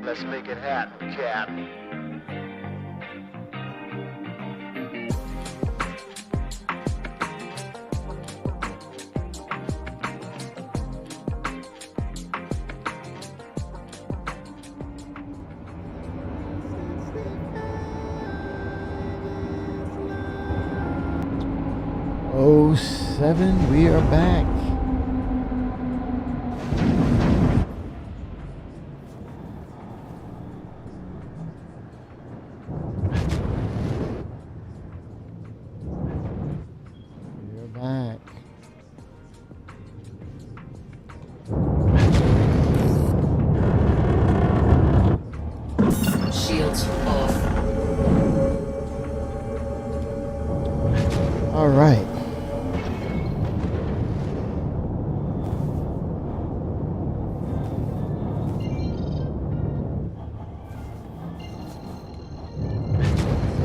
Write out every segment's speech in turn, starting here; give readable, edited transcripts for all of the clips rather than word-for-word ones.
Let's make it happen, Cap. Oh, 07, we are back. We're back. Shields off. All right.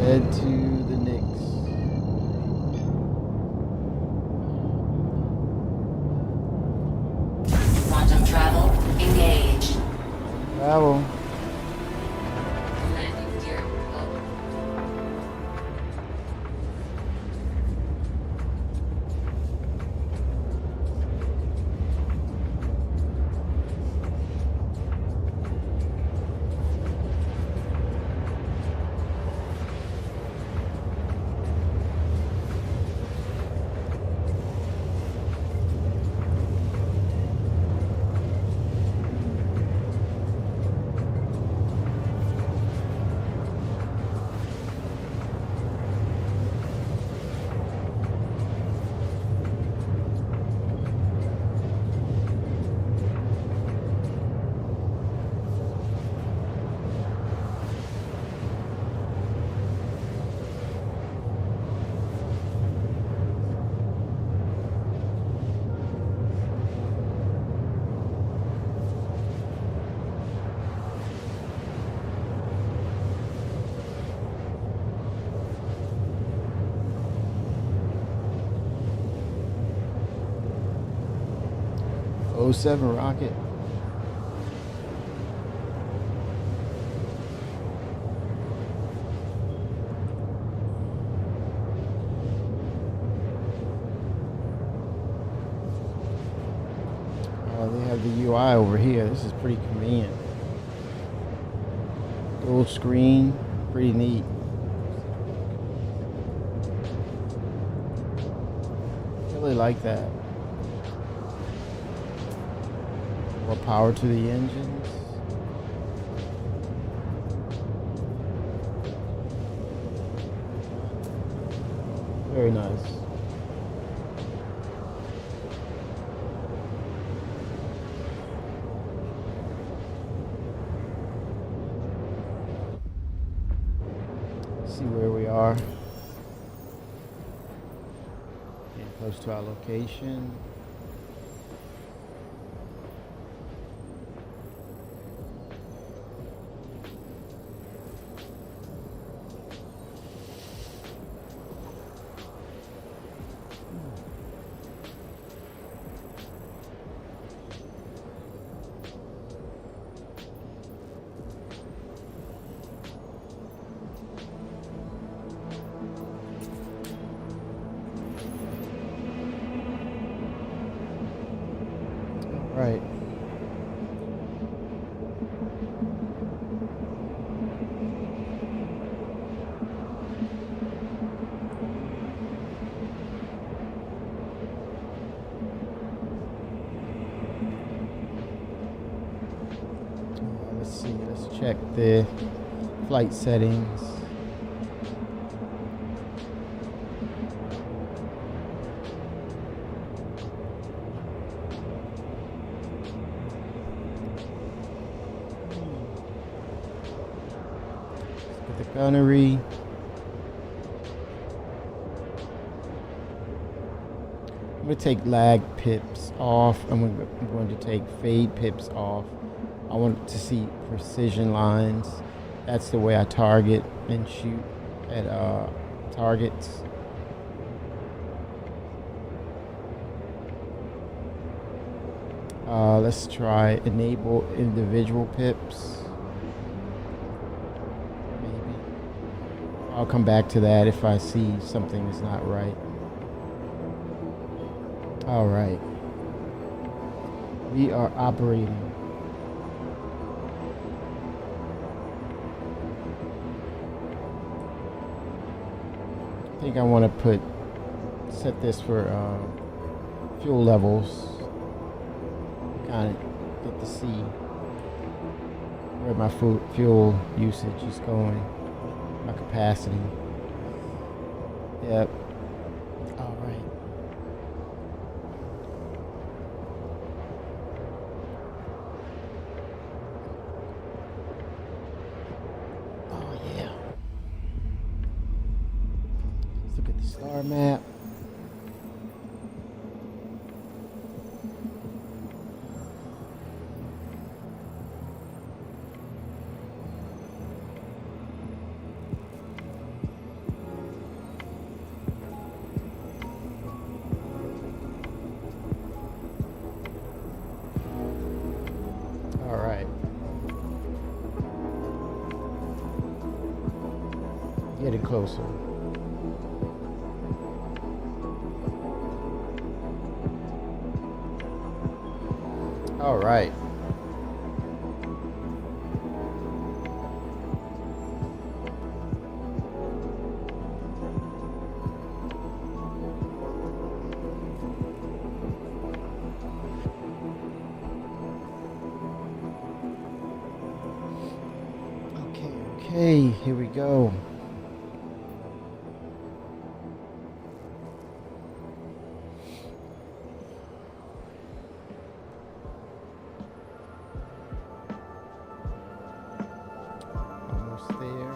Head to the Knicks. Quantum travel engaged. Travel. Landing gear up. Oh, 07 rocket. They have the UI over here. This is pretty convenient. Dual screen, pretty neat. Really like that. More power to the engines. Very nice. See where we are. Getting close to our location. Right. Let's see. Let's check the flight settings. The gunnery. I'm going to take lag pips off. I'm going to take fade pips off. I want to see precision lines. That's the way I target and shoot at targets. Let's try enable individual pips. I'll come back to that if I see something is not right. All right. We are operating. I think I want to set this for fuel levels. Kind of get to see where my fuel usage is going, my capacity. Yep. All right. Oh yeah. Let's look at the star map. Getting closer. All right. Okay, here we go. There.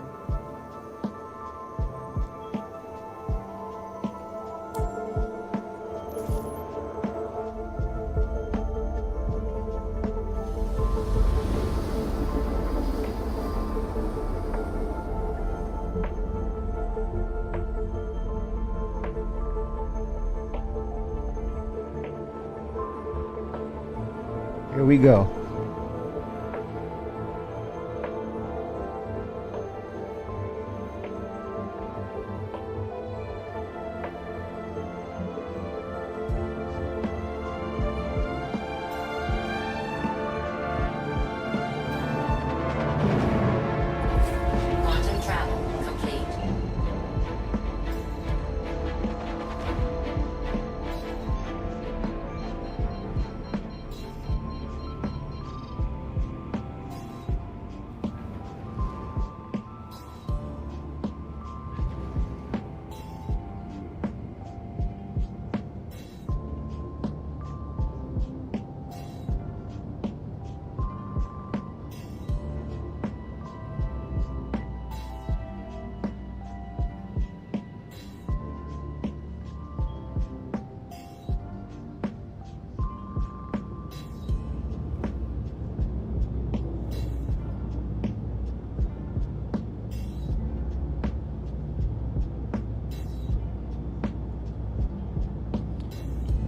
Here we go. Quantum travel complete.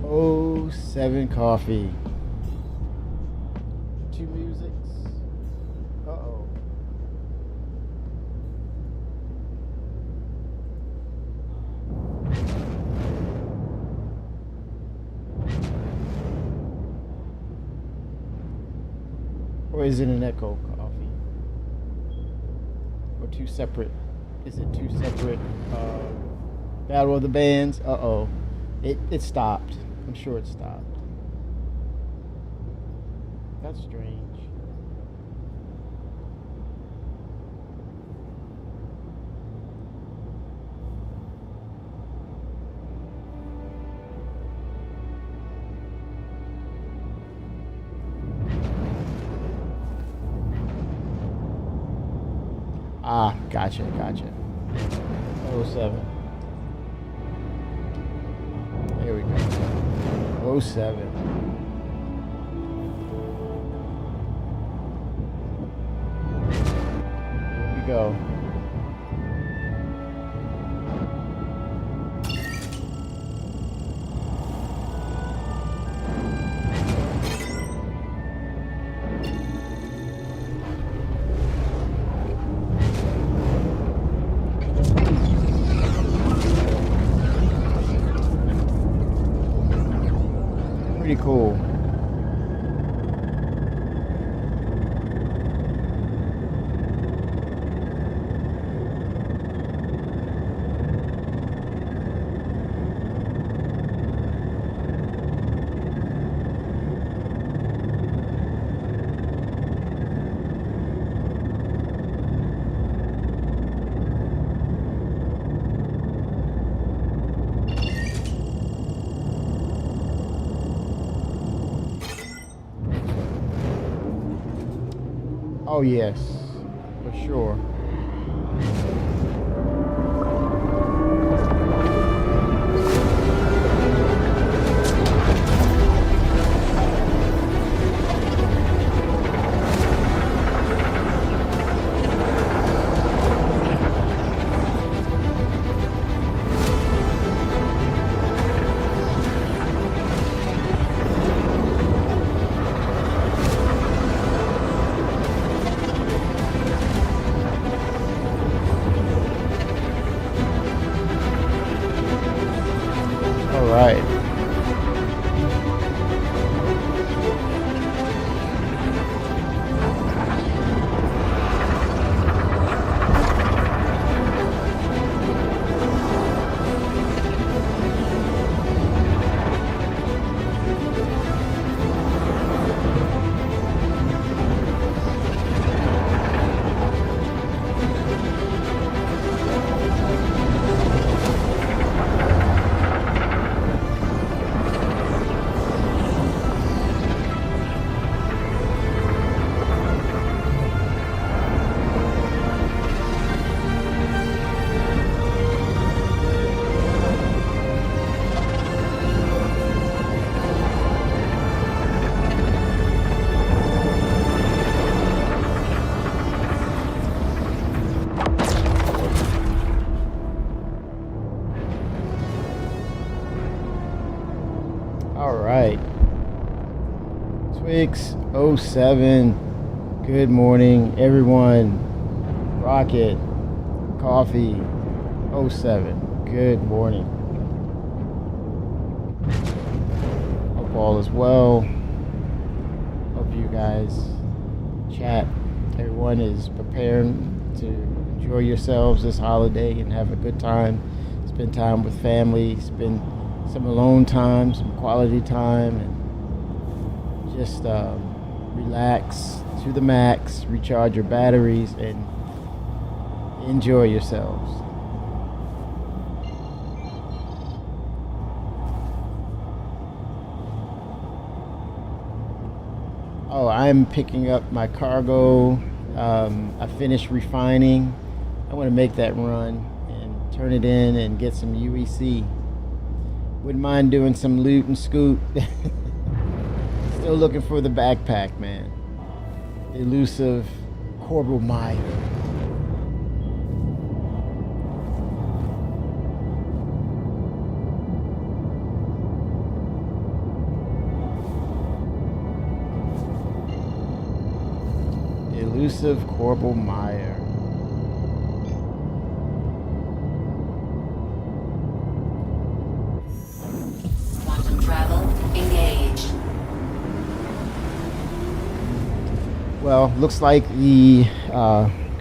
Oh, 7 coffee. 2 musics. Uh-oh. Or is it an echo coffee? Or 2 separate? Is it 2 separate Battle of the Bands? Uh-oh. It stopped. I'm sure it stopped. That's strange. Ah, gotcha. 07. Here we go. 07. Here we go. cool. Oh yes, for sure. All right. All right. Twix 07. Good morning, everyone. Rocket Coffee 07. Good morning. Hope all is well. Hope you guys chat. Everyone is preparing to enjoy yourselves this holiday and have a good time. Spend time with family. Spend some alone time, some quality time, and just relax to the max, recharge your batteries, and enjoy yourselves. Oh, I'm picking up my cargo. I finished refining. I want to make that run and turn it in and get some UEC. Wouldn't mind doing some loot and scoot. Still looking for the backpack, man. The elusive Corbel Meyer. Elusive Corbel Meyer. Well, looks like the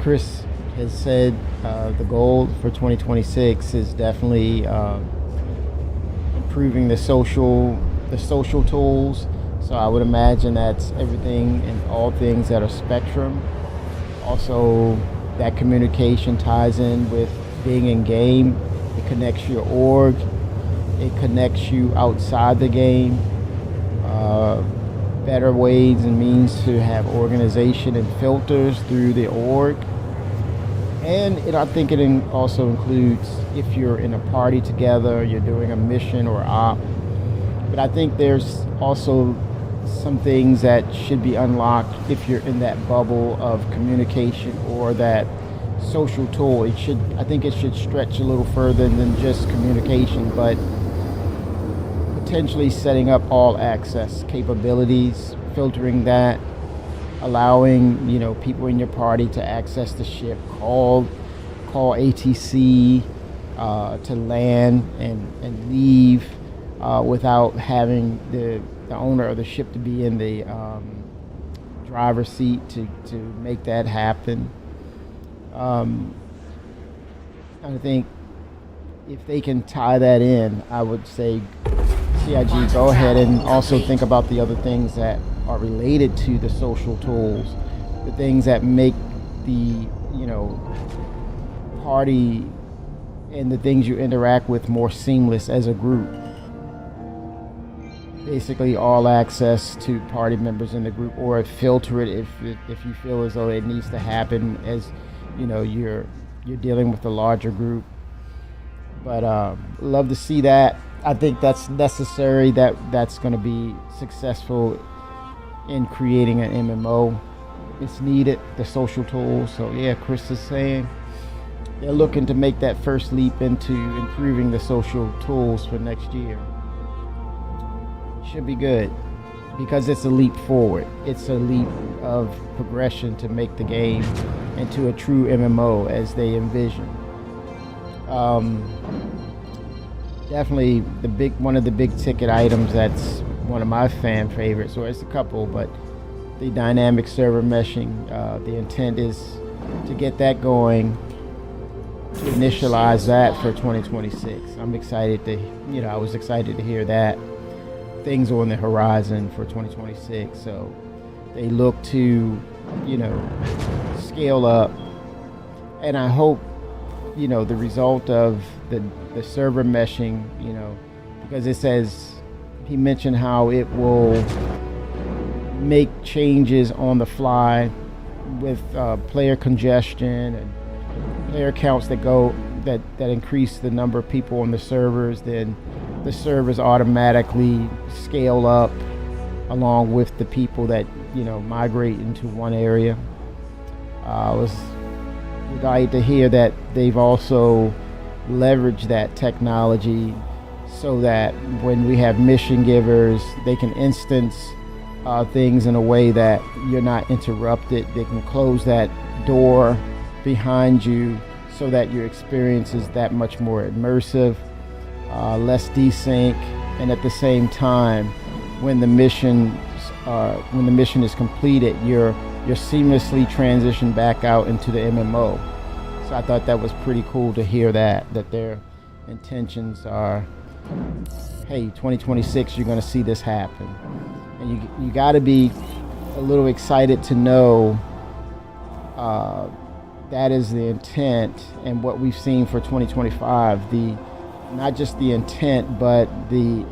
Chris has said the goal for 2026 is definitely improving the social tools. So I would imagine that's everything and all things that are Spectrum. Also, that communication ties in with being in game. It connects your org. It connects you outside the game. Better ways and means to have organization and filters through the org. And I think it also includes if you're in a party together, you're doing a mission or op. But I think there's also some things that should be unlocked if you're in that bubble of communication or that social tool. I think it should stretch a little further than just communication, but potentially setting up all access capabilities, filtering that, allowing people in your party to access the ship, call ATC to land and leave without having the the owner of the ship to be in the driver's seat to make that happen. I think if they can tie that in, I would say CIG, go ahead and also think about the other things that are related to the social tools, the things that make the party and the things you interact with more seamless as a group. Basically, all access to party members in the group, or filter it if you feel as though it needs to happen as you're dealing with a larger group. But love to see that. I think that's necessary. That's going to be successful in creating an MMO. It's needed, the social tools. So yeah, Chris is saying they're looking to make that first leap into improving the social tools for next year. Should be good because it's a leap forward. It's a leap of progression to make the game into a true MMO as they envision. Definitely one of the big ticket items that's one of my fan favorites, or it's a couple, but the dynamic server meshing. The intent is to get that going, to initialize that for 2026. I'm excited to, I was excited to hear that. Things on the horizon for 2026. So they look to, scale up. And I hope, the result of the server meshing, because it says, he mentioned how it will make changes on the fly with player congestion and player counts that increase the number of people on the servers. Then the servers automatically scale up along with the people that migrate into one area. I was delighted to hear that they've also leveraged that technology so that when we have mission givers, they can instance things in a way that you're not interrupted. They can close that door behind you so that your experience is that much more immersive. Less desync, and at the same time, when the mission is completed, you're seamlessly transitioned back out into the MMO. So I thought that was pretty cool to hear that their intentions are, hey, 2026, you're going to see this happen, and you got to be a little excited to know that is the intent, and what we've seen for 2025. Not just the intent, but the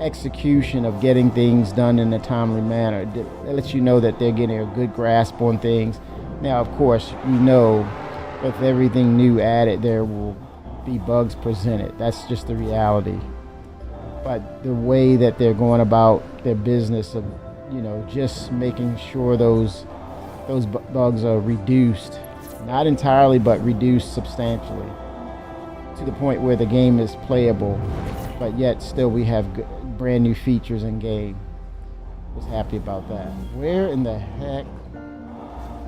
execution of getting things done in a timely manner. It lets you know that they're getting a good grasp on things. Now, of course, with everything new added, there will be bugs presented. That's just the reality. But the way that they're going about their business of, just making sure those bugs are reduced, not entirely, but reduced substantially, to the point where the game is playable, but yet still we have brand new features in game. Was happy about that. Where in the heck?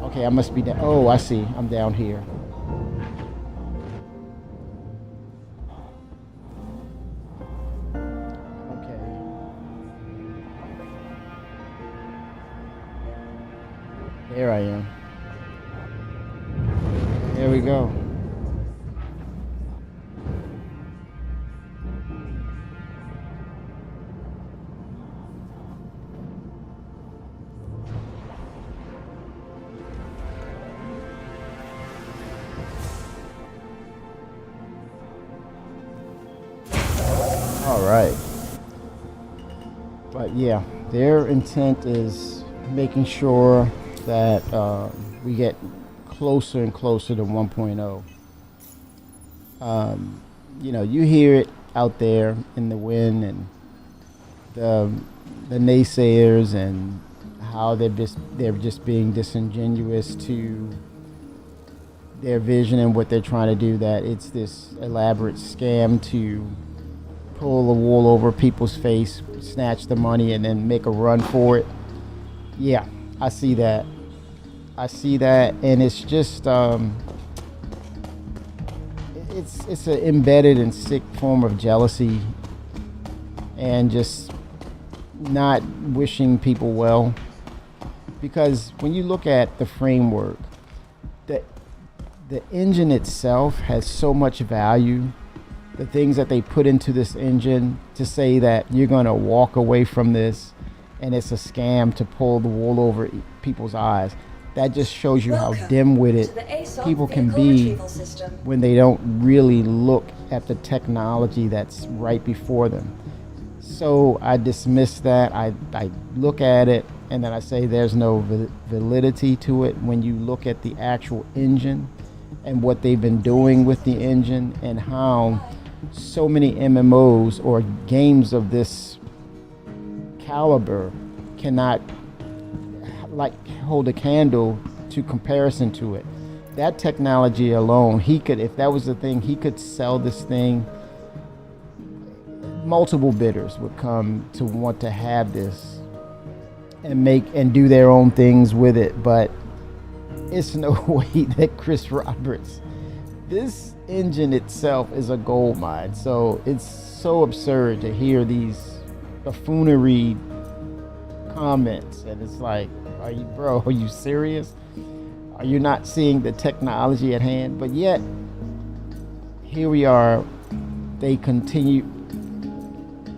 Okay, I must be down. Oh, I see. I'm down here. Okay. There I am. There we go. All right. But yeah, their intent is making sure that we get closer and closer to 1.0. You hear it out there in the wind, and the naysayers, and how they're just being disingenuous to their vision and what they're trying to do, that it's this elaborate scam to pull the wool over people's face, snatch the money, and then make a run for it. Yeah, I see that. And it's just it's an embedded and sick form of jealousy, and just not wishing people well, because when you look at the framework, the engine itself has so much value. The things that they put into this engine to say that you're going to walk away from this and it's a scam to pull the wool over people's eyes, that just shows you how dim-witted people can be when they don't really look at the technology that's right before them. So I dismiss that. I look at it and then I say there's no validity to it when you look at the actual engine and what they've been doing with the engine and how so many MMOs or games of this caliber cannot like hold a candle to comparison to it. That technology alone, he could, if that was the thing, he could sell this thing. Multiple bidders would come to want to have this and make and do their own things with it, but it's no way that Chris Roberts, this engine itself is a gold mine. So it's so absurd to hear these buffoonery comments, and it's like, are you serious? Are you not seeing the technology at hand? But yet here we are. They continue.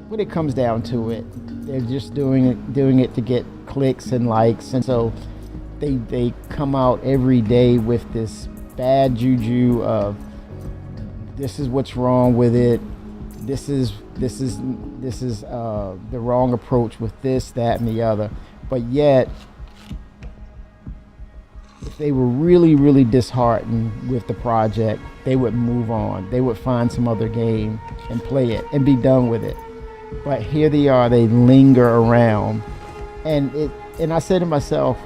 When it comes down to it, they're just doing it to get clicks and likes, and so they come out every day with this bad juju of this is what's wrong with it. This is the wrong approach with this, that, and the other. But yet, if they were really, really disheartened with the project, they would move on. They would find some other game and play it and be done with it. But here they are, they linger around. And I say to myself,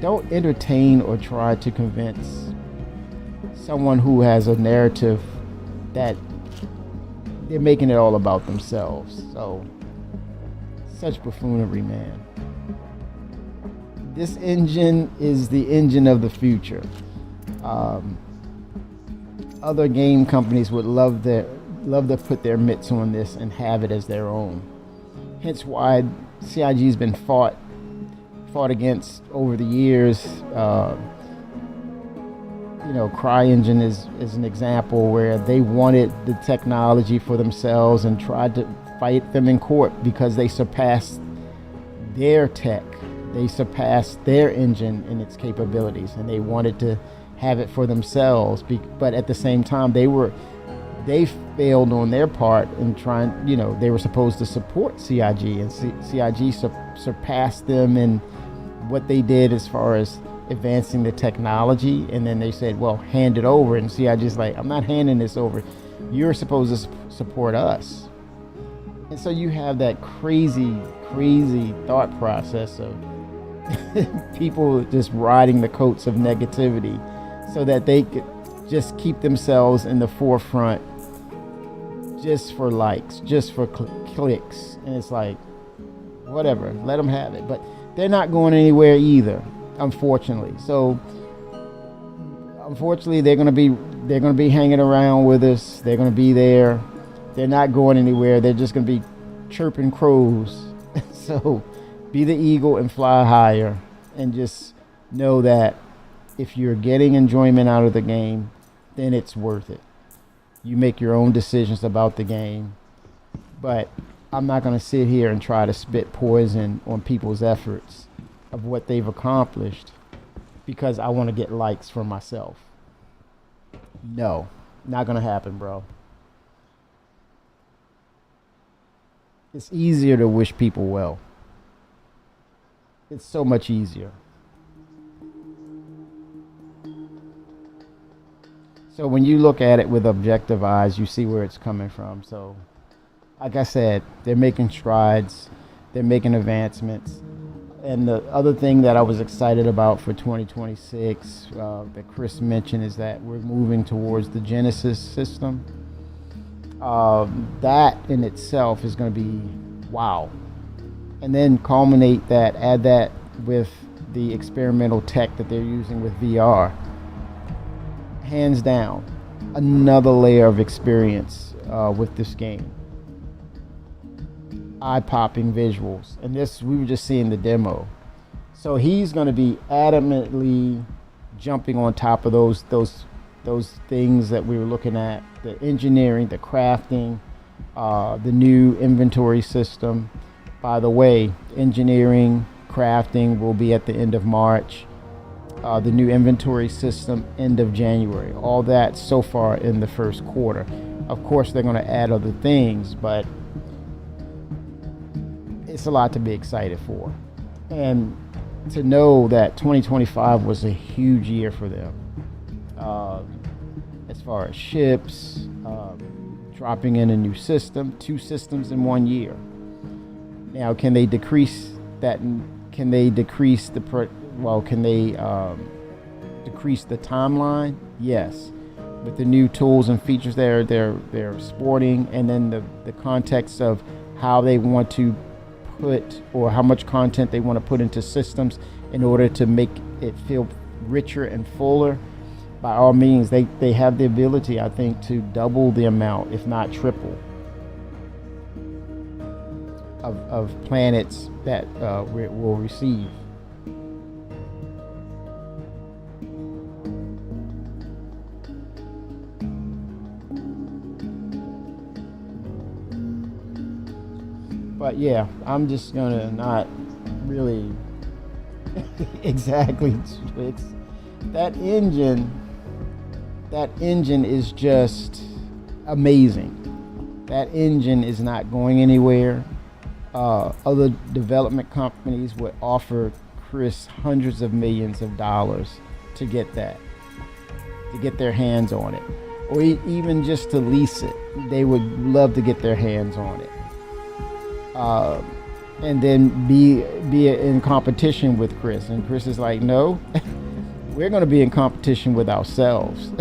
don't entertain or try to convince someone who has a narrative that they're making it all about themselves. So, such buffoonery, man. This engine is the engine of the future. Other game companies would love to put their mitts on this and have it as their own. Hence why CIG's been fought against over the years. CryEngine is an example where they wanted the technology for themselves and tried to fight them in court because they surpassed their tech. They surpassed their engine in its capabilities, and they wanted to have it for themselves. But at the same time, they failed on their part in trying. They were supposed to support CIG, and CIG surpassed them in what they did as far as advancing the technology. And then they said, well, hand it over, and CIG's like, I'm not handing this over. You're supposed to support us. And so you have that crazy thought process of people just riding the coats of negativity so that they could just keep themselves in the forefront just for likes, just for clicks. And it's like, whatever, let them have it. But they're not going anywhere either, unfortunately. So unfortunately, they're going to be hanging around with us. They're going to be there. They're not going anywhere. They're just going to be chirping crows. So be the eagle and fly higher, and just know that if you're getting enjoyment out of the game, then it's worth it. You make your own decisions about the game, but I'm not going to sit here and try to spit poison on people's efforts of what they've accomplished because I want to get likes for myself. No, not going to happen, bro. It's easier to wish people well. It's so much easier. So when you look at it with objective eyes, you see where it's coming from. So, like I said, they're making strides. They're making advancements. And the other thing that I was excited about for 2026 that Chris mentioned is that we're moving towards the Genesis system. That in itself is going to be wow. And then culminate that, add that with the experimental tech that they're using with VR. Hands down, another layer of experience with this game. eye-popping visuals. And this, we were just seeing the demo. So he's going to be adamantly jumping on top of those things that we were looking at, the engineering, the crafting, the new inventory system. By the way, engineering, crafting will be at the end of March. The new inventory system, end of January. All that so far in the first quarter. Of course, they're going to add other things, but it's a lot to be excited for. And to know that 2025 was a huge year for them. As far as ships, dropping in a new system, 2 systems in 1 year. Now, can they decrease that? Can they decrease the decrease the timeline? Yes, with the new tools and features they're sporting, and then the context of how they want to put, or how much content they want to put into systems in order to make it feel richer and fuller. By all means, they have the ability, I think, to double the amount, if not triple, of planets that will receive. But yeah, I'm just gonna not really exactly Twix. That engine is just amazing. That engine is not going anywhere. Other development companies would offer Chris hundreds of millions of dollars to get that, to get their hands on it, or even just to lease it. They would love to get their hands on it. And then be in competition with Chris. And Chris is like, no, we're going to be in competition with ourselves.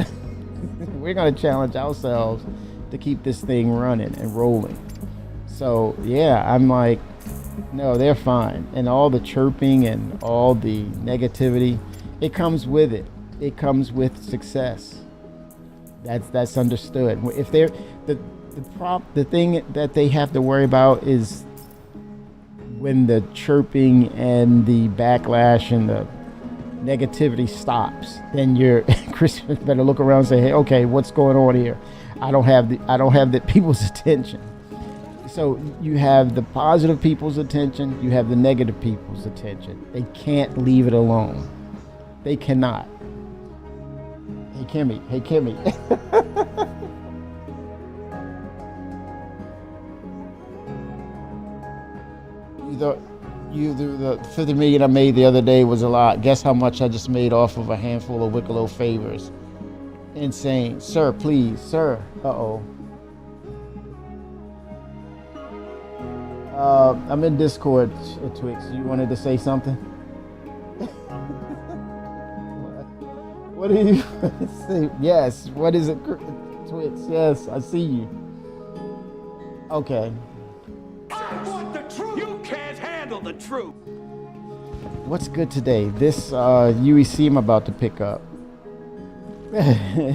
We're going to challenge ourselves to keep this thing running and rolling. So yeah, I'm like, no, they're fine. And all the chirping and all the negativity, it comes with it. It comes with success. That's understood. If they're the thing that they have to worry about is when the chirping and the backlash and the negativity stops. Then you're Chris better look around and say, hey, okay, what's going on here? I don't have the people's attention. So you have the positive people's attention, you have the negative people's attention. They can't leave it alone. They cannot. Hey Kimmy. The 50 million I made the other day was a lot. Guess how much I just made off of a handful of Wicklow favors? Insane. Sir, please. Sir. I'm in Discord, Twix. You wanted to say something? What do you say? Yes. What is it, Twix? Yes, I see you. Okay. I want the truth. You can't handle the truth. What's good today? This UEC I'm about to pick up. I'm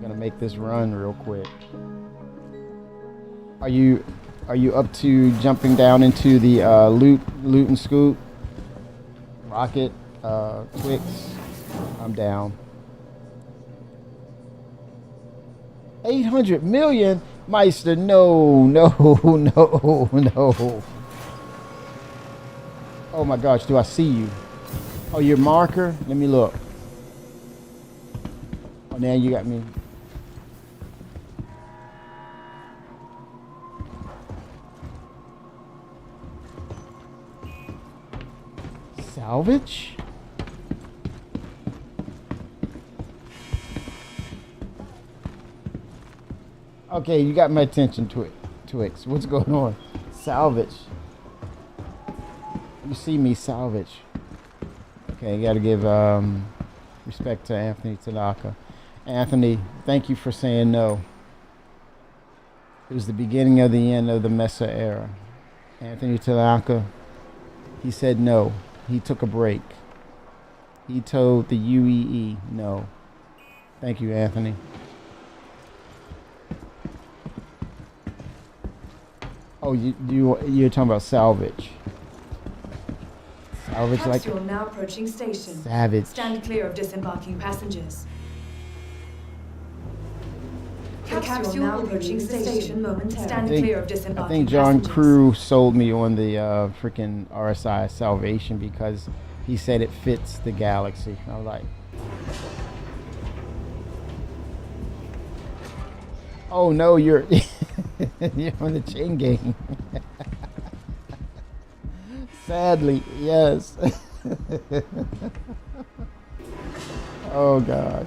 gonna make this run real quick. Are you up to jumping down into the loot and scoop? Rocket, Twix? I'm down. 800 million? Meister, no. Oh my gosh, do I see you? Oh, your marker? Let me look. Oh, now you got me. Salvage? Okay, you got my attention, Twix. What's going on? Salvage. You see me salvage. Okay, got to give respect to Anthony Tanaka. Anthony, thank you for saying no. It was the beginning of the end of the Mesa era. Anthony Tanaka, he said no. He took a break. He told the UEE no. Thank you, Anthony. Oh, you're talking about salvage. Salvage like Capsule now approaching station. savage. Stand clear of disembarking passengers. The capsule now approaching station momentarily. Stand clear of disembarking I think John passengers. Crew sold me on the freaking RSI Salvation because he said it fits the Galaxy. I was like, oh no, you're you're on the chain gang. Sadly, yes. Oh gosh.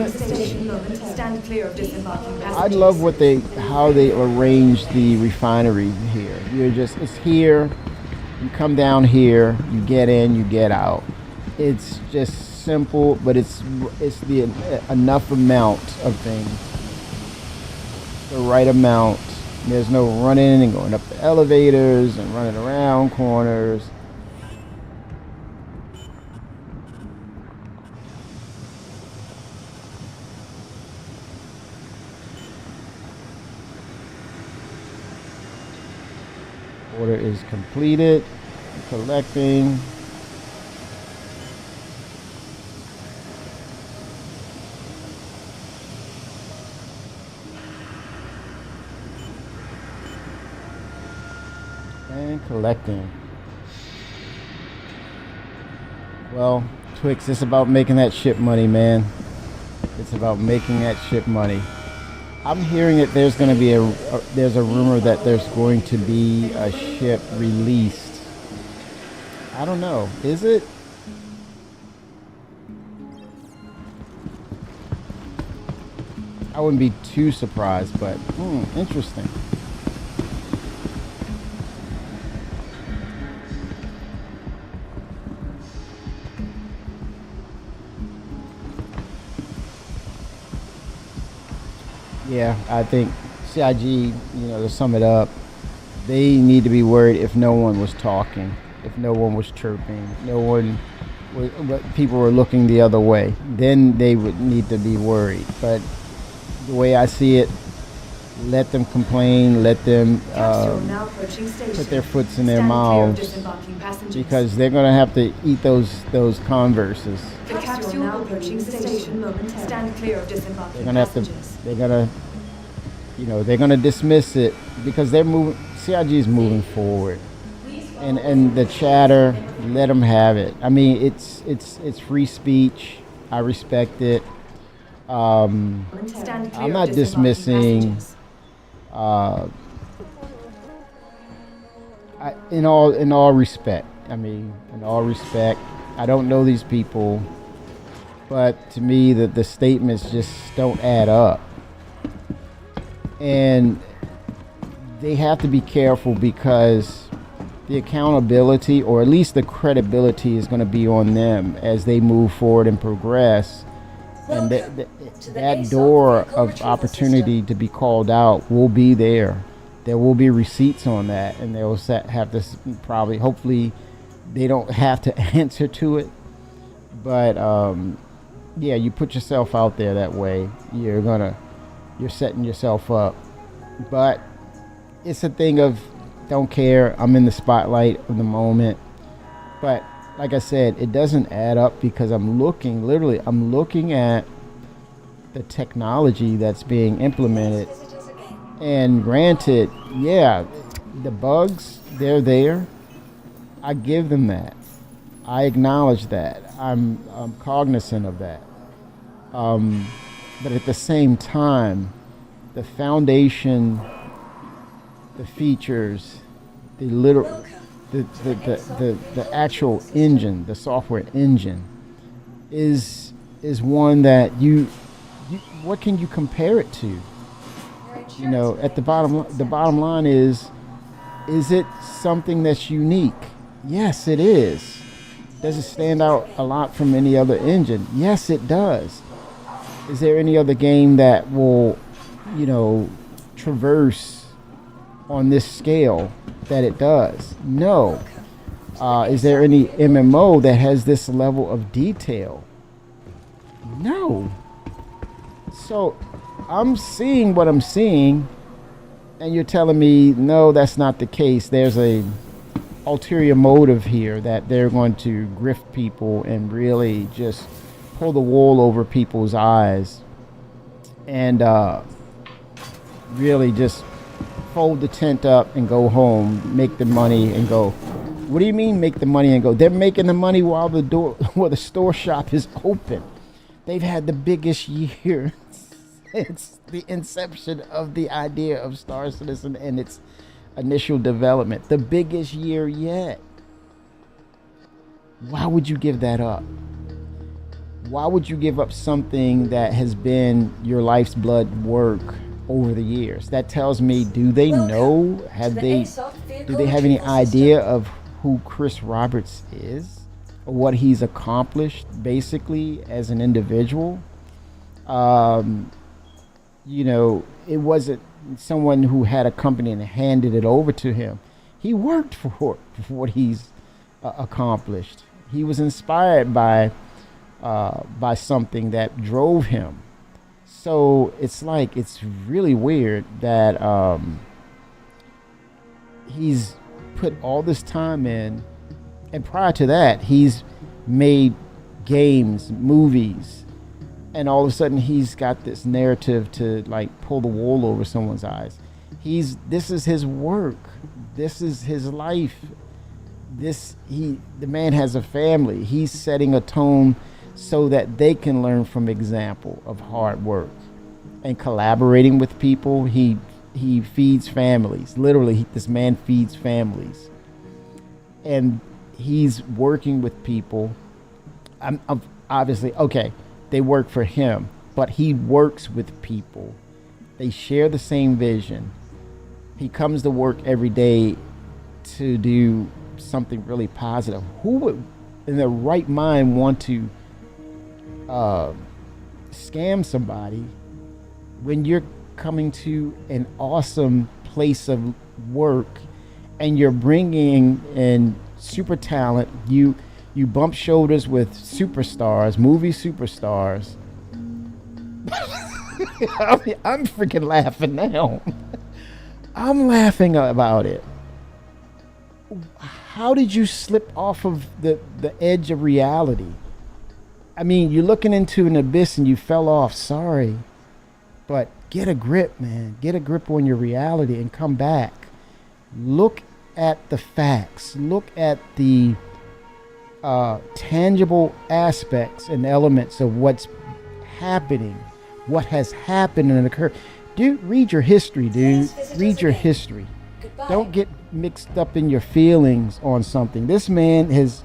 Station momentarily. Stand clear of disembarking passengers. I love how they arrange the refinery here. It's here. You come down here, you get in, you get out. It's just simple, but it's the enough amount of things. The right amount. There's no running and going up the elevators and running around corners. Order is completed. Collecting. And collecting. Well, Twix, it's about making that ship money, man. It's about making that ship money. I'm hearing that there's going to be there's a rumor that there's going to be a ship released. I don't know. Is it? I wouldn't be too surprised, but interesting. Yeah, I think CIG, to sum it up, they need to be worried if no one was talking, if no one was chirping, people were looking the other way. Then they would need to be worried. But the way I see it, let them complain, let them put their foots in their mouths, because they're going to have to eat those Converses. The capsule now approaching station momentarily. Stand clear of disembarking They're going to dismiss it because they're moving. CIG is moving forward, and the chatter, let them have it. I mean, it's free speech. I respect it. I'm not dismissing. In all respect, I don't know these people, but to me, the statements just don't add up. And they have to be careful because the accountability, or at least the credibility, is going to be on them as they move forward and progress. And that door of opportunity to be called out will be there. There will be receipts on that, and they will have to hopefully they don't have to answer to it. But yeah, you put yourself out there that way, you're setting yourself up. But it's a thing of don't care. I'm in the spotlight of the moment. But like I said, it doesn't add up because I'm looking at the technology that's being implemented. And granted, yeah, the bugs, they're there. I give them that. I acknowledge that. I'm cognizant of that. But at the same time, the foundation, the features, the actual engine, the software engine, is one that what can you compare it to? At the bottom line is it something that's unique? Yes, it is. Does it stand out a lot from any other engine? Yes, it does. Is there any other game that will, traverse on this scale that it does? No. Is there any MMO that has this level of detail? No. So I'm seeing what I'm seeing, And you're telling me, no, that's not the case. There's a ulterior motive here that they're going to grift people and really just pull the wool over people's eyes and really just fold the tent up and go home, make the money and go. What do you mean make the money and go? They're making the money while the door, while the store shop is open. They've had the biggest year since the inception of the idea of Star Citizen and its initial development. The biggest year yet. Why would you give that up? Why would you give up something that has been your life's blood work over the years? That tells me, do they know? Do they have any idea of who Chris Roberts is, or what he's accomplished basically as an individual? You know, it wasn't someone who had a company and handed it over to him. He worked for what he's accomplished. He was inspired by something that drove him. So it's like, it's really weird that he's put all this time in, and prior to that he's made games, movies, and all of a sudden he's got this narrative to like pull the wool over someone's eyes. This is his work, this is his life, the man has a family. He's setting a tone so that they can learn from example of hard work and collaborating with people. He feeds families. Literally, this man feeds families, and he's working with people. I'm obviously, okay, they work for him, but he works with people. They share the same vision. He comes to work every day to do something really positive. Who would, in their right mind, want to scam somebody when you're coming to an awesome place of work and you're bringing in super talent? You bump shoulders with superstars, movie superstars. I'm freaking laughing now. I'm laughing about it. How did you slip off of the edge of reality? I mean, you're looking into an abyss and you fell off. Sorry. But get a grip, man. Get a grip on your reality and come back. Look at the facts. Look at the tangible aspects and elements of what's happening, what has happened and occurred. Dude, read your history, dude. Read your history. Goodbye. Don't get mixed up in your feelings on something. This man has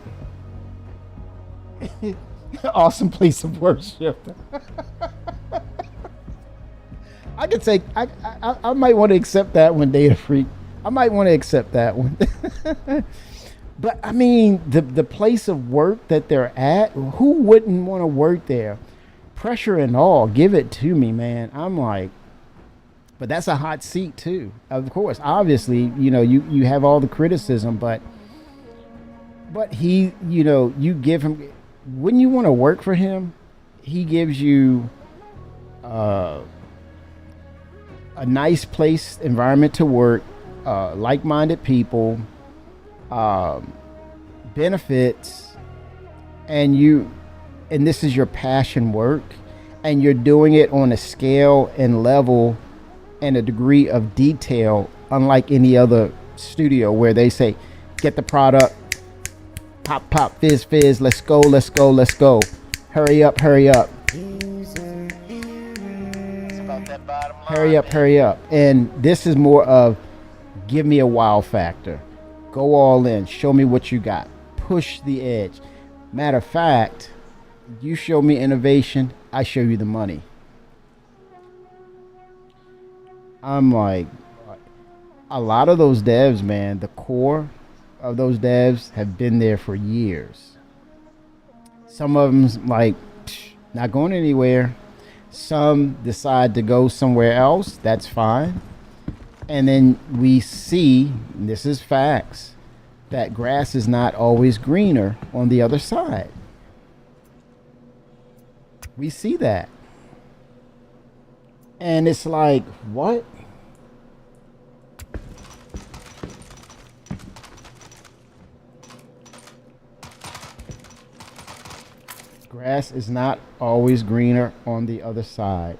awesome place of worship. I could say I might want to accept that one, Data Freak. I might want to accept that one. But I mean, the place of work that they're at, who wouldn't want to work there? Pressure and all, give it to me, man. I'm like, but that's a hot seat too. Of course, obviously, you know, you have all the criticism, but he, you know, you give him, when you want to work for him, he gives you a nice place, environment to work, like-minded people, benefits, and this is your passion work, and you're doing it on a scale and level and a degree of detail unlike any other studio, where they say, get the product, pop pop, fizz fizz, let's go, hurry up, hurry up. And this is more of, give me a wow factor, go all in, show me what you got, push the edge. Matter of fact, you show me innovation, I show you the money. I'm like, a lot of those devs, man, the core of those devs have been there for years. Some of them's like, not going anywhere. Some decide to go somewhere else. That's fine. And then we see, this is facts, that grass is not always greener on the other side. We see that. And it's like, what? Grass is not always greener on the other side.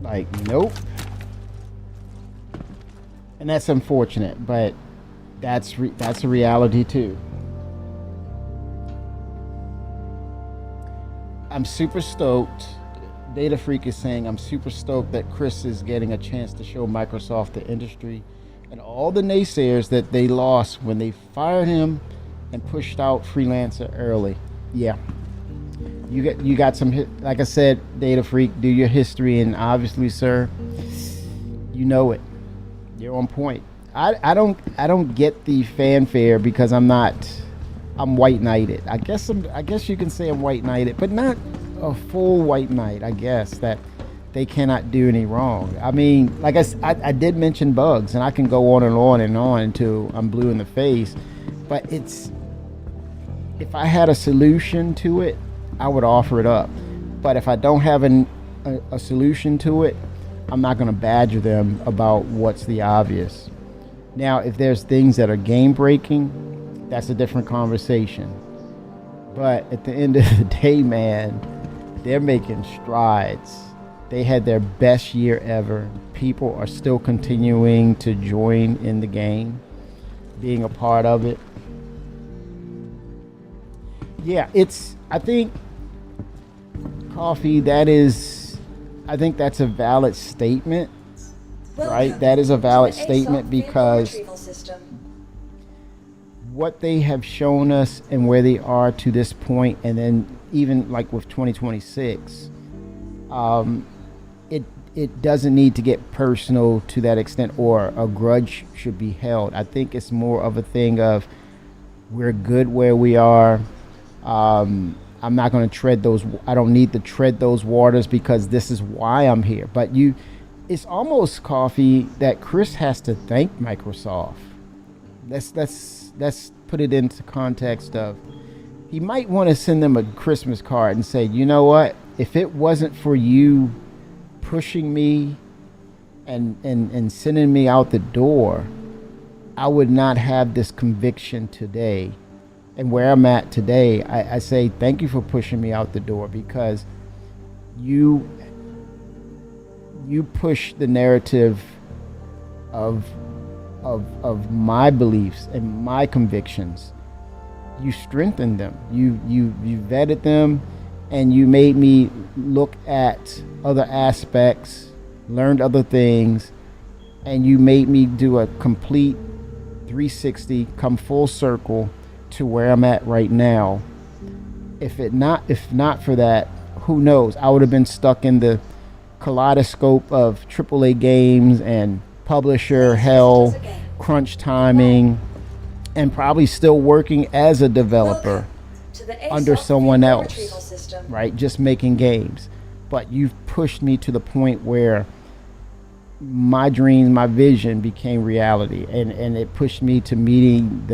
Like, nope. And that's unfortunate, but that's a reality too. I'm super stoked. Data Freak is saying, I'm super stoked that Chris is getting a chance to show Microsoft the industry and all the naysayers that they lost when they fired him and pushed out freelancer early. Yeah. You got some, like I said, Data Freak, do your history, and obviously, sir, you know it. You're on point. I don't get the fanfare because I'm white knighted. I guess you can say I'm white knighted, but not a full white knight. I guess that they cannot do any wrong. I mean, like I did mention bugs, and I can go on and on and on until I'm blue in the face. But if I had a solution to it, I would offer it up. But if I don't have a solution to it, I'm not going to badger them about what's the obvious. Now, if there's things that are game breaking, that's a different conversation. But at the end of the day, man, they're making strides. They had their best year ever. People are still continuing to join in the game, being a part of it. Yeah, I think, Coffee, I think that's a valid statement, right? That is a valid statement because what they have shown us and where they are to this point, and then even like with 2026, it doesn't need to get personal to that extent, or a grudge should be held. I think it's more of a thing of we're good where we are. I'm not going to I don't need to tread those waters because this is why I'm here. But it's almost, Coffee, that Chris has to thank Microsoft. Let's put it into context of, he might want to send them a Christmas card and say, you know what, if it wasn't for you pushing me and sending me out the door, I would not have this conviction today. And where I'm at today, I say thank you for pushing me out the door, because you push the narrative of my beliefs and my convictions. You strengthened them. You vetted them, and you made me look at other aspects, learned other things, and you made me do a complete 360, come full circle to where I'm at right now. If not for that, who knows? I would have been stuck in the kaleidoscope of AAA games and publisher hell, crunch timing, and probably still working as a developer under someone else, right? Just making games. But you've pushed me to the point where my dreams, my vision became reality, and it pushed me to meeting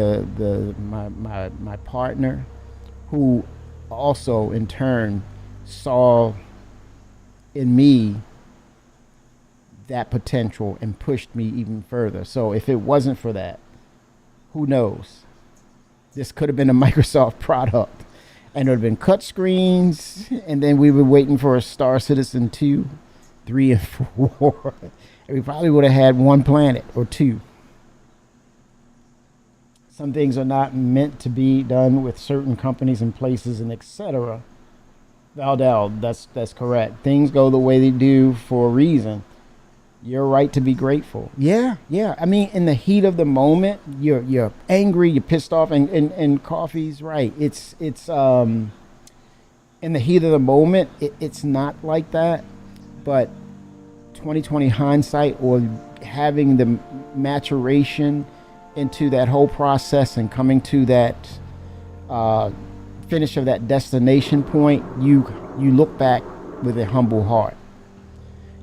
my partner, who also in turn saw in me that potential and pushed me even further. So if it wasn't for that, who knows? This could have been a Microsoft product, and it would have been cut screens, and then we were waiting for a Star Citizen 2, 3, and 4. We probably would have had one planet or two. Some things are not meant to be done with certain companies and places and etc. Valdell, that's correct. Things go the way they do for a reason. You're right to be grateful. Yeah. I mean, in the heat of the moment, you're angry, you're pissed off, and Coffee's right. It's in the heat of the moment, it's not like that, but 2020 hindsight, or having the maturation into that whole process and coming to that finish of that destination point, you look back with a humble heart.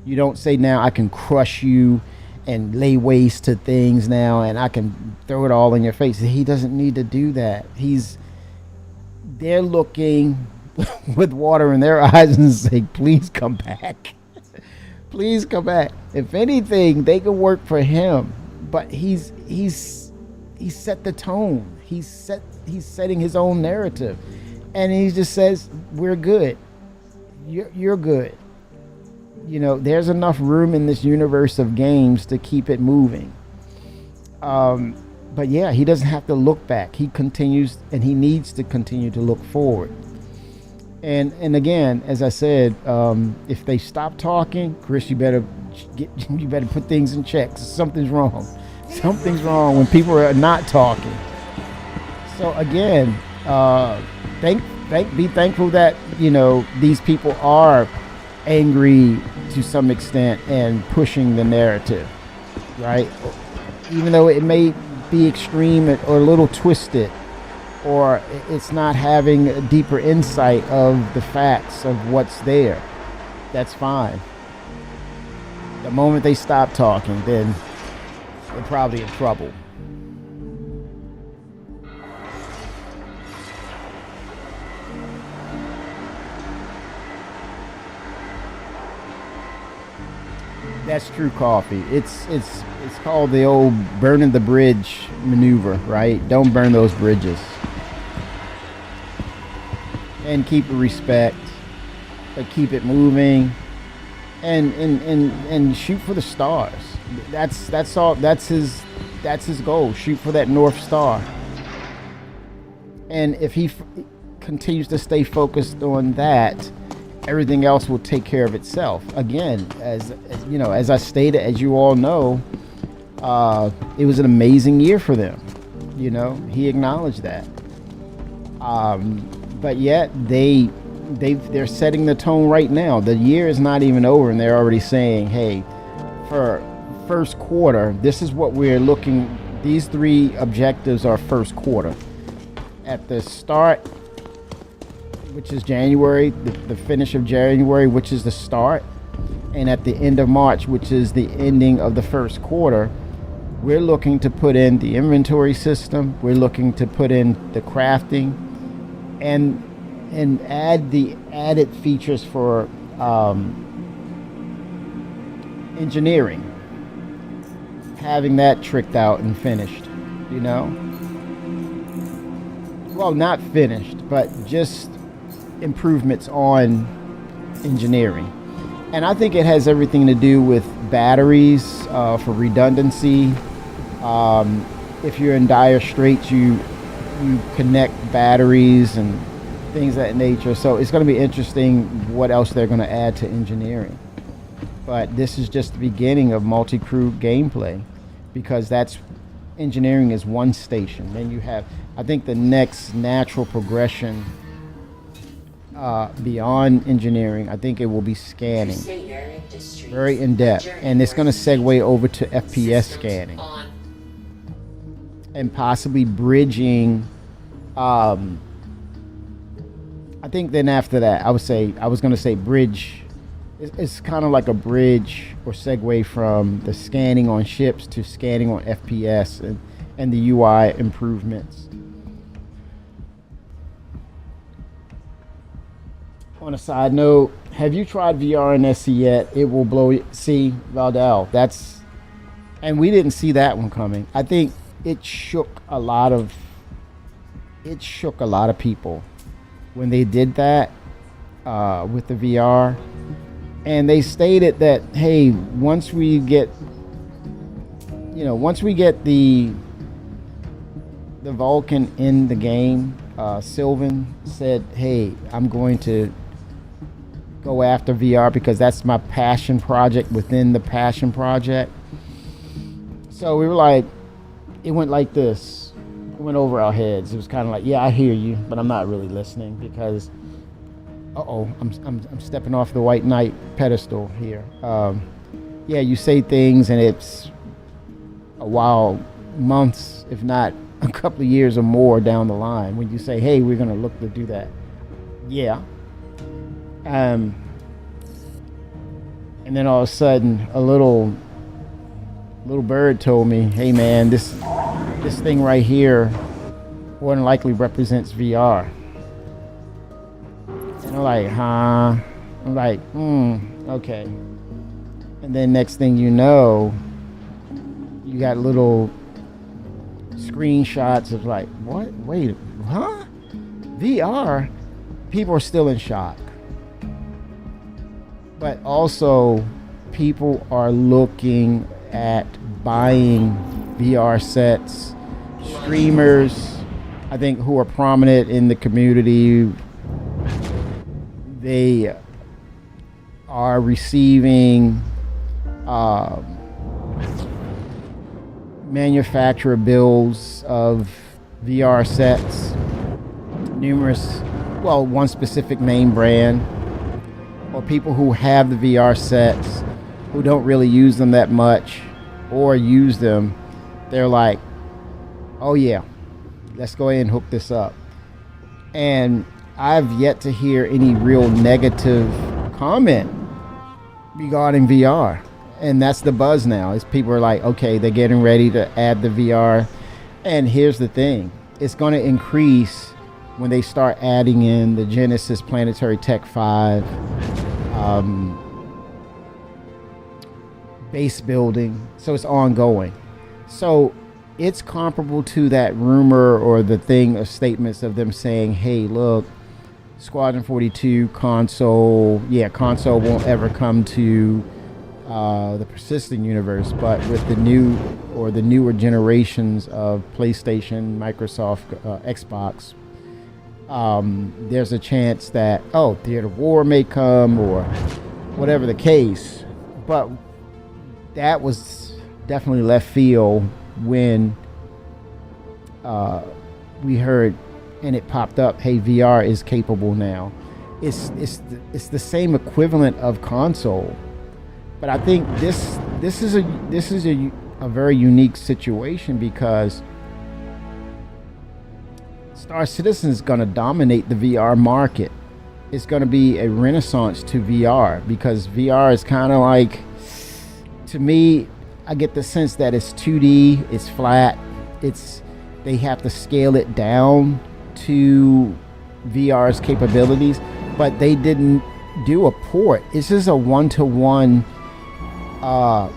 You don't say, now I can crush you and lay waste to things now, and I can throw it all in your face. He doesn't need to do that. They're looking with water in their eyes and say, please come back. Please come back. If anything, they can work for him, but he's set the tone. He's setting his own narrative, and he just says, "We're good. You're good." You know, there's enough room in this universe of games to keep it moving. But yeah, he doesn't have to look back. He continues, and he needs to continue to look forward. And again, as I said, if they stop talking, Chris, you better put things in check. Something's wrong. Something's wrong when people are not talking. So again, be thankful that, you know, these people are angry to some extent and pushing the narrative, right? Even though it may be extreme or a little twisted, or it's not having a deeper insight of the facts of what's there, that's fine. The moment they stop talking, then they're probably in trouble. That's true coffee. It's called the old burning the bridge maneuver, right? Don't burn those bridges. And keep the respect, but keep it moving, and shoot for the stars. That's all. That's his goal. Shoot for that North Star. And if he continues to stay focused on that, everything else will take care of itself. Again, as you know, as I stated, as you all know, it was an amazing year for them. You know, he acknowledged that. But yet they're setting the tone right now. The year is not even over, and they're already saying, "Hey, for first quarter, this is what we're looking. These 3 objectives are first quarter. At the start, which is January, the finish of January, which is the start, and at the end of March, which is the ending of the first quarter, we're looking to put in the inventory system. We're looking to put in the crafting, and add the added features for engineering, having that tricked out and finished, you know. Well, not finished, but just improvements on engineering. And I think it has everything to do with batteries, for redundancy. If you're in dire straits, you connect batteries and things of that nature. So it's going to be interesting what else they're going to add to engineering. But this is just the beginning of multi-crew gameplay, because engineering is one station. Then you have, I think, the next natural progression beyond engineering, I think it will be scanning, very in depth, and it's going to segue over to FPS scanning, and possibly bridging. I think then after that, I was going to say bridge. It's kind of like a bridge or segue from the scanning on ships to scanning on FPS and the UI improvements. On a side note, have you tried VR in SE yet? It will blow you. See, Valdell, and we didn't see that one coming. I think it shook a lot of people when they did that with the VR. And they stated that, hey, once we get the Vulcan in the game, Sylvan said, hey, I'm going to go after VR because that's my passion project within the passion project. So we were like, it went like this. It went over our heads. It was kind of like, yeah, I hear you, but I'm not really listening because I'm stepping off the white knight pedestal here. Yeah, you say things and it's a while, months, if not a couple of years or more down the line when you say, hey, we're going to look to do that. Yeah. And then all of a sudden a little bird told me, hey man, this thing right here more than likely represents VR. And I'm like, huh? I'm like, okay. And then next thing you know, you got little screenshots of like, what? Wait, huh? VR? People are still in shock. But also, people are looking at buying VR sets. Streamers, I think, who are prominent in the community, they are receiving manufacturer bills of VR sets. Numerous, well, one specific name brand, or people who have the VR sets who don't really use them that much or use them, they're like, oh yeah, let's go ahead and hook this up. And I've yet to hear any real negative comment regarding VR. And that's the buzz now, is people are like, okay, they're getting ready to add the VR. And here's the thing, it's going to increase when they start adding in the Genesis Planetary Tech 5, base building. So it's ongoing. So it's comparable to that rumor or the thing of statements of them saying, hey, look, Squadron 42 console won't ever come to the persistent universe, but with the newer generations of PlayStation, Microsoft, Xbox, there's a chance that, Theater of War may come or whatever the case. But that was definitely left field when we heard and it popped up, hey, VR is capable now. It's the same equivalent of console. But I think this is a very unique situation because Star Citizen is going to dominate the VR market. It's going to be a renaissance to VR because VR is kind of like, to me, I get the sense that it's 2D, it's flat, they have to scale it down to VR's capabilities, but they didn't do a port. It's just a one-to-one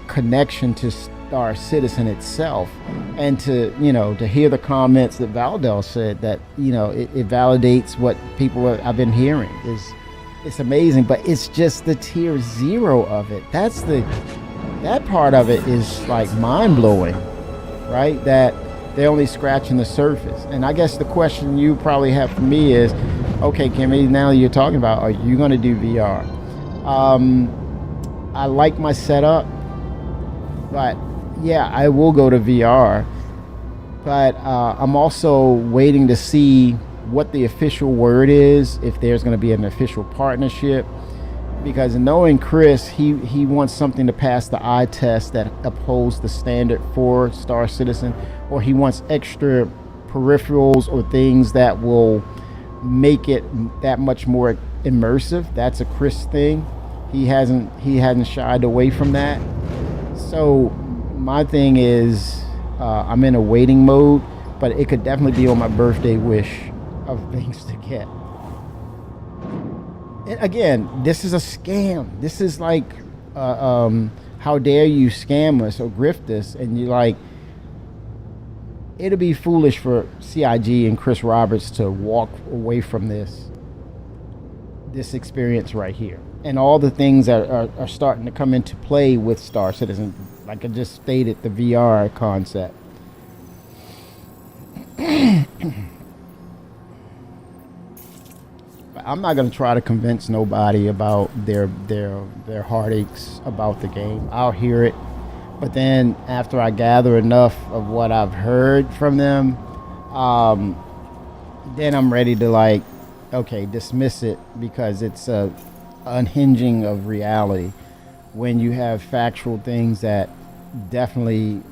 connection to Star Citizen itself, and to hear the comments that Valdell said, that it validates what I've been hearing. It's amazing, but it's just the tier 0 of it. That part of it is like mind-blowing, right? That they're only scratching the surface. And I guess the question you probably have for me is, okay, Kimmy, now you're talking about, are you going to do VR? I like my setup, but yeah, I will go to VR. But I'm also waiting to see what the official word is, if there's going to be an official partnership. Because knowing Chris, he wants something to pass the eye test that upholds the standard for Star Citizen, or he wants extra peripherals or things that will make it that much more immersive. That's a Chris thing. He hasn't shied away from that. So my thing is, I'm in a waiting mode, but it could definitely be on my birthday wish of things to get. And again, this is a scam. This is like, how dare you scam us or grift us? And you're like, it'll be foolish for CIG and Chris Roberts to walk away from this experience right here. And all the things that are starting to come into play with Star Citizen, like I just stated, the VR concept. I'm not going to try to convince nobody about their heartaches about the game. I'll hear it, but then after I gather enough of what I've heard from them, then I'm ready to dismiss it, because it's a unhinging of reality when you have factual things that definitely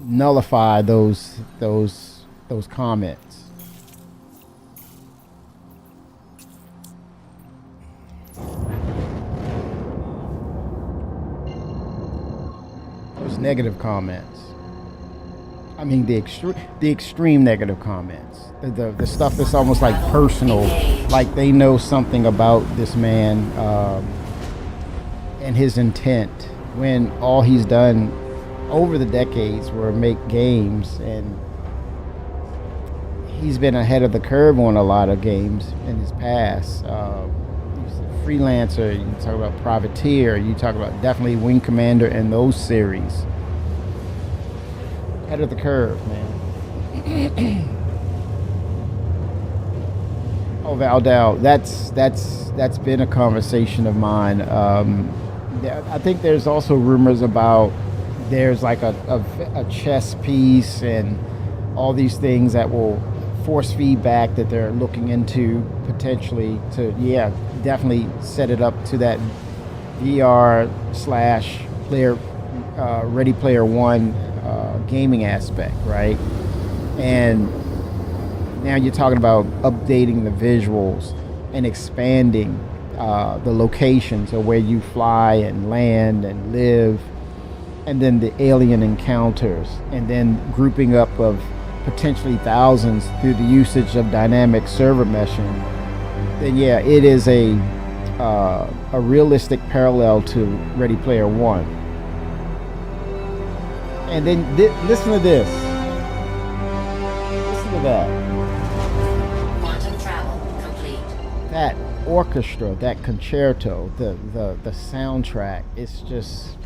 nullify those comments. Those negative comments. I mean, the extreme negative comments. The stuff that's almost like personal, like they know something about this man and his intent, when all he's done over the decades were make games, and he's been ahead of the curve on a lot of games in his past. He's a freelancer. You talk about Privateer. You talk about definitely Wing Commander and those series. Ahead of the curve, man. Oh, Valdell, that's been a conversation of mine. I think there's also rumors about there's like a chess piece and all these things that will force feedback that they're looking into potentially to, definitely set it up to that VR / player Ready Player One gaming aspect, right? And now you're talking about updating the visuals and expanding the locations of where you fly and land and live, and then the alien encounters, and then grouping up of potentially thousands through the usage of dynamic server meshing. Then it is a realistic parallel to Ready Player One. And then listen to this. Listen to that. Quantum travel complete. That orchestra, that concerto, the soundtrack, it's just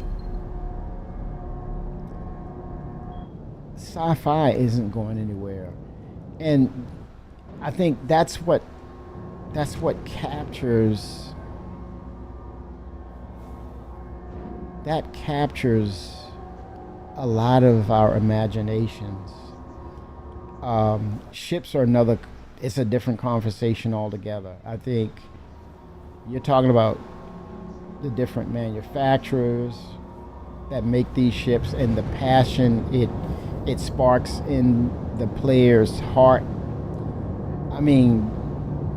sci-fi isn't going anywhere. And I think that's what captures a lot of our imaginations. Ships are it's a different conversation altogether. I think you're talking about the different manufacturers that make these ships and the passion it sparks in the player's heart. I mean,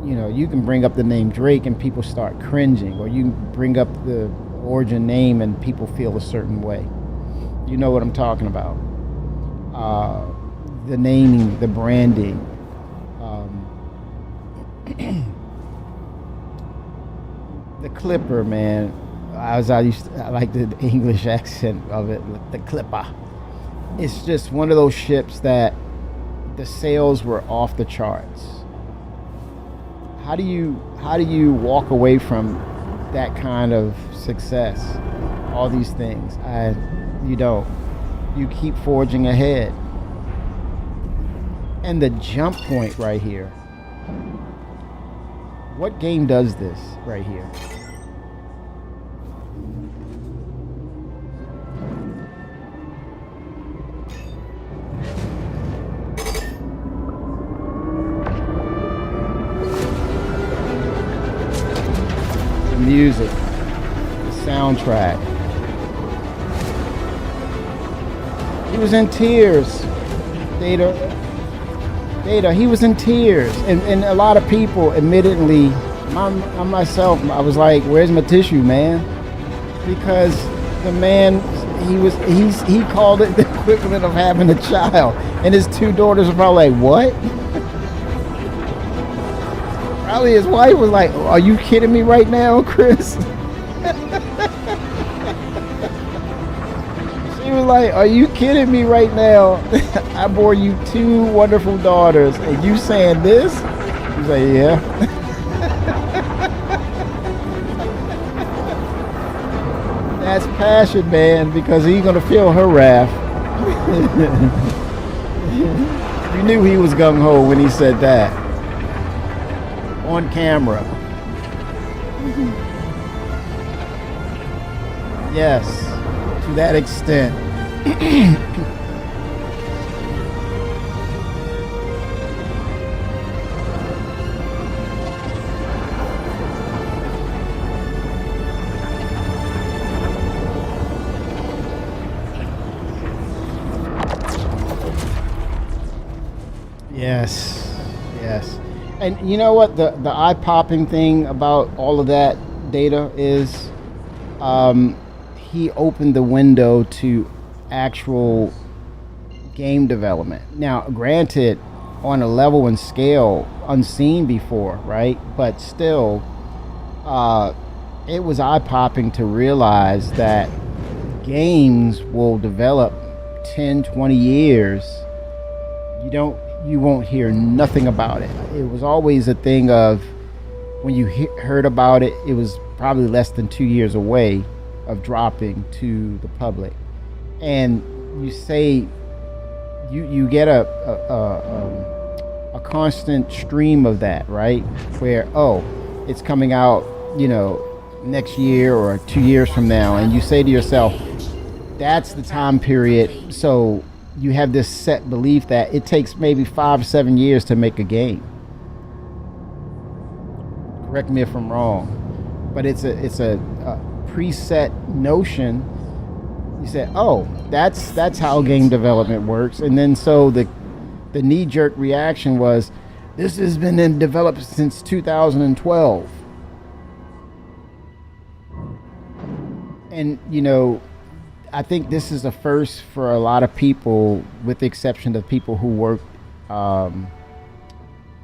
you can bring up the name Drake and people start cringing, or you can bring up the origin name and people feel a certain way. You know what I'm talking about. The naming, the branding. The Clipper, man. I like the English accent of it. The Clipper. It's just one of those ships that the sales were off the charts. How do you walk away from that kind of success? All these things. You don't. You keep forging ahead. And the jump point right here. What game does this right here? The music, the soundtrack. He was in tears. Data, he was in tears. And a lot of people, admittedly, myself, I was like, where's my tissue, man? Because the man, he called it the equivalent of having a child. And his two daughters were probably like, what? Probably his wife was like, are you kidding me right now, Chris? She was like, are you kidding me right now? I bore you two wonderful daughters, and you saying this? He's like, yeah. That's passion, man, because he's gonna feel her wrath. You knew he was gung-ho when he said that. On camera. Yes, to that extent. Yes. And you know what the eye-popping thing about all of that data is? He opened the window to actual game development. Now, granted, on a level and scale unseen before, right? But still, it was eye-popping to realize that games will develop 10, 20 years. You won't hear nothing about it. It was always a thing of when you heard about it, it was probably less than 2 years away of dropping to the public. And you say you get a constant stream of that, right? Where, oh, it's coming out, next year or 2 years from now, and you say to yourself, that's the time period. So you have this set belief that it takes maybe 5 or 7 years to make a game. Correct me if I'm wrong, but it's a preset notion. You say, oh, that's how game development works, and then so the knee-jerk reaction was, this has been in developed since 2012. And I think this is a first for a lot of people, with the exception of people who work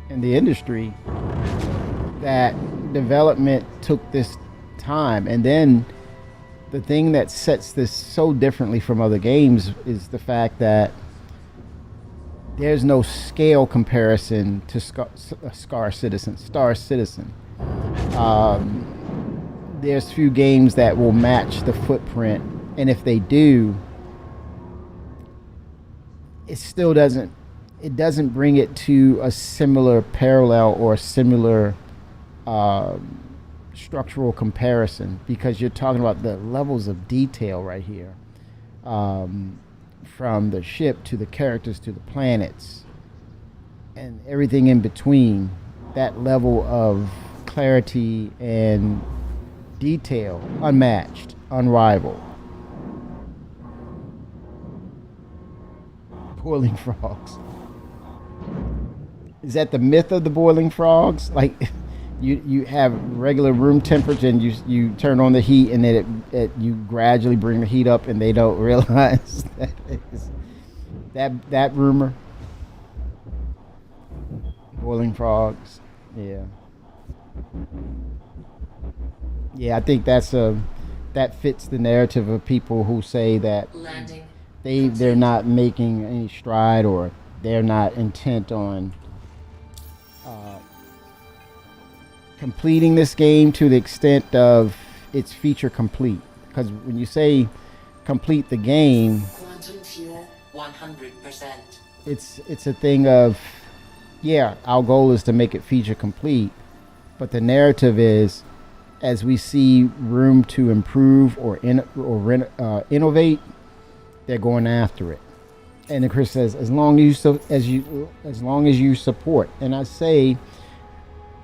in the industry, that development took this time. And then the thing that sets this so differently from other games is the fact that there's no scale comparison to Star Citizen. There's few games that will match the footprint, and if they do, it still doesn't bring it to a similar parallel or a similar structural comparison, because you're talking about the levels of detail right here, from the ship to the characters to the planets and everything in between. That level of clarity and detail, unmatched, unrivaled. Boiling frogs. Is that the myth of the boiling frogs? Like, you have regular room temperature and you turn on the heat, and then you gradually bring the heat up, and they don't realize that rumor. Boiling frogs. Yeah, I think that fits the narrative of people who say that they're not making any stride, or they're not intent on completing this game to the extent of it's feature complete. Because when you say complete the game, Quantum fuel 100%. it's a thing of, yeah, our goal is to make it feature complete, but the narrative is, as we see room to improve or innovate, they're going after it. And then Chris says, as long as you support. And I say,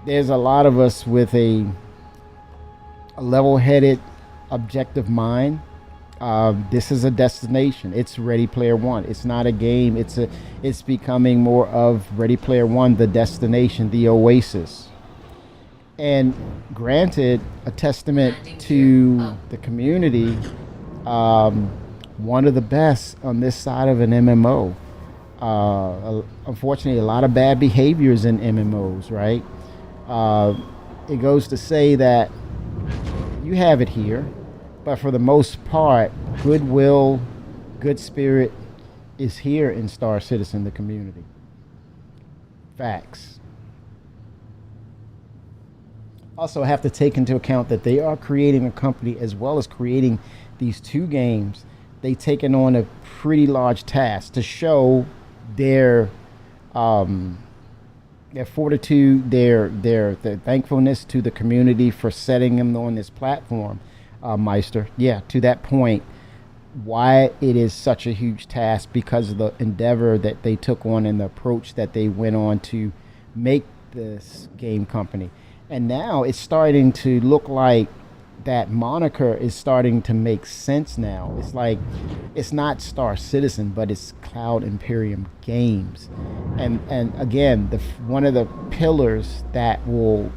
there's a lot of us with a level-headed, objective mind. This is a destination. It's Ready Player One. It's not a game. It's becoming more of Ready Player One, the destination, the oasis. And granted, a testament to the community, one of the best on this side of an MMO. Unfortunately, a lot of bad behaviors in MMOs, right? It goes to say that you have it here, but for the most part, goodwill, good spirit is here in Star Citizen, the community. Facts. Also have to take into account that they are creating a company as well as creating these two games. They've taken on a pretty large task to show their fortitude, their thankfulness to the community for setting them on this platform, Meister. Yeah, to that point, why it is such a huge task, because of the endeavor that they took on and the approach that they went on to make this game company. And now it's starting to look like that moniker is starting to make sense now. It's like, it's not Star Citizen, but it's Cloud Imperium Games. And again, one of the pillars that will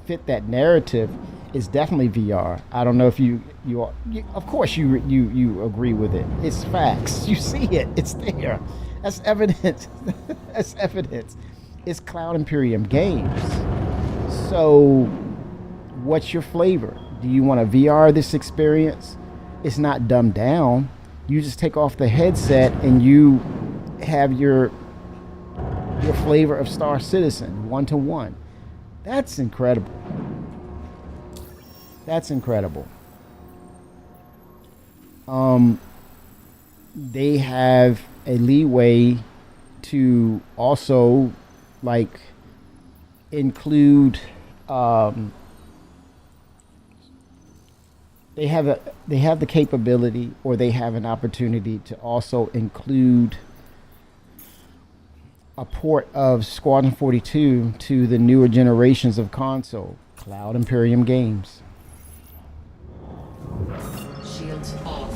fit that narrative is definitely VR. I don't know if you of course you agree with it. It's facts. You see it. It's there. That's evidence. That's evidence. It's Cloud Imperium Games. So what's your flavor? Do you want to VR this experience? it's not dumbed down. You just take off the headset and you have your flavor of Star Citizen 1-to-1. That's incredible. That's incredible. They have a leeway to also like include they have the capability, or they have an opportunity to also include a port of Squadron 42 to the newer generations of console, Cloud Imperium games. Shields off.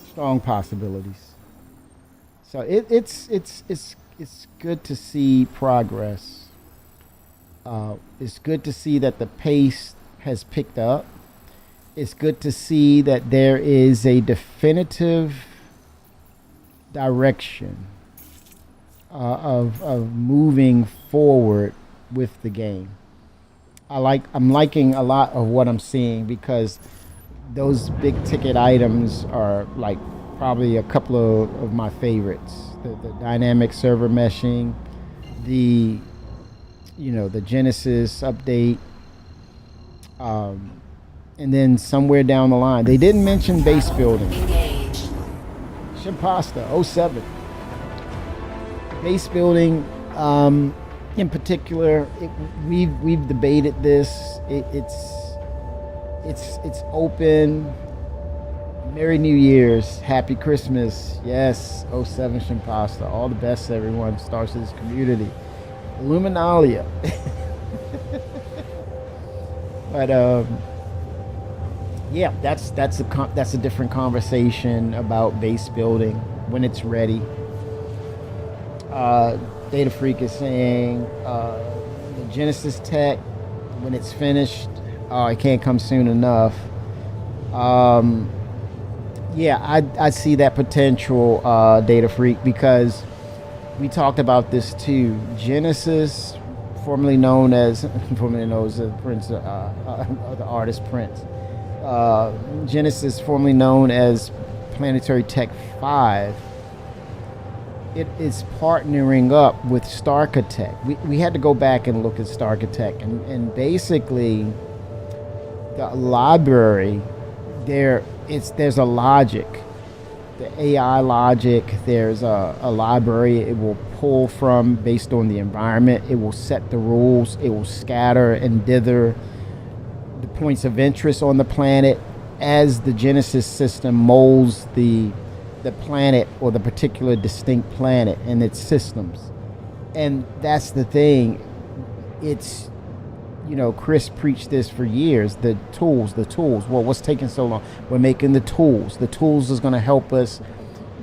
Strong possibilities. So it's good to see progress. It's good to see that the pace has picked up. It's good to see that there is a definitive direction of moving forward with the game. I'm liking a lot of what I'm seeing, because those big ticket items are like probably a couple of my favorites. The dynamic server meshing, the Genesis update, and then somewhere down the line, they didn't mention base building. Engaged. Shimpasta 07. Base building, in particular, we've debated this. It's open. Merry New Year's, Happy Christmas. Yes, 07 Shimpasta. All the best, everyone. Star Citizen community. Illuminalia. But yeah, that's a different conversation about base building when it's ready. Data Freak is saying the Genesis tech, when it's finished, it can't come soon enough. Yeah, I see that potential, Data Freak, because we talked about this too. Genesis, formerly known as Prince, the artist Prince. Genesis, formerly known as Planetary Tech 5, it is partnering up with Starkitect. We had to go back and look at Starkitect, and basically the library there's a logic, the AI logic. There's a library it will pull from based on the environment. It will set the rules. It will scatter and dither the points of interest on the planet as the Genesis system molds the planet, or the particular distinct planet and its systems. And that's the thing. It's, Chris preached this for years. The tools. Well, what's taking so long? We're making the tools. The tools is going to help us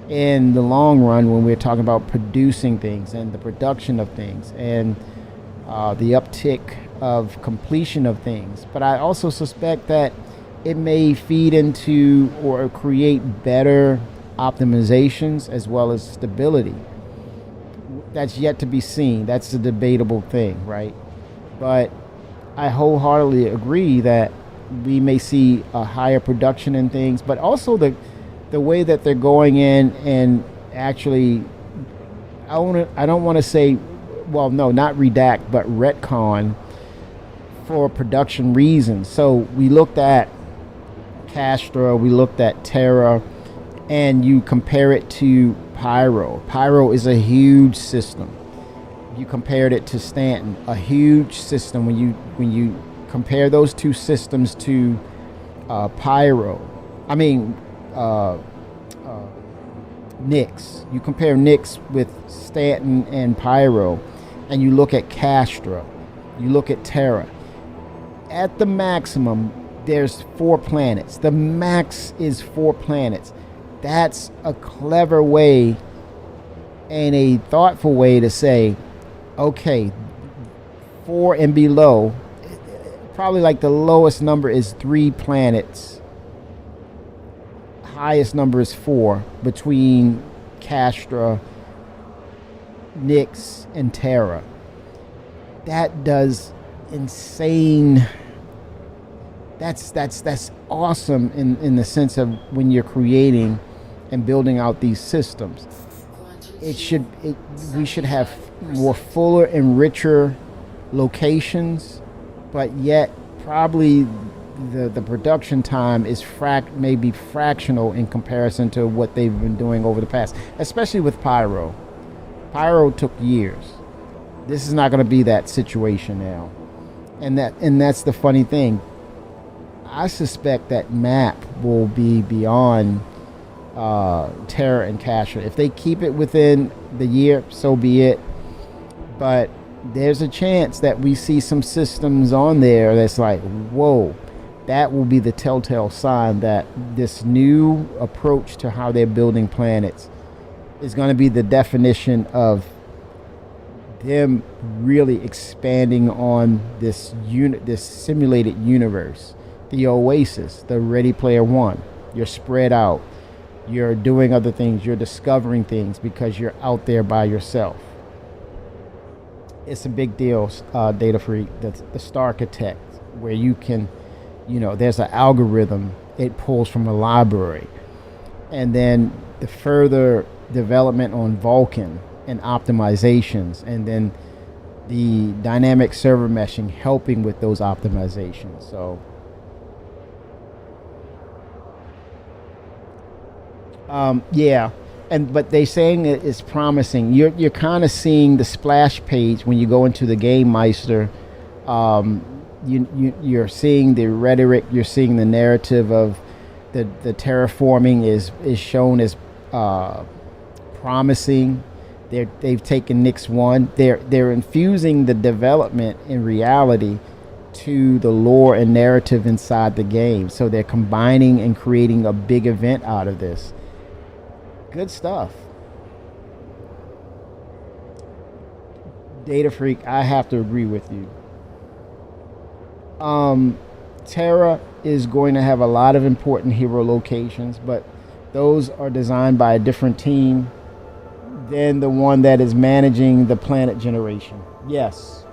in the long run when we're talking about producing things and the production of things and the uptick of completion of things. But I also suspect that it may feed into or create better optimizations as well as stability. That's yet to be seen. That's a debatable thing, right? But I wholeheartedly agree that we may see a higher production in things, but also the way that they're going in and actually, I don't want to say, well, no, not redact, but retcon for production reasons. So we looked at Castra, we looked at Terra, and you compare it to Pyro. Pyro is a huge system. You compared it to Stanton, a huge system. When you compare those two systems to Nyx. You compare Nyx with Stanton and Pyro, and you look at Castra, you look at Terra. At the maximum, there's 4 planets. The max is 4 planets. That's a clever way and a thoughtful way to say, okay, 4 and below, probably like the lowest number is 3 planets. Highest number is 4 between Castra, Nyx, and Terra. that does insane. That's awesome in the sense of when you're creating and building out these systems. We should have more fuller and richer locations, but yet probably the production time is maybe fractional in comparison to what they've been doing over the past, especially with Pyro. Pyro took years. This is not going to be that situation now, and that's the funny thing. I suspect that map will be beyond Terra and Kasha. If they keep it within the year, so be it. But there's a chance that we see some systems on there that's like, whoa, that will be the telltale sign that this new approach to how they're building planets is going to be the definition of them really expanding on this simulated universe. The Oasis, the Ready Player One. You're spread out. You're doing other things. You're discovering things because you're out there by yourself. It's a big deal, Data Freak. The Star Architect, where you can, there's an algorithm. It pulls from a library. And then the further development on Vulcan and optimizations, and then the dynamic server meshing helping with those optimizations. So but they saying it's promising. You're kind of seeing the splash page when you go into the Game Meister. You're seeing the rhetoric. You're seeing the narrative of the terraforming is shown as promising. They've taken Nyx 1. They're infusing the development in reality to the lore and narrative inside the game. So they're combining and creating a big event out of this. Good stuff. Data Freak, I have to agree with you. Terra is going to have a lot of important hero locations, but those are designed by a different team than the one that is managing the planet generation. Yes,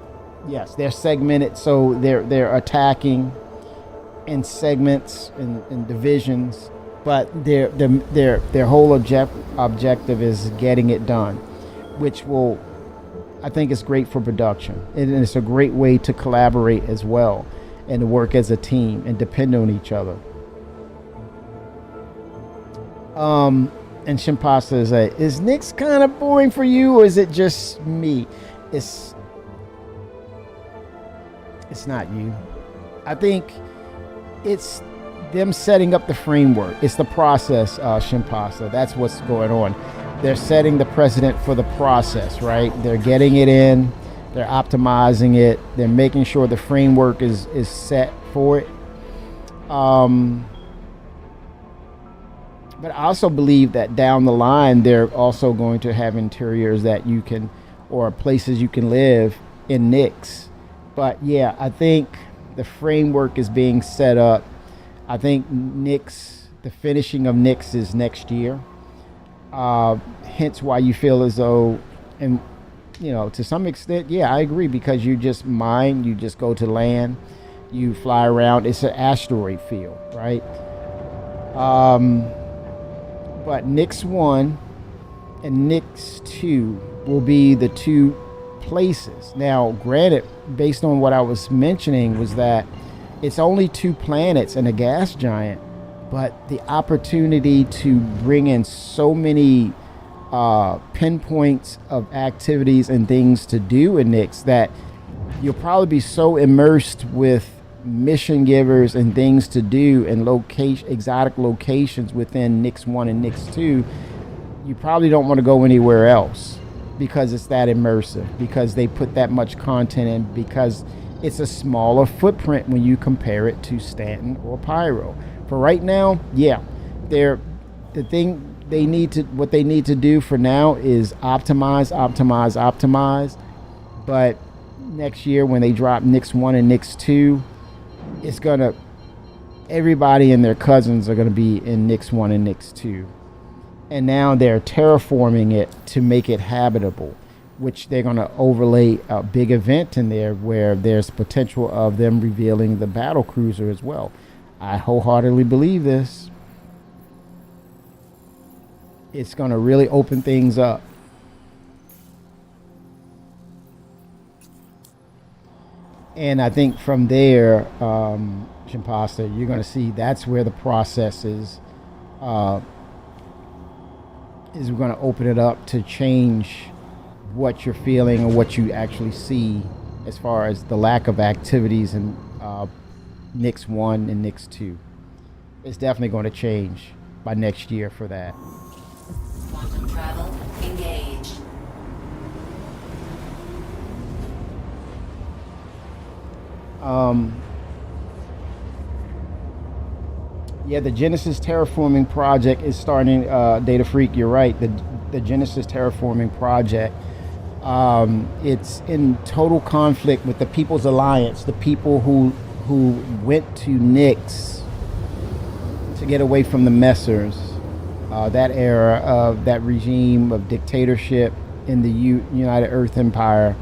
they're segmented, so they're attacking in segments and divisions. But their whole objective is getting it done, which I think is great for production. And it's a great way to collaborate as well and to work as a team and depend on each other. And Shimpasa is Nyx kind of boring for you, or is it just me? It's not you. I think it's them setting up the framework. It's the process, Shimpasa. That's what's going on. They're setting the precedent for the process, right? They're getting it in. They're optimizing it. They're making sure the framework is set for it. But I also believe that down the line, they're also going to have interiors that you can, or places you can live in Nyx. But yeah, I think the framework is being set up. I think Nyx, the finishing of Nyx is next year. Hence why you feel as though, and to some extent, yeah, I agree, because you just mine, you just go to land, you fly around. It's an asteroid field, right? But Nyx 1 and Nyx 2 will be the two places. Now, granted, based on what I was mentioning, was that it's only 2 planets and a gas giant, but the opportunity to bring in so many pinpoints of activities and things to do in Nyx that you'll probably be so immersed with mission givers and things to do and exotic locations within Nyx 1 and Nyx 2, you probably don't want to go anywhere else because it's that immersive, because they put that much content in, because it's a smaller footprint when you compare it to Stanton or Pyro. For right now, yeah, what they need to do for now is optimize. But next year when they drop Nyx 1 and Nyx 2, everybody and their cousins are gonna be in Nyx 1 and Nyx 2. And now they're terraforming it to make it habitable. which they're going to overlay a big event in there where there's potential of them revealing the battle cruiser as well. I wholeheartedly believe this. It's going to really open things up. And I think from there, Shimpasta, you're going to see that's where the process is we're going to open it up to change what you're feeling and what you actually see as far as the lack of activities in Nix 1 and Nix 2. It's definitely going to change by next year for that. Quantum travel engaged. Yeah, the Genesis terraforming project is starting. Data Freak, you're right. The Genesis terraforming project, it's in total conflict with the People's Alliance, the people who went to Nix to get away from the Messers, that era of that regime of dictatorship in the United Earth Empire.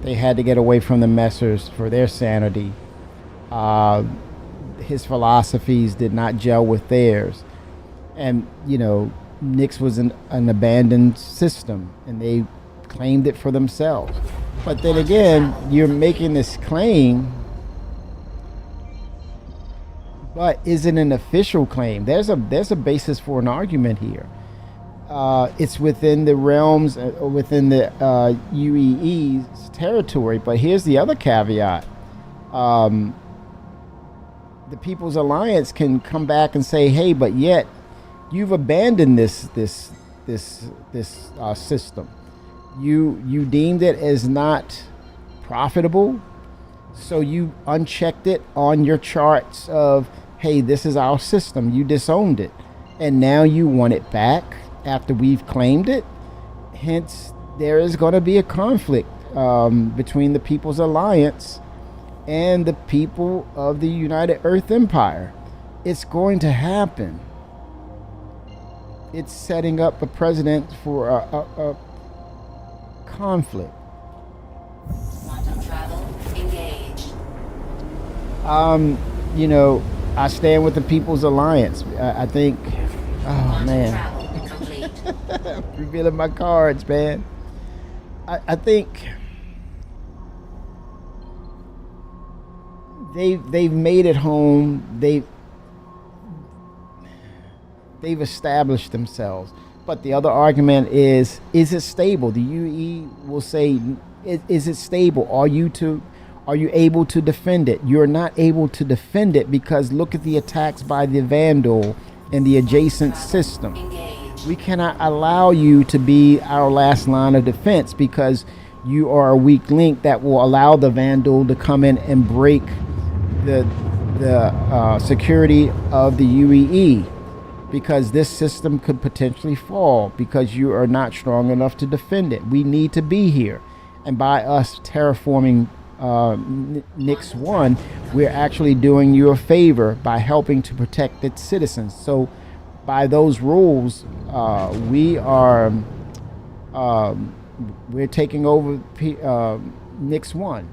They had to get away from the Messers for their sanity. His philosophies did not gel with theirs. And, Nix was an abandoned system, and they claimed it for themselves. But then again, you're making this claim, but is it an official claim? There's a basis for an argument here. It's within the realms, within the UEE's territory. But here's the other caveat. The People's Alliance can come back and say, hey, but yet you've abandoned this system. You deemed it as not profitable, so you unchecked it on your charts of, hey, this is our system. You disowned it, and now you want it back after we've claimed it. Hence, there is going to be a conflict between the People's Alliance and the people of the United Earth Empire. It's going to happen. It's setting up a precedent for a conflict. Quantum travel engaged. I stand with the People's Alliance. I think, Quantum man, travel complete. revealing my cards, man. I think they've made it home. They've established themselves. But the other argument is it stable? The UE will say, is it stable? Are you able to defend it? You're not able to defend it because look at the attacks by the Vandal and the adjacent system. We cannot allow you to be our last line of defense because you are a weak link that will allow the Vandal to come in and break the security of the UEE, because this system could potentially fall because you are not strong enough to defend it. We need to be here, and by us terraforming Nix 1, we're actually doing you a favor by helping to protect its citizens. So by those rules, we're taking over Nix 1,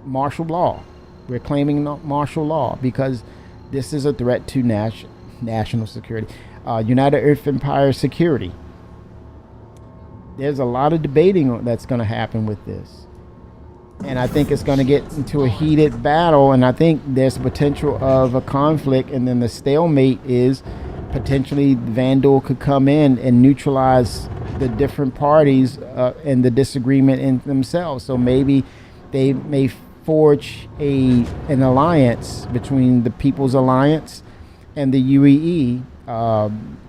martial law. We're claiming martial law because this is a threat to national security, United Earth Empire security. There's a lot of debating that's going to happen with this. And I think it's going to get into a heated battle, and I think there's potential of a conflict, and then the stalemate is potentially Vandal could come in and neutralize the different parties and the disagreement in themselves. So maybe they may forge an alliance between the People's Alliance and the UEE.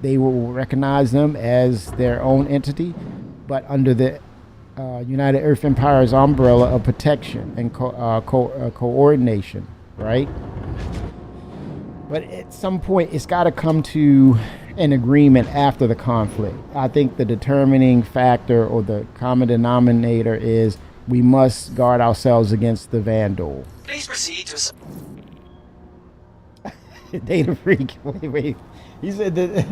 They will recognize them as their own entity, but under the United Earth Empire's umbrella of protection and coordination, right? But at some point, it's got to come to an agreement after the conflict. I think the determining factor or the common denominator is we must guard ourselves against the Vandal. Please proceed to... Data Freak, wait. He said that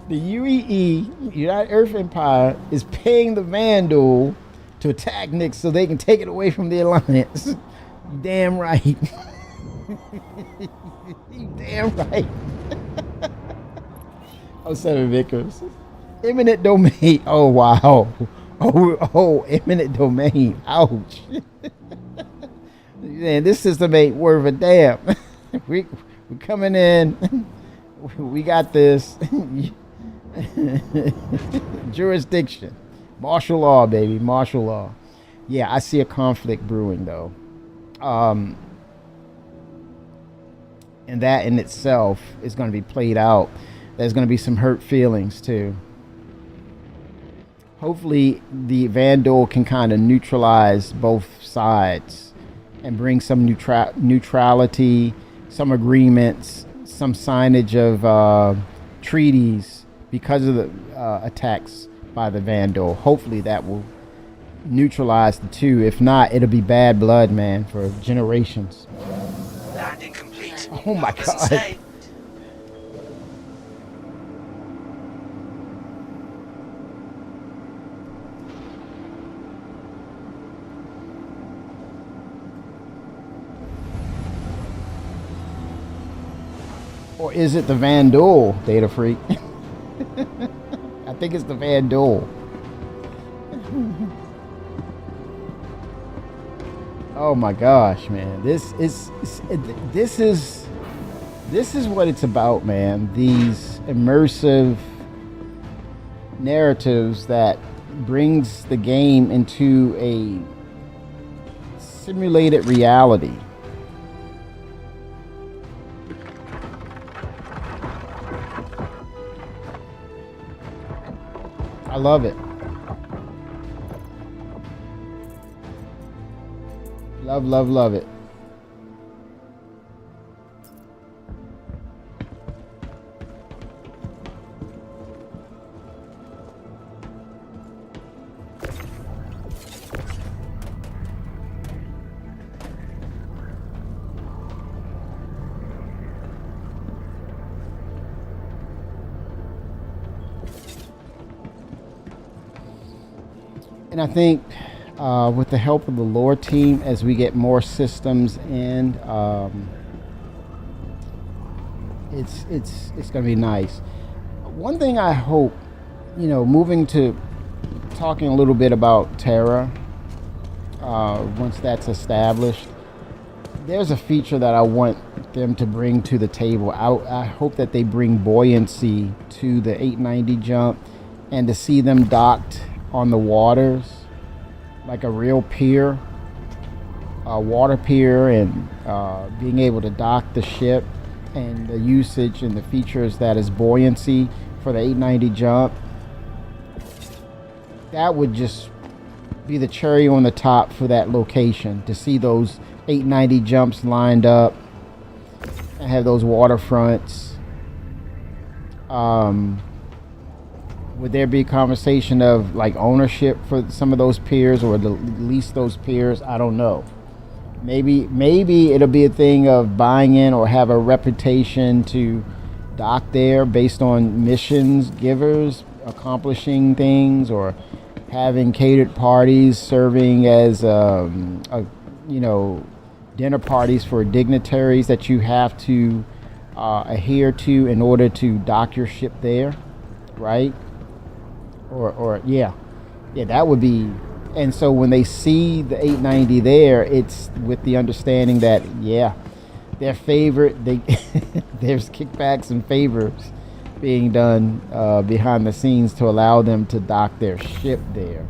the UEE, United Earth Empire, is paying the Vandal to attack Nick so they can take it away from the Alliance. You damn right. You damn right. Oh, 7 Vickers. Eminent domain. Oh, wow. Oh, eminent domain. Ouch. Man, this system ain't worth a damn. We're coming in. We got this. Jurisdiction. Martial law, baby. Martial law. Yeah, I see a conflict brewing, though. And that in itself is going to be played out. There's going to be some hurt feelings, too. Hopefully, the Vandal can kind of neutralize both sides and bring some neutrality, some agreements, some signage of treaties because of the attacks by the Vandal. Hopefully that will neutralize the two. If not, it'll be bad blood, man, for generations. Landing complete. Oh my God. Or is it the Vandal, Data Freak? I think it's the Vandal. Oh my gosh, man. This is what it's about, man. These immersive narratives that brings the game into a simulated reality. I love it. Love, love, love it. And I think with the help of the lore team, as we get more systems in, it's going to be nice. One thing I hope, moving to talking a little bit about Terra, once that's established, there's a feature that I want them to bring to the table. I hope that they bring buoyancy to the 890 jump, and to see them docked on the waters like a real pier, a water pier, and being able to dock the ship, and the usage and the features that is buoyancy for the 890 jump. That would just be the cherry on the top for that location, to see those 890 jumps lined up and have those waterfronts. Would there be a conversation of like ownership for some of those piers, or to lease those piers? I don't know. Maybe it'll be a thing of buying in, or have a reputation to dock there based on missions givers accomplishing things, or having catered parties serving as dinner parties for dignitaries that you have to adhere to in order to dock your ship there, right? Or yeah, that would be. And so when they see the 890 there, it's with the understanding that their favorite, there's kickbacks and favors being done behind the scenes to allow them to dock their ship there.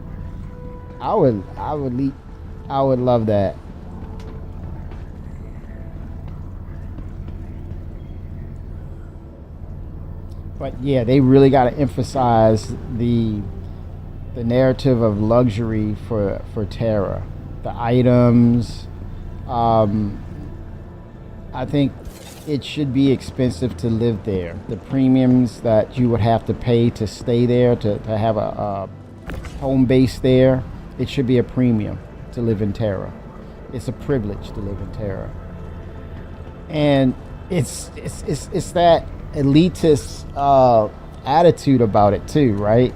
I would love that. But yeah, they really got to emphasize the narrative of luxury for Terra. The items. I think it should be expensive to live there. The premiums that you would have to pay to stay there, to have a home base there, it should be a premium to live in Terra. It's a privilege to live in Terra. And it's that elitist attitude about it too, right?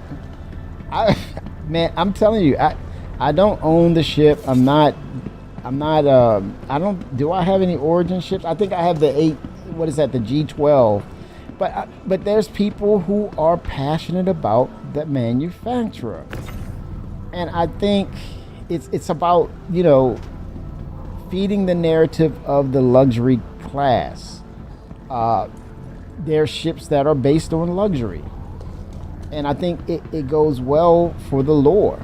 I'm telling you, I don't own the ship. I'm not. I don't. Do I have any origin ships? I think I have the 8. What is that? The G12. But there's people who are passionate about the manufacturer, and I think it's about feeding the narrative of the luxury class. There are ships that are based on luxury, and I think it goes well for the lore.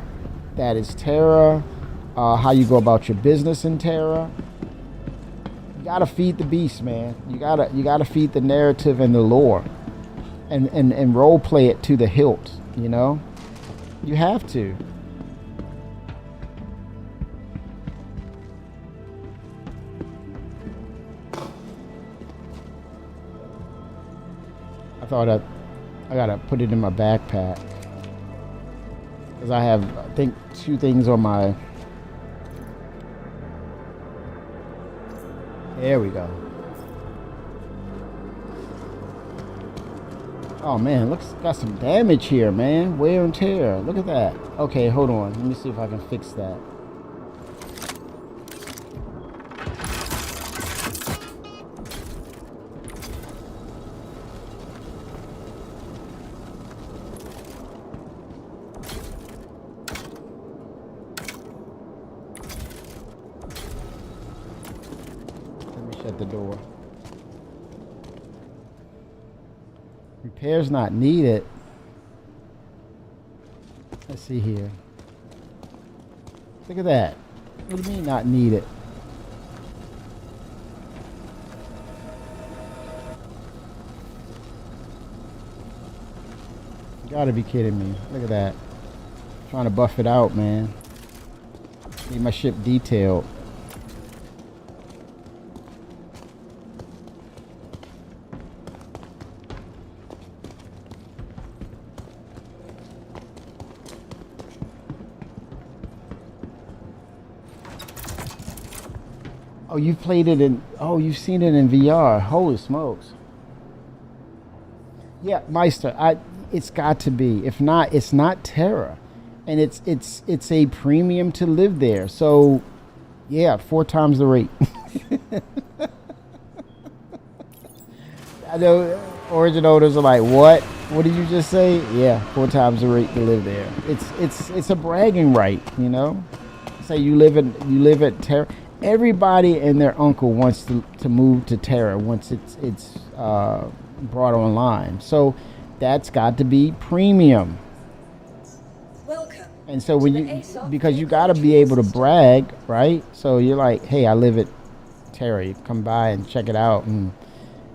That is Terra, how you go about your business in Terra. You gotta feed the beast, man. You gotta feed the narrative and the lore, and role play it to the hilt. You have to. I thought I gotta put it in my backpack because I have, I think, 2 things on my. There we go. Oh man, got some damage here, man. Wear and tear. Look at that. Okay, hold on. Let me see if I can fix that. Shut the door. Repairs not needed. Let's see here. Look at that. What do you mean not needed? You gotta be kidding me. Look at that. Trying to buff it out, man. Need my ship detailed. Oh, you've played it in. Oh, you've seen it in VR. Holy smokes! Yeah, Meister. It's got to be. If not, it's not Terra, and it's a premium to live there. So, yeah, 4 times the rate. I know Origin owners are like, what? What did you just say? Yeah, 4 times the rate to live there. It's a bragging right, Say you live at Terra. Everybody and their uncle wants to move to Terra once it's brought online. So that's got to be premium. Welcome. And so because you got to be able to brag, right? So you're like, hey, I live at Terra. You come by and check it out, and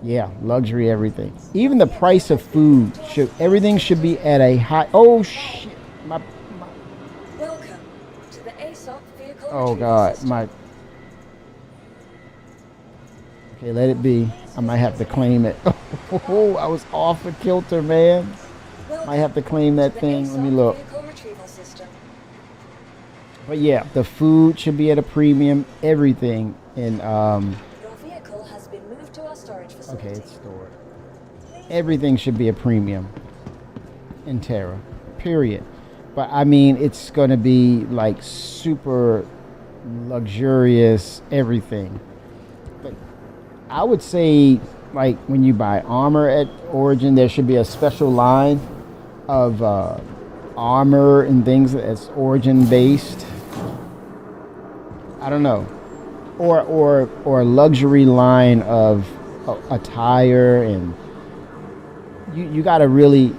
yeah, luxury everything. Even the price of food everything should be at a high. Oh shit! Welcome to the ASOP vehicle. Oh god, system. Okay, let it be. I might have to claim it. Oh, I was off a kilter, man. Might have to claim that thing. Let me look. But yeah, the food should be at a premium. Everything in Your vehicle has been moved to our storage facility. okay, it's stored. Everything should be a premium in Terra. Period. But I mean, it's gonna be like super luxurious everything. I would say, like, when you buy armor at Origin, there should be a special line of armor and things that's Origin based. I don't know, or a luxury line of attire, and you got to really.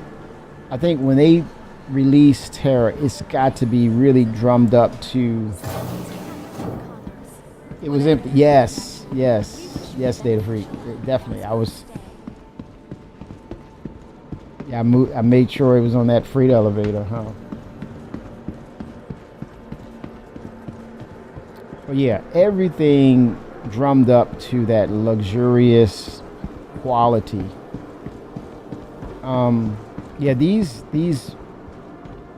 I think when they release Terra, it's got to be really drummed up to. It was empty. Yes, Data Freak. Definitely. I made sure it was on that freight elevator, huh? But yeah, everything drummed up to that luxurious quality. Yeah, these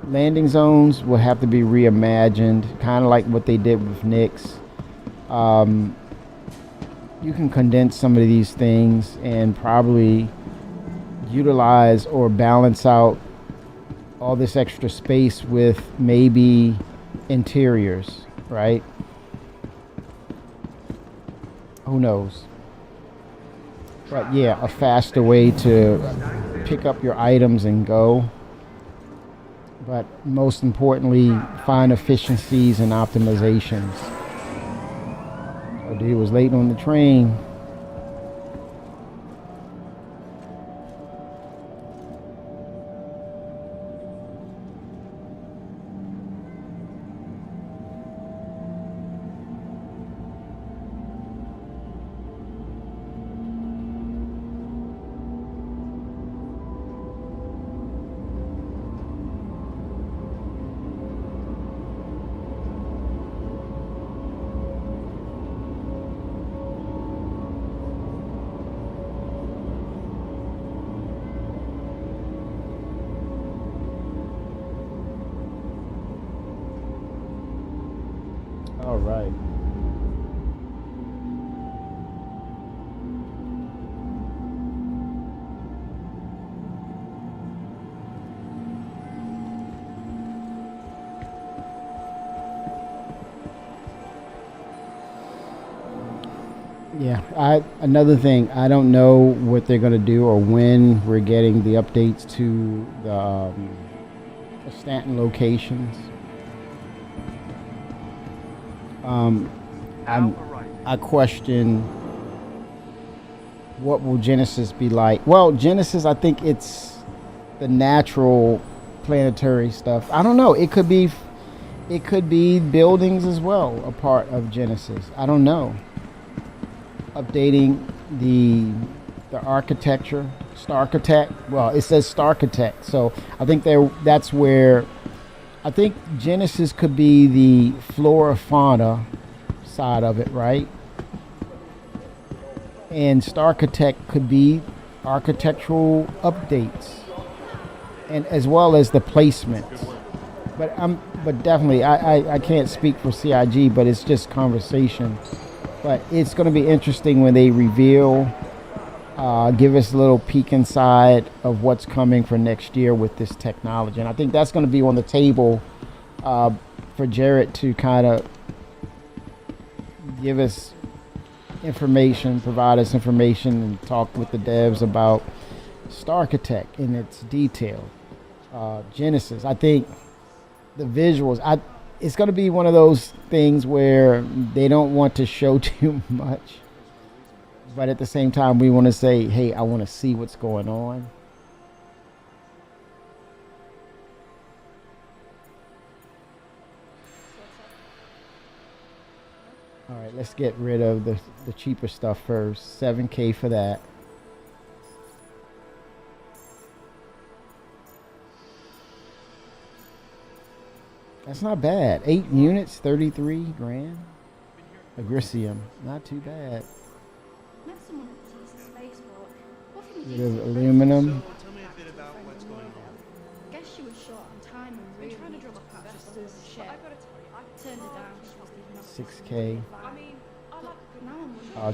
landing zones will have to be reimagined, kind of like what they did with Nyx. You can condense some of these things and probably utilize or balance out all this extra space with maybe interiors, right? Who knows? But yeah, a faster way to pick up your items and go. But most importantly, find efficiencies and optimizations. Oh, dude was late on the train. All right. Yeah, another thing, I don't know what they're going to do or when we're getting the updates to the Stanton locations. I question what will Genesis be like. Well, Genesis, I think it's the natural planetary stuff. I don't know. It could be buildings as well, a part of Genesis. I don't know. Updating the architecture, Starchitect. Well, it says Starchitect, so I think that's where. I think Genesis could be the flora fauna side of it, right? And Starchitect could be architectural updates, and as well as the placements. But definitely, I can't speak for CIG, but it's just conversation. But it's going to be interesting when they reveal, give us a little peek inside of what's coming for next year with this technology. And I think that's going to be on the table for Jarrett to kind of give us information, provide us information, and talk with the devs about Starchitect in its detail. Genesis, I think the visuals, it's going to be one of those things where they don't want to show too much, but at the same time we want to say, hey, I want to see what's going on. All right, let's get rid of the cheaper stuff first. $7K for that. That's not bad. 8 units, 33 grand. Agricium, not too bad. Bit of aluminum. Guess she was short on time and really trying to drum up investors shit. Turned her down. 6K.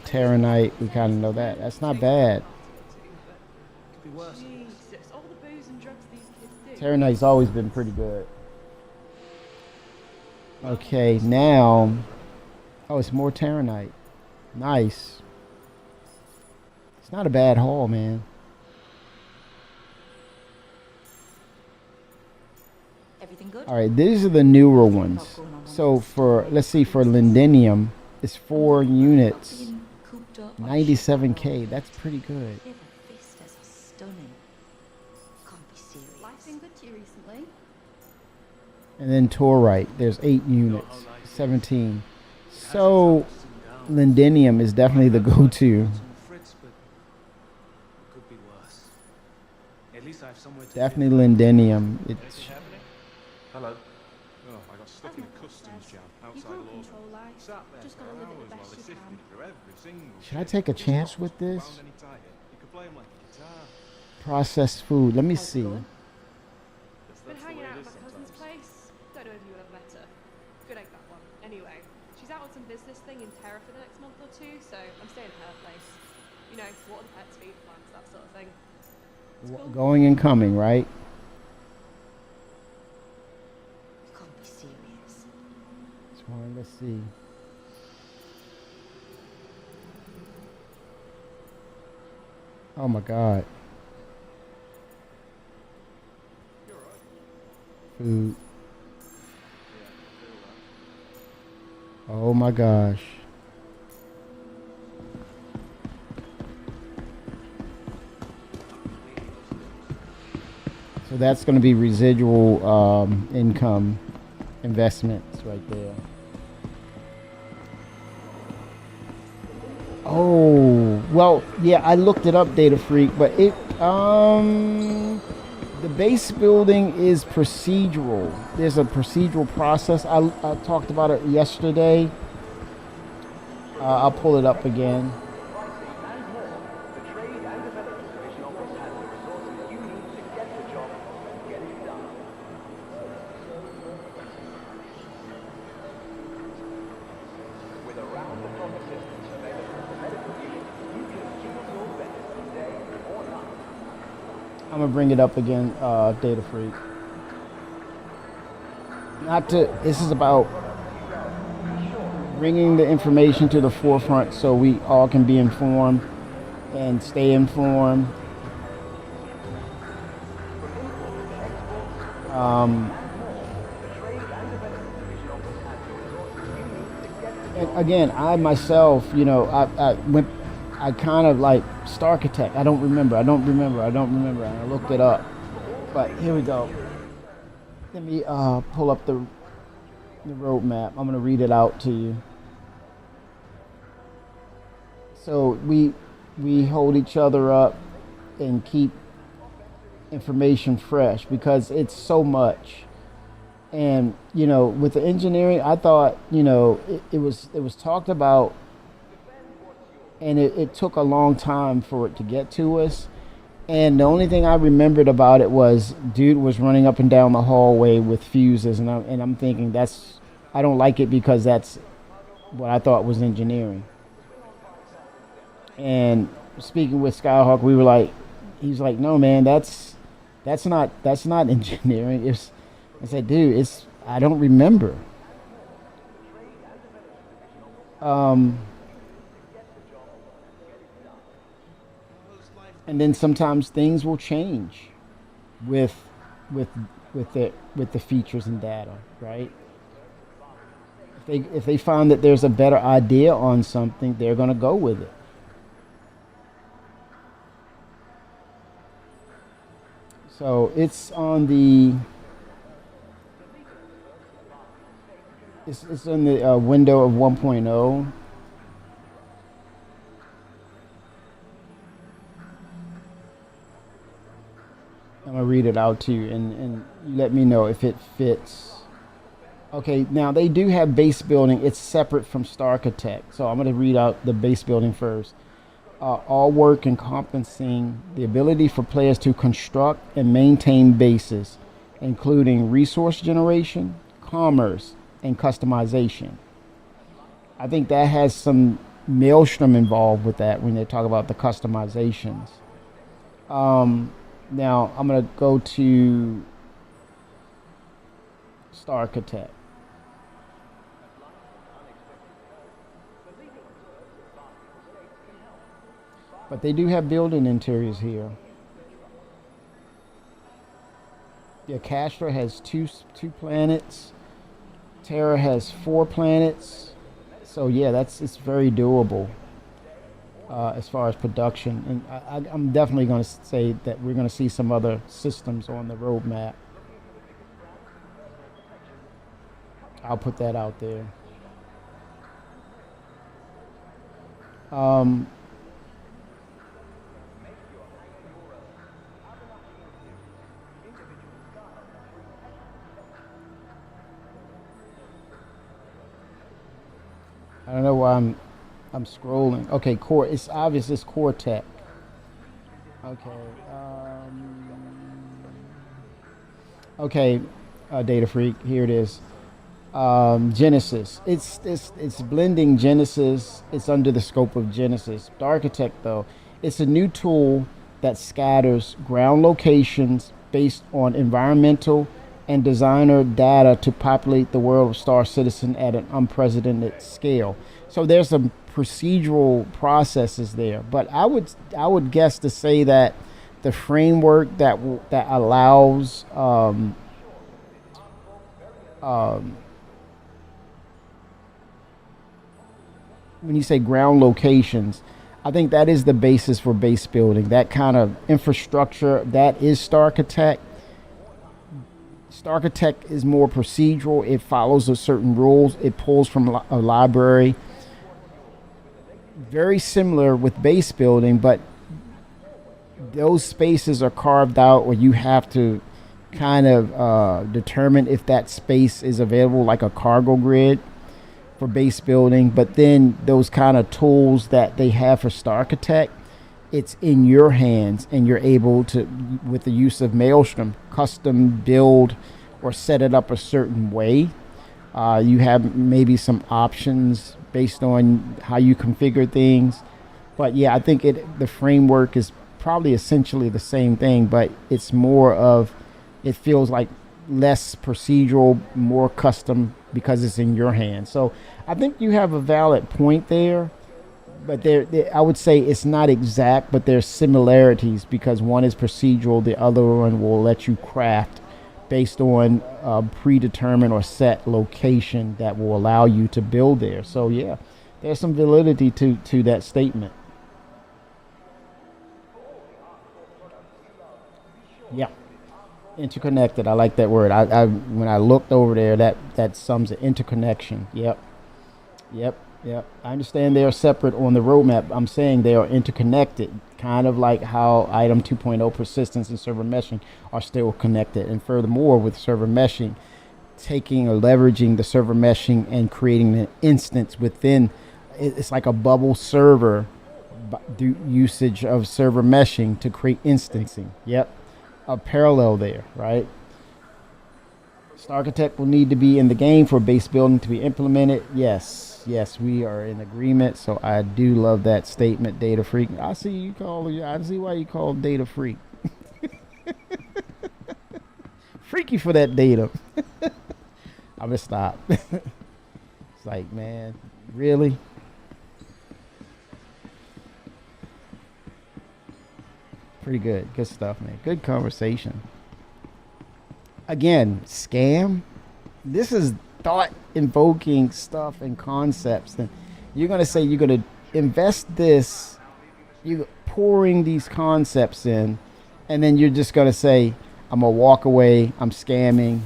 Terranite, we kind of know that. That's not bad. Terranite's always been pretty good. Okay, now, oh, it's more Terranite. Nice. It's not a bad haul, man. Everything good? All right, these are the newer ones. So for, let's see, for Lindenium, it's 4 units, 97K. That's pretty good. Life's been good to you recently. And then Torite, there's 8 units, 17. So Lindenium is definitely the go-to. Definitely Lindenium. It's Hello. Oh, I got stuck in a customs jam outside Lawson. Sat there Just for gotta live it hours the while best they you sifted can. through every single Should I take a chance with this? Found any tighter, you could play 'em like a guitar. Processed food. Let me see. Been hanging out at my cousin's place. Don't know if you would have met her. Good egg, that one. Anyway, she's out on some business thing in Terra for the next month or two, so I'm staying at her place. You know, water the pets, feed the plants, that sort of thing. It's cool. Going and coming, right? You can't be serious. one. Let's see. Oh my God. Food. Oh my gosh. So that's going to be residual income investments right there. Oh, well, yeah, I looked it up, Data Freak, but the base building is procedural. There's a procedural process. I talked about it yesterday. I'll pull it up again. I'm gonna bring it up again, Data Freak. This is about bringing the information to the forefront so we all can be informed and stay informed. And again, I myself, I kind of like Starchitect. I don't remember. And I looked it up. But here we go. Let me pull up the roadmap. I'm going to read it out to you. So we hold each other up and keep information fresh because it's so much. And, with the engineering, I thought, it was talked about. And it took a long time for it to get to us. And the only thing I remembered about it was dude was running up and down the hallway with fuses. And I'm thinking I don't like it because that's what I thought was engineering. And speaking with Skyhawk, he's like, no, man, that's not engineering. I said, dude, I don't remember. And then sometimes things will change with the features and data, right? If they find that there's a better idea on something, they're going to go with it. So it's on it's in the window of 1.0. I'm going to read it out to you and you let me know if it fits. Okay, now they do have base building. It's separate from Starchitect. So I'm going to read out the base building first. All work encompassing the ability for players to construct and maintain bases, including resource generation, commerce, and customization. I think that has some maelstrom involved with that when they talk about the customizations. Now I'm going to go to Starchitect. But they do have building interiors here. Yeah, Castra has two planets. Terra has 4 planets. So yeah, it's very doable as far as production. And I'm definitely going to say that we're going to see some other systems on the roadmap. I'll put that out there. I don't know why I'm scrolling. Okay, core. It's obvious. It's core tech. Okay. Okay. Data Freak. Here it is. Genesis. It's blending Genesis. It's under the scope of Genesis. The Architect, though, it's a new tool that scatters ground locations based on environmental and designer data to populate the world of Star Citizen at an unprecedented scale. So there's some procedural processes there, but I would guess to say that the framework that allows when you say ground locations, I think that is the basis for base building. That kind of infrastructure, that is Starchitect. Starchitect is more procedural. It follows a certain rules. It pulls from a library. Very similar with base building, but those spaces are carved out, or you have to kind of determine if that space is available, like a cargo grid for base building. But then those kind of tools that they have for Starchitect, it's in your hands, and you're able to, with the use of Maelstrom, custom build or set it up a certain way. You have maybe some options based on how you configure things. But yeah, I think the framework is probably essentially the same thing, but it's more of, it feels like less procedural, more custom, because it's in your hands. So I think you have a valid point there, but I would say it's not exact, but there's similarities, because one is procedural, the other one will let you craft based on a predetermined or set location that will allow you to build there. So yeah, there's some validity to that statement. Yeah, interconnected. I like that word. I when I looked over there, that sums it. Interconnection. Yep. I understand they are separate on the roadmap. I'm saying they are interconnected, kind of like how item 2.0 persistence and server meshing are still connected. And furthermore, with server meshing, taking or leveraging the server meshing and creating an instance within, it's like a bubble server usage of server meshing to create instancing. Yep, a parallel there, right? Starchitect will need to be in the game for base building to be implemented. Yes, we are in agreement. So I do love that statement, Data Freak. I see why you call Data Freak. Freaky for that data. I'm gonna stop. It's like, man, really? Pretty good stuff, man. Good conversation. Again, scam. This is thought invoking stuff and concepts, and you're going to say you're going to invest this, you're pouring these concepts in, and then you're just going to say, I'm going to walk away, I'm scamming.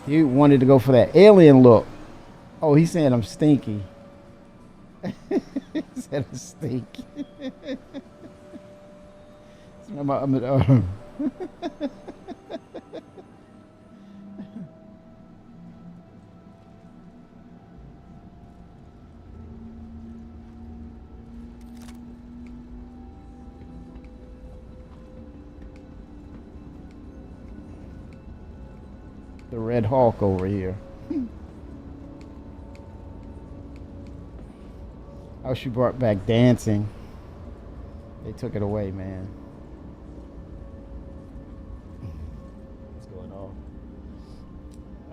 You wanted to go for that alien look. Oh, he's saying I'm stinky. He said I'm stinky. The Red Hawk over here. Oh, she brought back dancing. They took it away, man. What's going on?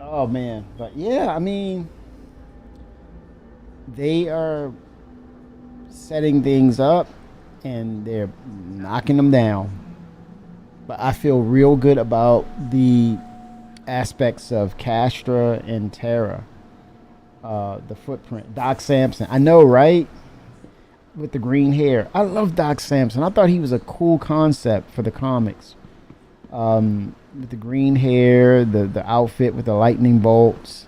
Oh, man. But yeah, I mean, they are setting things up and they're knocking them down. But I feel real good about the aspects of Castra and Terra. The footprint. Doc Samson. I know, right? With the green hair. I love Doc Samson. I thought he was a cool concept for the comics. With the green hair, the outfit with the lightning bolts.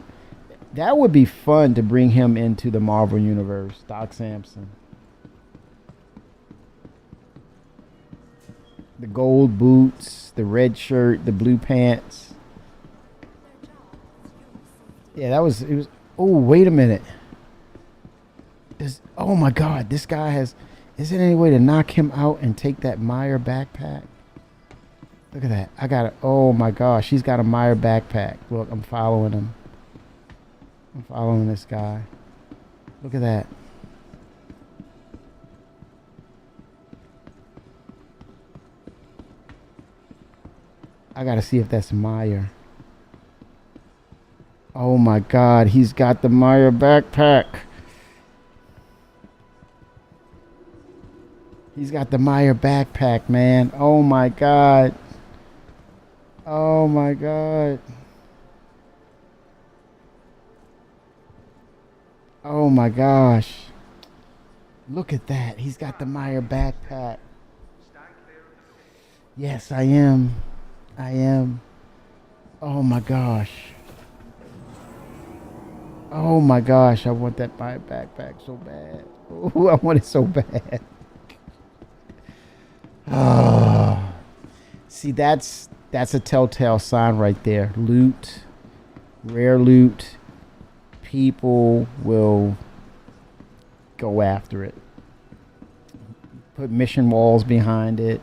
That would be fun to bring him into the Marvel Universe. Doc Samson. The gold boots, the red shirt, the blue pants. Yeah, it was. Oh, wait a minute. Oh my God, this guy has. Is there any way to knock him out and take that Meyer backpack? Look at that. I got it. Oh my gosh, he's got a Meyer backpack. Look, I'm following him. I'm following this guy. Look at that. I gotta see if that's Meyer. Oh my God, he's got the Meyer backpack. He's got the Meyer backpack, man. Oh my God. Oh my God. Oh my gosh. Look at that. He's got the Meyer backpack. Yes, I am. I am. Oh my gosh. Oh my gosh. I want that Meyer backpack so bad. Oh, I want it so bad. Oh. See, that's a telltale sign right there. Loot, rare loot. People will go after it. Put mission walls behind it.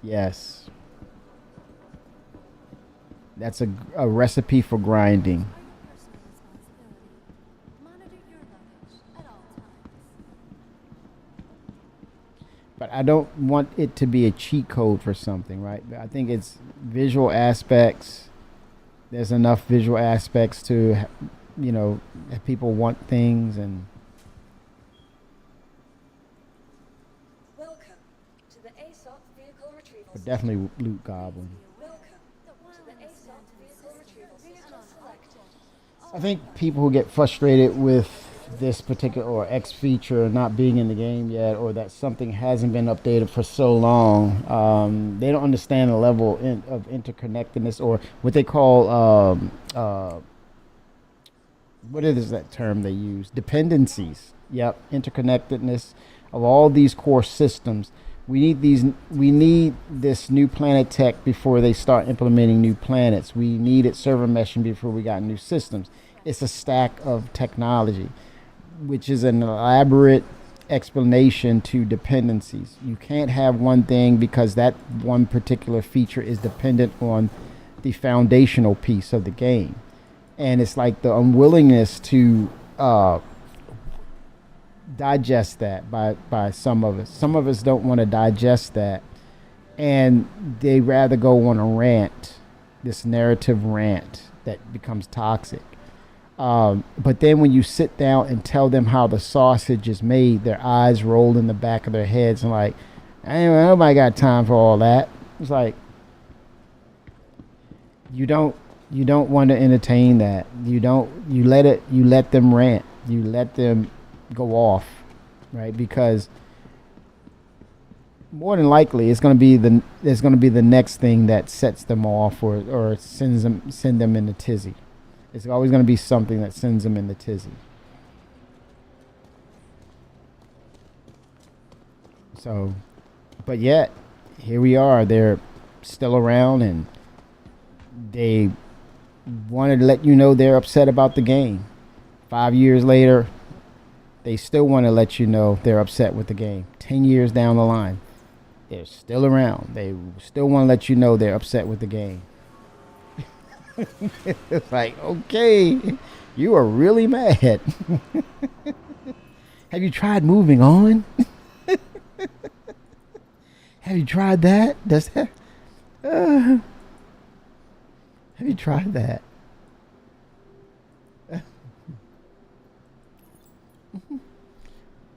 Yes. That's a recipe for grinding. But I don't want it to be a cheat code for something, right? I think it's visual aspects. There's enough visual aspects to, you know, if people want things and. Welcome to the ASOP vehicle retrieval. But definitely loot goblin. Welcome to the ASOP vehicle retrieval system selected. I think people who get frustrated with this particular or X feature not being in the game yet, or that something hasn't been updated for so long, they don't understand the level of interconnectedness, or what they call what is that term they use? Dependencies. Yep, interconnectedness of all these core systems. We need this new planet tech before they start implementing new planets. We needed server meshing before we got new systems. It's a stack of technology, which is an elaborate explanation to dependencies. You can't have one thing because that one particular feature is dependent on the foundational piece of the game. And it's like the unwillingness to digest that by some of us. Some of us don't want to digest that, and they rather go on a rant, this narrative rant that becomes toxic. But then when you sit down and tell them how the sausage is made, their eyes roll in the back of their heads and like, nobody got time for all that. It's like, you don't want to entertain that. You let them rant. You let them go off, right? Because more than likely it's going to be the next thing that sets them off or send them in a tizzy. It's always going to be something that sends them in the tizzy. So, but yet, here we are. They're still around, and they wanted to let you know they're upset about the game. 5 years later, they still want to let you know they're upset with the game. 10 years down the line, they're still around. They still want to let you know they're upset with the game. It's like, okay, you are really mad. Have you tried moving on? Have you tried that? Have you tried that?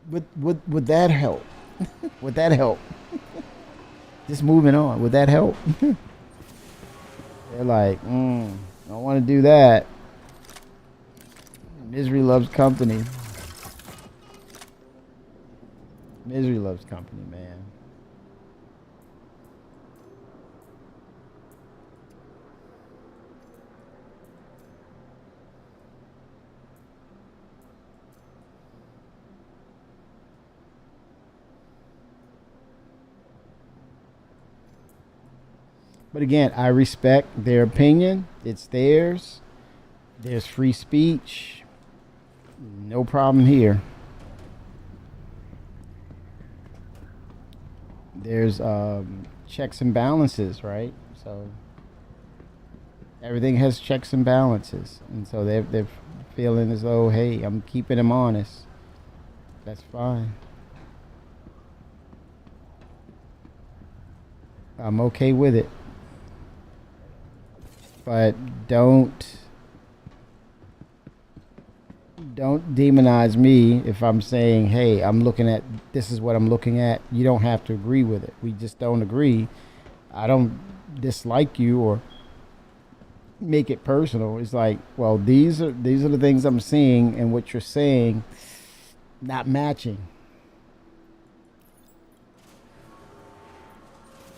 Would that help? Would that help? Just moving on. Would that help? They're like, I don't want to do that. Misery loves company. Misery loves company, man. But again, I respect their opinion. It's theirs. There's free speech. No problem here. There's checks and balances, right? So everything has checks and balances. And so they're feeling as though, hey, I'm keeping them honest. That's fine. I'm okay with it. But don't demonize me if I'm saying, hey, this is what I'm looking at. You don't have to agree with it. We just don't agree. I don't dislike you or make it personal. It's like, well, these are the things I'm seeing, and what you're saying not matching.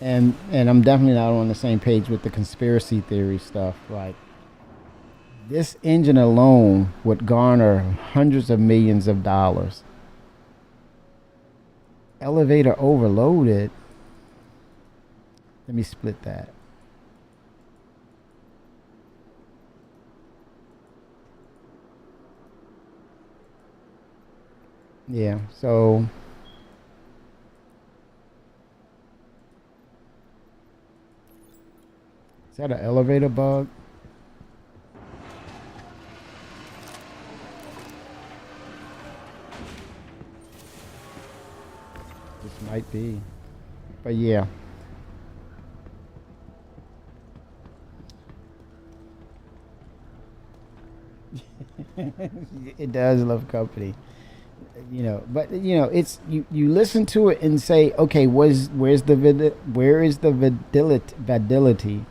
And I'm definitely not on the same page with the conspiracy theory stuff. Like, this engine alone would garner hundreds of millions of dollars. Elevator overloaded. Let me split that. Yeah, so is that an elevator bug? This might be. But yeah. It does love company. But it's you listen to it and say, okay, where is the validity?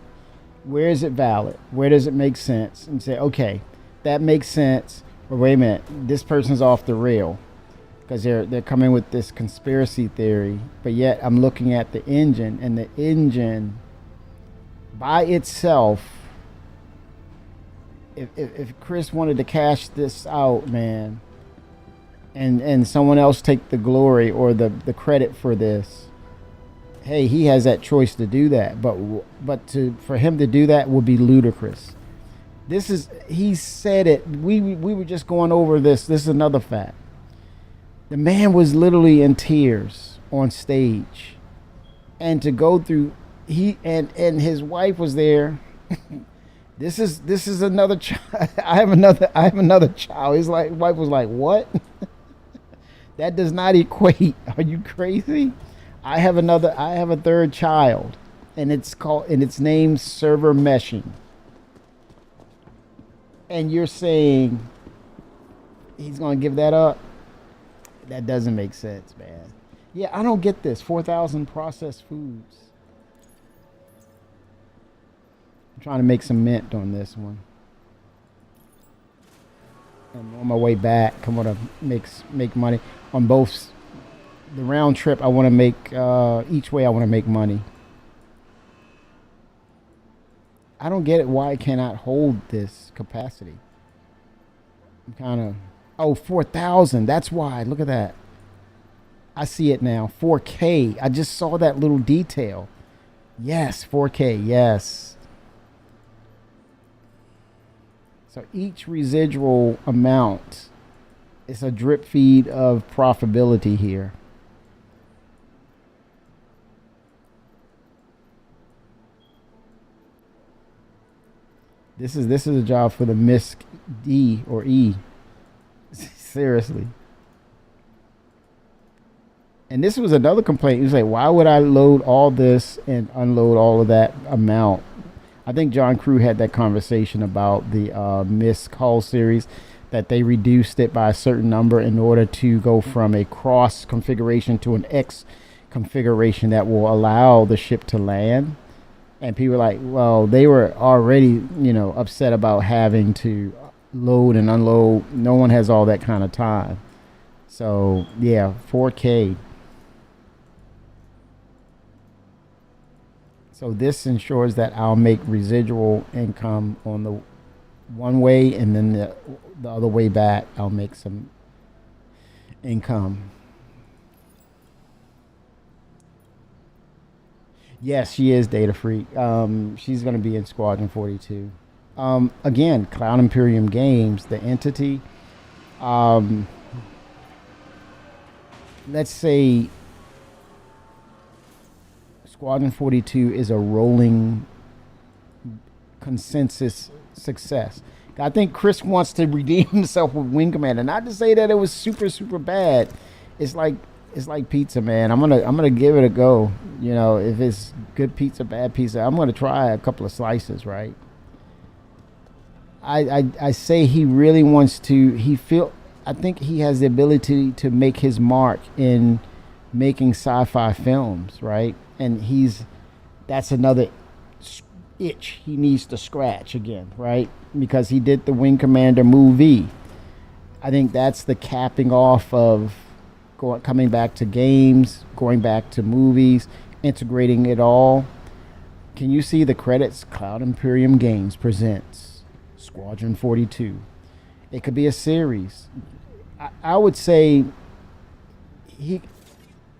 Where is it valid? Where does it make sense? And say, okay, that makes sense. Or wait a minute, this person's off the rail because they're coming with this conspiracy theory. But yet I'm looking at the engine, and the engine by itself. If Chris wanted to cash this out, man, and someone else take the glory or the credit for this, hey, he has that choice to do that. But for him to do that would be ludicrous. He said it. We were just going over this. This is another fact. The man was literally in tears on stage, and to go through, and his wife was there. This is another child. I have another child. His wife was like, what? That does not equate. Are you crazy? I have a third child, and it's named server meshing. And you're saying he's going to give that up? That doesn't make sense, man. Yeah, I don't get this. 4,000 processed foods. I'm trying to make some mint on this one. And on my way back, I want to make money on both. The round trip, I want to make, each way I want to make money. I don't get it why I cannot hold this capacity. I'm kind of, 4,000. That's why. Look at that. I see it now. 4K. I just saw that little detail. Yes, 4K. Yes. So each residual amount is a drip feed of profitability here. This is a job for the MISC D or E. Seriously. And this was another complaint. He was like, why would I load all this and unload all of that amount? I think John Crew had that conversation about the MISC Hull series, that they reduced it by a certain number in order to go from a cross configuration to an X configuration that will allow the ship to land. And people were like, well, they were already, upset about having to load and unload. No one has all that kind of time. So, yeah, 4K. So this ensures that I'll make residual income on the one way, and then the other way back, I'll make some income. Yes, she is Data Freak. She's going to be in Squadron 42. Again, Cloud Imperium Games, the entity. Let's say Squadron 42 is a rolling consensus success. I think Chris wants to redeem himself with Wing Commander. Not to say that it was super, super bad. It's like pizza, man. I'm gonna give it a go. If it's good pizza, bad pizza, I'm gonna try a couple of slices, right? I say he really wants to. I think he has the ability to make his mark in making sci-fi films, right? And that's another itch he needs to scratch again, right? Because he did the Wing Commander movie. I think that's the capping off of coming back to games, going back to movies, integrating it all. Can you see the credits? Cloud Imperium Games presents Squadron 42. It could be a series. I would say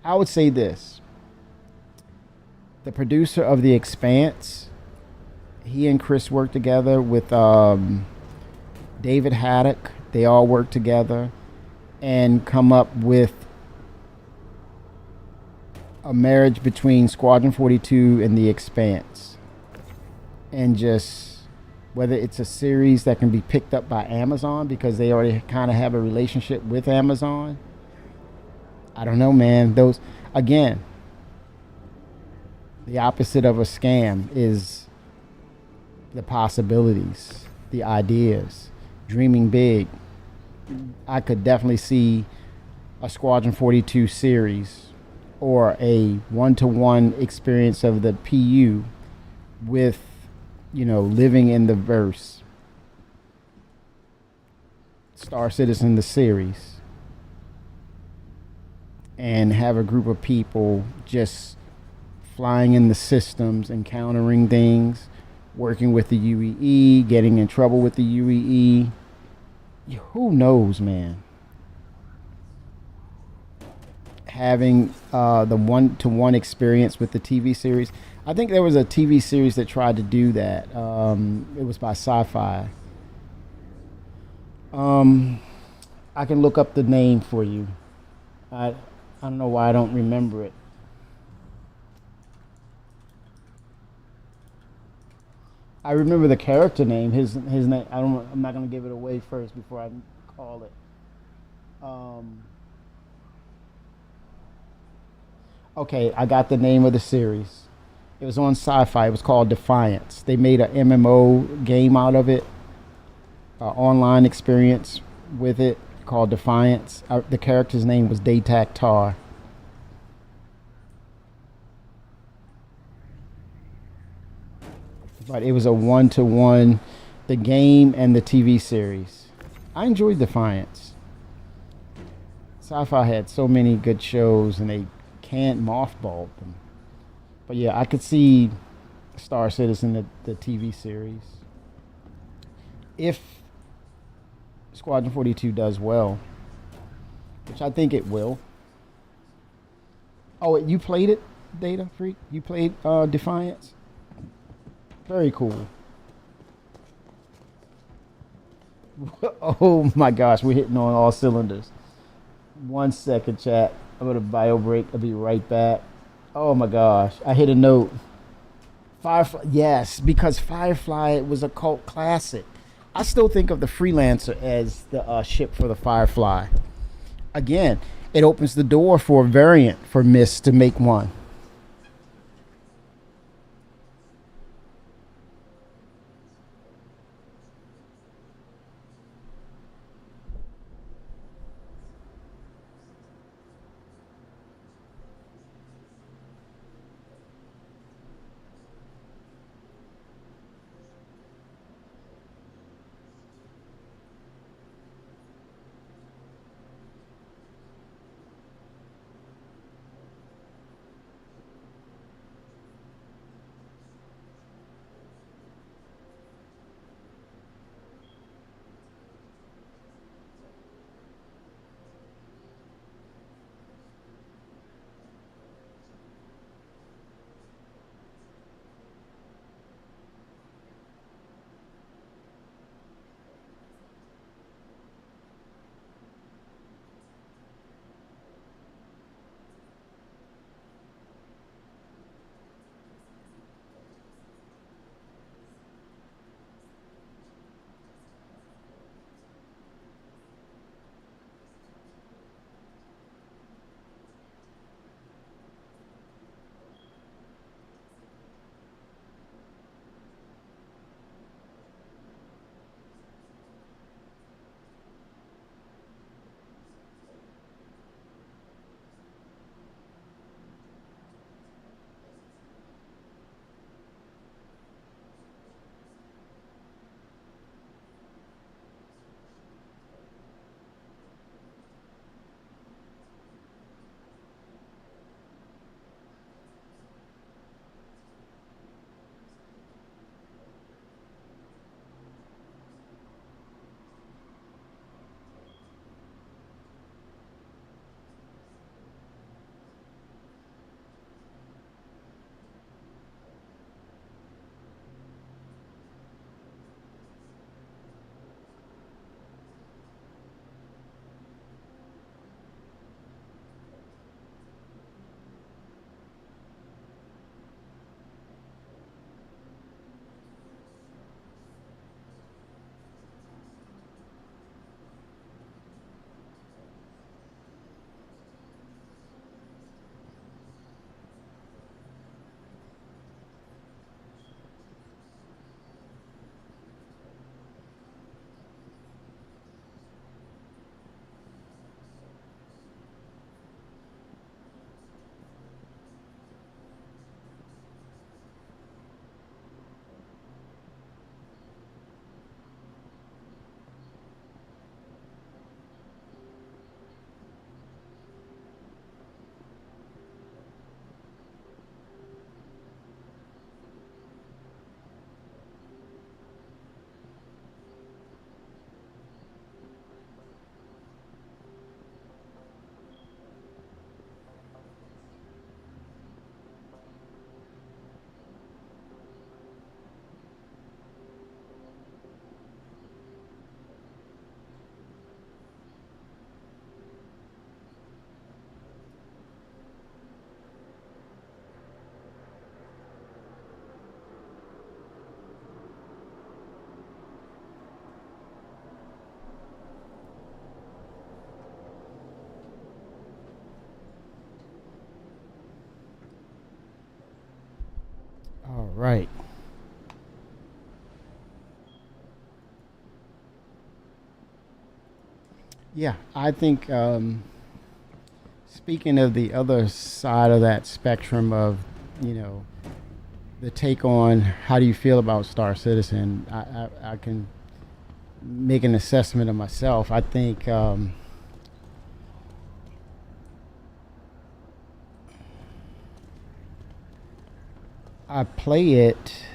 I would say this. The producer of The Expanse, he and Chris worked together with David Haddock. They all worked together and come up with a marriage between Squadron 42 and The Expanse. And just whether it's a series that can be picked up by Amazon because they already kind of have a relationship with Amazon. I don't know, man. Those, again, the opposite of a scam is the possibilities, the ideas, dreaming big. I could definitely see a Squadron 42 series or a one-to-one experience of the PU with, living in the verse. Star Citizen, the series. And have a group of people just flying in the systems, encountering things, working with the UEE, getting in trouble with the UEE. Who knows, man? Having the one-to-one experience with the TV series. I think there was a TV series that tried to do that. It was by Sci-Fi. I can look up the name for you. I don't know why I don't remember it. I remember the character name. His name. I'm not gonna give it away first before I call it. Okay, I got the name of the series. It was on Sci-Fi. It was called Defiance. They made an MMO game out of it, an online experience with it called Defiance. The character's name was Daytak Tar. But it was a one-to-one, the game and the TV series. I enjoyed Defiance. Sci-Fi had so many good shows and they can't mothball them. But yeah, I could see Star Citizen, the TV series. If Squadron 42 does well, which I think it will. Oh, you played it, Data Freak? You played Defiance? Very cool. Oh my gosh, we're hitting on all cylinders. 1 second, chat. I'm gonna bio break. I'll be right back. Oh my gosh, I hit a note. Firefly, yes, because Firefly was a cult classic. I still think of the Freelancer as the ship for the Firefly. Again, it opens the door for a variant for Myst to make one. right. Yeah, I think speaking of the other side of that spectrum of, you know, the take on how do you feel about Star Citizen, I can make an assessment of myself. I think I play it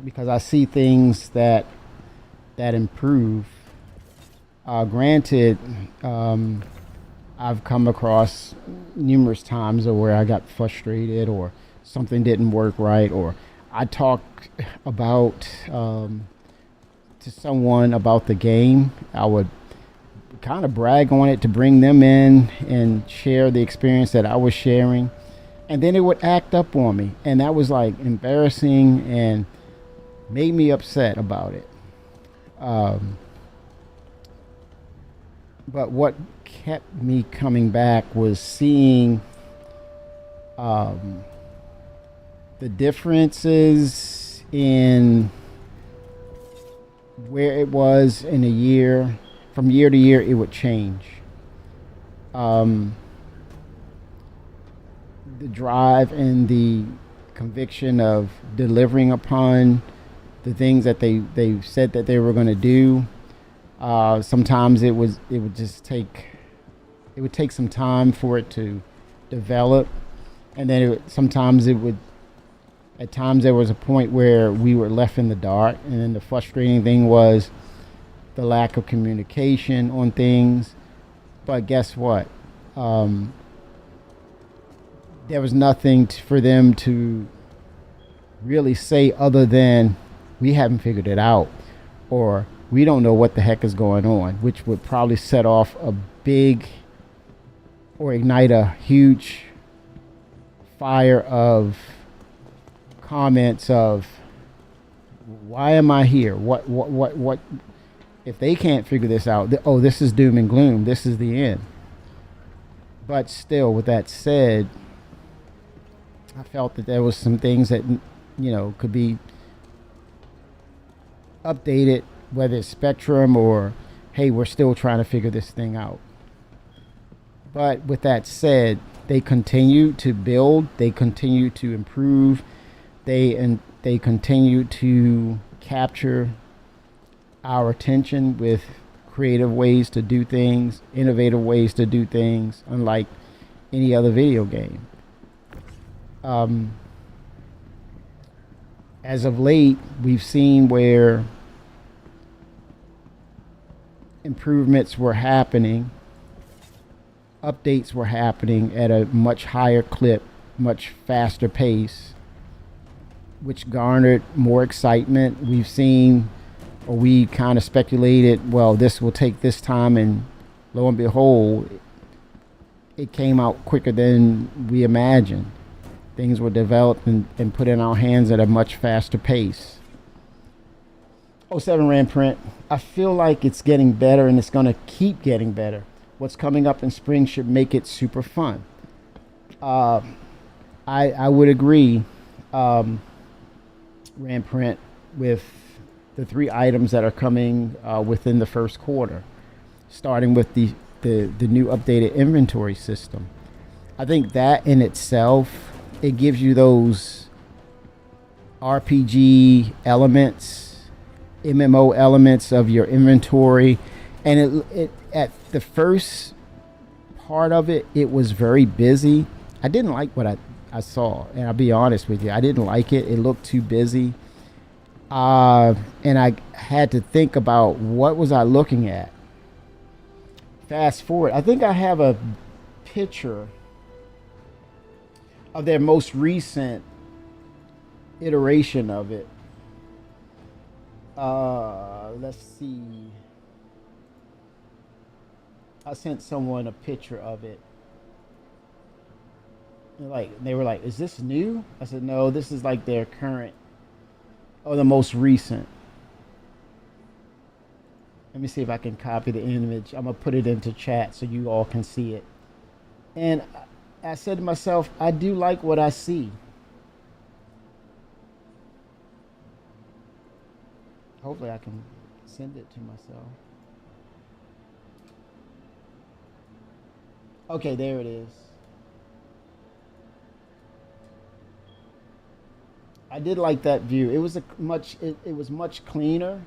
because I see things that improve. Granted, I've come across numerous times where I got frustrated or something didn't work right, or I talked about to someone about the game. I would kind of brag on it to bring them in and share the experience that I was sharing, and then it would act up on me, and that was like embarrassing and made me upset about it. But what kept me coming back was seeing the differences in where it was in a year. From year to year, it would change. The drive and the conviction of delivering upon the things that they said that they were going to do. Sometimes it would take some time for it to develop, and then sometimes it would. At times there was a point where we were left in the dark, and then the frustrating thing was the lack of communication on things. But guess what? There was nothing for them to really say other than we haven't figured it out, or we don't know what the heck is going on, which would probably set off a big or ignite a huge fire of comments of why am I here? What if they can't figure this out? Oh, this is doom and gloom. This is the end. But still, with that said, I felt that there was some things that, you know, could be updated, whether it's Spectrum or, hey, we're still trying to figure this thing out. But with that said, they continue to build, they continue to improve, they continue to capture our attention with creative ways to do things, innovative ways to do things, unlike any other video game. As of late, we've seen where improvements were happening, updates were happening at a much higher clip, much faster pace, which garnered more excitement. We've seen, or we kind of speculated, well, this will take this time, and lo and behold, it came out quicker than we imagined. Things were developed and put in our hands at a much faster pace. 07 Rand Print, I feel like it's getting better, and it's going to keep getting better. What's coming up in spring should make it super fun. I would agree, Rand Print, with the 3 items that are coming within the first quarter, starting with the new updated inventory system. I think that in itself, it gives you those RPG elements, MMO elements of your inventory, and it at the first part of it, it was very busy. I didn't like what I saw, and I'll be honest with you, I didn't like it. It looked too busy, and I had to think about what was I looking at. Fast forward, I think I have a picture of their most recent iteration of it. Let's see. I sent someone a picture of it. They were like, "Is this new?" I said, "No, this is like their current, or the most recent." Let me see if I can copy the image. I'm gonna put it into chat so you all can see it. And I said to myself, I do like what I see. Hopefully I can send it to myself. Okay, there it is. I did like that view. It was it was much cleaner.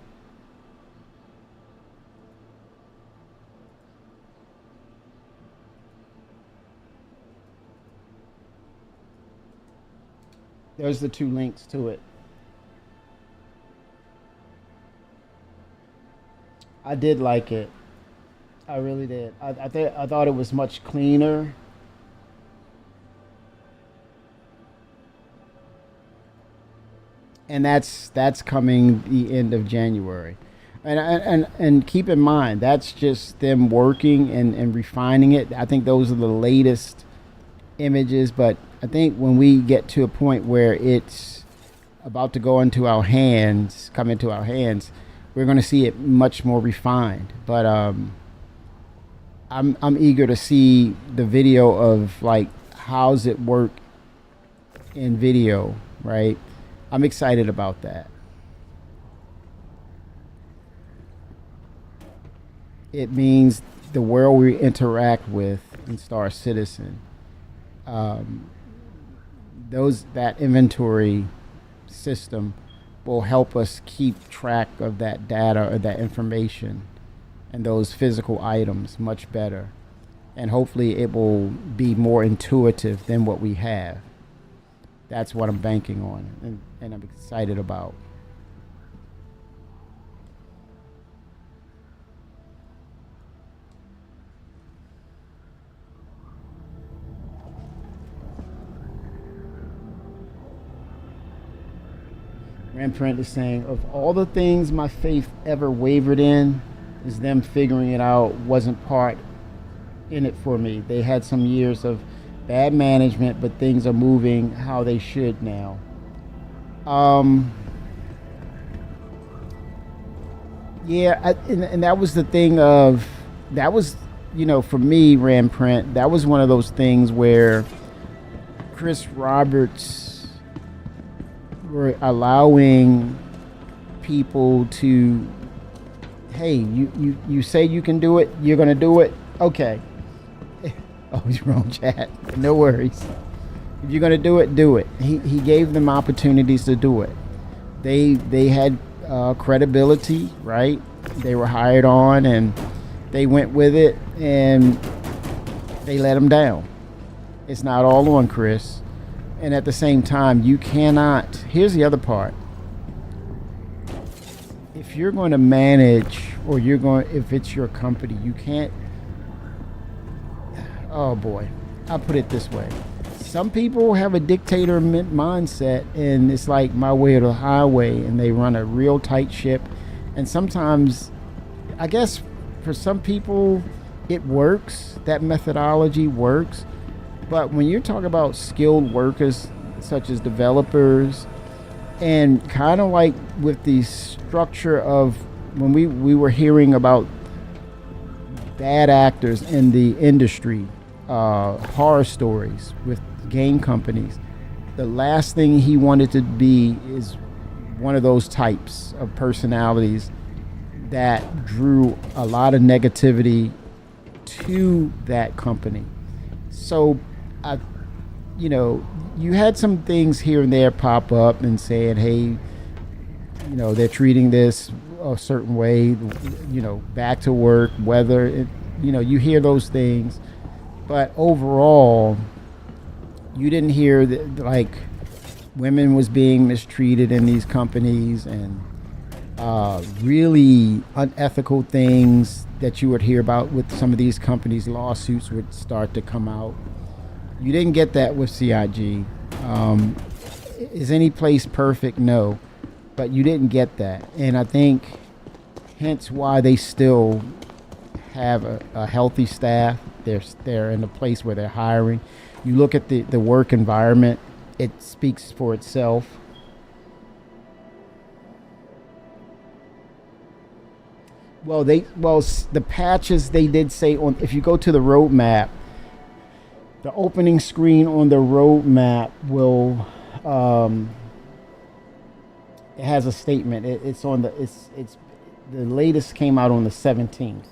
There's the 2 links to it. I did like it. I really did. I thought it was much cleaner. And that's coming the end of January. And keep in mind, that's just them working and refining it. I think those are the latest images, but I think when we get to a point where it's about to go into our hands, we're going to see it much more refined. But I'm eager to see the video of like how's it work in video, right? I'm excited about that. It means the world we interact with in Star Citizen, that inventory system will help us keep track of that data or that information and those physical items much better. And hopefully it will be more intuitive than what we have. That's what I'm banking on and I'm excited about. Ramprint is saying, of all the things my faith ever wavered in, is them figuring it out wasn't part in it for me. They had some years of bad management, but things are moving how they should now. Yeah, and that was the thing of, that was, for me, Ramprint, that was one of those things where Chris Roberts were allowing people to, hey, you say you can do it, you're gonna do it, okay. Oh, he's wrong, chat. No worries. If you're gonna do it, do it. He gave them opportunities to do it. They had credibility, right? They were hired on, and they went with it, and they let them down. It's not all on Chris. And at the same time, you cannot. Here's the other part. If you're going to manage, or if it's your company, you can't. Oh boy, I'll put it this way. Some people have a dictator mindset, and it's like my way or the highway, and they run a real tight ship. And sometimes, I guess for some people, it works. That methodology works. But when you're talking about skilled workers, such as developers, and kind of like with the structure of when we were hearing about bad actors in the industry, horror stories with game companies, the last thing he wanted to be is one of those types of personalities that drew a lot of negativity to that company. So you had some things here and there pop up and saying, hey, they're treating this a certain way, back to work, whether, you hear those things. But overall, you didn't hear that, like, women was being mistreated in these companies, and really unethical things that you would hear about with some of these companies. Lawsuits would start to come out. You didn't get that with CIG. Is any place perfect? No. But you didn't get that. And I think hence why they still have a healthy staff. They're in a place where they're hiring. You look at the work environment, it speaks for itself. Well, the patches they did say if you go to the roadmap, the opening screen on the roadmap will It has a statement. It's on the it's the latest came out on the 17th,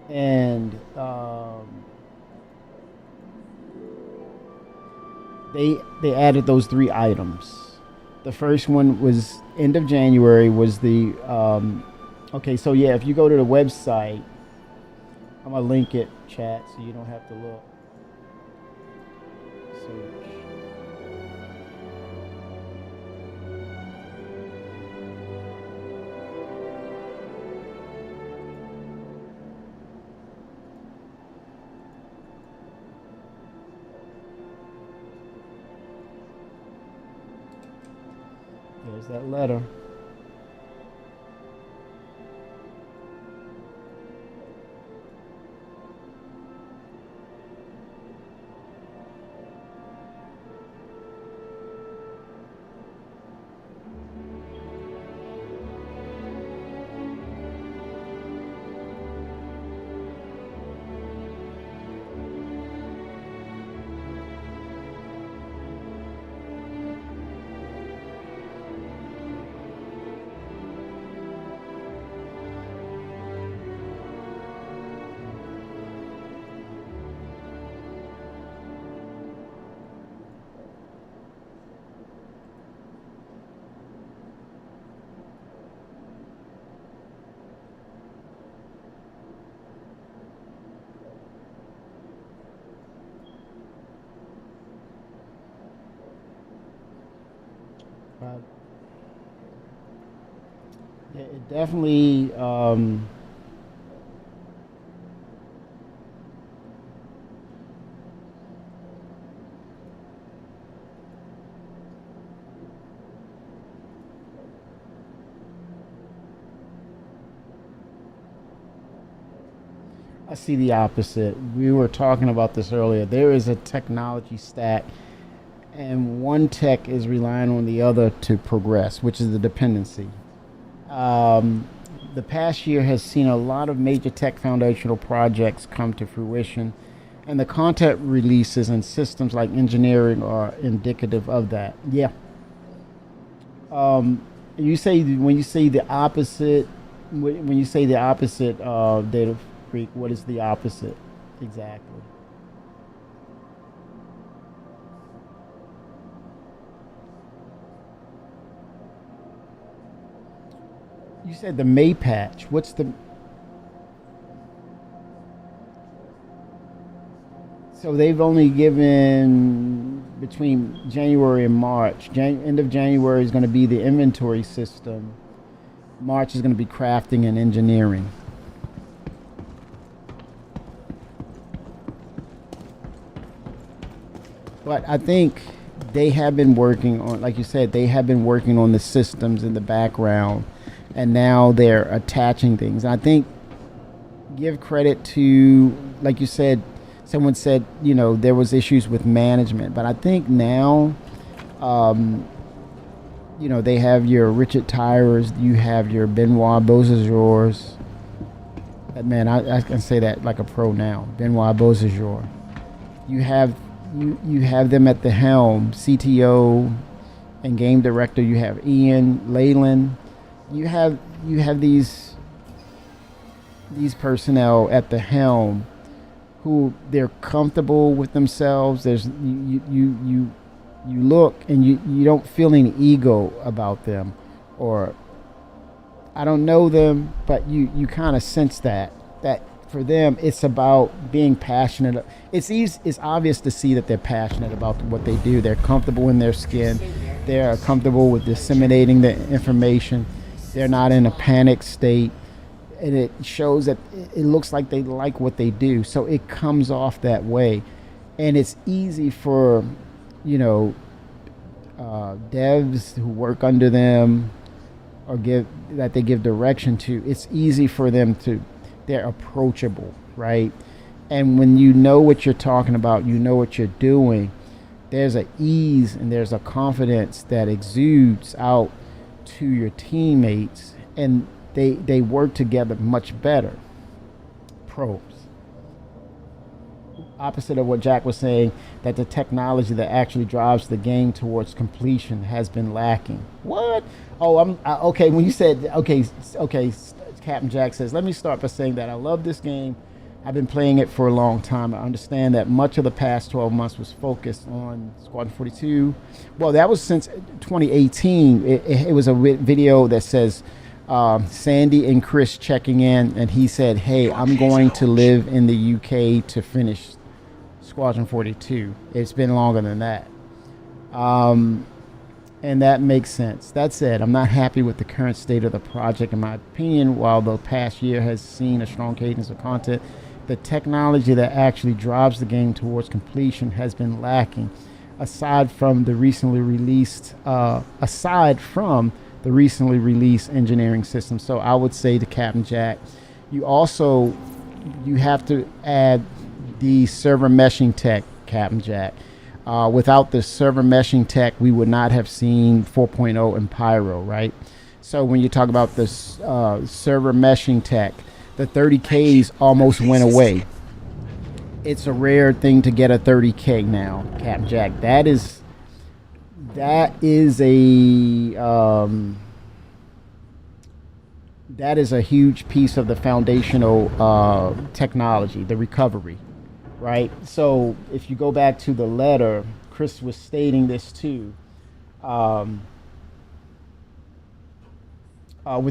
and they added those 3 items. The first one was end of January was the okay. So yeah, if you go to the website, I'm gonna link it, chat, so you don't have to look. Search. There's that letter. But yeah, it definitely I see the opposite. We were talking about this earlier. There is a technology stack, and one tech is relying on the other to progress, which is the dependency. The past year has seen a lot of major tech foundational projects come to fruition, and the content releases and systems like engineering are indicative of that. Yeah. You say when you say the opposite, when you say the opposite, data freak, what is the opposite exactly? You said the May patch. What's the? So they've only given between January and March. End of January is going to be the inventory system. March is going to be crafting and engineering. But I think they have been working on, like you said, they have been working on the systems in the background, and now they're attaching things. I think give credit to, like you said, someone said, there was issues with management, but I think now, they have your Richard Tyrers, you have your Benoit Beausejours. Man, I can say that like a pro now. Benoit Beausejour. You have them at the helm, CTO and game director. You have Ian Leyland. You have these personnel at the helm who they're comfortable with themselves. There's you look and you don't feel any ego about them, or I don't know them, but you kind of sense that for them it's about being passionate. It's obvious to see that they're passionate about what they do. They're comfortable in their skin. They're comfortable with disseminating the information. They're not in a panic state, and it shows that it looks like they like what they do. So it comes off that way, and it's easy for devs who work under them or they give direction to. It's easy for them they're approachable, right? And when you know what you're talking about, you know what you're doing, there's an ease and there's a confidence that exudes out to your teammates, and they work together much better. Pros. opposite of what Jack was saying, that the technology that actually drives the game towards completion has been lacking. What? Oh, okay. When you said okay, Captain Jack says, let me start by saying that I love this game. I've been playing it for a long time. I understand that much of the past 12 months was focused on Squadron 42. Well, that was since 2018. It was a video that says Sandy and Chris checking in, and he said, hey, I'm going to live in the UK to finish Squadron 42. It's been longer than that. And that makes sense. That said, I'm not happy with the current state of the project. In my opinion, while the past year has seen a strong cadence of content, the technology that actually drives the game towards completion has been lacking. Aside from the recently released engineering system. So I would say to Captain Jack, you have to add the server meshing tech, Captain Jack. Without the server meshing tech, we would not have seen 4.0 and Pyro, right? So when you talk about the server meshing tech, the 30Ks almost went away. It's a rare thing to get a 30K now, Captain Jack. That is a huge piece of the foundational technology, the recovery, right? So if you go back to the letter, Chris was stating this too. With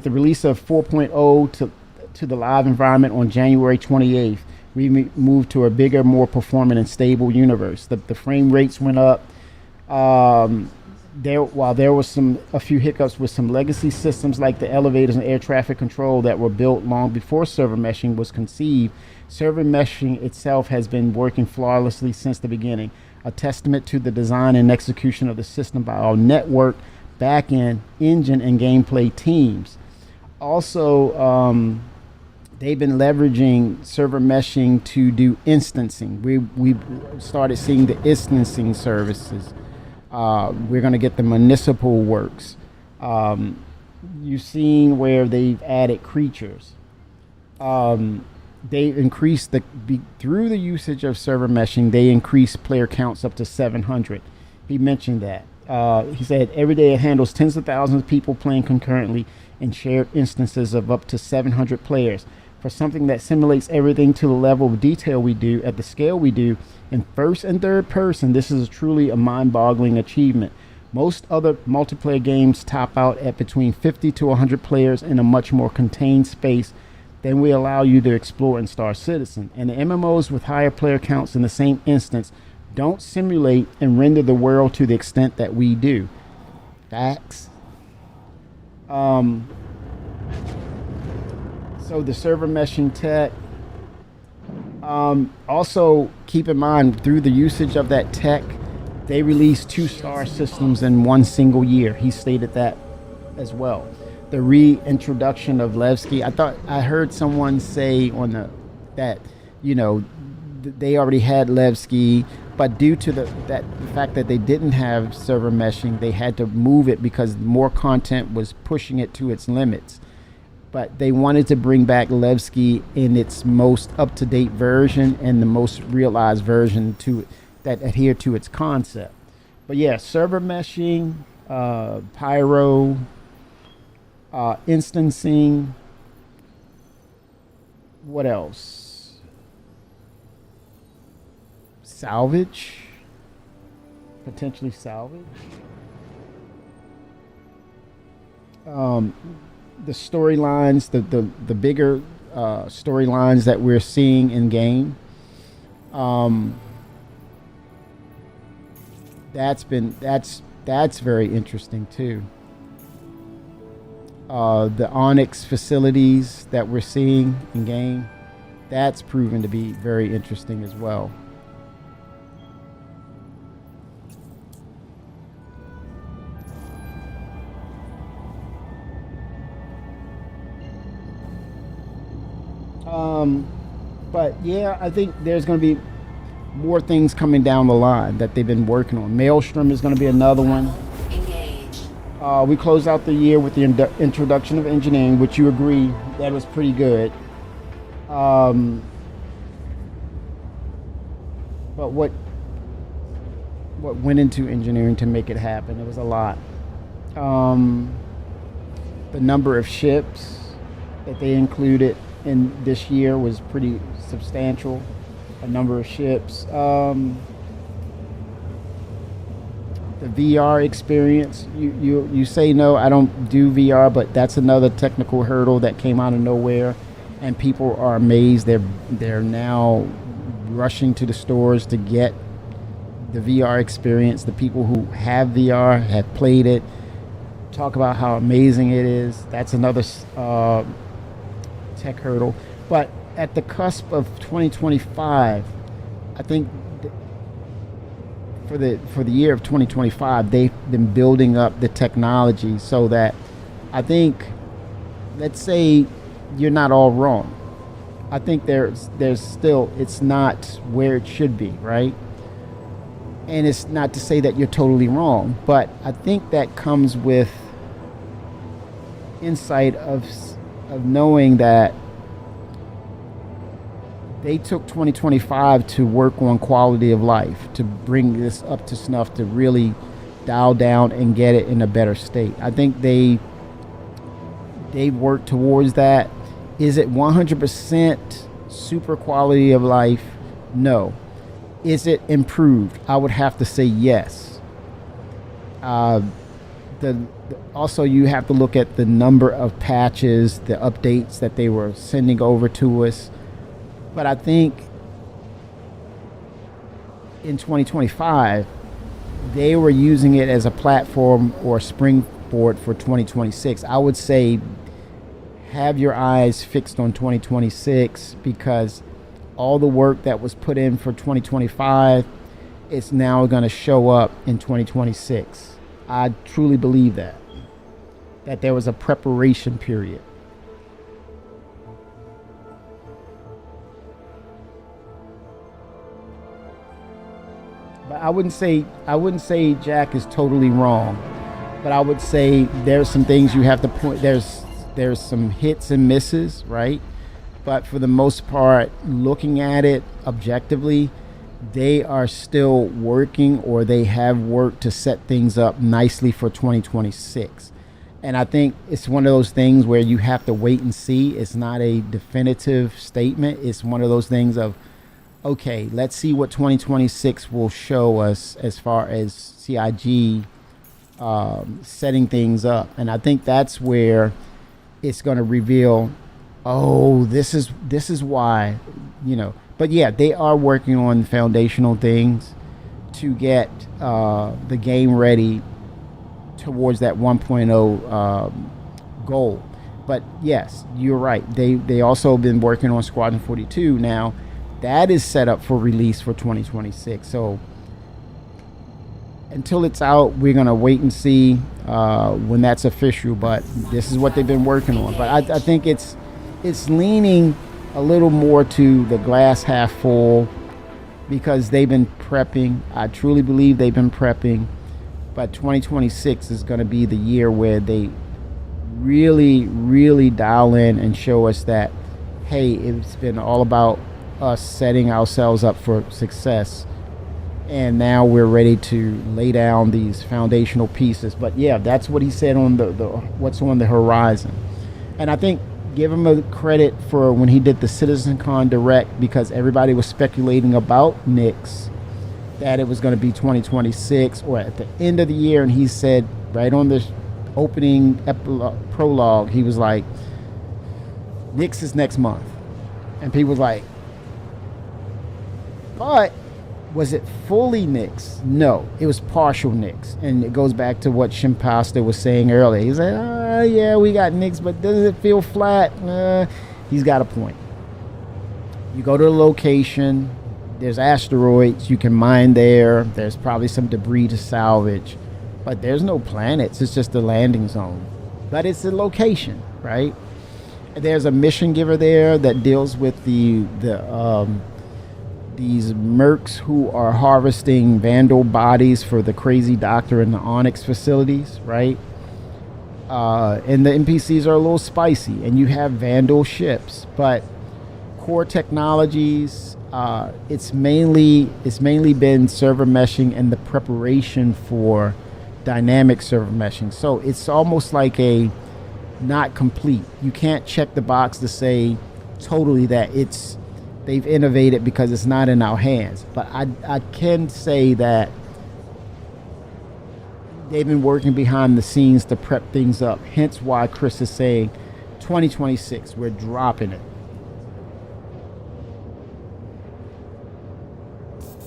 the release of 4.0 to the live environment on January 28th, we moved to a bigger, more performant and stable universe. The frame rates went up. While there was a few hiccups with some legacy systems like the elevators and air traffic control that were built long before server meshing was conceived, server meshing itself has been working flawlessly since the beginning, a testament to the design and execution of the system by our network, back-end, engine, and gameplay teams. Also, they've been leveraging server meshing to do instancing. We started seeing the instancing services. We're going to get the municipal works. You've seen where they've added creatures. They've increased through the usage of server meshing, they increased player counts up to 700. He mentioned that. He said every day it handles tens of thousands of people playing concurrently and shared instances of up to 700 players. For something that simulates everything to the level of detail we do at the scale we do in first and third person, this is truly a mind-boggling achievement. Most other multiplayer games top out at between 50 to 100 players in a much more contained space than we allow you to explore in Star Citizen. And the MMOs with higher player counts in the same instance don't simulate and render the world to the extent that we do. Facts. So the server meshing tech, also keep in mind through the usage of that tech, they released 2 star systems in one single year. He stated that as well. The reintroduction of Levski, I heard someone say that they already had Levski, but due to the fact that they didn't have server meshing, they had to move it because more content was pushing it to its limits. But they wanted to bring back Levski in its most up-to-date version and the most realized version that adhered to its concept. But yeah, server meshing, Pyro, instancing. What else? Salvage. Potentially salvage. The storylines, the bigger storylines that we're seeing in game, that's very interesting too. The Onyx facilities that we're seeing in game, that's proven to be very interesting as well. But yeah, I think there's going to be more things coming down the line that they've been working on. Maelstrom is going to be another one. We closed out the year with the introduction of engineering, which you agree that was pretty good. but what went into engineering to make it happen? It was a lot. The number of ships that they included in this year was pretty substantial. A number of ships. The VR experience. You say no, I don't do VR, but that's another technical hurdle that came out of nowhere, and people are amazed. They're now rushing to the stores to get the VR experience. The people who have VR have played it, talk about how amazing it is. That's another tech hurdle. But at the cusp of 2025, I think for the year of 2025, they've been building up the technology so that I think, let's say you're not all wrong. I think there's still, it's not where it should be, right? And it's not to say that you're totally wrong, but I think that comes with insight of knowing that they took 2025 to work on quality of life, to bring this up to snuff, to really dial down and get it in a better state. I think they worked towards that. Is it 100% super quality of life? No. Is it improved? I would have to say yes. Also, you have to look at the number of patches, the updates that they were sending over to us. But I think in 2025, they were using it as a platform or springboard for 2026. I would say have your eyes fixed on 2026, because all the work that was put in for 2025 is now going to show up in 2026. I truly believe that there was a preparation period. But I wouldn't say Jack is totally wrong, but I would say there's some things you have to point. There's some hits and misses, right? But for the most part, looking at it objectively, they are still working, or they have worked to set things up nicely for 2026. And I think it's one of those things where you have to wait and see. It's not a definitive statement. It's one of those things of, okay, let's see what 2026 will show us as far as CIG setting things up. And I think that's where it's going to reveal, oh, this is why, But yeah, they are working on foundational things to get the game ready towards that 1.0 goal. But yes, you're right. They also been working on Squadron 42 now. That is set up for release for 2026. So until it's out, we're going to wait and see when that's official. But this is what they've been working on. But I think it's leaning a little more to the glass half full, because they've been prepping. I truly believe they've been prepping. But 2026 is going to be the year where they really, really dial in and show us that, hey, it's been all about us setting ourselves up for success, and now we're ready to lay down these foundational pieces. But yeah, that's what he said on the what's on the horizon. And I think give him a credit for when he did the CitizenCon Direct, because everybody was speculating about Nyx, that it was going to be 2026 or at the end of the year, and he said right on the opening prologue, he was like, Nyx is next month. And people was like, but was it fully Nyx? No, it was partial Nyx. And it goes back to what Shimpasta was saying earlier. He's like, yeah, we got Nyx, but does it feel flat? He's got a point. You go to the location, there's asteroids, you can mine there, there's probably some debris to salvage, but there's no planets, it's just the landing zone. But it's the location, right? There's a mission giver there that deals with these mercs who are harvesting Vandal bodies for the Crazy Doctor and the Onyx facilities, right? And the NPCs are a little spicy, and you have Vandal ships, but core technologies, It's mainly been server meshing and the preparation for dynamic server meshing. So it's almost like a not complete. You can't check the box to say totally that they've innovated because it's not in our hands. But I can say that they've been working behind the scenes to prep things up. Hence why Chris is saying 2026, we're dropping it.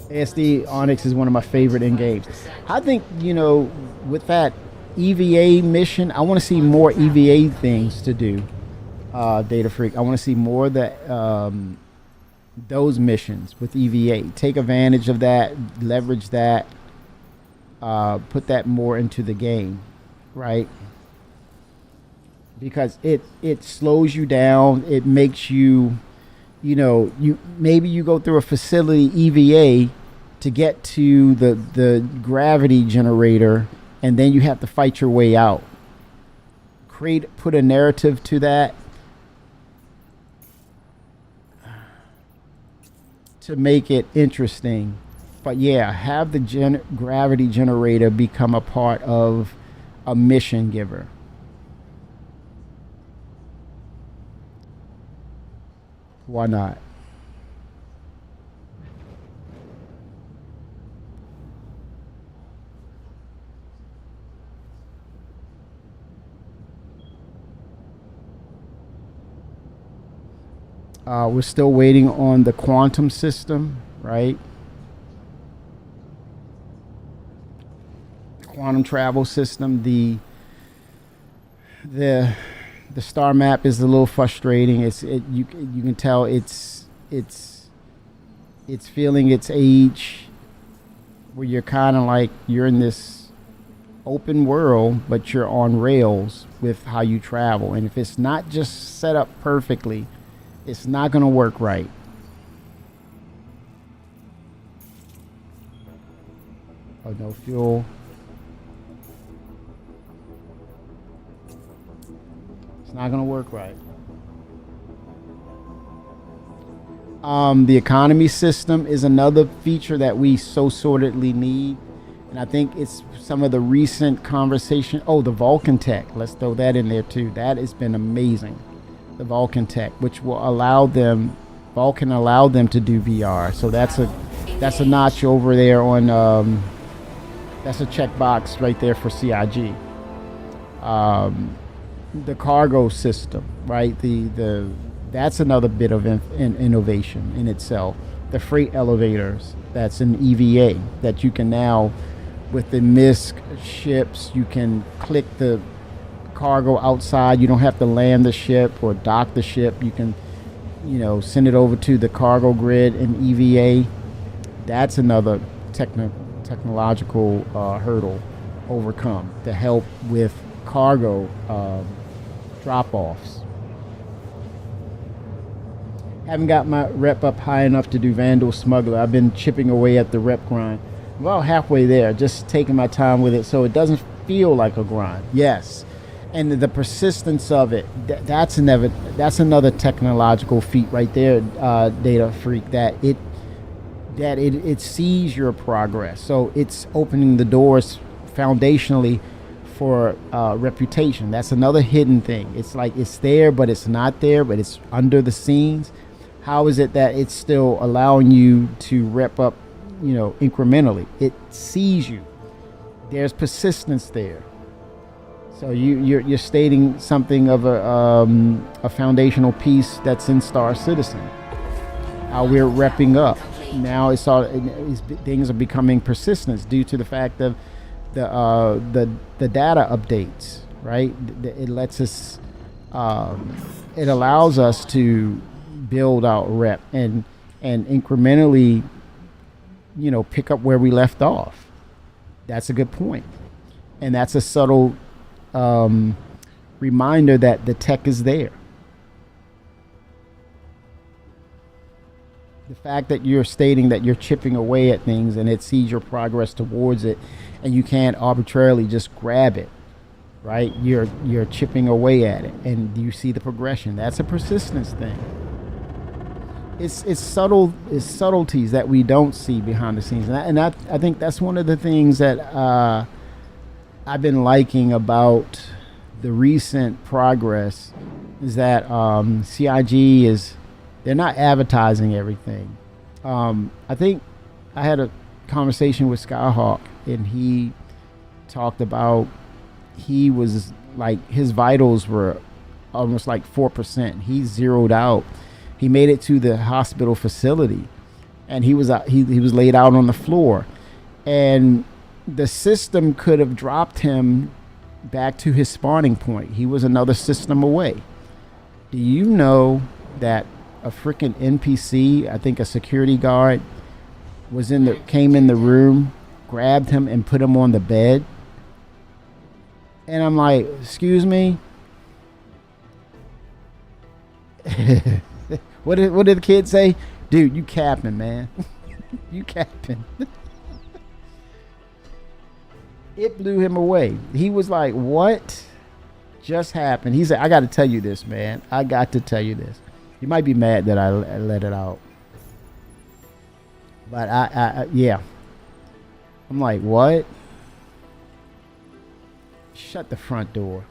ASD Onyx is one of my favorite in games. I think, with that EVA mission, I want to see more EVA things to do. Data Freak, I want to see more of that, those missions with EVA. Take advantage of that, leverage that, put that more into the game, right? Because it slows you down. It makes you, maybe you go through a facility EVA to get to the gravity generator, and then you have to fight your way out. Put a narrative to that to make it interesting. But yeah, have the gravity generator become a part of a mission giver. Why not? We're still waiting on the quantum system, right? Quantum travel system. The star map is a little frustrating. You can tell it's feeling its age, where you're kind of like you're in this open world, but you're on rails with how you travel. And if it's not just set up perfectly, it's not going to work right. Oh, no fuel. It's not going to work right. The economy system is another feature that we so sortedly need. And I think it's some of the recent conversation. Oh, the Vulcan tech. Let's throw that in there too. That has been amazing. The Vulcan tech, which will Vulcan allowed them to do VR. So that's a notch over there on, that's a checkbox right there for CIG. The cargo system, right? That's another bit of innovation in itself. The freight elevators, that's an EVA that you can now, with the MISC ships, you can click the cargo outside. You don't have to land the ship or dock the ship. You can, send it over to the cargo grid in EVA. That's another technological hurdle overcome to help with cargo drop-offs. Haven't got my rep up high enough to do Vandal Smuggler. I've been chipping away at the rep grind. I'm about halfway there, just taking my time with it so it doesn't feel like a grind. Yes. And the persistence of it, that's another technological feat right there, Data Freak, that it sees your progress. So it's opening the doors foundationally for reputation. That's another hidden thing. It's like it's there, but it's not there, but it's under the scenes. How is it that it's still allowing you to rep up, incrementally? It sees you. There's persistence there. So you're stating something of a foundational piece that's in Star Citizen. How we're repping up. Now things are becoming persistent due to the fact of the data updates, right? It lets us, it allows us to build out rep and incrementally, pick up where we left off. That's a good point. And that's a subtle reminder that the tech is there. The fact that you're stating that you're chipping away at things and it sees your progress towards it, and you can't arbitrarily just grab it, right? You're chipping away at it, and you see the progression. That's a persistence thing. it's subtleties that we don't see behind the scenes, I think that's one of the things that I've been liking about the recent progress is that CIG they're not advertising everything. I think I had a conversation with Skyhawk, and he talked about he was like his vitals were almost like 4%. He zeroed out. He made it to the hospital facility, and he was laid out on the floor, and the system could have dropped him back to his spawning point. He was another system away. Do you know that a freaking NPC, I think a security guard, came in the room, grabbed him, and put him on the bed? And I'm like, excuse me? What did the kid say? Dude, you capping, man. You capping. It blew him away. He was like, what just happened? He said, I got to tell you this, man. I got to tell you this. You might be mad that I let it out. But yeah. I'm like, what? Shut the front door.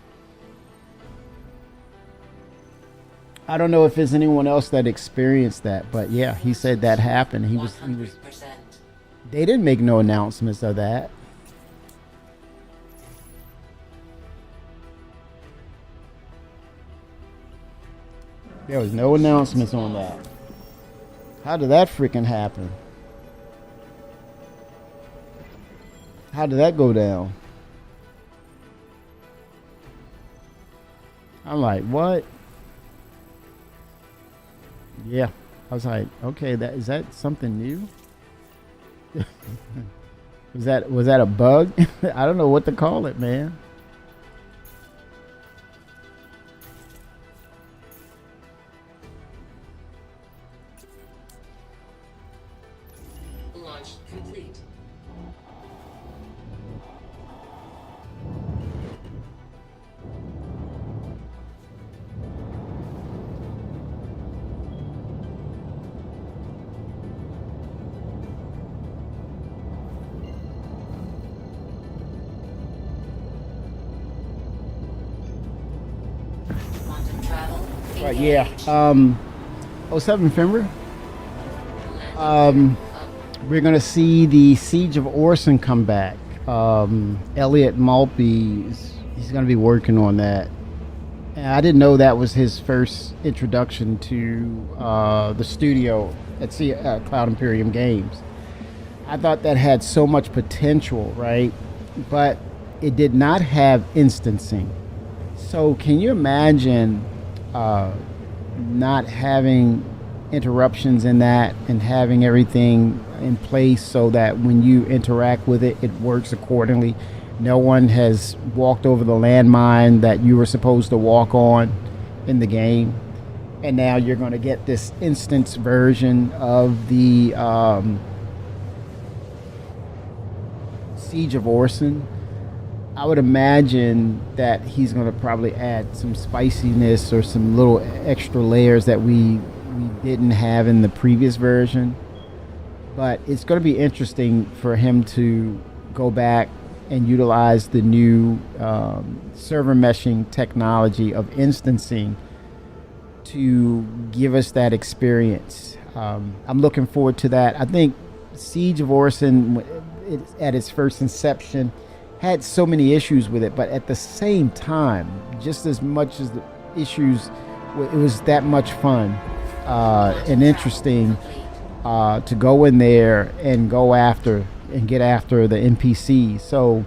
I don't know if there's anyone else that experienced that, but yeah, he said that happened. He was. They didn't make no announcements of that. There was no announcements on that. How did that freaking happen? How did that go down? I'm like, what? Yeah. I was like, okay, is that something new? was that a bug? I don't know what to call it, man. Launch complete. Right, yeah. 07 February. We're gonna see the Siege of Orson come back. Elliot Maltby, he's gonna be working on that. And I didn't know that was his first introduction to the studio at Cloud Imperium Games. I thought that had so much potential, right? But it did not have instancing. So can you imagine not having interruptions in that and having everything in place so that when you interact with it, it works accordingly? No one has walked over the landmine that you were supposed to walk on in the game, and now you're going to get this instance version of the Siege of Orson. I would imagine that he's going to probably add some spiciness or some little extra layers that we didn't have in the previous version. But it's going to be interesting for him to go back and utilize the new server meshing technology of instancing to give us that experience. I'm looking forward to that. I think Siege of Orson, at its first inception, had so many issues with it, but at the same time, just as much as the issues, it was that much fun and interesting to go in there and get after the NPCs. So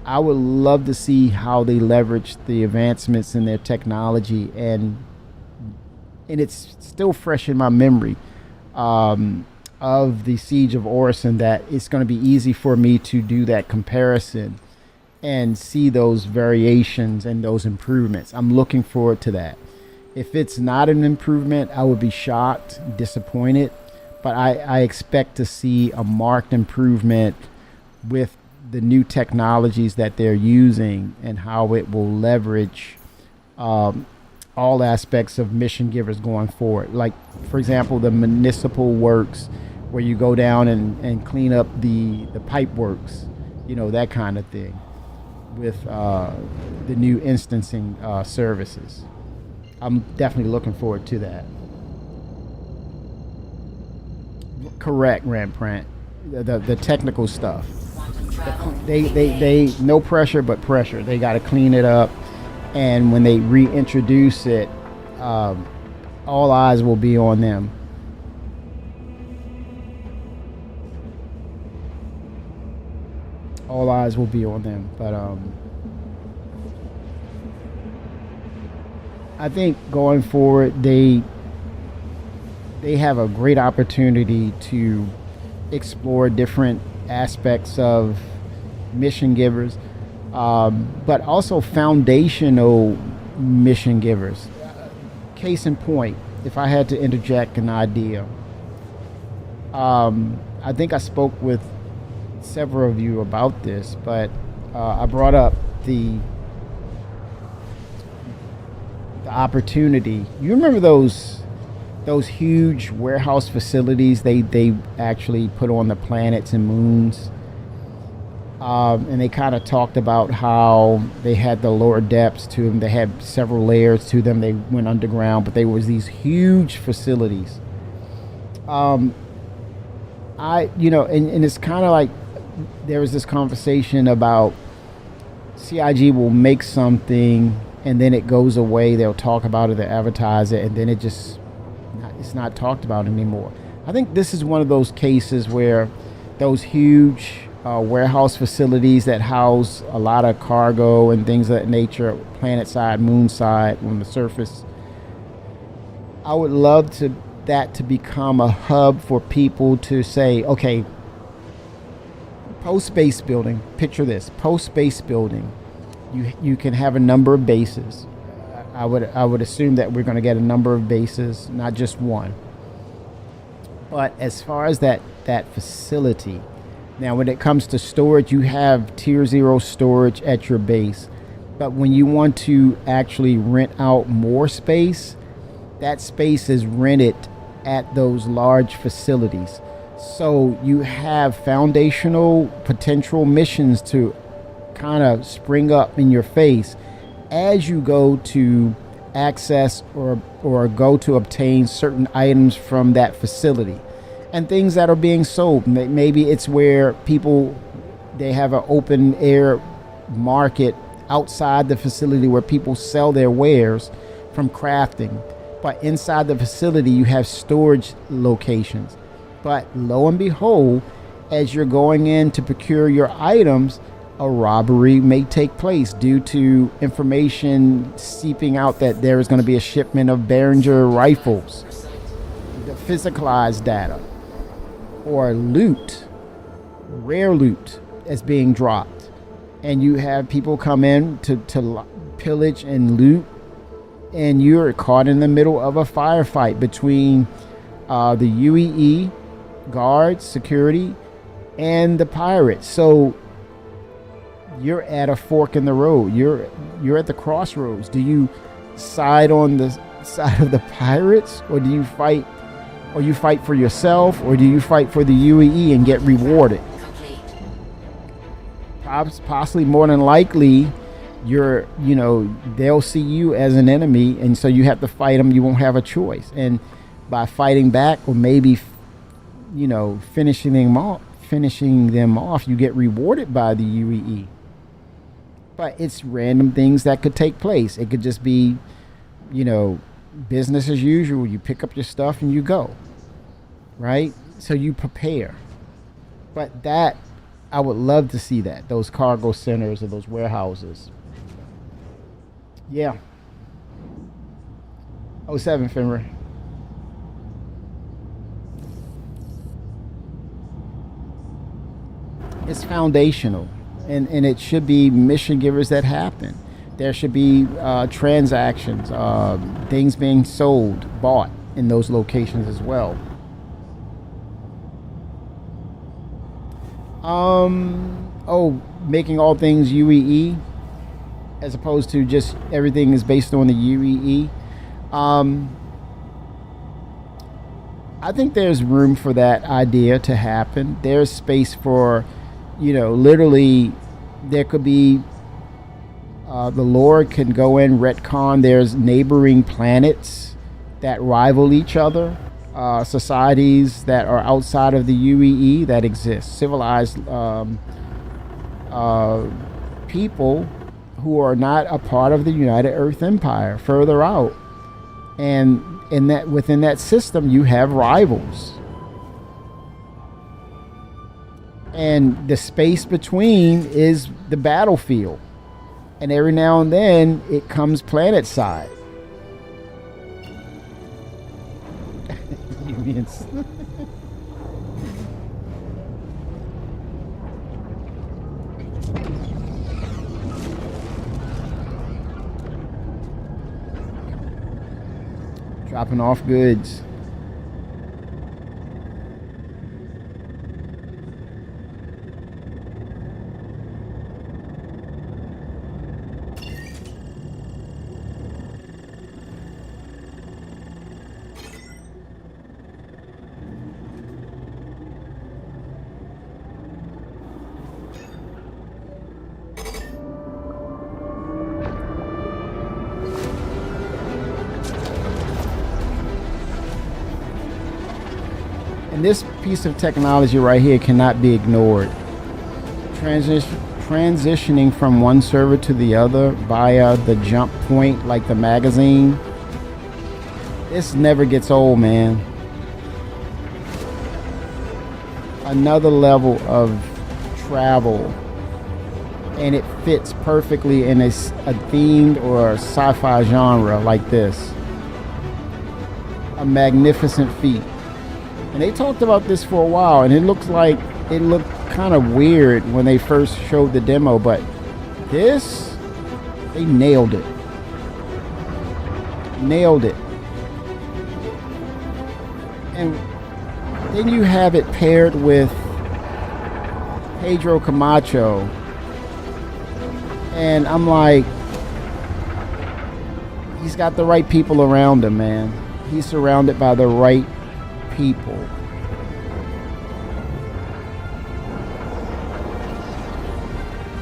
I would love to see how they leverage the advancements in their technology, and it's still fresh in my memory of the Siege of Orson, that it's going to be easy for me to do that comparison and see those variations and those improvements. I'm looking forward to that. If it's not an improvement, I would be shocked, disappointed, but I expect to see a marked improvement with the new technologies that they're using and how it will leverage all aspects of mission givers going forward. Like, for example, the municipal works where you go down and clean up the pipe works, that kind of thing with the new instancing services. I'm definitely looking forward to that. Correct, Ramprant. The technical stuff. They no pressure but pressure. They got to clean it up, and when they reintroduce it, all eyes will be on them. All eyes will be on them. But I think going forward, they have a great opportunity to explore different aspects of mission givers, but also foundational mission givers. Case in point, if I had to interject an idea, I think I spoke with several of you about this, but I brought up the opportunity. You remember those huge warehouse facilities they actually put on the planets and moons, and they kind of talked about how they had the lower depths to them. They had several layers to them. They went underground, but they was these huge facilities. And it's kind of like there was this conversation about CIG will make something and then it goes away. They'll talk about it, they advertise it, and then it's not talked about anymore. I think this is one of those cases where those huge warehouse facilities that house a lot of cargo and things of that nature, planet side, moon side, on the surface, I would love that to become a hub for people to say, okay, post-base building, picture this, post-base building, you can have a number of bases. I would assume that we're going to get a number of bases, not just one. But as far as that facility, now when it comes to storage, you have tier 0 storage at your base. But when you want to actually rent out more space, that space is rented at those large facilities. So you have foundational potential missions to kind of spring up in your face as you go to access or go to obtain certain items from that facility, and things that are being sold. Maybe it's where they have an open air market outside the facility where people sell their wares from crafting, but inside the facility you have storage locations. But lo and behold, as you're going in to procure your items, a robbery may take place due to information seeping out that there is going to be a shipment of Behringer rifles, the physicalized data, or loot, rare loot is being dropped. And you have people come in to pillage and loot, and you're caught in the middle of a firefight between the UEE, guards, security, and the pirates. So you're at a fork in the road. You're at the crossroads. Do you side on the side of the pirates, or do you fight, or you fight for yourself, or do you fight for the UEE and get rewarded? Possibly, more than likely, they'll see you as an enemy, and so you have to fight them. You won't have a choice, and by fighting back, or maybe finishing them off, you get rewarded by the UEE. But it's random things that could take place. It could just be, business as usual. You pick up your stuff and you go, right? So you prepare. But I would love to see that, those cargo centers or those warehouses. Yeah. 07, Finra. It's foundational, and it should be mission givers that happen. There should be transactions, things being sold, bought in those locations as well. Making all things UEE as opposed to just everything is based on the UEE. I think there's room for that idea to happen. There's space for, literally, there could be, the Lord can go in, retcon, there's neighboring planets that rival each other, societies that are outside of the UEE that exist, civilized people who are not a part of the United Earth Empire further out. And within that system you have rivals, and the space between is the battlefield, and every now and then it comes planet side. Dropping off goods. And this piece of technology right here cannot be ignored. Transitioning from one server to the other via the jump point, like the magazine, this never gets old, man. Another level of travel, and it fits perfectly in a themed or a sci-fi genre like this. A magnificent feat. And they talked about this for a while, and it looked kind of weird when they first showed the demo, but this, they nailed it. And then you have it paired with Pedro Camacho, and I'm like, he's got the right people around him, man. He's surrounded by the right people.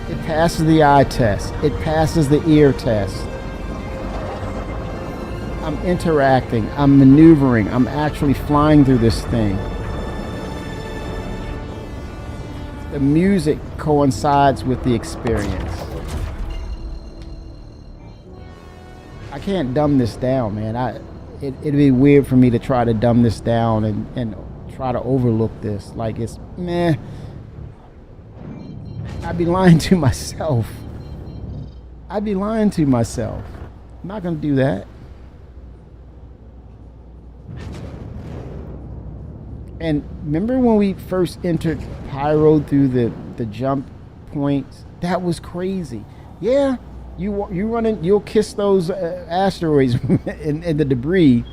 It passes the eye test. It passes the ear test. I'm interacting. I'm maneuvering. I'm actually flying through this thing. The music coincides with the experience. I can't dumb this down, man. It'd be weird for me to try to dumb this down and try to overlook this. Like, it's meh. I'd be lying to myself. I'm not gonna do that. And remember when we first entered Pyro through the jump points? That was crazy. Yeah. You running, you'll kiss those asteroids and the debris,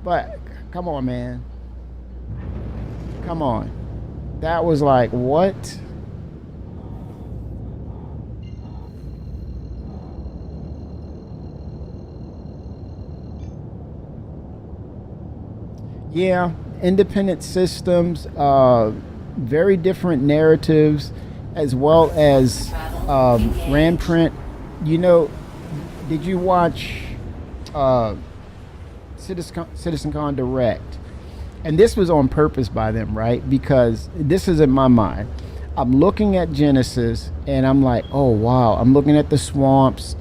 but come on, man. Come on. That was like, what? Yeah, independent systems, very different narratives, as well as Ramprint. Did you watch CitizenCon Direct? And this was on purpose by them, right? Because this is in my mind. I'm looking at Genesis, and I'm like, oh, wow. I'm looking at the swamps.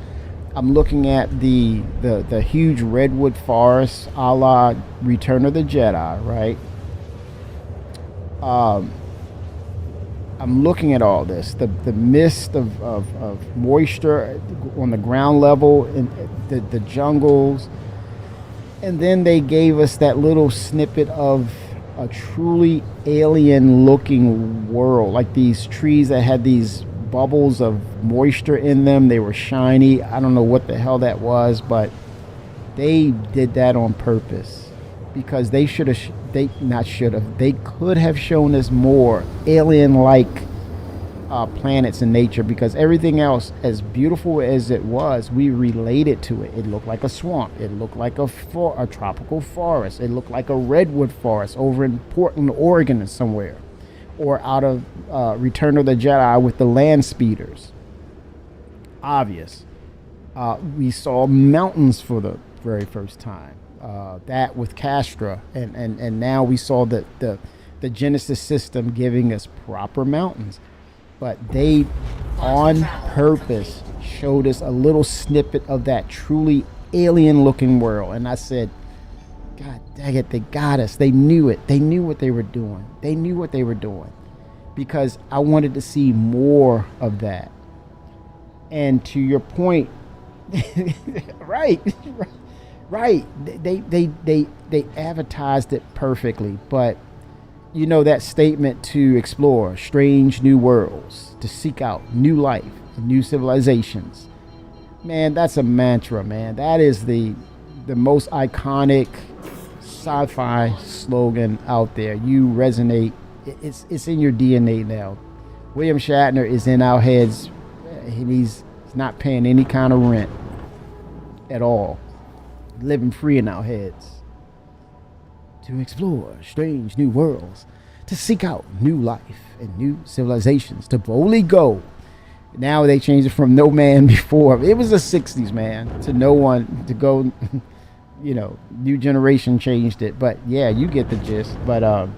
I'm looking at the huge redwood forest, a la Return of the Jedi, right? I'm looking at all this, the mist of moisture on the ground level in the jungles. And then they gave us that little snippet of a truly alien looking world, like these trees that had these bubbles of moisture in them. They were shiny. I don't know what the hell that was, but they did that on purpose, because they could have shown us more alien-like planets in nature, because everything else, as beautiful as it was, we related to it. It looked like a swamp. It looked like a tropical forest. It looked like a redwood forest over in Portland, Oregon, or somewhere, or out of Return of the Jedi with the land speeders. Obvious. We saw mountains for the very first time. That with Castra, and now we saw the Genesis system giving us proper mountains. But they, on purpose, showed us a little snippet of that truly alien-looking world. And I said, God dang it, they got us. They knew it. They knew what they were doing. They knew what they were doing. Because I wanted to see more of that. And to your point, right. They advertised it perfectly, but you know that statement to explore strange new worlds, to seek out new life, new civilizations. Man, that's a mantra, man. That is the most iconic sci-fi slogan out there. You resonate. It's in your DNA now. William Shatner is in our heads, and he's not paying any kind of rent at all. Living free in our heads. To explore strange new worlds, to seek out new life and new civilizations, to boldly go. Now they changed it from no man before. It was the 60s, man, to no one, to go, you know, new generation changed it. But yeah, you get the gist. But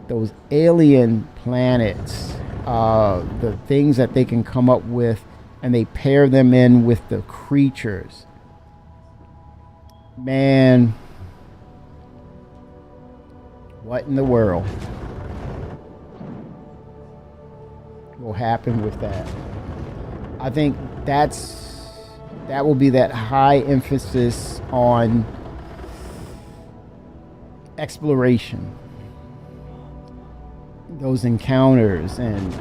those alien planets, the things that they can come up with, and they pair them in with the creatures. Man, what in the world will happen with that? I think that will be that high emphasis on exploration, those encounters, and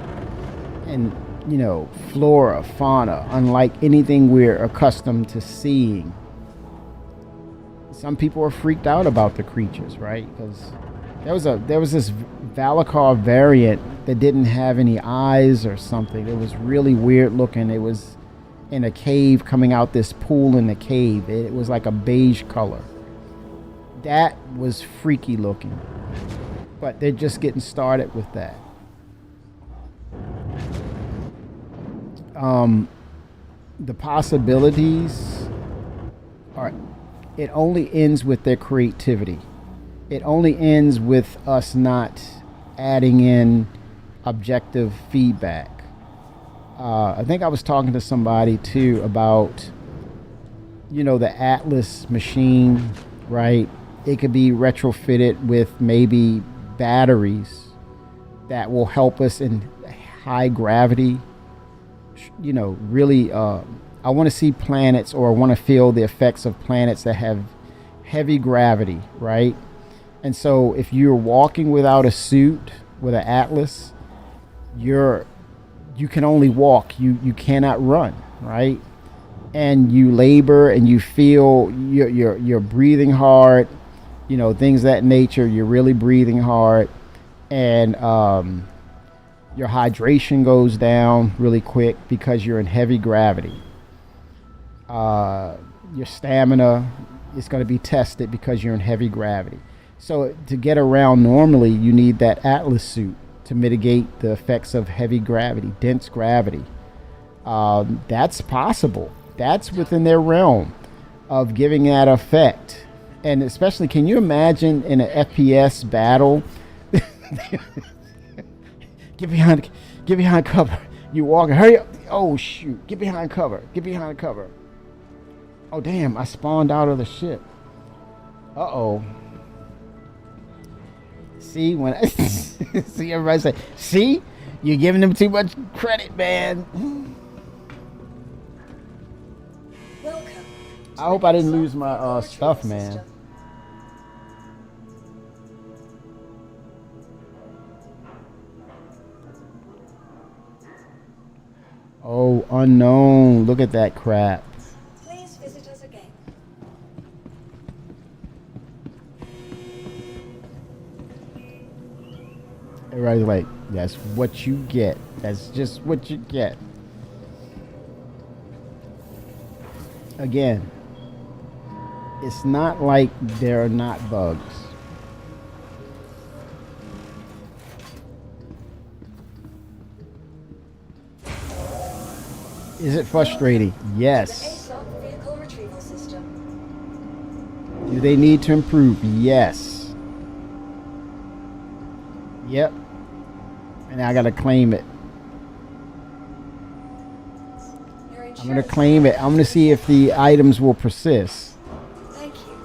you know, flora, fauna, unlike anything we're accustomed to seeing. Some people are freaked out about the creatures, right? Because there was this Valakar variant that didn't have any eyes or something. It was really weird looking. It was in a cave, coming out this pool in the cave. It was like a beige color. That was freaky looking. But they're just getting started with that. The possibilities are, it only ends with their creativity. It only ends with us not adding in objective feedback. I think I was talking to somebody too about, you know, the Atlas machine, right? It could be retrofitted with maybe batteries that will help us in high gravity. You know, really, I want to see planets, or I want to feel the effects of planets that have heavy gravity, right? And so if you're walking without a suit with an Atlas, you can only walk. You cannot run, right? And you labor and you feel you're breathing hard, you know, things of that nature. You're really breathing hard, and your hydration goes down really quick because you're in heavy gravity. Your stamina is going to be tested because you're in heavy gravity. So to get around normally, you need that Atlas suit to mitigate the effects of heavy gravity, dense gravity. That's possible. That's within their realm of giving that effect. And especially, can you imagine in an FPS battle? Get behind cover. You walking, hurry up. Oh shoot, get behind cover. Get behind cover. Oh damn, I spawned out of the ship. Uh-oh. See, when I see everybody say, see, you're giving them too much credit, man. Welcome. I hope I didn't lose my stuff, man. Oh, unknown. Look at that crap. Please visit us again. Everybody's like, That's what you get. That's just what you get. Again, it's not like there are not bugs. Is it frustrating? Yes. Vehicle retrieval system. Do they need to improve? Yes. Yep. And I gotta claim it. I'm gonna claim it. I'm gonna see if the items will persist. Thank you.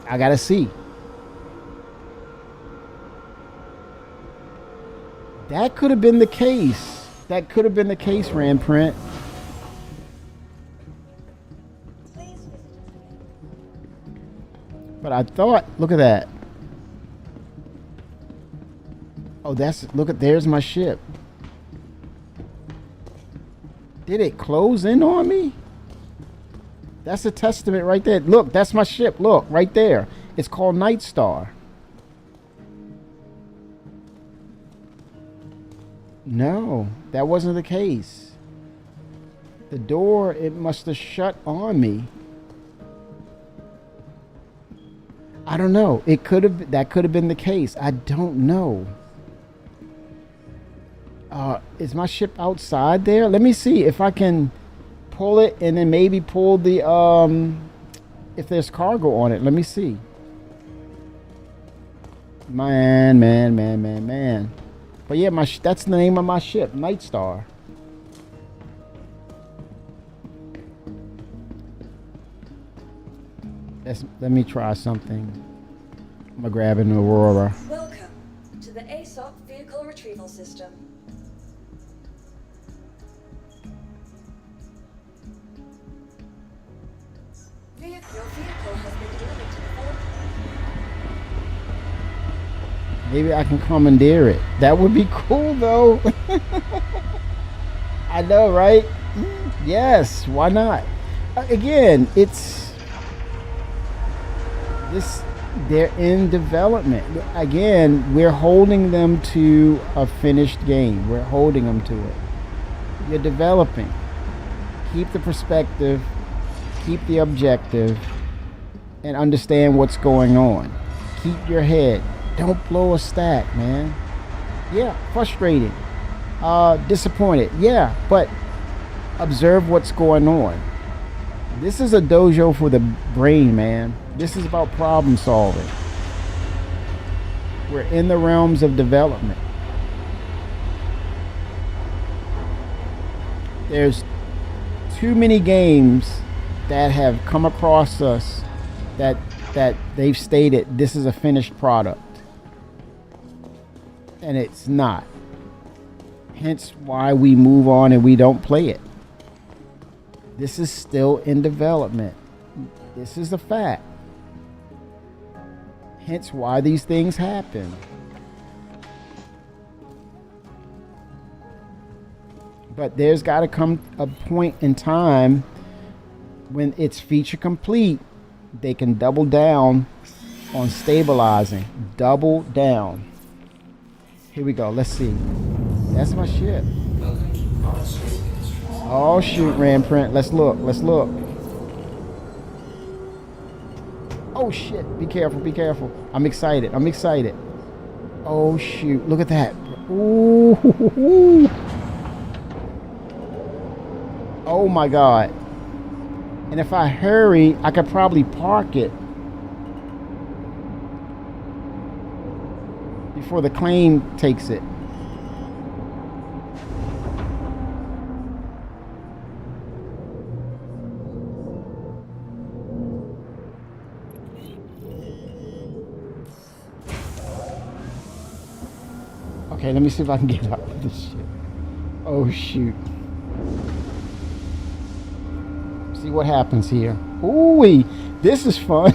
I gotta see. That could have been the case. That could have been the case, Ramprint. But I thought, look at that. Oh, look at, there's my ship. Did it close in on me? That's a testament right there. Look, that's my ship. Look, right there. It's called Night Star. No, that wasn't the case. The door, it must have shut on me. I don't know. That could have been the case. I don't know. Is my ship outside there? Let me see if I can pull it and then maybe pull the if there's cargo on it. Let me see. Man. But yeah, that's the name of my ship, Night Star. Let me try something. I'm gonna grab an Aurora. Welcome to the ASOC vehicle retrieval system. Your vehicle has been delivered to the port. Maybe I can commandeer it. That would be cool, though. I know, right? Yes, why not? Again, they're in development. Again, we're holding them to a finished game. We're holding them to it. You're developing. Keep the perspective, keep the objective, and understand what's going on. Keep your head. Don't blow a stack, man. Yeah, frustrating. Disappointed. Yeah, but observe what's going on. This is a dojo for the brain, man. This is about problem solving. We're in the realms of development. There's too many games that have come across us that they've stated this is a finished product. And it's not. Hence why we move on and we don't play it. This is still in development. This is a fact. Hence why these things happen. But there's got to come a point in time when it's feature complete, they can double down on stabilizing. Double down. Here we go. Let's see. That's my ship. Oh shoot, Ramprint. Let's look. Let's look. Oh shit. Be careful. Be careful. I'm excited. I'm excited. Oh shoot. Look at that. Ooh. Oh my God. And if I hurry, I could probably park it before the claim takes it. Okay, let me see if I can get out of this shit. Oh shoot. See what happens here. Ooh, this is fun.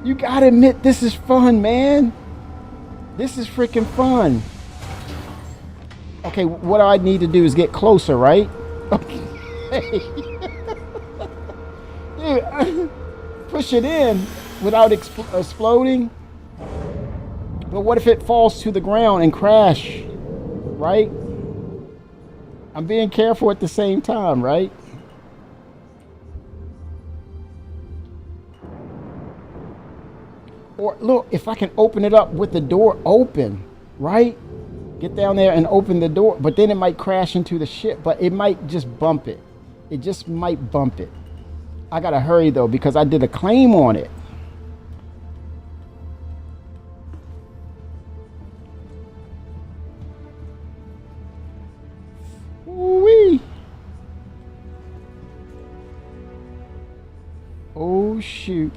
You gotta admit, this is fun, man. This is freaking fun. Okay, what I need to do is get closer, right? Okay. Dude, push it in without exploding. But what if it falls to the ground and crash? Right? I'm being careful at the same time, right? Or look, if I can open it up with the door open, right? Get down there and open the door, but then it might crash into the ship, but it might just bump it. It just might bump it. I gotta hurry though because I did a claim on it. Ooh-wee. Oh shoot.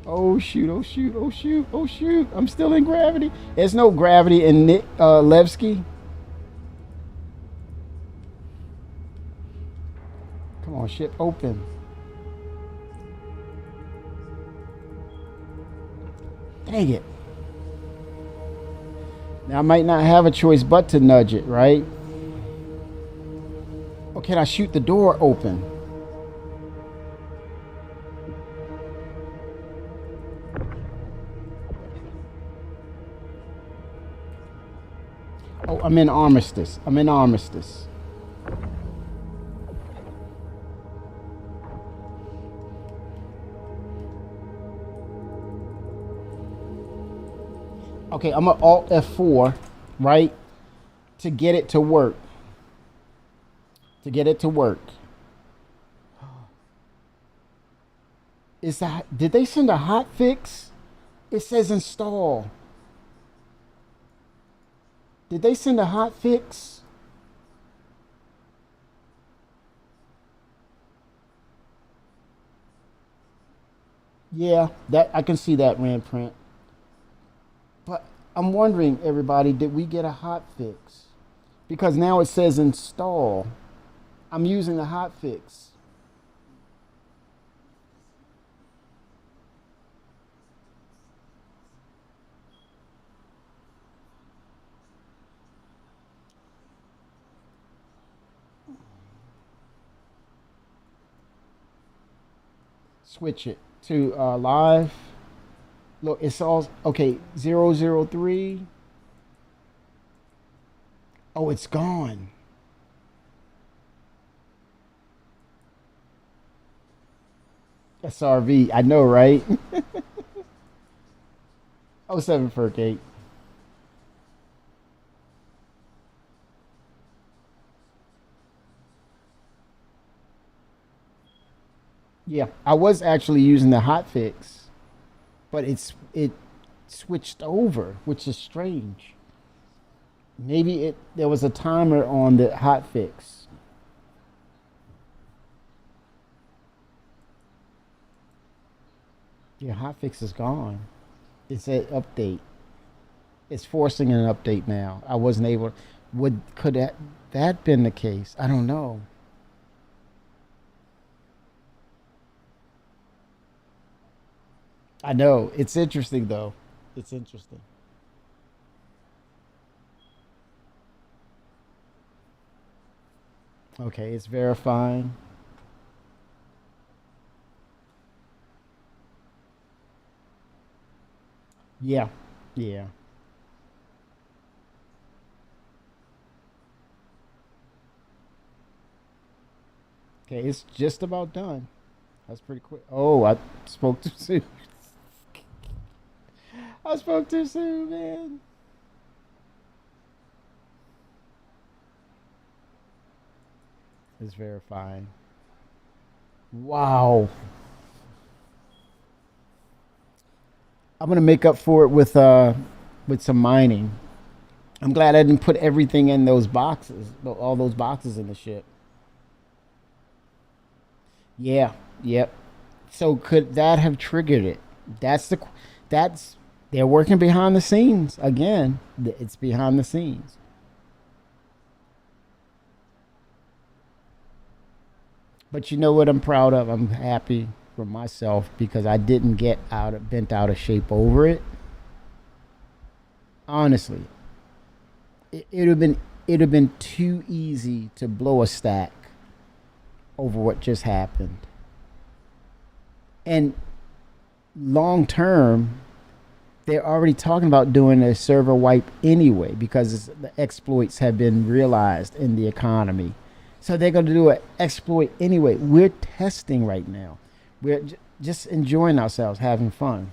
Oh shoot, oh shoot, oh shoot, oh shoot. I'm still in gravity. There's no gravity in Levski. Come on, ship open. Dang it. Now I might not have a choice but to nudge it, right? Or can I shoot the door open? Oh, I'm in armistice. I'm in armistice. Okay, I'm gonna Alt F4, right? To get it to work. To get it to work. Is that, did they send a hot fix? It says install. Did they send a hot fix? Yeah, that I can see that, Randprint. But I'm wondering, everybody, did we get a hot fix? Because now it says install. I'm using the hot fix. Switch it to live. Look, it's all okay. 003. Oh, it's gone. SRV. I know, right? 07 for gate. Yeah, I was actually using the hot fix, but it switched over, which is strange. Maybe there was a timer on the hot fix. Yeah, hot fix is gone. It said update. It's forcing an update now. I wasn't able. Could that been the case? I don't know. I know. It's interesting though. It's interesting. Okay, it's verifying. Yeah. Yeah. Okay, it's just about done. That's pretty quick. Oh, I spoke too soon. I spoke too soon, man. It's verifying. Wow. I'm gonna make up for it with some mining. I'm glad I didn't put everything in those boxes, all those boxes in the ship. Yeah, yep. So could that have triggered it? That's they're working behind the scenes again. It's behind the scenes. But you know what I'm proud of? I'm happy for myself because I didn't get bent out of shape over it. Honestly, it'd have been too easy to blow a stack over what just happened. And long term, they're already talking about doing a server wipe anyway because the exploits have been realized in the economy. So they're going to do an exploit anyway. We're testing right now. We're just enjoying ourselves, having fun.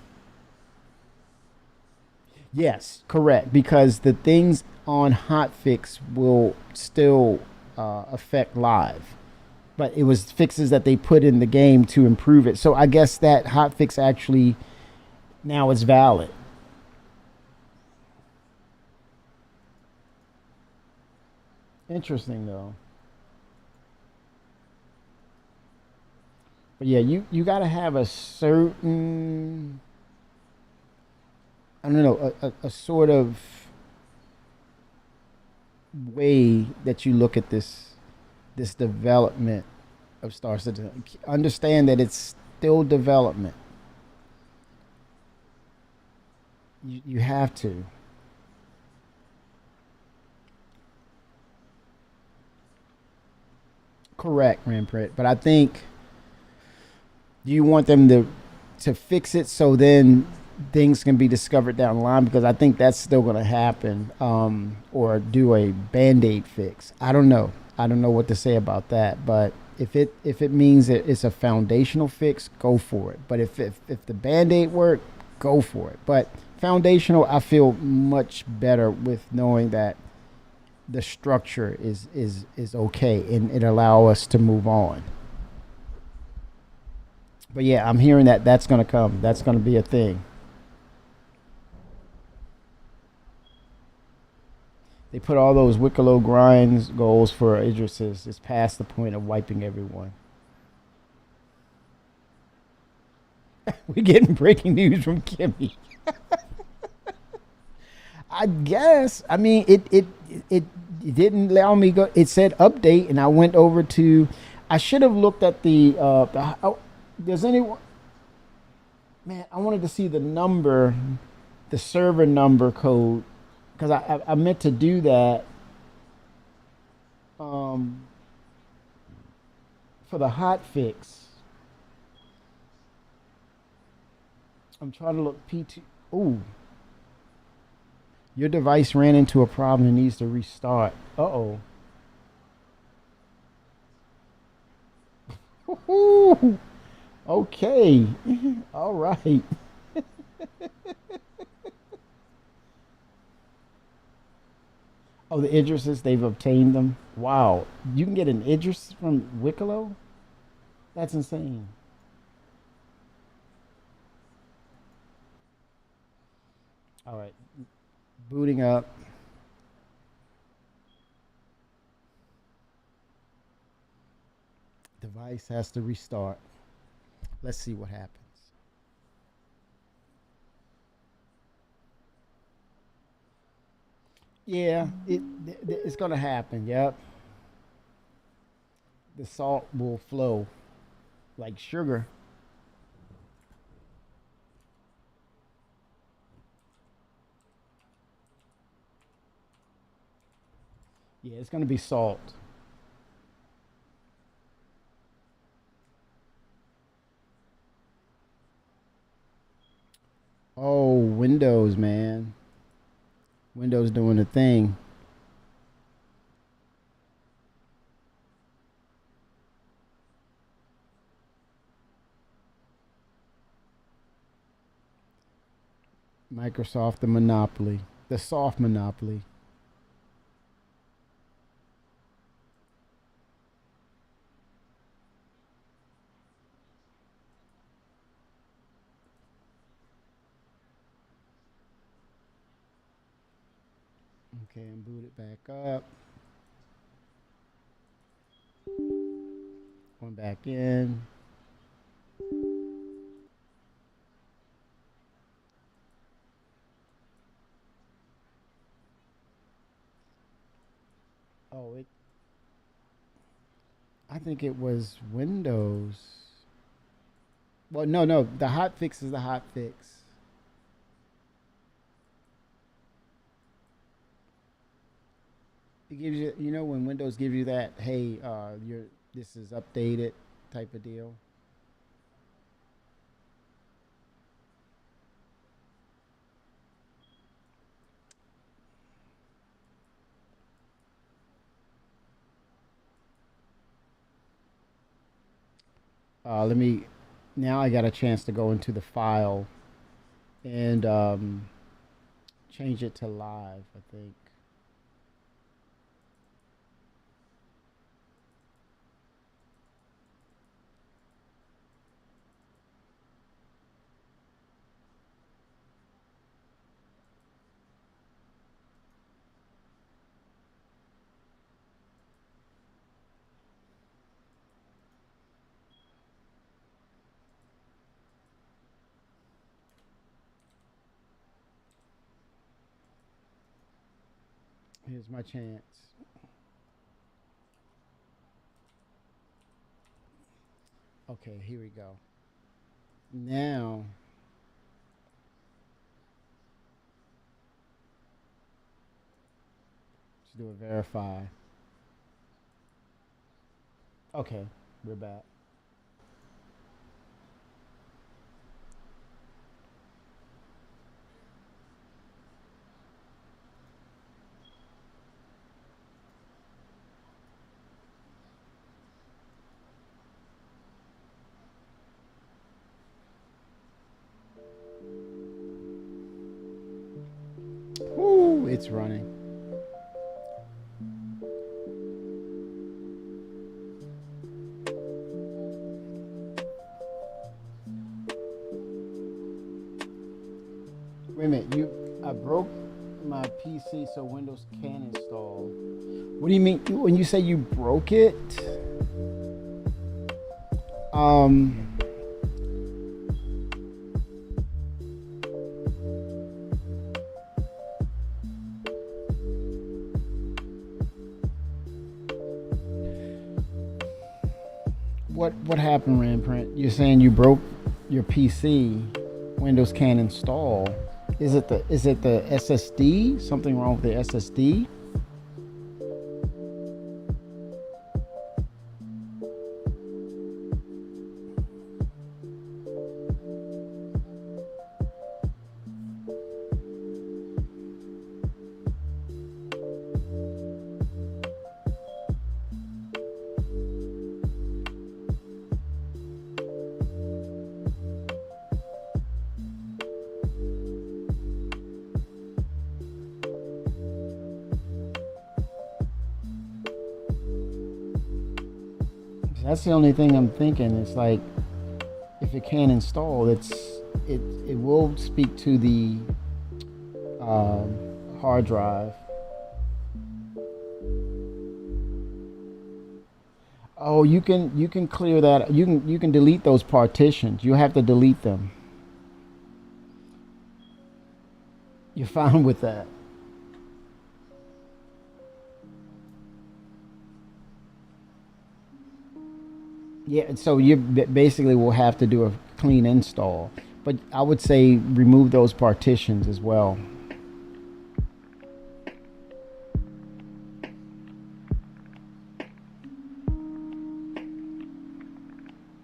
Yes, correct. Because the things on hotfix will still affect live, but it was fixes that they put in the game to improve it. So I guess that hotfix actually now is valid. Interesting though. But yeah, you got to have a certain, I don't know, a sort of way that you look at this development of Star Citizen. Understand that it's still development. You have to. Correct, Rampret. But I think you want them to fix it so then things can be discovered down the line, because I think that's still going to happen, or do a band-aid fix. I don't know. I don't know what to say about that, but if it means that it's a foundational fix, go for it. But if the band-aid work, go for it. But foundational, I feel much better with knowing that the structure is okay and it allow us to move on. But yeah, I'm hearing that that's going to come. That's going to be a thing. They put all those Wicklow grinds goals for Idrises. It's past the point of wiping everyone. We're getting breaking news from Kimmy. I guess. I mean, it didn't allow me go. It said update, and I went over to. I should have looked at the. Does anyone? Man, I wanted to see the number, the server number code, because I meant to do that. For the hot fix. I'm trying to look P2. Ooh. Your device ran into a problem and needs to restart. Uh-oh. Okay. All right. Oh, the Idrises, they've obtained them. Wow. You can get an Idris from Wicklow? That's insane. All right. Booting up. Device has to restart. Let's see what happens. Yeah, it's going to happen. Yep. The salt will flow like sugar. Yeah, it's going to be salt. Oh, Windows, man. Windows doing a thing. Microsoft, the monopoly. The soft monopoly. Okay, and boot it back up. Going back in. Oh, I think it was Windows. Well, no. The hot fix is the hot fix. It gives you, when Windows gives you that, hey, this is updated type of deal. Let me. Now I got a chance to go into the file and change it to live, I think. Here's my chance. Okay, here we go. Now, let's do a verify. Okay, we're back. Woo, it's running. Wait a minute, I broke my PC so Windows can install. What do you mean when you say you broke it? What happened, Ramprint? You're saying you broke your PC, Windows can't install. Is it the SSD? Something wrong with the SSD? That's the only thing I'm thinking. It's like if it can't install, it will speak to the hard drive. Oh, you can clear that. You can delete those partitions. You have to delete them. You're fine with that. Yeah, so you basically will have to do a clean install. But I would say remove those partitions as well.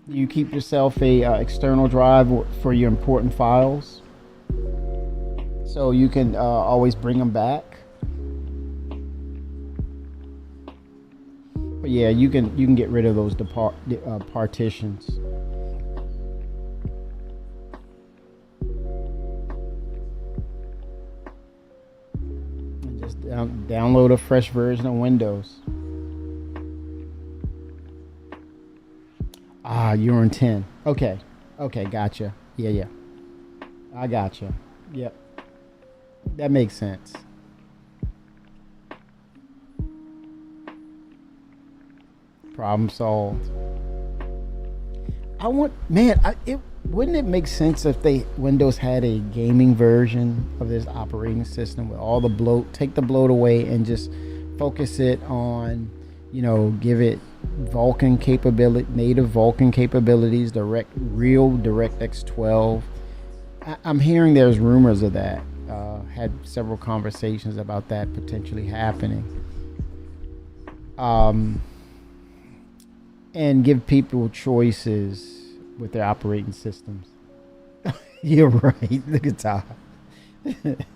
You keep yourself a external drive for your important files, so you can always bring them back. But yeah, you can get rid of those partitions. And just download a fresh version of Windows. Ah, you're on 10. Okay, gotcha. Yeah, I gotcha. Yep, that makes sense. Problem solved. Wouldn't it make sense if Windows had a gaming version of this operating system with all the bloat, take the bloat away and just focus it on, give it native Vulkan capabilities, real DirectX 12. I'm hearing there's rumors of that. Had several conversations about that potentially happening. And give people choices with their operating systems. You're right. Look at Todd.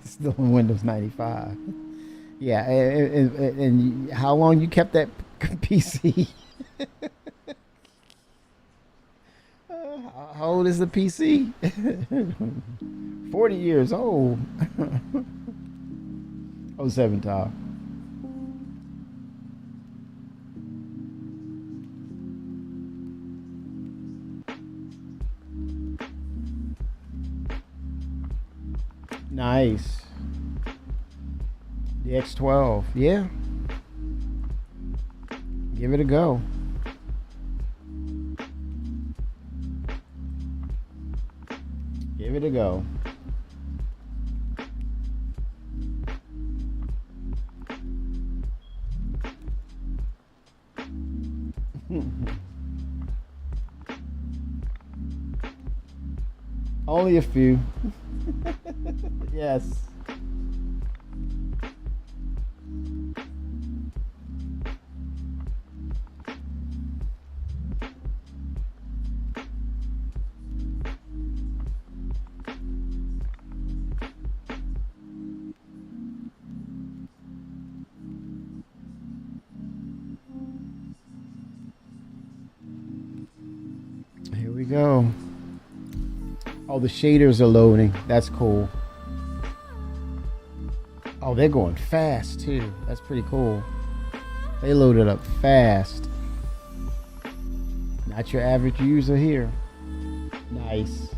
Still in Windows 95. Yeah, and how long you kept that PC? How old is the PC? 40 years old. Oh, 07, Tom. Nice. The X12. Yeah. Give it a go. Give it a go. Only a few. Yes. Here we go. Oh, the shaders are loading. That's cool. Oh, they're going fast too. That's pretty cool. They loaded up fast. Not your average user here. Nice.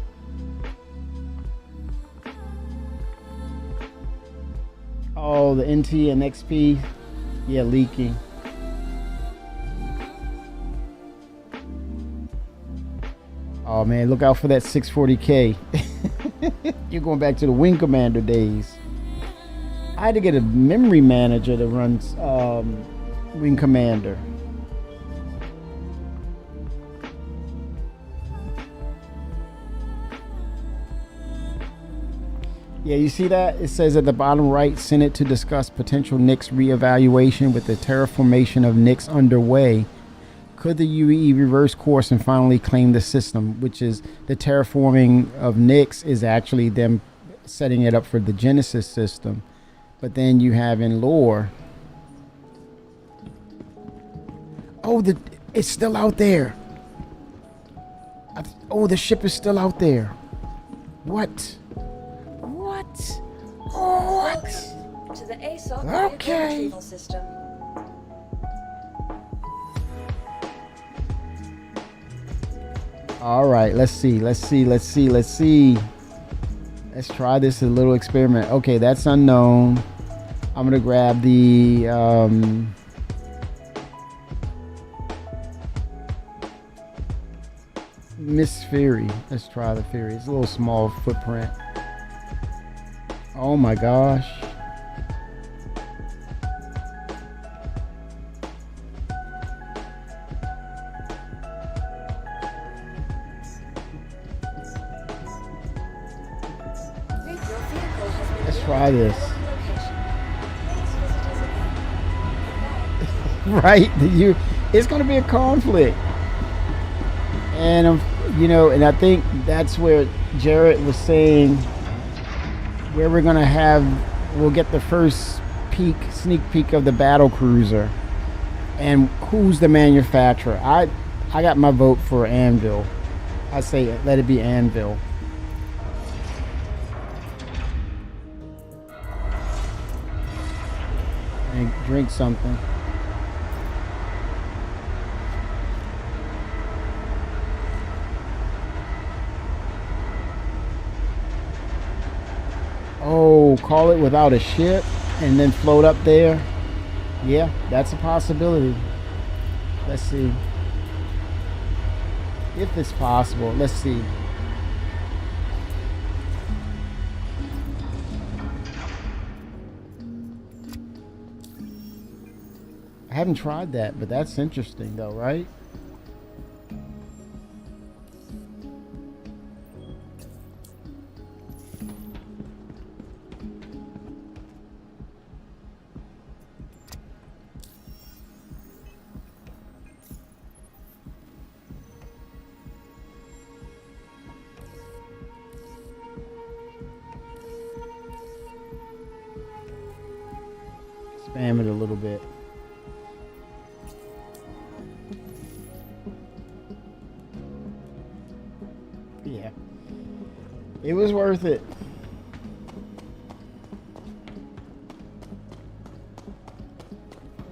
Oh, the NT and XP. Yeah, leaking. Oh man, look out for that 640K. You're going back to the Wing Commander days. I had to get a memory manager that runs Wing Commander. Yeah, you see that? It says at the bottom right, Senate to discuss potential NICS reevaluation with the terraformation of NICS underway. Could the UE reverse course and finally claim the system, which is the terraforming of NICS is actually them setting it up for the Genesis system. But then you have in lore. Oh, it's still out there. Oh, the ship is still out there. What? What? Oh, what? Welcome to the ASOC Okay. retrieval system. All right, let's see. Let's try this a little experiment. Okay, that's unknown. I'm gonna grab the Miss Fury. Let's try the Fury. It's a little small footprint. Oh my gosh. Let's try this. Right? It's going to be a conflict. And, and I think that's where Jarrett was saying where we'll get the first sneak peek of the battle cruiser and who's the manufacturer. I got my vote for Anvil. I say let it be Anvil. And drink something. Oh, call it without a ship and then float up there. Yeah, that's a possibility. Let's see. If it's possible, let's see. I haven't tried that, but that's interesting though, right? Spam it a little bit. It was worth it.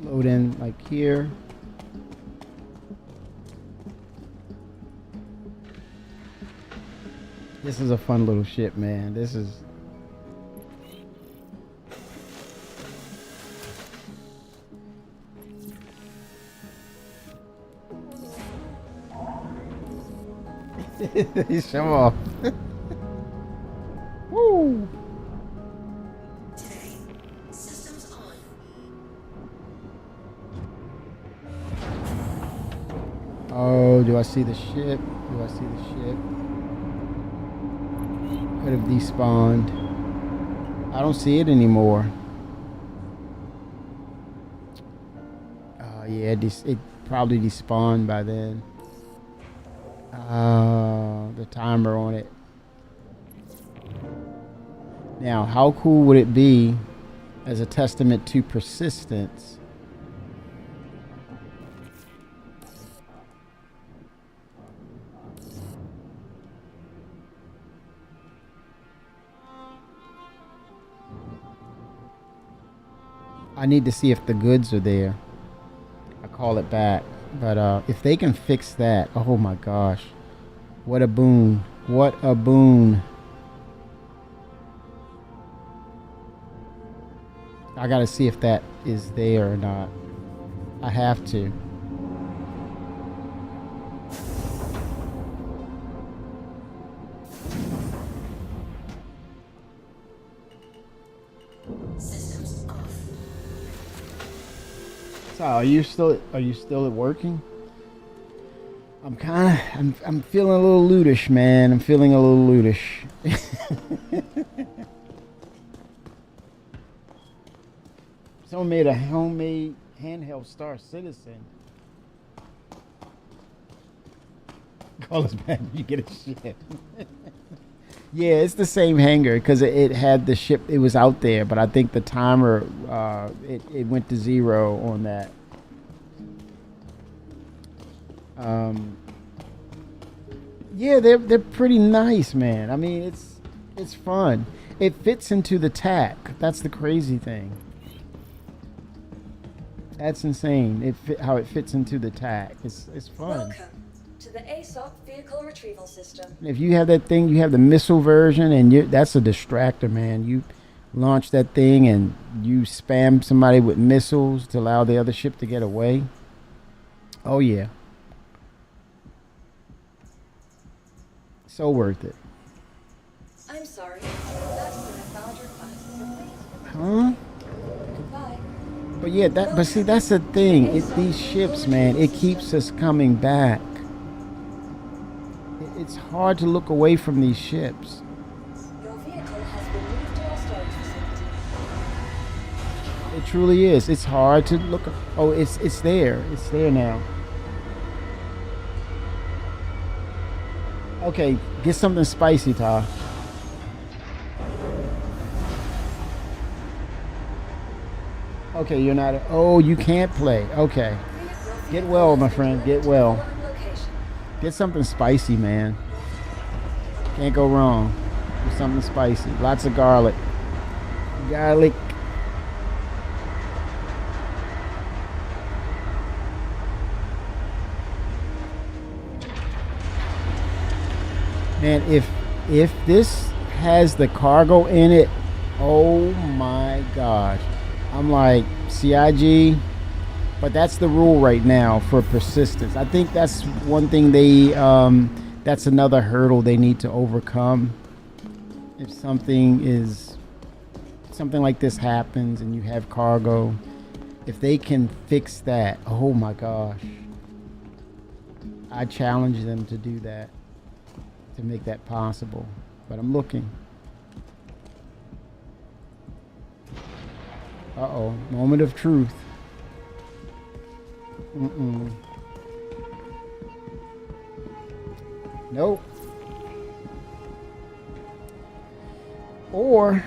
Load in like here. This is a fun little ship, man. This is... Show off. Woo! Today, systems on. Oh, do I see the ship? Do I see the ship? Could have despawned. I don't see it anymore. Oh yeah, it probably despawned by then. The timer on it. Now, how cool would it be as a testament to persistence? I need to see if the goods are there. I call it back. But if they can fix that, oh my gosh. What a boon. What a boon. I gotta see if that is there or not. I have to. Systems off. So are you still working? I'm feeling a little lootish, man. I'm feeling a little lootish. Someone made a homemade handheld Star Citizen. Call us back when you get a ship. Yeah, it's the same hangar because it had the ship. It was out there, but I think the timer it went to 0 on that. Yeah, they're pretty nice, man. I mean, it's fun. It fits into the tack. That's the crazy thing. That's insane. How it fits into the tack. It's fun. Welcome to the ASOC vehicle retrieval system. If you have that thing, you have the missile version, and that's a distractor, man. You launch that thing and you spam somebody with missiles to allow the other ship to get away. Oh yeah. So worth it. I'm sorry. That's been a valid request. Huh? Goodbye. But yeah, but see, that's the thing. These ships, man, it keeps us coming back. It's hard to look away from these ships. Your vehicle has been moved to our storage facility. It truly is. It's hard to look. Oh, it's there. It's there now. Okay, get something spicy, Ty. Okay, you're not. Oh, you can't play. Okay. Get well, my friend. Get well. Get something spicy, man. Can't go wrong with something spicy. Lots of garlic. Garlic. Man, if this has the cargo in it, oh my gosh. I'm like, CIG, but that's the rule right now for persistence. I think that's one thing that's another hurdle they need to overcome. If something like this happens and you have cargo, if they can fix that, oh my gosh. I challenge them to do that, to make that possible. But I'm looking. Uh-oh, moment of truth. Nope. Or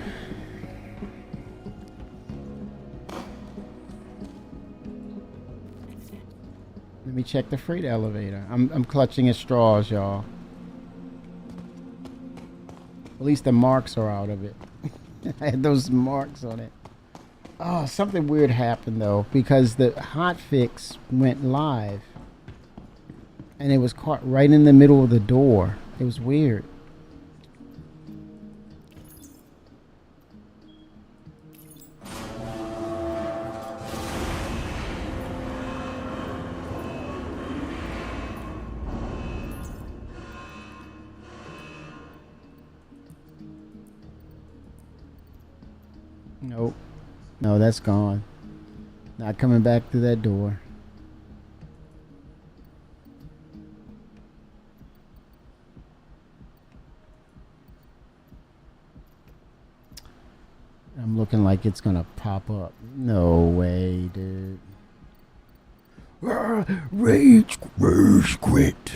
let me check the freight elevator. I'm clutching at straws, y'all. At least the marks are out of it. I had those marks on it. Oh, something weird happened though, because the hotfix went live. And it was caught right in the middle of the door. It was weird. Nope. No, that's gone. Not coming back through that door. I'm looking like it's gonna pop up. No way, dude. Rage quit.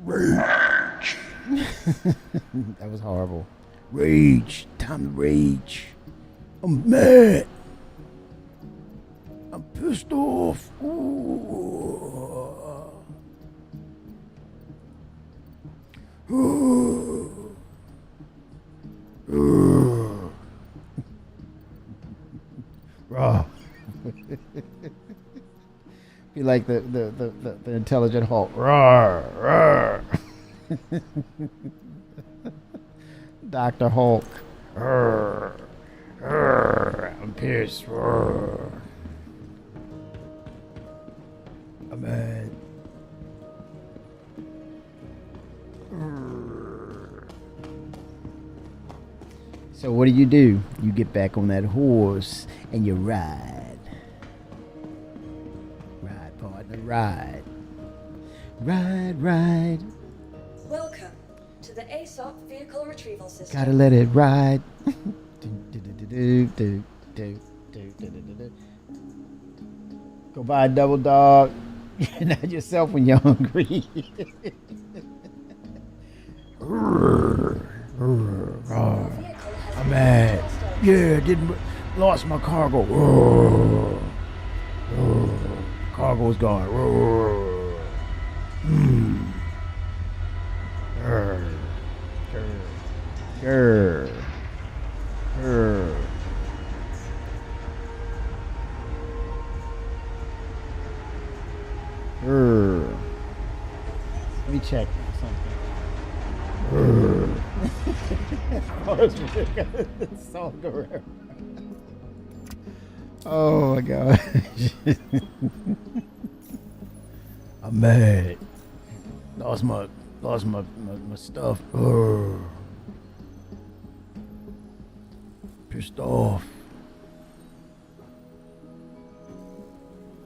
Rage. That was horrible. Rage. Time to rage. I'm mad. I'm pissed off. Raw. Be like the intelligent Hulk. Roar, roar. Dr. Hulk. Roar, roar. I'm pissed. Roar. I'm mad. So what do? You get back on that horse and you ride. Ride, partner, ride. Ride, ride. Welcome to the ASOP Vehicle Retrieval System. Gotta let it ride. Go buy a double dog. Not yourself when you're hungry. I'm mad. Yeah, lost my cargo. Cargo's gone. Let me check something. Oh my gosh. I'm mad. Lost my stuff. Pissed off.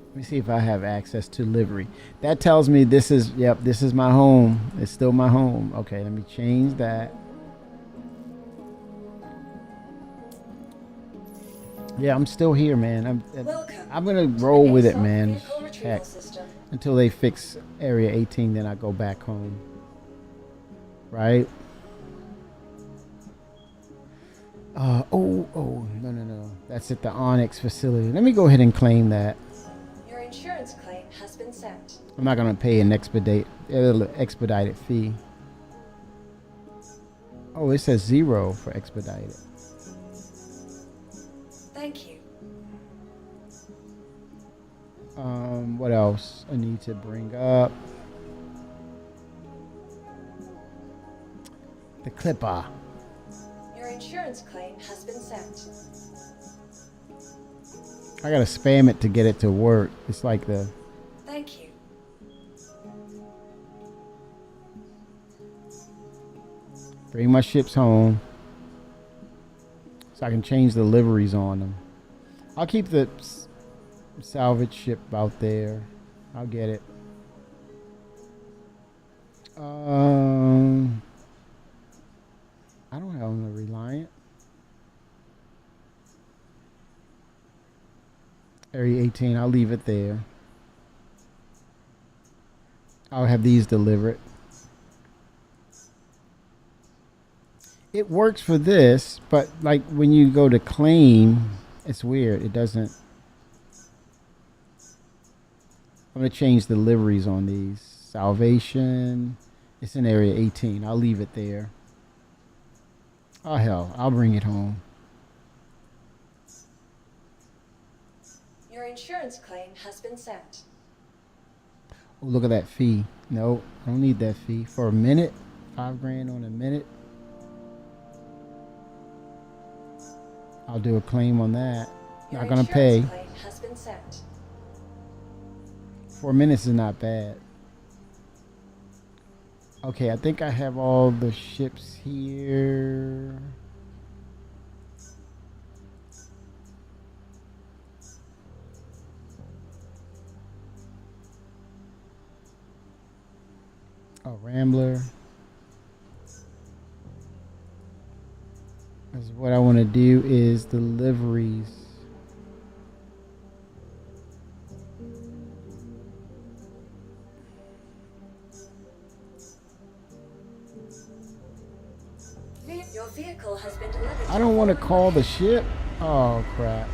Let me see if I have access to livery. That tells me this is my home. It's still my home. Okay, let me change that. Yeah, I'm still here, man. I'm gonna roll with it, man. Heck, until they fix Area 18, then I go back home. Right? No. That's at the Onyx facility. Let me go ahead and claim that. Your insurance claim has been sent. I'm not gonna pay an expedited fee. Oh, it says 0 for expedited. Thank you. What else I need to bring up? The Clipper. Your insurance claim has been sent. I gotta spam it to get it to work. It's like the... Thank you. Bring my ships home. So I can change the liveries on them. I'll keep the salvage ship out there. I'll get it. I don't have a Reliant. Area 18, I'll leave it there. I'll have these delivered. It works for this, but like when you go to claim, it's weird. It doesn't. I'm going to change the liveries on these. Salvation. It's in Area 18. I'll leave it there. Oh hell, I'll bring it home. Your insurance claim has been sent. Oh, look at that fee. No, I don't need that fee for a minute. $5 on a minute. I'll do a claim on that. Your Not gonna pay. insurance claim has been sent. 4 minutes is not bad. Okay, I think I have all the ships here. Oh, Rambler. Because what I want to do is deliveries. Your vehicle has been delivered. I don't want to call the ship. Oh, crap.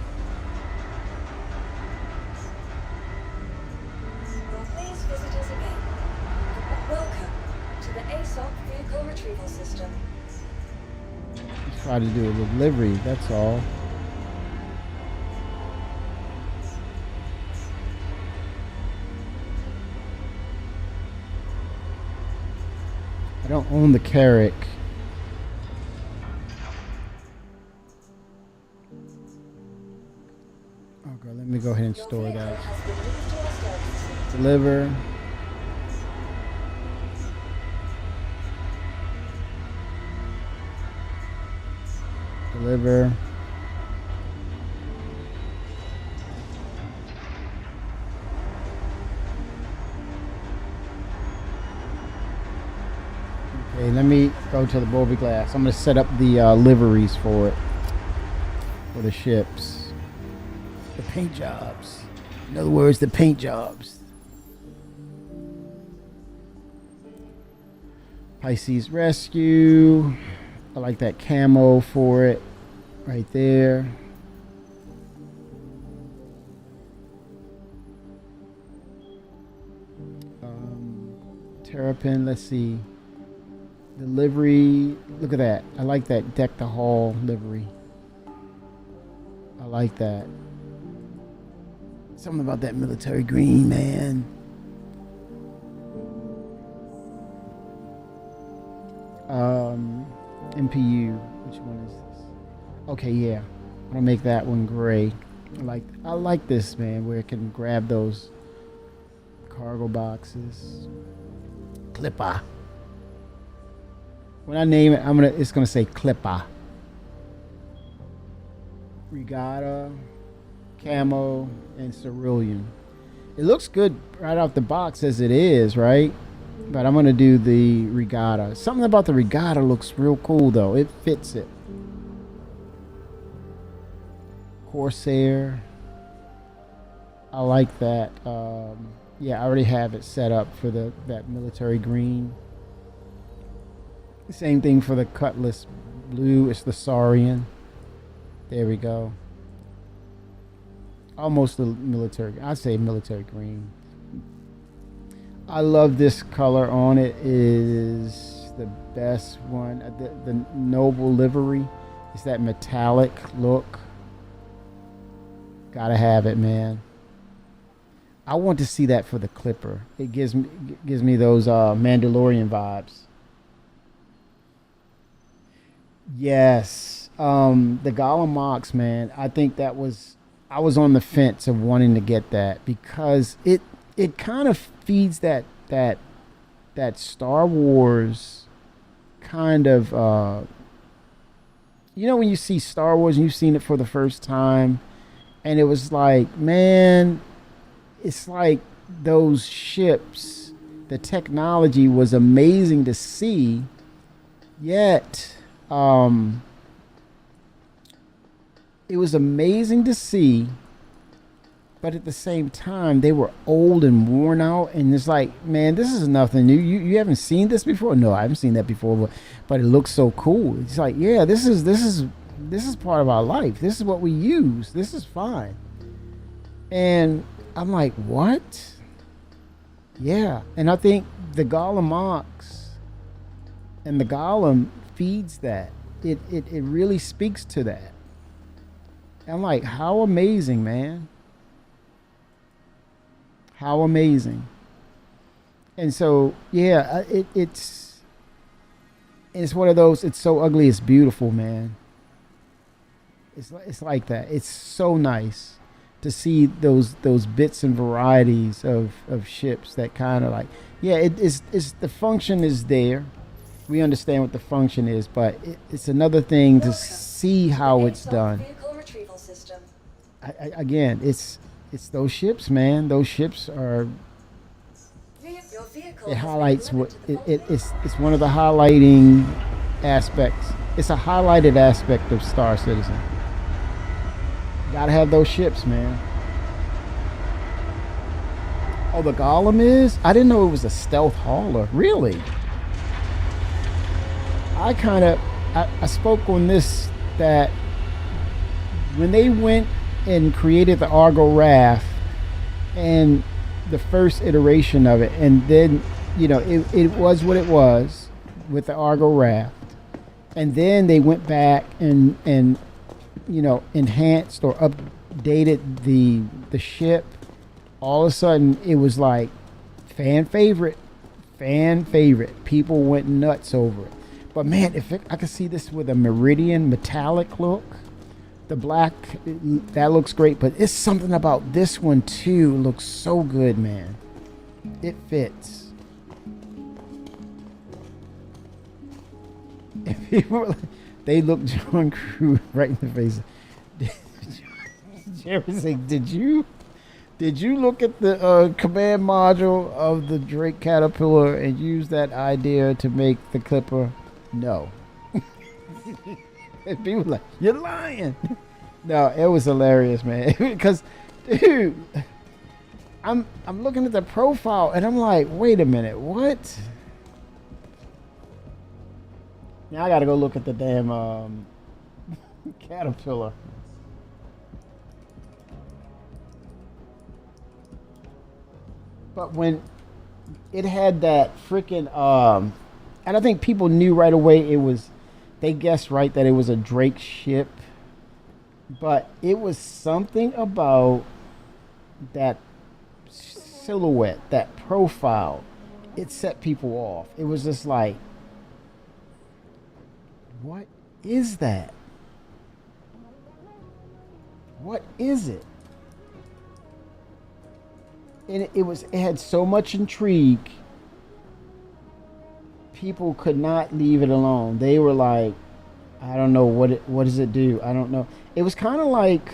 Well, please visit us again. Welcome to the ASOP Vehicle Retrieval System. Just try to do a delivery, that's all. I don't own the Carrack. Okay, let me go ahead and store that. Deliver. Deliver. Okay, let me go to the Bovie glass. I'm going to set up the liveries for it. For the ships. The paint jobs. In other words, the paint jobs. Pisces Rescue. I like that camo for it. Right there. Terrapin, let's see. Delivery. Look at that. I like that deck the hall livery. I like that. Something about that military green, man. MPU. Which one is this? Okay, yeah. I'm gonna make that one gray. I like this, man, where it can grab those cargo boxes. Clipper. When I name it, it's gonna say Clipper. Regatta, camo, and cerulean. It looks good right off the box as it is, right? But I'm gonna do the regatta. Something about the regatta looks real cool though. It fits it. Corsair. I like that. Yeah, I already have it set up for that military green. Same thing for the Cutlass blue. It's the Saurian. There we go. Almost the military. I say military green. I love this color on it. It is the best one. The Noble livery. It's that metallic look. Gotta have it, man. I want to see that for the Clipper. It gives me those Mandalorian vibes. Yes. The Gollum Mox, man. I think I was on the fence of wanting to get that because it kind of feeds that Star Wars kind of when you see Star Wars and you've seen it for the first time and it was like, man, it's like those ships, the technology was amazing to see, yet it was amazing to see, but at the same time they were old and worn out, and it's like, man, this is nothing new. You haven't seen this before? No, I haven't seen that before, but it looks so cool. It's like, yeah, this is part of our life. This is what we use. This is fine. And I'm like, what? Yeah. And I think the Gollum Ox and the Gollum feeds that. it really speaks to that. I'm like, how amazing, man. How amazing. And so, yeah, it's one of those, it's so ugly, it's beautiful, man. It's like that. It's so nice to see those bits and varieties of ships that kind of like, yeah, it's the function is there. We understand what the function is, but it's another thing to see how it's done. Vehicle retrieval system. Again, it's those ships, man. Those ships are. Your vehicle It has been highlights what delivered to the it's one of the highlighting aspects. It's a highlighted aspect of Star Citizen. Gotta have those ships, man. Oh, the Golem is? I didn't know it was a stealth hauler. Really? I spoke on this, that when they went and created the Argo Raft and the first iteration of it, and then, you know, it was what it was with the Argo Raft. And then they went back and you know, enhanced or updated the ship. All of a sudden it was like fan favorite. People went nuts over it. But man, I could see this with a Meridian metallic look, the black, that looks great. But it's something about this one too. Looks so good, man. It fits. And people were like, they looked John Crew right in the face. Jerry said, did you look at the command module of the Drake Caterpillar and use that idea to make the Clipper? No. And people were like, you're lying. No, it was hilarious, man. Because, dude, I'm looking at the profile and I'm like, wait a minute, what? Now I gotta go look at the damn Caterpillar. But when it had that freaking and I think people knew right away they guessed right that it was a Drake ship. But it was something about that silhouette, that profile. It set people off. It was just like, what is that? What is it? And it had so much intrigue. People could not leave it alone. They were like, I don't know what does it do? I don't know. It was kind of like,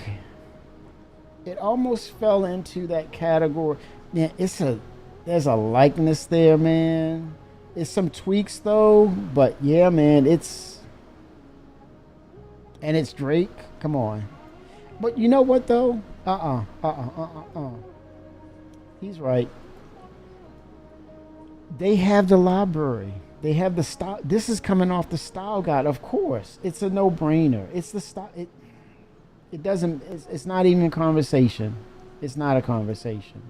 it almost fell into that category. Yeah, there's a likeness there, man. It's some tweaks though, but yeah, man, it's Drake. Come on. But you know what though? He's right. They have the library. They have the style. This is coming off the style guide, of course. It's a no-brainer. It's the style. It doesn't. It's not even a conversation. It's not a conversation.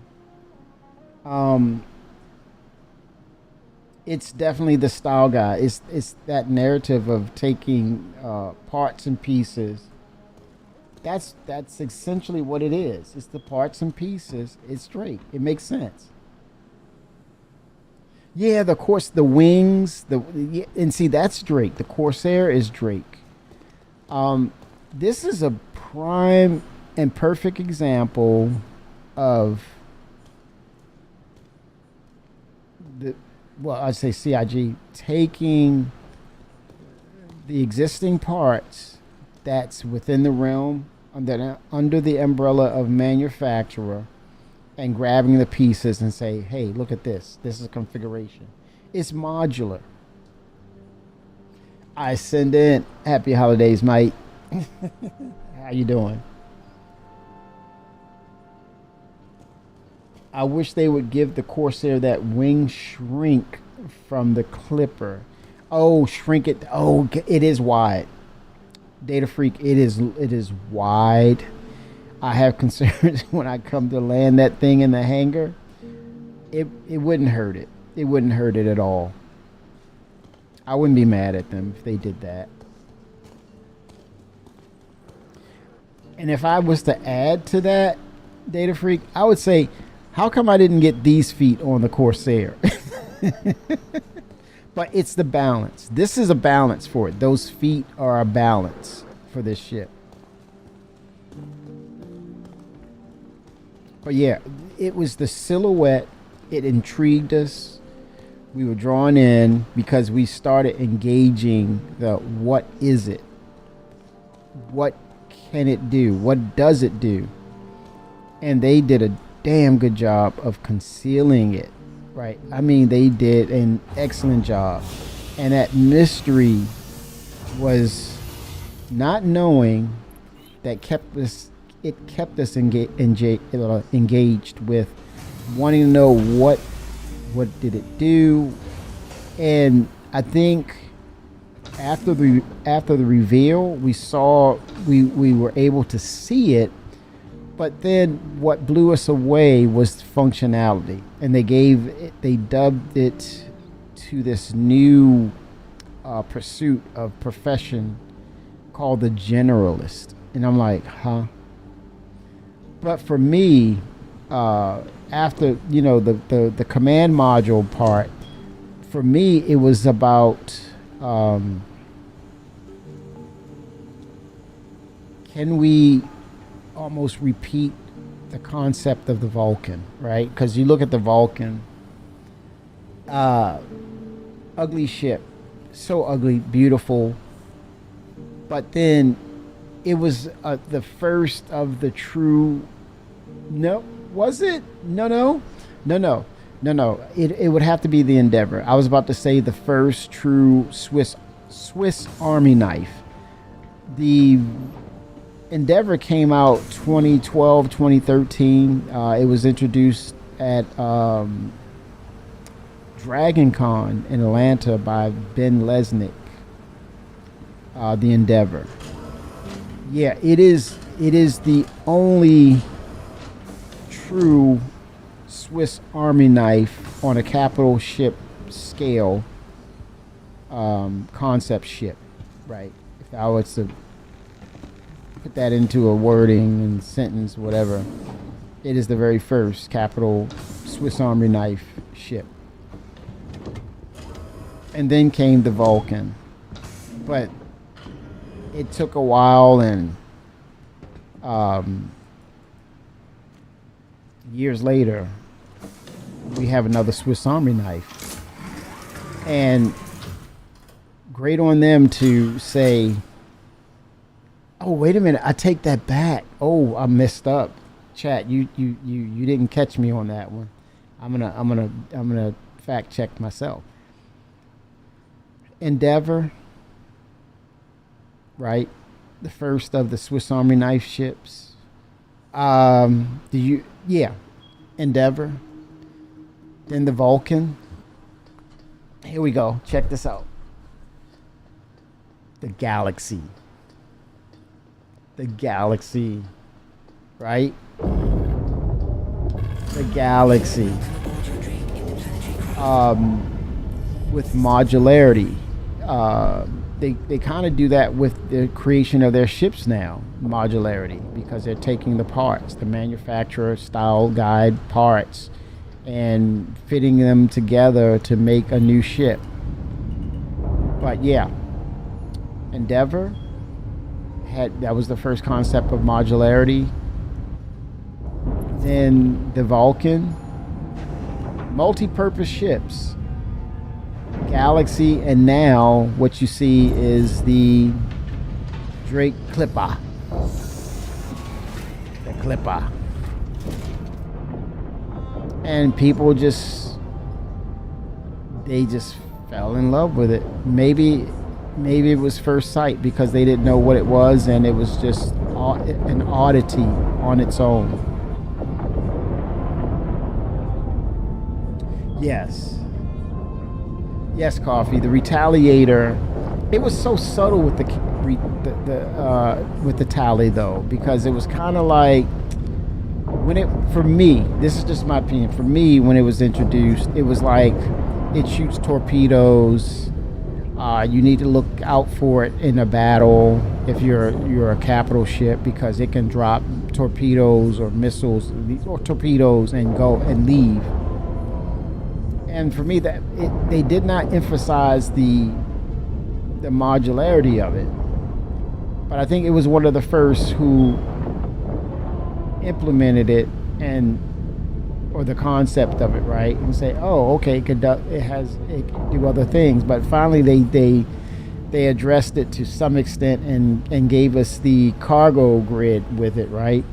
It's definitely the style guide. It's that narrative of taking parts and pieces. That's essentially what it is. It's the parts and pieces. It's Drake. It makes sense. Yeah, the wings, and see, that's Drake. The Corsair is Drake. This is a prime and perfect example of I'd say CIG taking the existing parts that's within the realm under the umbrella of manufacturer, and grabbing the pieces and say, hey, look at this. This is a configuration. It's modular. I send in happy holidays, mate. How you doing? I wish they would give the Corsair that wing shrink from the Clipper. Oh, shrink it. Oh, it is wide. Data Freak, it is wide. I have concerns when I come to land that thing in the hangar. It wouldn't hurt it. It wouldn't hurt it at all. I wouldn't be mad at them if they did that. And if I was to add to that, Data Freak, I would say, how come I didn't get these feet on the Corsair? But it's the balance. This is a balance for it. Those feet are a balance for this ship. But yeah, it was the silhouette. It intrigued us. We were drawn in because we started engaging the what is it? What can it do? What does it do? And they did a damn good job of concealing it. Right. I mean, they did an excellent job. And that mystery was not knowing that kept us engaged with wanting to know what did it do. And I think after the reveal, we were able to see it. But then what blew us away was functionality, and they dubbed it to this new pursuit of profession called the generalist. And I'm like, huh? But for me, after the command module part, for me it was about can we almost repeat the concept of the Vulcan, right? Because you look at the Vulcan, ugly ship, so ugly, beautiful, but then it was the first of the true. No, was it? No. It would have to be the Endeavor. I was about to say the first true Swiss Army knife. The Endeavor came out 2012, 2013. It was introduced at Dragon Con in Atlanta by Ben Lesnick. The Endeavor. Yeah, it is the only true Swiss Army knife on a capital ship scale, concept ship, right? If I was to put that into a wording and sentence, whatever, it is the very first capital Swiss Army knife ship. And then came the Vulcan. But it took a while, and years later, we have another Swiss Army knife. And great on them to say, oh, wait a minute, I take that back. Oh, I messed up. Chat, you didn't catch me on that one. I'm gonna fact check myself. Endeavor, right? The first of the Swiss Army knife ships. Endeavor. Then the Vulcan. Here we go. Check this out. The Galaxy. The Galaxy. Right? The Galaxy. With modularity. They kind of do that with the creation of their ships now, modularity, because they're taking the parts, the manufacturer style guide parts, and fitting them together to make a new ship. But yeah, Endeavor that was the first concept of modularity. Then the Vulcan, multi-purpose ships. Galaxy, and now what you see is the Drake Clipper. The Clipper. And people just fell in love with it. Maybe it was first sight because they didn't know what it was, and it was just an oddity on its own. Yes, Coffee. The Retaliator. It was so subtle with the tally though, because it was kind of like for me, this is just my opinion. For me, when it was introduced, it was like it shoots torpedoes. You need to look out for it in a battle if you're a capital ship, because it can drop torpedoes or missiles or torpedoes and go and leave. And for me, they did not emphasize the modularity of it, but I think it was one of the first who implemented it or the concept of it, right? And say, oh, okay, it can do other things. But finally, they addressed it to some extent and gave us the cargo grid with it, right?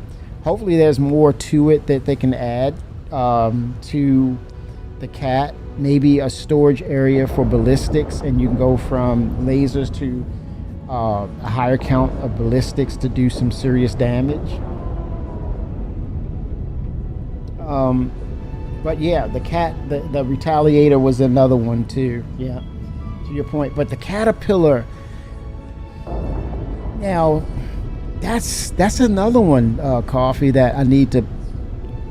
Hopefully, there's more to it that they can add to the CAT. Maybe a storage area for ballistics, and you can go from lasers to a higher count of ballistics to do some serious damage. But yeah, the the Retaliator was another one too. Yeah, to your point. But the Caterpillar, now, that's another one, Coffee, that I need to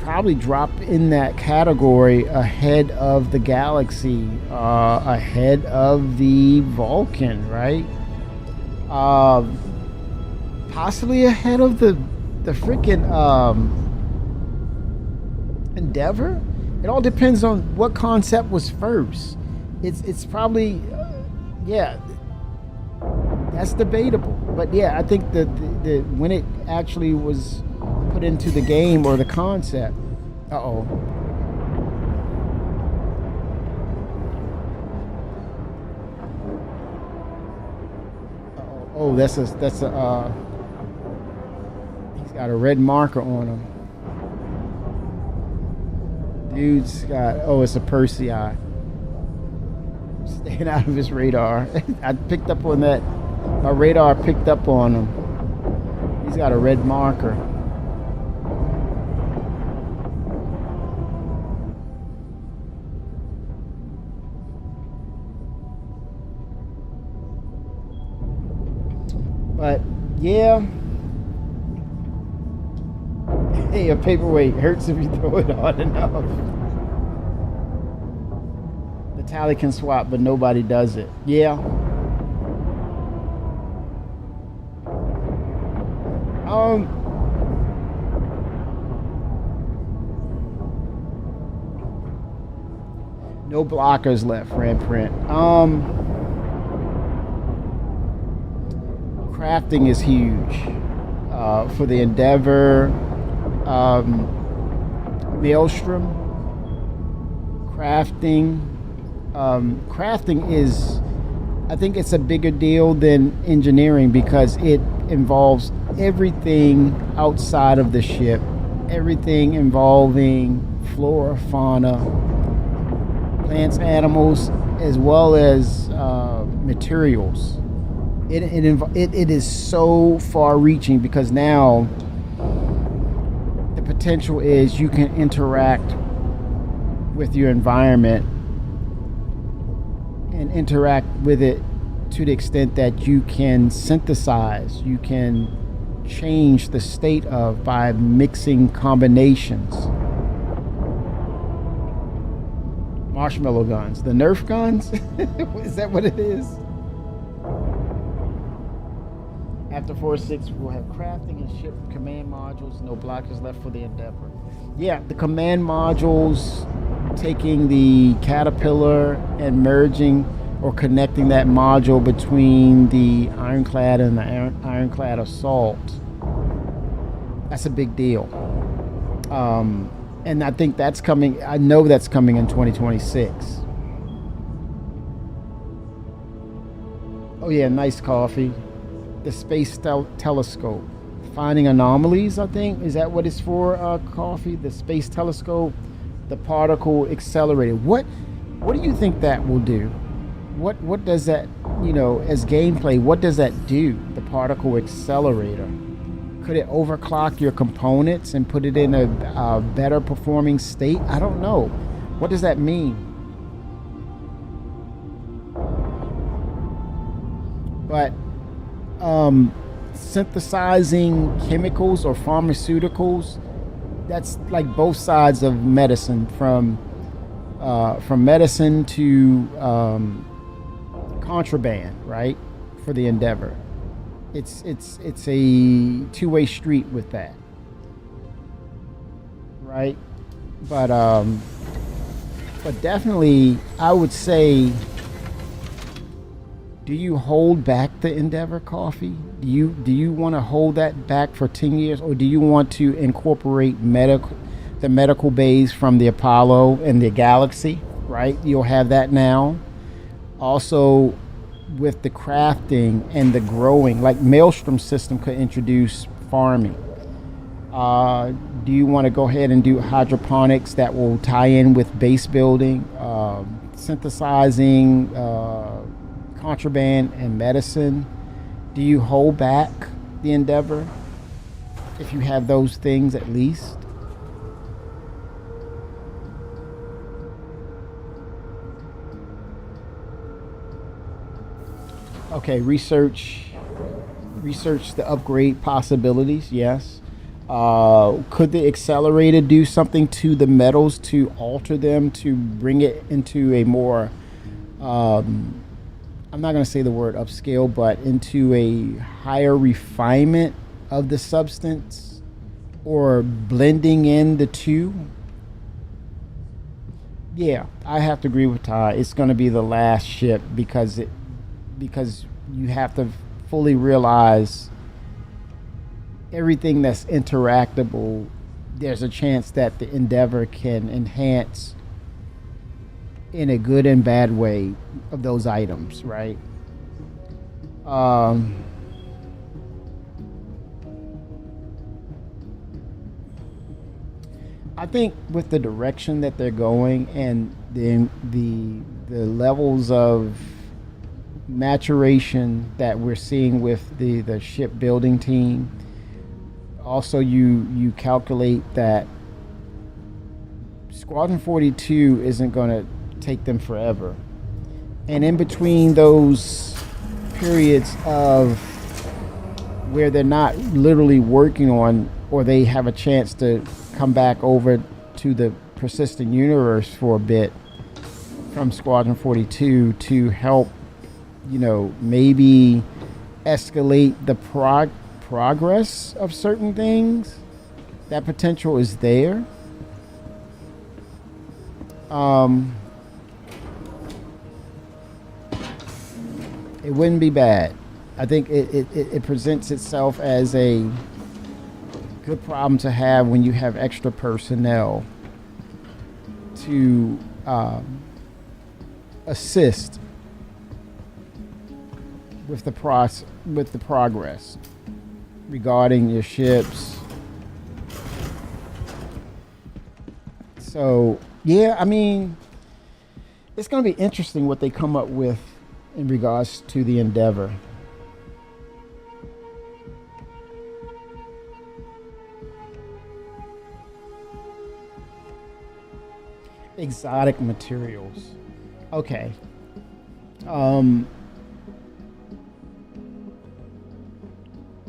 probably drop in that category ahead of the Galaxy, ahead of the Vulcan, right? Possibly ahead of the freaking Endeavor. It all depends on what concept was first. It's probably yeah, that's debatable. But yeah, I think the when it actually was put into the game or the concept. Uh-oh. Oh, that's a he's got a red marker on him. Dude's got, it's a Persei. Staying out of his radar. I picked up on that. My radar picked up on him. He's got a red marker. But yeah. Hey, a paperweight hurts if you throw it hard enough. The tally can swap, but nobody does it. Yeah. No blockers left, Print. Crafting is huge for the Endeavor. Maelstrom. Crafting is, I think it's a bigger deal than engineering, because it involves everything outside of the ship, everything involving flora, fauna, plants, animals, as well as materials. It is so far-reaching, because now the potential is you can interact with your environment and interact with it to the extent that you can synthesize, you can change the state of by mixing combinations. Marshmallow guns, the Nerf guns. Is that what it is? After 4.6, we'll have crafting and ship command modules. No blockers left for the Endeavor. Yeah, the command modules, taking the Caterpillar and merging or connecting that module between the Ironclad and the Ironclad Assault. That's a big deal. And I think that's coming. I know that's coming in 2026. Oh yeah, nice coffee. The Space Telescope. Finding anomalies, I think. Is that what it's for, Coffee? The Space Telescope, the particle accelerator. What do you think that will do? What does that, as gameplay, what does that do, the particle accelerator? Could it overclock your components and put it in a better performing state? I don't know. What does that mean? But synthesizing chemicals or pharmaceuticals, that's like both sides of medicine, from medicine to contraband, right? For the Endeavor. It's a two-way street with that. Right? But definitely I would say, do you hold back the Endeavor coffee? Do you want to hold that back for 10 years, or do you want to incorporate the medical bays from the Apollo and the Galaxy, right? You'll have that now. Also, with the crafting and the growing, like Maelstrom system could introduce farming. Do you want to go ahead and do hydroponics that will tie in with base building, synthesizing, contraband and medicine? Do you hold back the Endeavor if you have those things at least? Okay, research the upgrade possibilities. Yes. Could the accelerator do something to the metals to alter them, to bring it into a more, I'm not going to say the word upscale, but into a higher refinement of the substance, or blending in the two? Yeah, I have to agree with Ty. It's going to be the last ship because you have to fully realize everything that's interactable. There's a chance that the Endeavor can enhance in a good and bad way of those items, right? I think with the direction that they're going and the levels of maturation that we're seeing with the shipbuilding team, also you calculate that Squadron 42 isn't going to take them forever, and in between those periods of where they're not literally working on, or they have a chance to come back over to the persistent universe for a bit from Squadron 42 to help, maybe escalate the progress of certain things. That potential is there. It wouldn't be bad. I think it presents itself as a good problem to have when you have extra personnel to assist with the progress regarding your ships. So yeah, I mean, it's going to be interesting what they come up with in regards to the Endeavor. Exotic materials. Okay.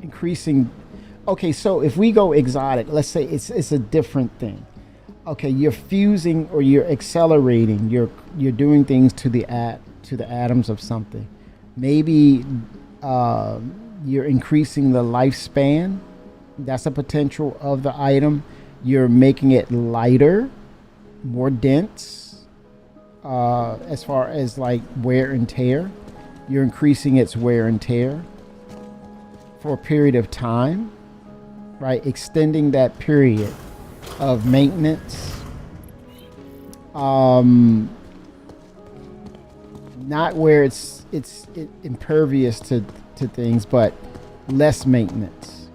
Increasing. Okay, so if we go exotic, let's say it's a different thing. Okay, you're fusing or you're accelerating. You're doing things to the atoms of something. Maybe you're increasing the lifespan. That's a potential of the item. You're making it lighter, more dense, as far as like wear and tear. You're increasing its wear and tear for a period of time, right? Extending that period of maintenance. Not where it's impervious to things, but less maintenance.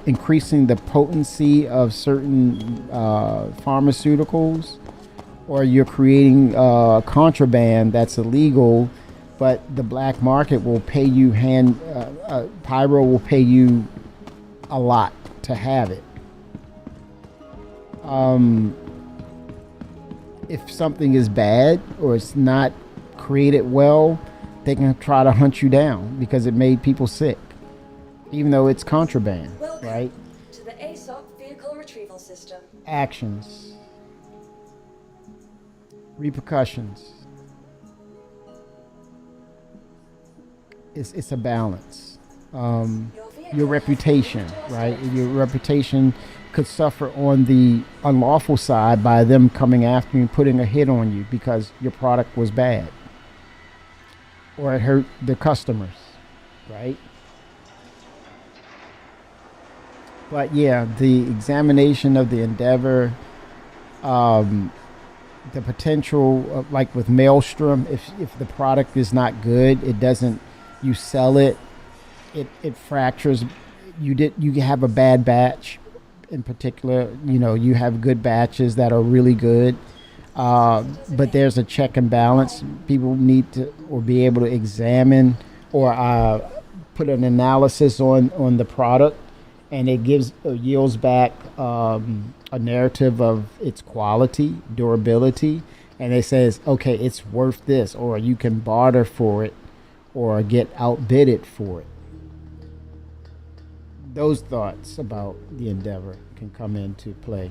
Increasing the potency of certain pharmaceuticals, or you're creating contraband that's illegal, but the black market will pay you Pyro will pay you a lot to have it. If something is bad or it's not created well, they can try to hunt you down because it made people sick, even though it's contraband. Welcome right? To the ASOC vehicle retrieval system. Actions. Repercussions. it's a balance. Your reputation, right? Your reputation could suffer on the unlawful side by them coming after you and putting a hit on you because your product was bad or it hurt the customers, right? But yeah, the examination of the endeavor, the potential, like with Maelstrom, if the product is not good, it doesn't. You sell it, it fractures. You have a bad batch, in particular. You know, you have good batches that are really good, but there's a check and balance. People need to or be able to examine or put an analysis on the product, and it gives yields back a narrative of its quality, durability, and it says, okay, it's worth this, or you can barter for it, or get outbidded for it. Those thoughts about the endeavor can come into play.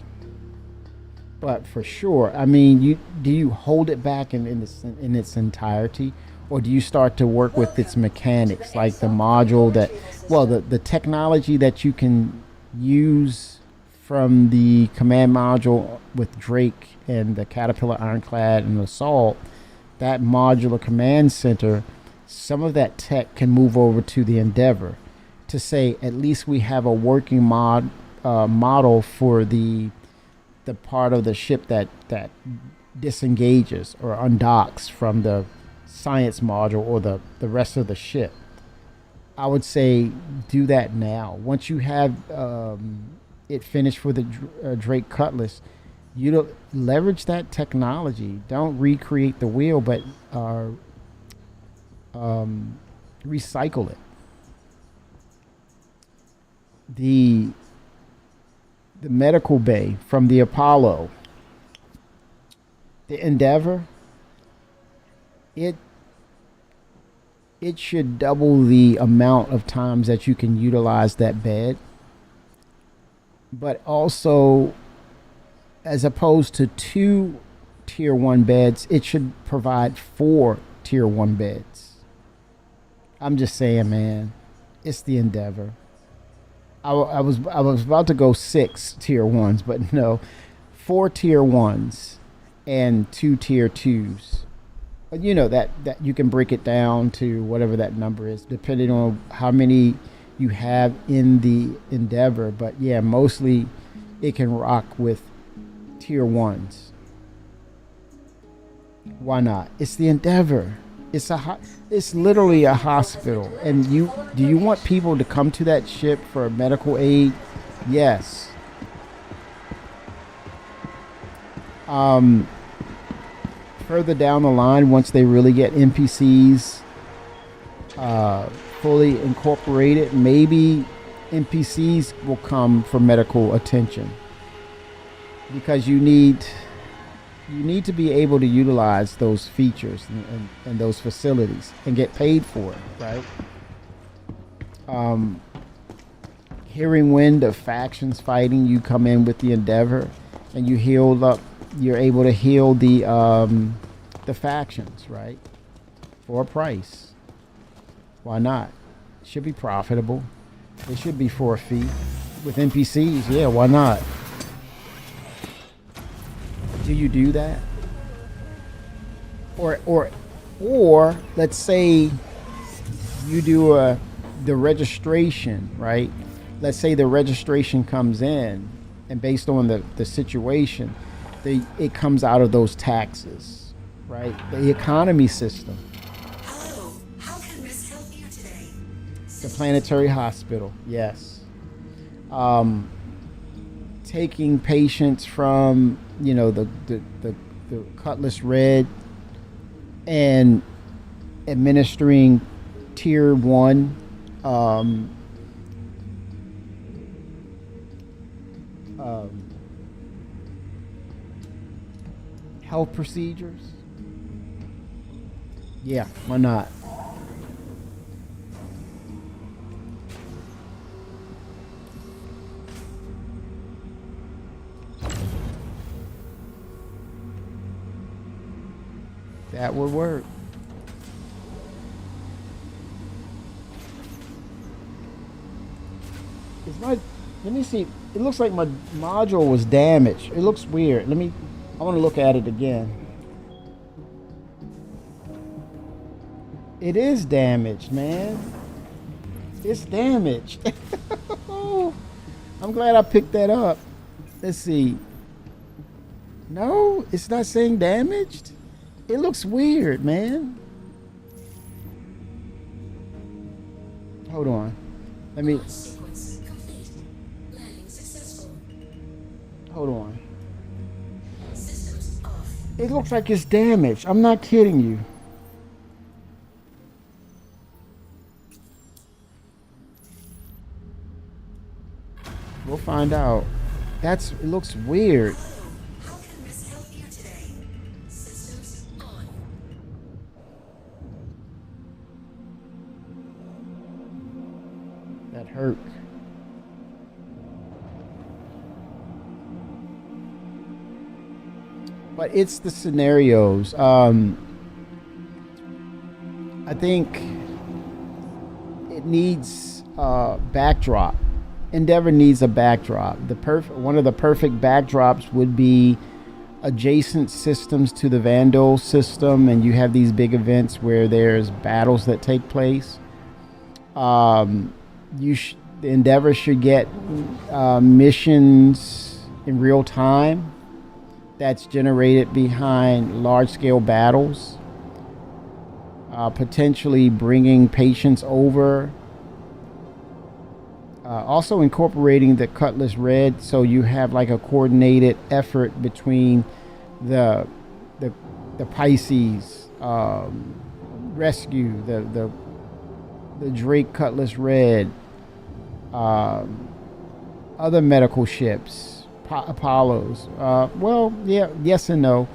But for sure, I mean, do you hold it back in its entirety, or do you start to work with its mechanics, like the module that, well, the technology that you can use from the command module with Drake and the Caterpillar Ironclad and Assault, that modular command center, some of that tech can move over to the Endeavor to say at least we have a working model for the part of the ship that disengages or undocks from the science module or the rest of the ship. I would say do that now. Once you have it finished for the Drake Cutlass, you leverage that technology. Don't recreate the wheel, but recycle it. The medical bay from the Apollo, the Endeavor, it should double the amount of times that you can utilize that bed. But also, as opposed to 2 tier 1 beds, it should provide 4 tier 1 beds. I'm just saying, man, it's the Endeavor. I was about to go 6 tier 1s, but no, 4 tier 1s and 2 tier 2s. You know that you can break it down to whatever that number is, depending on how many you have in the Endeavor. But yeah, mostly it can rock with tier 1s. Why not? It's the Endeavor. It's literally a hospital. And do you want people to come to that ship for medical aid? Yes. Further down the line, once they really get NPCs fully incorporated, maybe NPCs will come for medical attention, because you need to be able to utilize those features and those facilities and get paid for it, right? Hearing wind of factions fighting, you come in with the Endeavor and you healed up. You're able to heal the factions, right? For a price. Why not? It should be profitable. It should be for a fee. With NPCs, yeah, why not? Do you do that? Or let's say you do the registration, right? Let's say the registration comes in, and based on the situation, it comes out of those taxes, right? The economy system. Hello, how can Miss help you today? The planetary hospital, yes. Taking patients from, the Cutlass Red and administering tier 1 health procedures. Yeah, why not? That would work. Is my, let me see. It looks like my module was damaged. It looks weird. I want to look at it again. It is damaged, man. It's damaged. I'm glad I picked that up. Let's see. No, it's not saying damaged. It looks weird, man. Hold on. Let me. Sequence complete. Landing successful. Hold on. Systems off. It looks like it's damaged. I'm not kidding you. We'll find out. It looks weird. How can Miss help you today? Systems on. That hurt. But it's the scenarios. I think it needs backdrop. Endeavor needs a backdrop. One of the perfect backdrops would be adjacent systems to the Vandal system, and you have these big events where there's battles that take place. The Endeavor should get missions in real time that's generated behind large-scale battles, potentially bringing patients over. Also incorporating the Cutlass Red, so you have like a coordinated effort between the Pisces rescue, the Drake Cutlass Red, other medical ships, Apollos. Well, yeah, yes and no,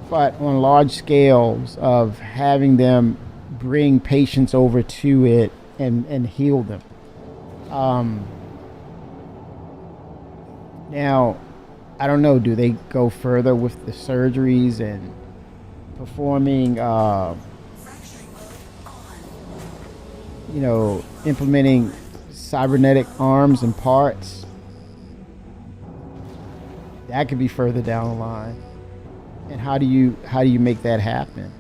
but on large scales of having them bring patients over to it and heal them. Now, I don't know, do they go further with the surgeries and performing, implementing cybernetic arms and parts? That could be further down the line. And how do you make that happen?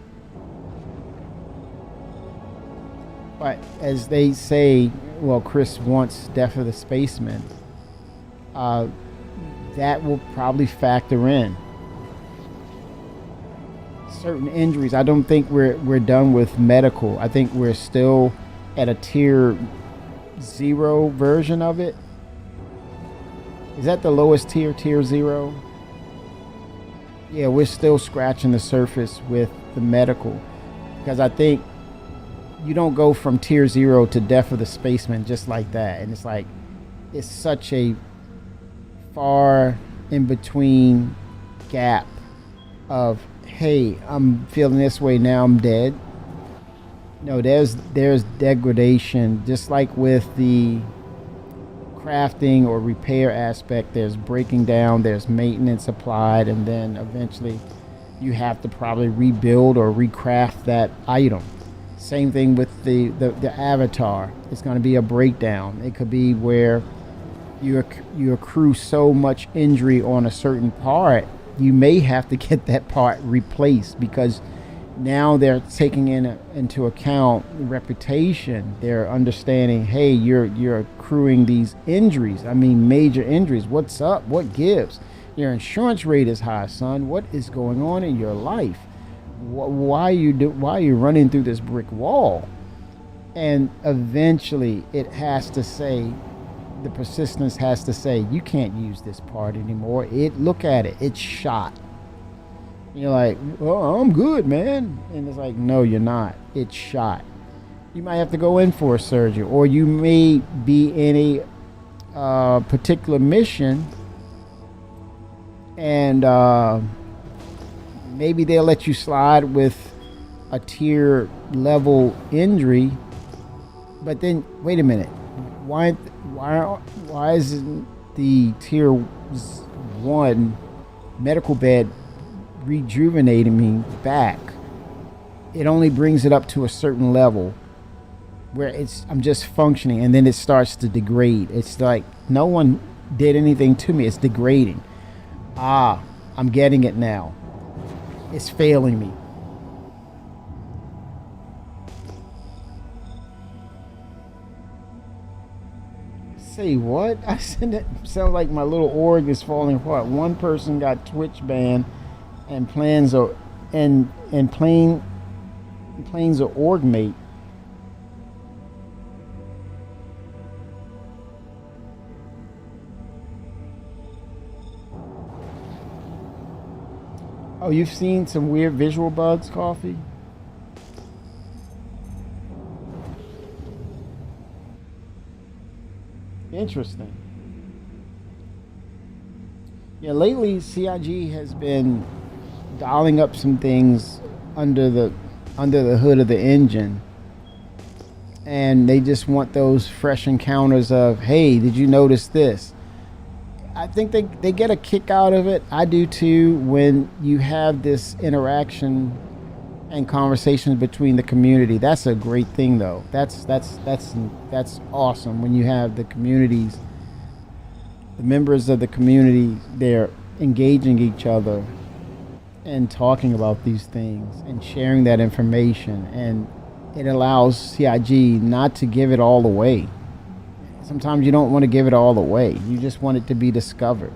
But as they say, well, Chris wants Death of the Spaceman. That will probably factor in certain injuries. I don't think we're done with medical. I think we're still at a tier 0 version of it. Is that the lowest tier 0? Yeah, we're still scratching the surface with the medical, because I think you don't go from tier 0 to Death of the Spaceman just like that. And it's such a far in between gap of, hey, I'm feeling this way, now I'm dead. No, there's degradation, just like with the crafting or repair aspect. There's breaking down, there's maintenance applied, and then eventually you have to probably rebuild or recraft that item. Same thing with the avatar. It's going to be a breakdown. It could be where you accrue so much injury on a certain part, you may have to get that part replaced, because now they're taking into account reputation. They're understanding, hey, you're accruing these injuries. I mean, major injuries. What's up? What gives? Your insurance rate is high, son. What is going on in your life? Why are you running through this brick wall? And eventually it has to say, the persistence has to say, you can't use this part anymore. Look at it, it's shot. You're like, oh, I'm good, man. And it's like, no, you're not. It's shot. You might have to go in for a surgery, or you may be in a particular mission, and maybe they'll let you slide with a tier level injury, but then wait a minute, why isn't the tier 1 medical bed rejuvenating me back? It only brings it up to a certain level, where I'm just functioning, and then it starts to degrade. It's like no one did anything to me. It's degrading. I'm getting it now. It's failing me. Say what? I said that sounds like my little org is falling apart. One person got Twitch banned, and planes are org mate. Oh, you've seen some weird visual bugs, Coffee? Interesting. Yeah, lately CIG has been dialing up some things under the hood of the engine. And they just want those fresh encounters of, hey, did you notice this? I think they get a kick out of it. I do too, when you have this interaction and conversations between the community. That's a great thing, though. That's awesome when you have the communities, the members of the community, they're engaging each other and talking about these things and sharing that information, and it allows CIG not to give it all away. Sometimes you don't want to give it all away. You just want it to be discovered.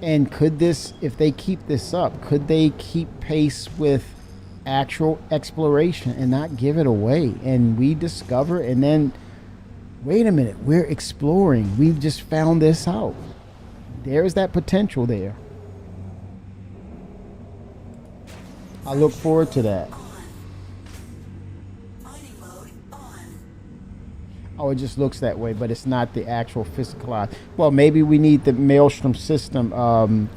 And could this, if they keep this up, could they keep pace with actual exploration and not give it away? And we discover, and then, wait a minute, we're exploring. We've just found this out. There's that potential there. I look forward to that. Oh, it just looks that way, but it's not the actual physicalized. Well, maybe we need the Maelstrom system,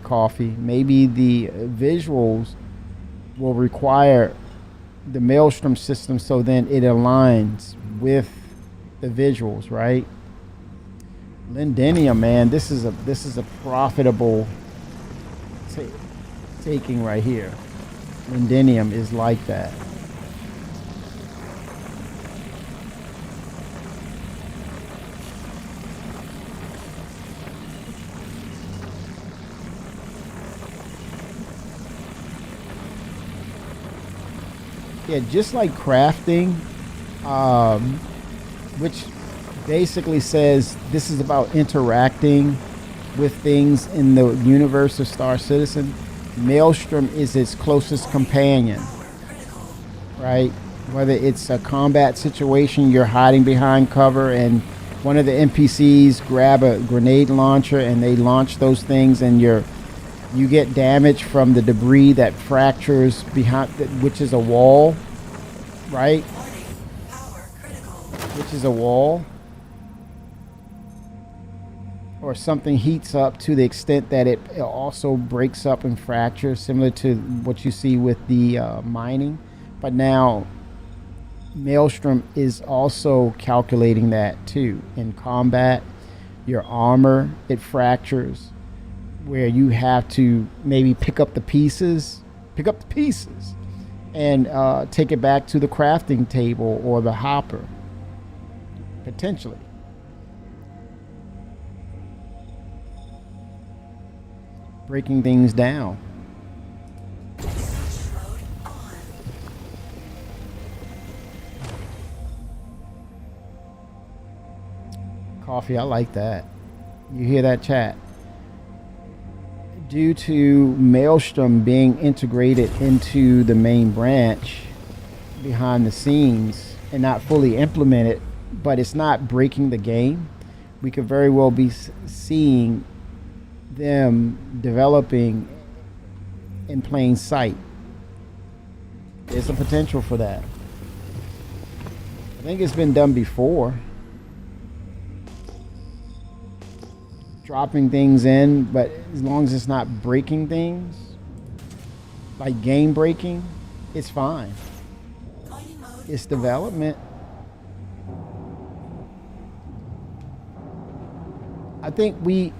Coffee. Maybe the visuals will require the Maelstrom system, so then it aligns with the visuals, right? Lindenium, man, this is a profitable taking right here. Lindenium is like that. Yeah, just like crafting, which basically says this is about interacting with things in the universe of Star Citizen. Maelstrom is its closest companion, right? Whether it's a combat situation, you're hiding behind cover, and one of the NPCs grab a grenade launcher and they launch those things, and you get damage from the debris that fractures behind, which is a wall, right? Which is a wall. Or something heats up to the extent that it also breaks up and fractures, similar to what you see with the mining. But now, Maelstrom is also calculating that too. In combat, your armor, it fractures, where you have to maybe pick up the pieces and take it back to the crafting table or the hopper, potentially. Breaking things down. Coffee, I like that. You hear that, chat? Due to Maelstrom being integrated into the main branch behind the scenes and not fully implemented, but it's not breaking the game, we could very well be seeing them developing in plain sight. There's a potential for that. I think it's been done before. Dropping things in, but as long as it's not breaking things, like game breaking, it's fine. It's development. I think we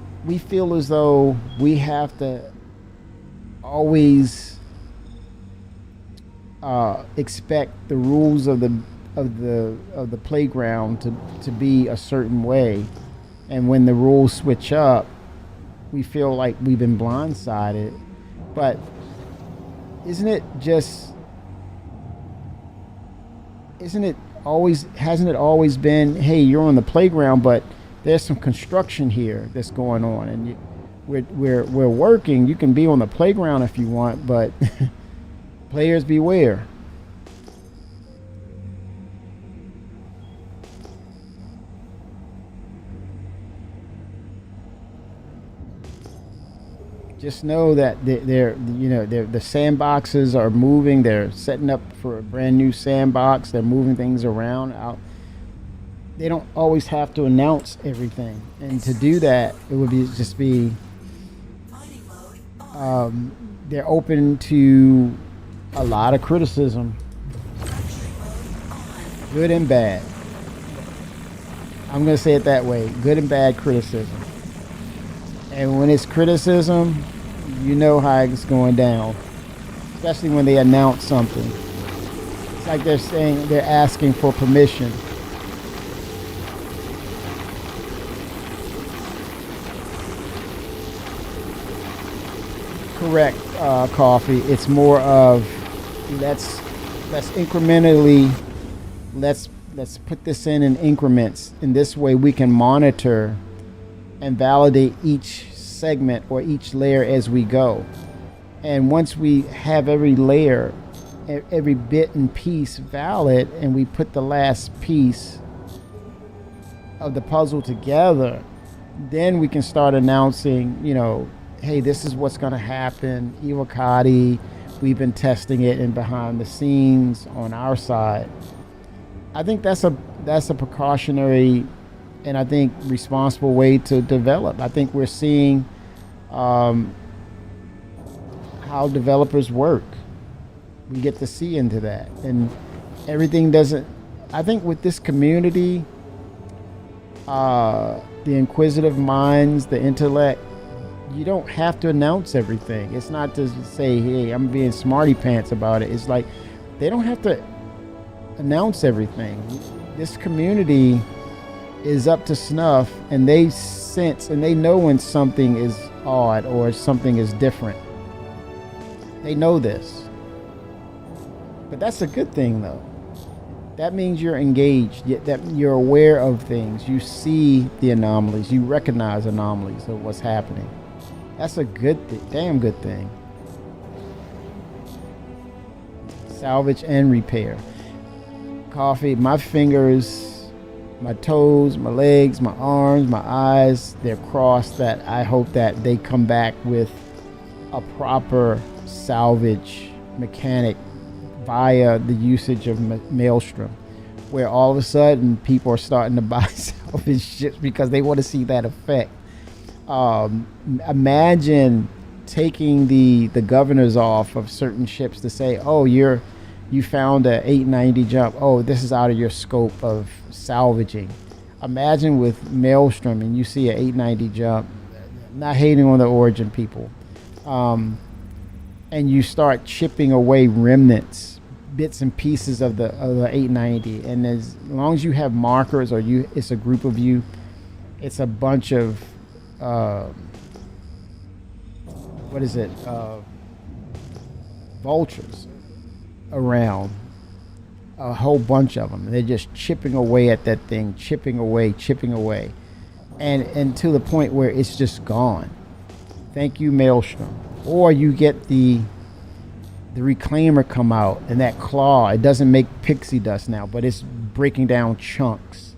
feel as though we have to always expect the rules of of the playground to be a certain way, and when the rules switch up, we feel like we've been blindsided. But isn't it hasn't it always been, hey, you're on the playground, but there's some construction here that's going on, and we're working. You can be on the playground if you want, but players beware. Just know that the sandboxes are moving. They're setting up for a brand new sandbox. They're moving things around out. They don't always have to announce everything, and to do that, it would be they're open to a lot of criticism, good and bad. I'm going to say it that way: good and bad criticism. And when it's criticism, you know how it's going down, especially when they announce something. It's like they're asking for permission. Correct, Coffee. It's more of let's incrementally let's put this in increments. In this way, we can monitor and validate each segment or each layer as we go. And once we have every layer, every bit and piece valid, and we put the last piece of the puzzle together, then we can start announcing, hey, this is what's going to happen. Evocati, we've been testing it and behind the scenes on our side. I think that's a precautionary and I think responsible way to develop. I think we're seeing how developers work. We get to see into that, and everything doesn't. I think with this community, the inquisitive minds, the intellect, you don't have to announce everything. It's not to say, hey, I'm being smarty pants about it. It's like they don't have to announce everything. This community is up to snuff, and they sense and they know when something is odd or something is different. They know this. But that's a good thing, though. That means you're engaged, that you're aware of things. You see the anomalies. You recognize anomalies of what's happening. That's a good thing, damn good thing. Salvage and repair. Coffee, my fingers, my toes, my legs, my arms, my eyes, they're crossed that I hope that they come back with a proper salvage mechanic via the usage of Maelstrom, where all of a sudden people are starting to buy salvage ships because they want to see that effect. Imagine taking the governors off of certain ships to say, oh, you found a 890 jump. Oh, this is out of your scope of salvaging. Imagine with Maelstrom and you see an 890 jump, not hating on the Origin people, and you start chipping away remnants, bits and pieces of the 890. And as long as you have markers, or it's a group of you, it's a bunch of vultures around, a whole bunch of them. They're just chipping away at that thing, chipping away, and to the point where it's just gone. Thank you, Maelstrom. Or you get the reclaimer come out, and that claw, it doesn't make pixie dust now, but it's breaking down chunks.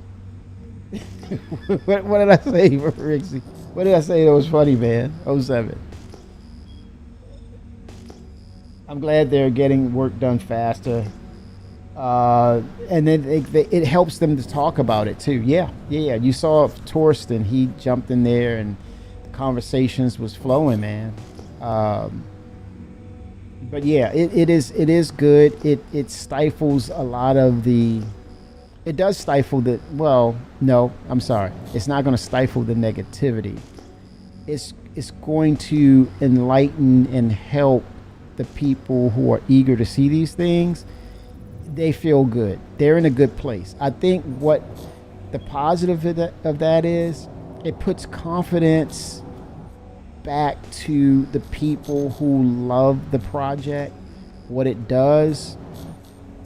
What did I say, Rixie? What did I say that was funny, man? 07. I'm glad they're getting work done faster. And then it helps them to talk about it too. Yeah. You saw Torsten, he jumped in there and the conversations was flowing, man. But yeah, it is good. It stifles a lot of the. It does stifle the. Well, no, I'm sorry. It's not going to stifle the negativity. It's going to enlighten and help the people who are eager to see these things. they feel good. They're in a good place. I think what the positive of that is, it puts confidence back to the people who love the project. What it does,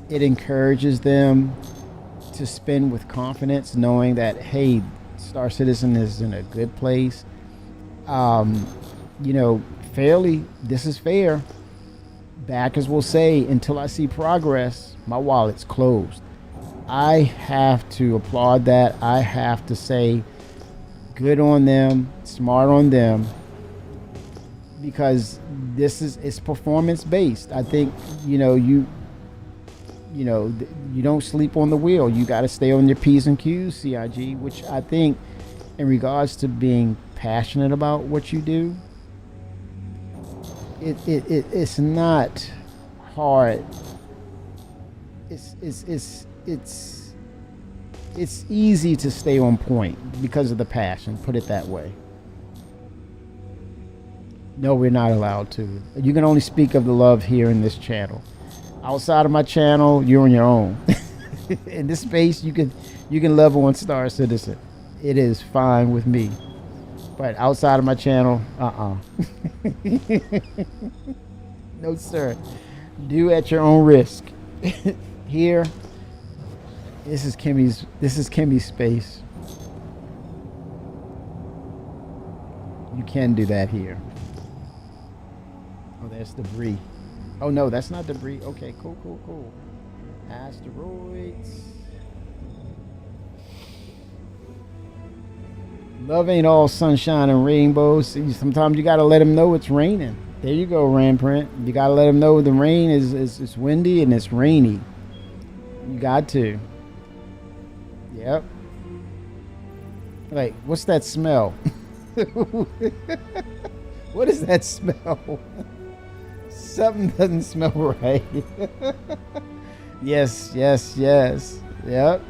it encourages them to spend with confidence, knowing that, hey, Star Citizen is in a good place. Fairly, this is fair. Backers will say, until I see progress, my wallet's closed. I have to applaud that. I have to say, good on them, smart on them, because it's performance based. I think you don't sleep on the wheel. You got to stay on your P's and Q's, CIG, which I think, in regards to being passionate about what you do, it's not hard. It's easy to stay on point because of the passion. Put it that way. No, we're not allowed to. You can only speak of the love here in this channel. Outside of my channel, you're on your own. In this space, you can love on Star Citizen. It is fine with me. But outside of my channel, no, sir. Do at your own risk. Here, this is Kimmy's space. You can do that here. Oh, there's debris. Oh no, that's not debris. Okay, cool. Asteroids. Love ain't all sunshine and rainbows. See, sometimes you gotta let them know it's raining. There you go, Ramprint. You gotta let them know the rain is windy and it's rainy. You got to. Yep. Like, what's that smell? What is that smell? Something doesn't smell right. Yes. Yep.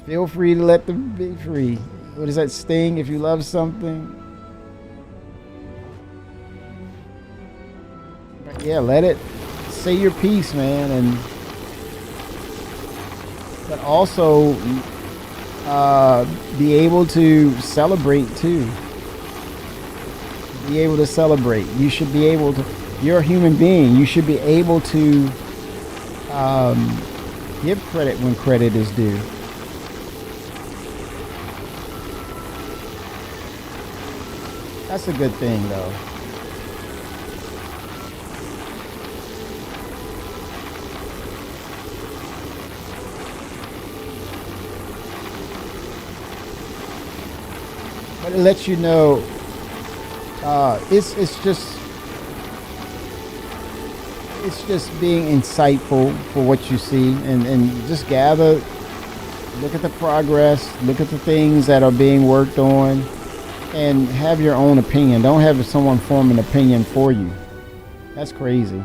Feel free to let them be free. What is that sting? If you love something, yeah, let it say your piece, man, and but also be able to celebrate too. Be able to celebrate. You should be able to. You're a human being. You should be able to give credit when credit is due. That's a good thing, though. But it lets you know it's just being insightful for what you see, and just gather, look at the progress, look at the things that are being worked on, and have your own opinion. Don't have someone form an opinion for you. That's crazy.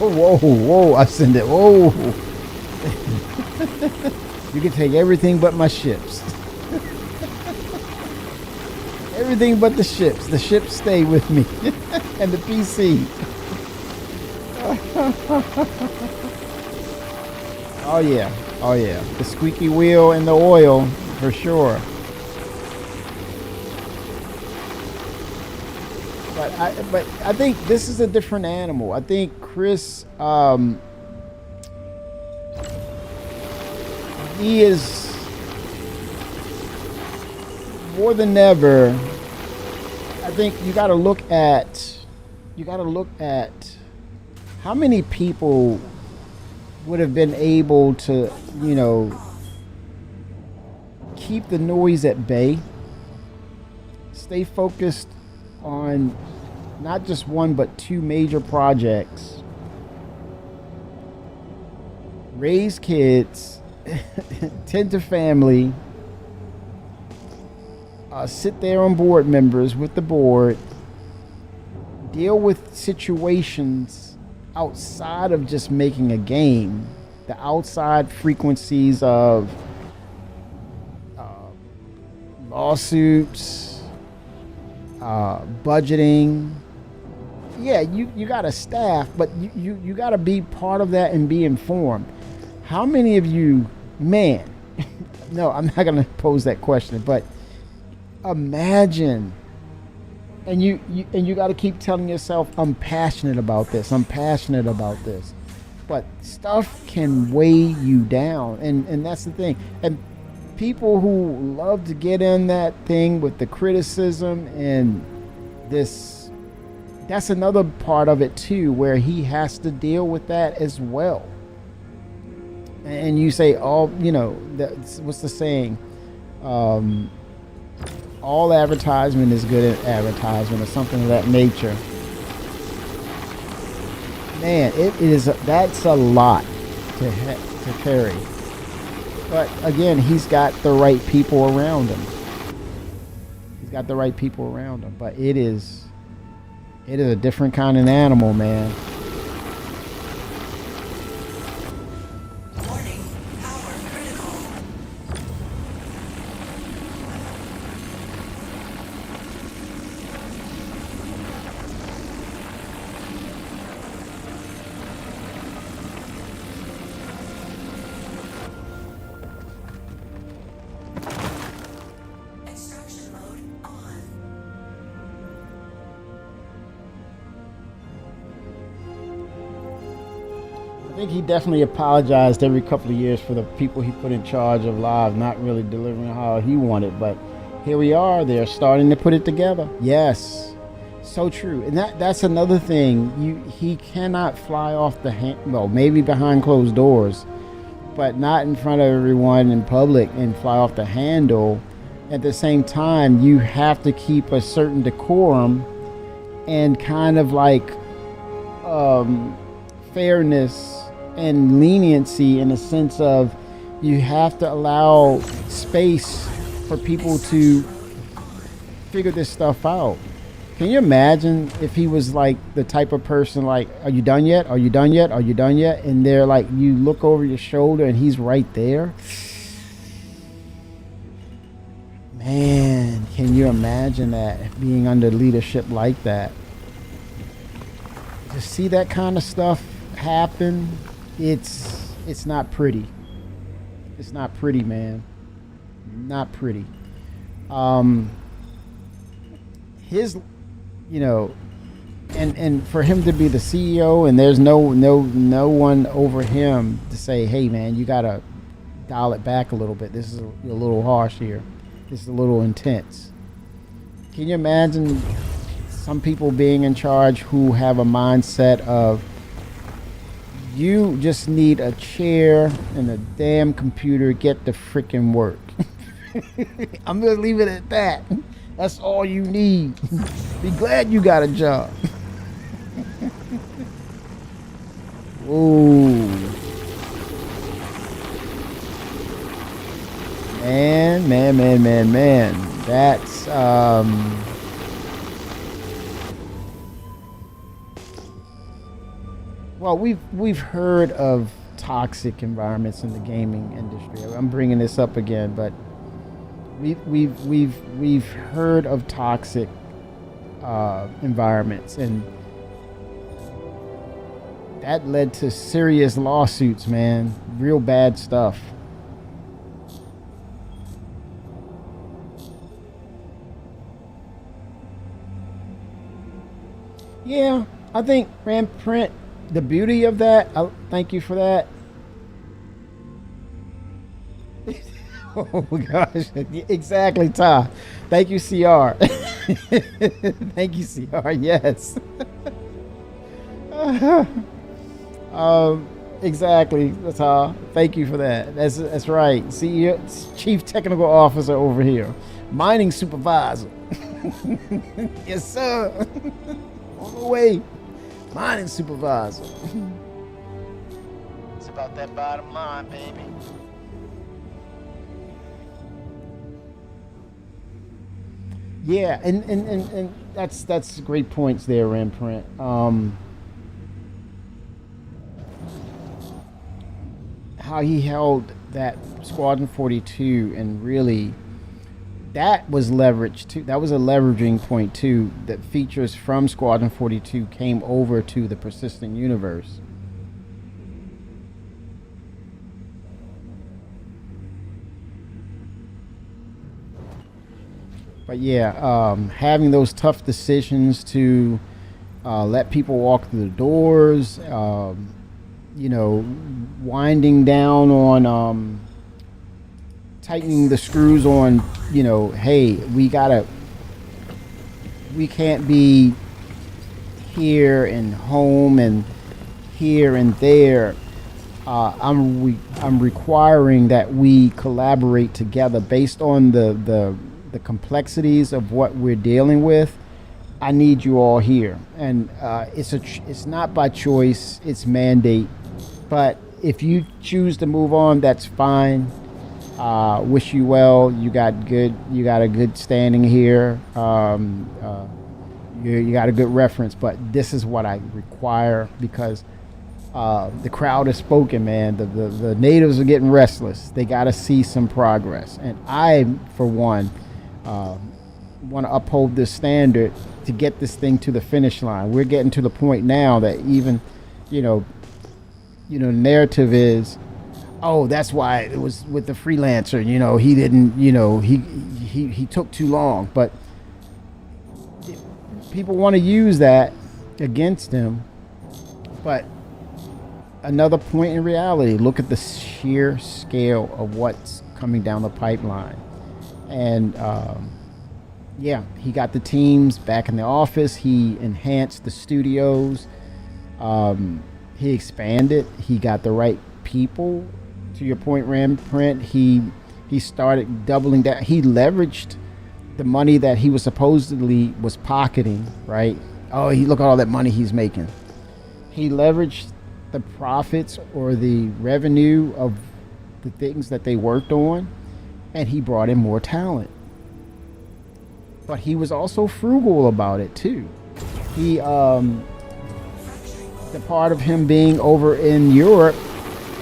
Oh, whoa, I send it. Whoa. You can take everything but my ships. Everything but the ships. The ships stay with me. And the PC. Oh yeah. The squeaky wheel and the oil, for sure. But I think this is a different animal. I think Chris, he is more than ever. I think you got to look at how many people would have been able to, keep the noise at bay, stay focused on not just one but two major projects, raise kids, tend to family, sit there on board members with the board, deal with situations outside of just making a game, the outside frequencies of lawsuits, budgeting. Yeah, you got a staff, but you got to be part of that and be informed. How many of you, man, no, I'm not going to pose that question, but imagine, and you got to keep telling yourself, I'm passionate about this. I'm passionate about this. But stuff can weigh you down, and that's the thing. And people who love to get in that thing with the criticism and this, that's another part of it too, where he has to deal with that as well. And you say, all, you know, what's the saying? All advertisement is good advertisement, or something of that nature. Man, that's a lot to carry. But again, he's got the right people around him. But it is a different kind of animal, man. Warning, power critical. Extraction mode on. I think he definitely apologized every couple of years for the people he put in charge of live not really delivering how he wanted. But here we are. They're starting to put it together. Yes, so true. And that's another thing. He cannot fly off the well, maybe behind closed doors, but not in front of everyone in public and fly off the handle. At the same time, you have to keep a certain decorum and kind of like fairness and leniency, in the sense of you have to allow space for people to figure this stuff out. Can you imagine if he was like the type of person like, are you done yet? Are you done yet? Are you done yet? And they're like, you look over your shoulder and he's right there. Man, can you imagine that, being under leadership like that? To see that kind of stuff happen, it's not pretty. It's not pretty, man. Not pretty. His, you know, and for him to be the CEO and there's no one over him to say, hey man, you gotta dial it back a little bit. This is a little harsh here. This is a little intense. Can you imagine some people being in charge who have a mindset of, you just need a chair and a damn computer, get the freaking work. I'm gonna leave it at that. That's all you need. Be glad you got a job. Ooh. Man. That's well, we've heard of toxic environments in the gaming industry. I'm bringing this up again, but we've heard of toxic environments, and that led to serious lawsuits, man. Real bad stuff. Yeah, I think Ramprint, the beauty of that, thank you for that. Oh gosh, exactly, Ty. Thank you, CR. Thank you, CR. Yes. Exactly, Ty. Thank you for that. That's right. CEO, Chief Technical Officer over here, mining supervisor. Yes, sir. On the way, mining supervisor. It's about that bottom line, baby. Yeah, and that's great points there, Ramprint. how he held that Squadron 42 and really that was leveraged too. That was a leveraging point too. That features from Squadron 42 came over to the persistent universe. But yeah, having those tough decisions to let people walk through the doors, you know, winding down on tightening the screws on, you know, hey, we can't be here and home and here and there. I'm requiring that we collaborate together based on the complexities of what we're dealing with. I need you all here, and it's not by choice, it's mandate. But if you choose to move on, that's fine. Wish you well. You got a good standing here. You got a good reference, but this is what I require because the crowd has spoken, man. The natives are getting restless. They got to see some progress, and I, for one, want to uphold this standard to get this thing to the finish line. We're getting to the point now that even, the narrative is, oh, that's why it was with the freelancer. He didn't. He took too long. But people want to use that against him. But another point in reality, look at the sheer scale of what's coming down the pipeline. And he got the teams back in the office. He enhanced the studios. He expanded. He got the right people. To your point, Ramprint, he started doubling down. He leveraged the money that he was supposedly was pocketing, right? Oh, look at all that money he's making. He leveraged the profits or the revenue of the things that they worked on, and he brought in more talent. But he was also frugal about it too. He, the part of him being over in Europe,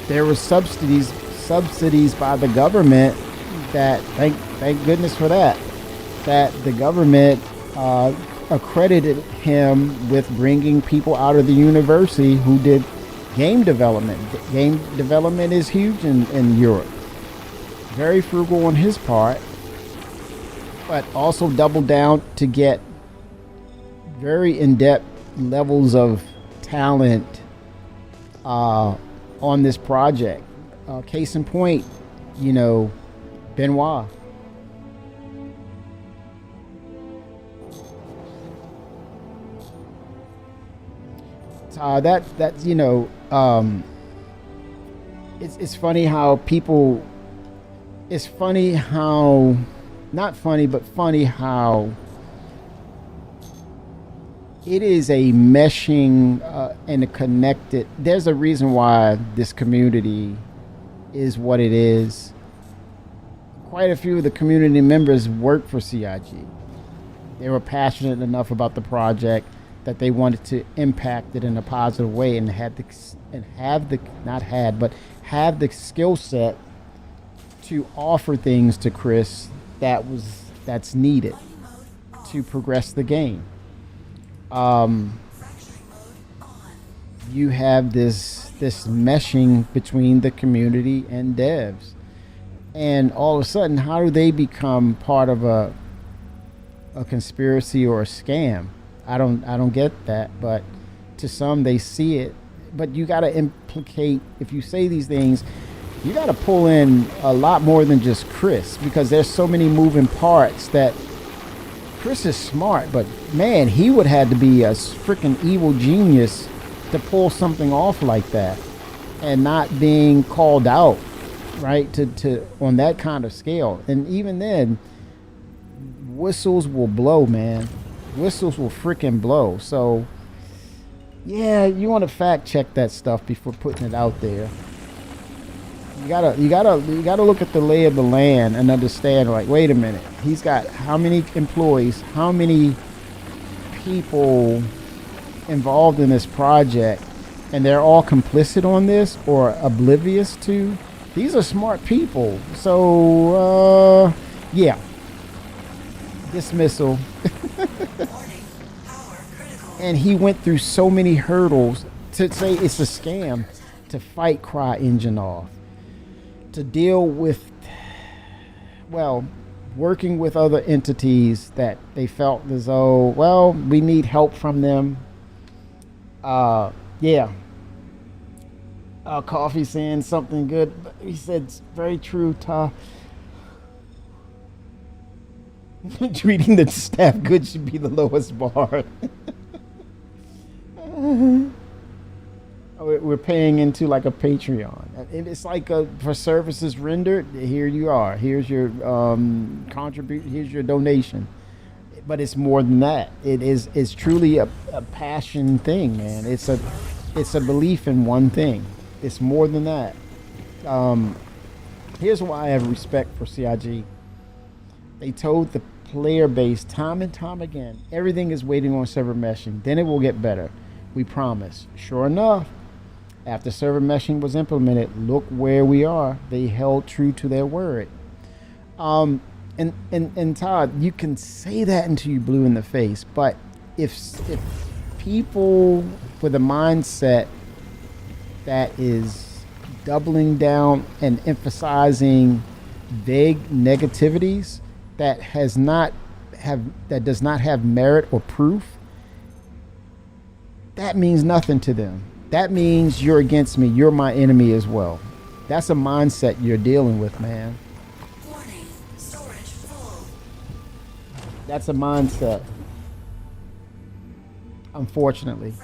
there were subsidies by the government that thank goodness for that the government accredited him with bringing people out of the university who did game development. Game development is huge in Europe. Very frugal on his part, but also doubled down to get very in-depth levels of talent on this project. Case in point, Benoit. It's funny how people. It's funny how, not funny, but funny how it is a meshing and a connected. There's a reason why this community is what it is. Quite a few of the community members work for CIG. They were passionate enough about the project that they wanted to impact it in a positive way and have the skill set to offer things to Chris that's needed to progress the game. You have this meshing between the community and devs, and all of a sudden, how do they become part of a conspiracy or a scam? I don't get that, but to some they see it. But you got to implicate, if you say these things, you got to pull in a lot more than just Chris, because there's so many moving parts. That Chris is smart, but man, he would have to be a freaking evil genius to pull something off like that and not being called out, right, to on that kind of scale. And even then, whistles will blow, man. Whistles will freaking blow. So yeah, you want to fact check that stuff before putting it out there. You gotta look at the lay of the land and understand, like, wait a minute, he's got how many employees, how many people involved in this project, and they're all complicit on this or oblivious to. These are smart people. So, yeah. Dismissal. And he went through so many hurdles to say it's a scam, to fight CryEngine off, to deal with, well, working with other entities that they felt as though, well, we need help from them. Yeah. Coffee saying something good. He said it's very true, Ta. Treating the staff good should be the lowest bar. We're paying into like a Patreon. It's like for services rendered, here you are. Here's your here's your donation. But it's more than that. It's truly a passion thing, man. It's a belief in one thing. It's more than that. Here's why I have respect for CIG. They told the player base time and time again, everything is waiting on server meshing. Then it will get better. We promise. Sure enough, after server meshing was implemented, look where we are. They held true to their word. And Todd, you can say that until you blue in the face, but if people with a mindset that is doubling down and emphasizing vague negativities that does not have merit or proof, that means nothing to them. That means you're against me. You're my enemy as well. That's a mindset you're dealing with, man. Warning, storage full. That's a mindset. Unfortunately.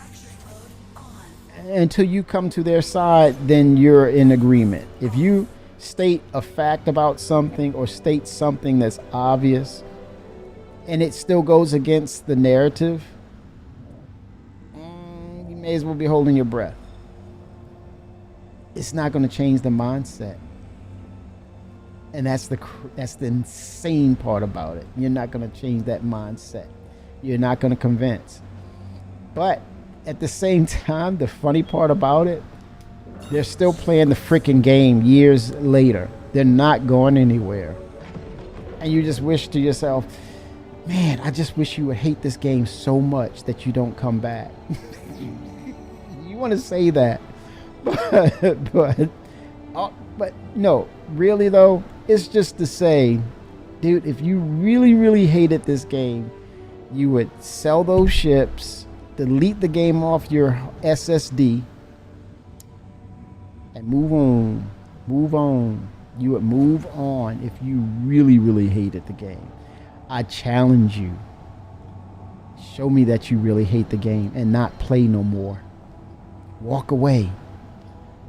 Until you come to their side, then you're in agreement. If you state a fact about something or state something that's obvious and it still goes against the narrative, you may as well be holding your breath. It's not going to change the mindset. And that's the insane part about it. You're not going to change that mindset. You're not going to convince. But at the same time, the funny part about it, they're still playing the freaking game years later. They're not going anywhere. And you just wish to yourself, man, I just wish you would hate this game so much that you don't come back. You want to say that. But no, really though, it's just to say, dude, if you really, really hated this game, you would sell those ships, delete the game off your SSD, and move on. Move on. You would move on if you really, really hated the game. I challenge you. Show me that you really hate the game and not play no more. Walk away.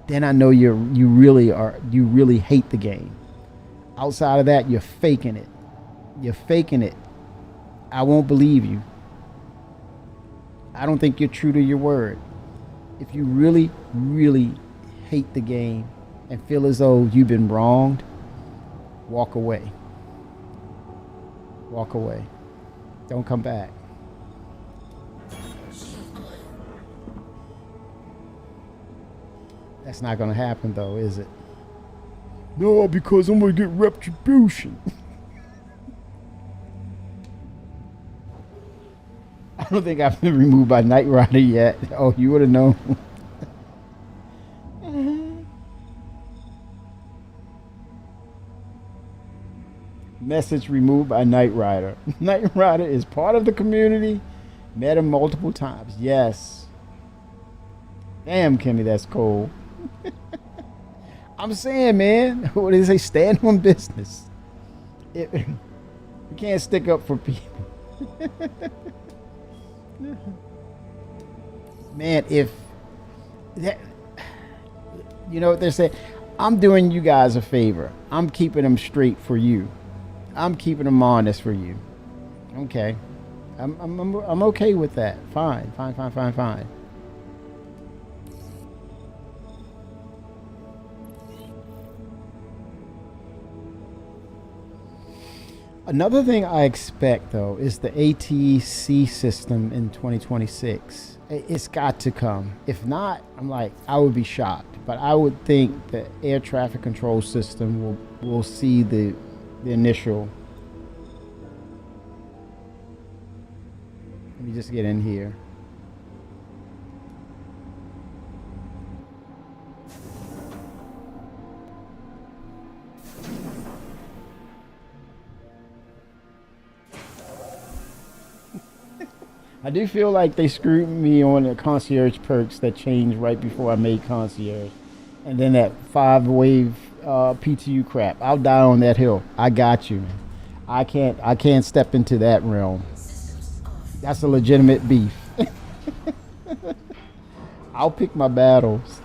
Then I know you really hate the game. Outside of that, you're faking it. You're faking it. I won't believe you. I don't think you're true to your word. If you really, really hate the game and feel as though you've been wronged, walk away. Walk away. Don't come back. That's not going to happen though, is it? No, because I'm going to get retribution. I don't think I've been removed by Knight Rider yet. Oh, you would have known. Message removed by Knight Rider. Knight Rider is part of the community. Met him multiple times. Yes. Damn, Kimmy, that's cool. I'm saying, man, what do they say? Stand on business. You can't stick up for people. Man, if that, you know what they're saying, I'm doing you guys a favor. I'm keeping them straight for you. I'm keeping them honest for you. Okay, I'm okay with that. Fine. Another thing I expect, though, is the ATC system in 2026. It's got to come. If not, I'm like, I would be shocked. But I would think the air traffic control system will see the initial. Let me just get in here. I do feel like they screwed me on the concierge perks that changed right before I made concierge. And then that 5-wave PTU crap. I'll die on that hill. I got you, man. I can't step into that realm. That's a legitimate beef. I'll pick my battles.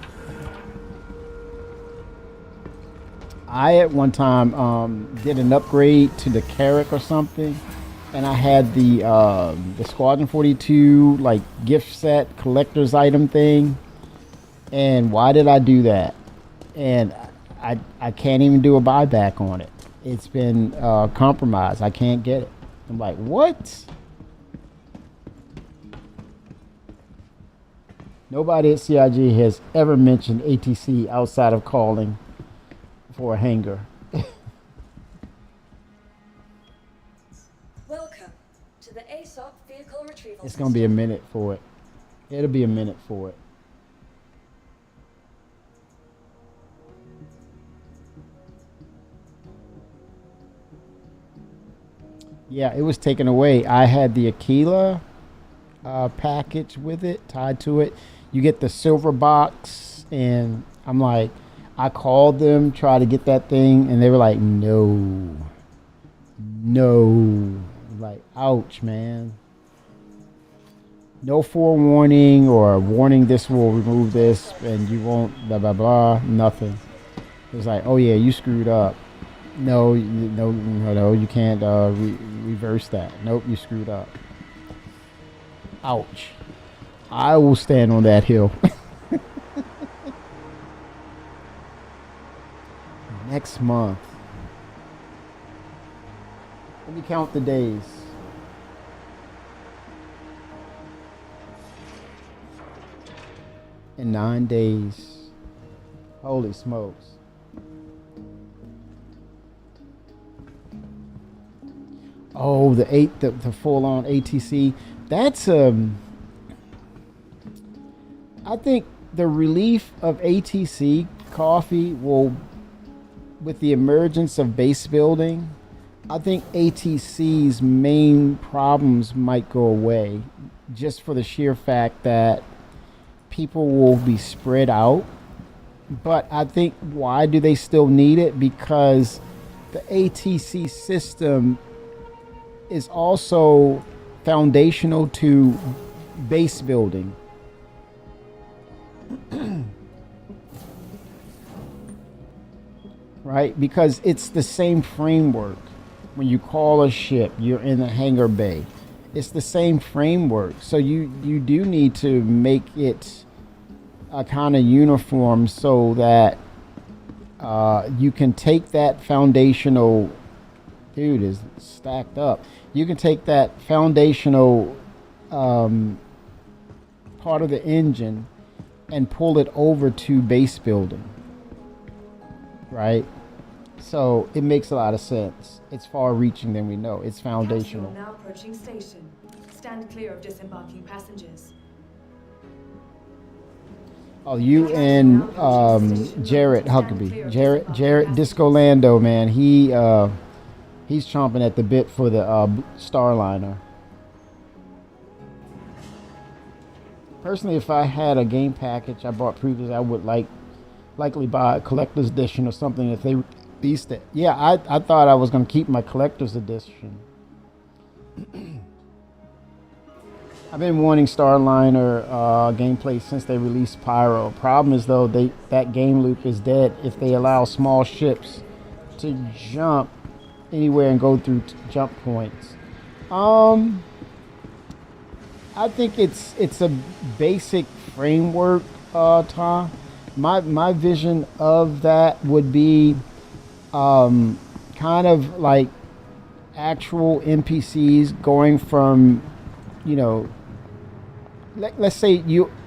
I at one time did an upgrade to the Carrack or something. And I had the Squadron 42 like gift set collector's item thing. And why did I do that? And I can't even do a buyback on it. It's been compromised. I can't get it. I'm like, what? Nobody at CIG has ever mentioned ATC outside of calling for a hangar. It's going to be a minute for it. It'll be a minute for it. Yeah, it was taken away. I had the Aquila package with it, tied to it. You get the silver box, and I'm like, I called them, tried to get that thing, and they were like, no. Like, ouch, man. No forewarning or warning, this will remove this and you won't blah blah blah, nothing. It was like, oh yeah, you screwed up. No, you can't reverse that. Nope, you screwed up. Ouch. I will stand on that hill. Next month. Let me count the days. In 9 days. Holy smokes. Oh, the full on ATC. That's I think the relief of ATC coffee will, with the emergence of base building, I think ATC's main problems might go away, just for the sheer fact that people will be spread out. But I think, why do they still need it? Because the ATC system is also foundational to base building. Right? Because it's the same framework. When you call a ship, you're in the hangar bay. It's the same framework. So you do need to make it a kind of uniform so that you can take that foundational, dude is stacked up. You can take that foundational part of the engine and pull it over to base building. Right? So it makes a lot of sense. It's far reaching than we know. It's foundational. Now approaching station. Stand clear of disembarking passengers. Oh, you and Jarrett Huckabee. Jarrett Disco Lando, man. He's chomping at the bit for the Starliner. Personally, if I had a game package I bought previously, I would likely buy a collector's edition or something if they released it. Yeah, I thought I was going to keep my collector's edition. I've been wanting Starliner gameplay since they released Pyro. Problem is, though, that game loop is dead if they allow small ships to jump anywhere and go through jump points. I think it's a basic framework, Tom. My vision of that would be kind of like actual NPCs going from, let's say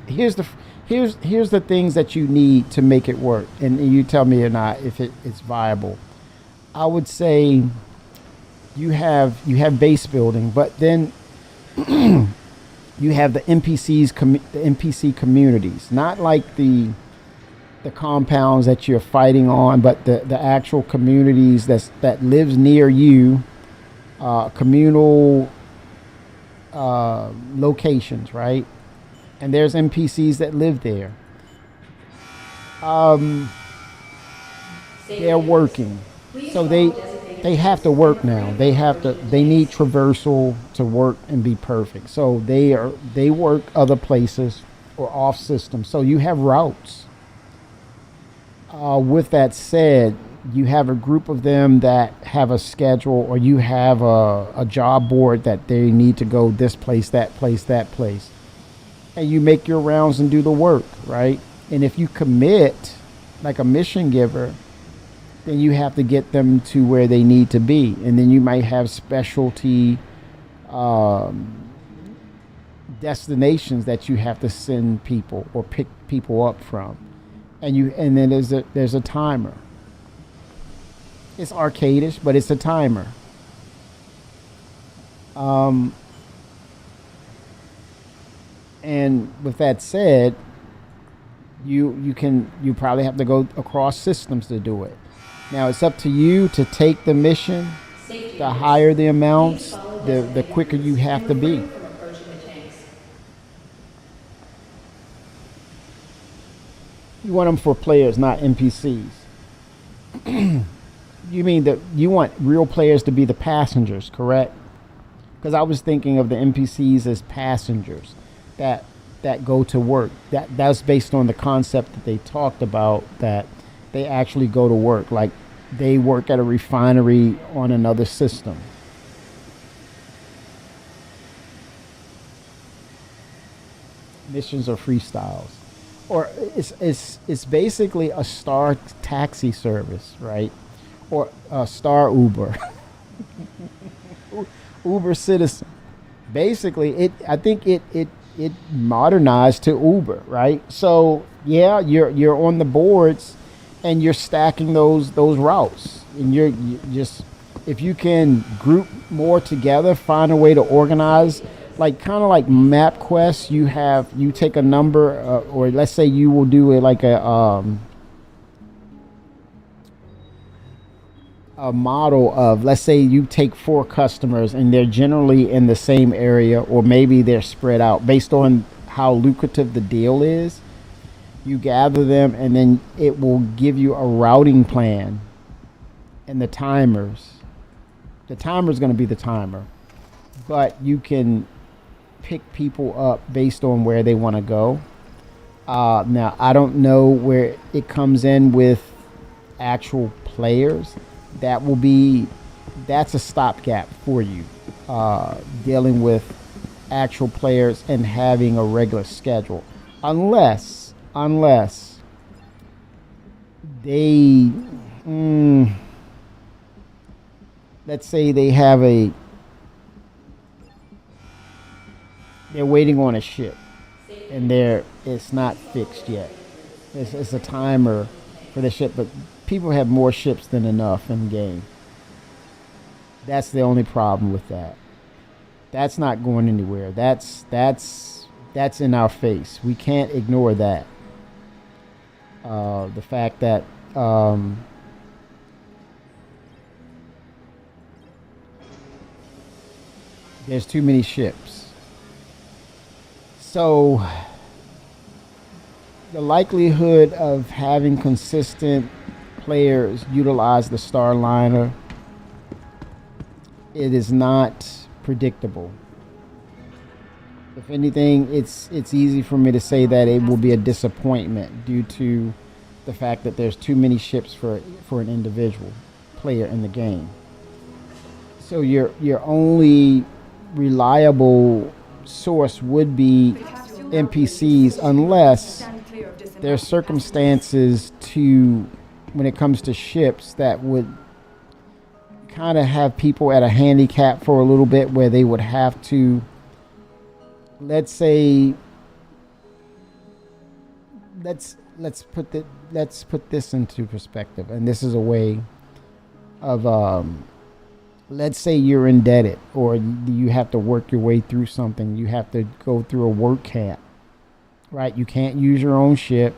here's the things that you need to make it work, and you tell me or not if it's viable. I would say you have base building, but then you have the NPC communities, not like the compounds that you're fighting on, but the actual communities that lives near you, communal locations, right? And there's NPCs that live there. They're working, so they have to work now. They need traversal to work and be perfect. So they work other places or off system. So you have routes. With that said, you have a group of them that have a schedule, or you have a job board that they need to go this place, that place, that place. And you make your rounds and do the work, right? And if you commit, like a mission giver, then you have to get them to where they need to be. And then you might have specialty destinations that you have to send people or pick people up from. And then there's a timer. It's arcadish, but it's a timer. And with that said, you probably have to go across systems to do it. Now it's up to you to take the mission. The higher the amounts, the quicker you have to be. You want them for players, not NPCs. You mean that you want real players to be the passengers, correct? Because I was thinking of the NPCs as passengers that go to work. That's based on the concept that they talked about, that they actually go to work, like they work at a refinery on another system. Missions are freestyles, or it's basically a star taxi service, right? Or a star Uber. Uber Citizen. Basically, I think it modernized to Uber, right? So yeah, you're on the boards and you're stacking those routes, and you just, if you can group more together, find a way to organize, like kind of like MapQuest. You take a number, or let's say you will do it like a model of, let's say you take 4 customers and they're generally in the same area, or maybe they're spread out based on how lucrative the deal is. You gather them, and then it will give you a routing plan and the timers. The timer is going to be the timer, but you can pick people up based on where they want to go. Now, I don't know where it comes in with actual players. That's a stopgap for you, dealing with actual players and having a regular schedule, unless they let's say they're waiting on a ship and it's not fixed yet. It's a timer for the ship, but people have more ships than enough in the game. That's the only problem with that. That's not going anywhere. That's in our face. We can't ignore that. The fact that there's too many ships. So the likelihood of having consistent players utilize the Starliner, it is not predictable. If anything, it's easy for me to say that it will be a disappointment due to the fact that there's too many ships for an individual player in the game. So your only reliable source would be NPCs, unless there's circumstances when it comes to ships that would kind of have people at a handicap for a little bit, where they would have to, let's say let's put this into perspective, and this is a way of let's say you're indebted, or you have to work your way through something. You have to go through a work camp, right? You can't use your own ship.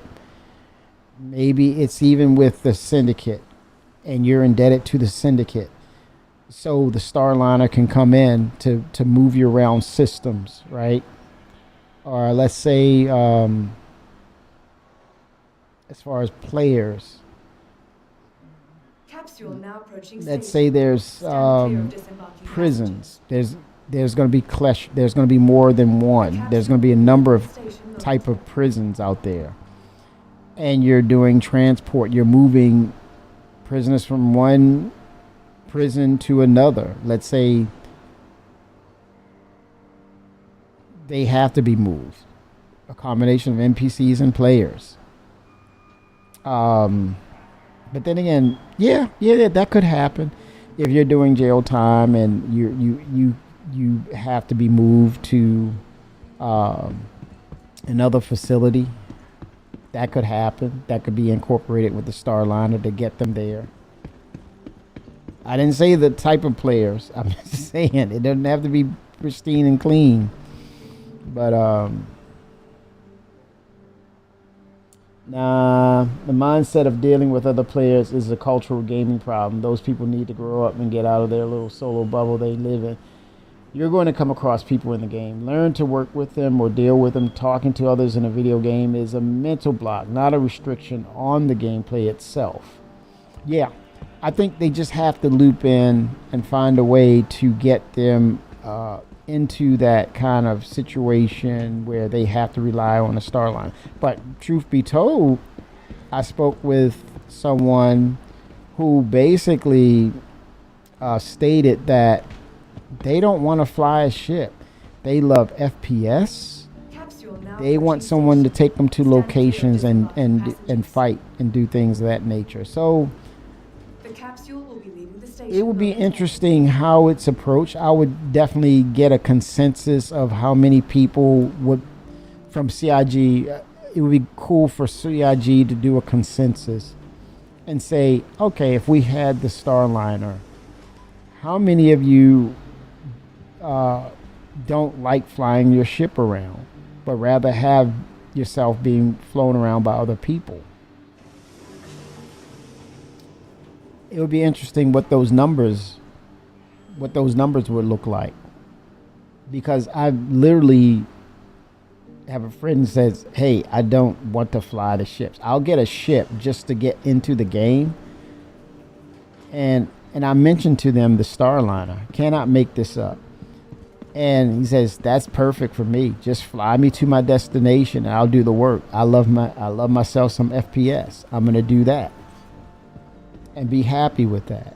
Maybe it's even with the syndicate, and you're indebted to the syndicate. So the Starliner can come in to move you around systems, right? Or let's say, as far as players, Capsule now approaching let's station. say there's Stand clear of disembarking prisons. There's going to be clash. There's going to be more than one. There's going to be a number of type of prisons out there, and you're doing transport. You're moving prisoners from one prison to another. Let's say they have to be moved. A combination of NPCs and players. But then again, yeah, that could happen if you're doing jail time and you have to be moved to another facility. That could happen. That could be incorporated with the Starliner to get them there. I didn't say the type of players. I'm just saying it doesn't have to be pristine and clean. But nah, the mindset of dealing with other players is a cultural gaming problem. Those people need to grow up and get out of their little solo bubble they live in. You're going to come across people in the game. Learn to work with them or deal with them. Talking to others in a video game is a mental block, not a restriction on the gameplay itself. Yeah, I think they just have to loop in and find a way to get them into that kind of situation where they have to rely on a Starline. But truth be told, I spoke with someone who basically stated that they don't want to fly a ship. They love FPS. They want someone to take them to locations and fight and do things of that nature. So it would be interesting how it's approached. I would definitely get a consensus of how many people would from CIG. It would be cool for CIG to do a consensus and say, okay, if we had the Starliner, how many of you don't like flying your ship around, but rather have yourself being flown around by other people? It would be interesting what those numbers would look like, because I literally have a friend who says, hey, I don't want to fly the ships. I'll get a ship just to get into the game. And I mentioned to them the Starliner. Cannot make this up. And he says, that's perfect for me. Just fly me to my destination and I'll do the work. I love myself some FPS. I'm going to do that and be happy with that.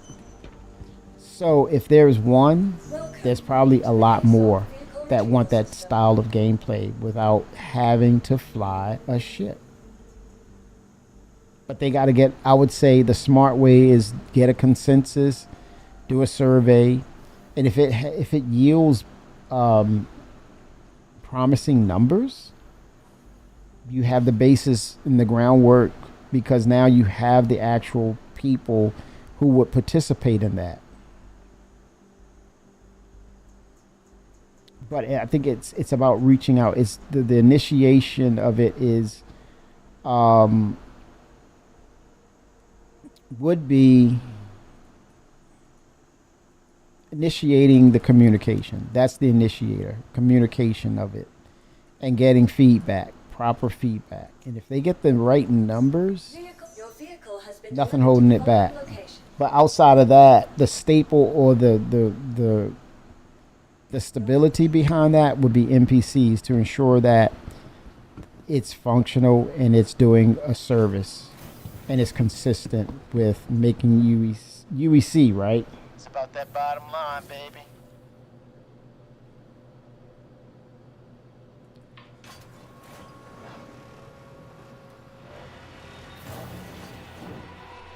So if there's one, there's probably a lot more that want that style of gameplay without having to fly a ship. But they got to get, I would say the smart way is get a consensus, do a survey, and if it yields promising numbers, you have the basis in the groundwork, because now you have the actual people who would participate in that. But I think it's about reaching out. It's the initiation of it is would be initiating the communication. That's the initiator, communication of it, and getting feedback, proper feedback. And if they get the right numbers, nothing holding it back. But outside of that, the staple or the stability behind that would be NPCs to ensure that it's functional and it's doing a service and it's consistent with making UEC, right? It's about that bottom line, baby.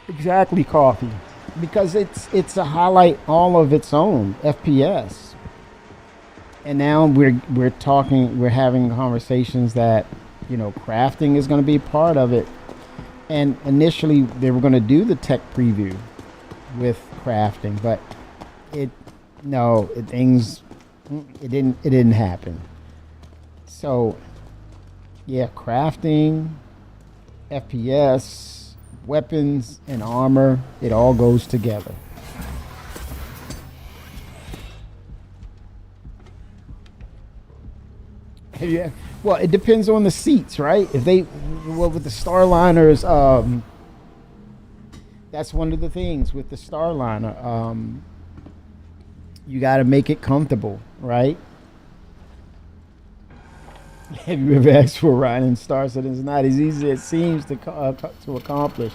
Exactly, coffee. Because it's a highlight all of its own, FPS. And now we're having conversations that crafting is going to be part of it. And initially they were going to do the tech preview with crafting, but it didn't happen. So yeah, crafting, FPS, weapons, and armor, it all goes together. Yeah. Well, it depends on the seats, right? With the Starliners, that's one of the things with the Starliner. You got to make it comfortable, right? Have you ever asked for a ride in Star Citizen? It's not as easy as it seems to accomplish.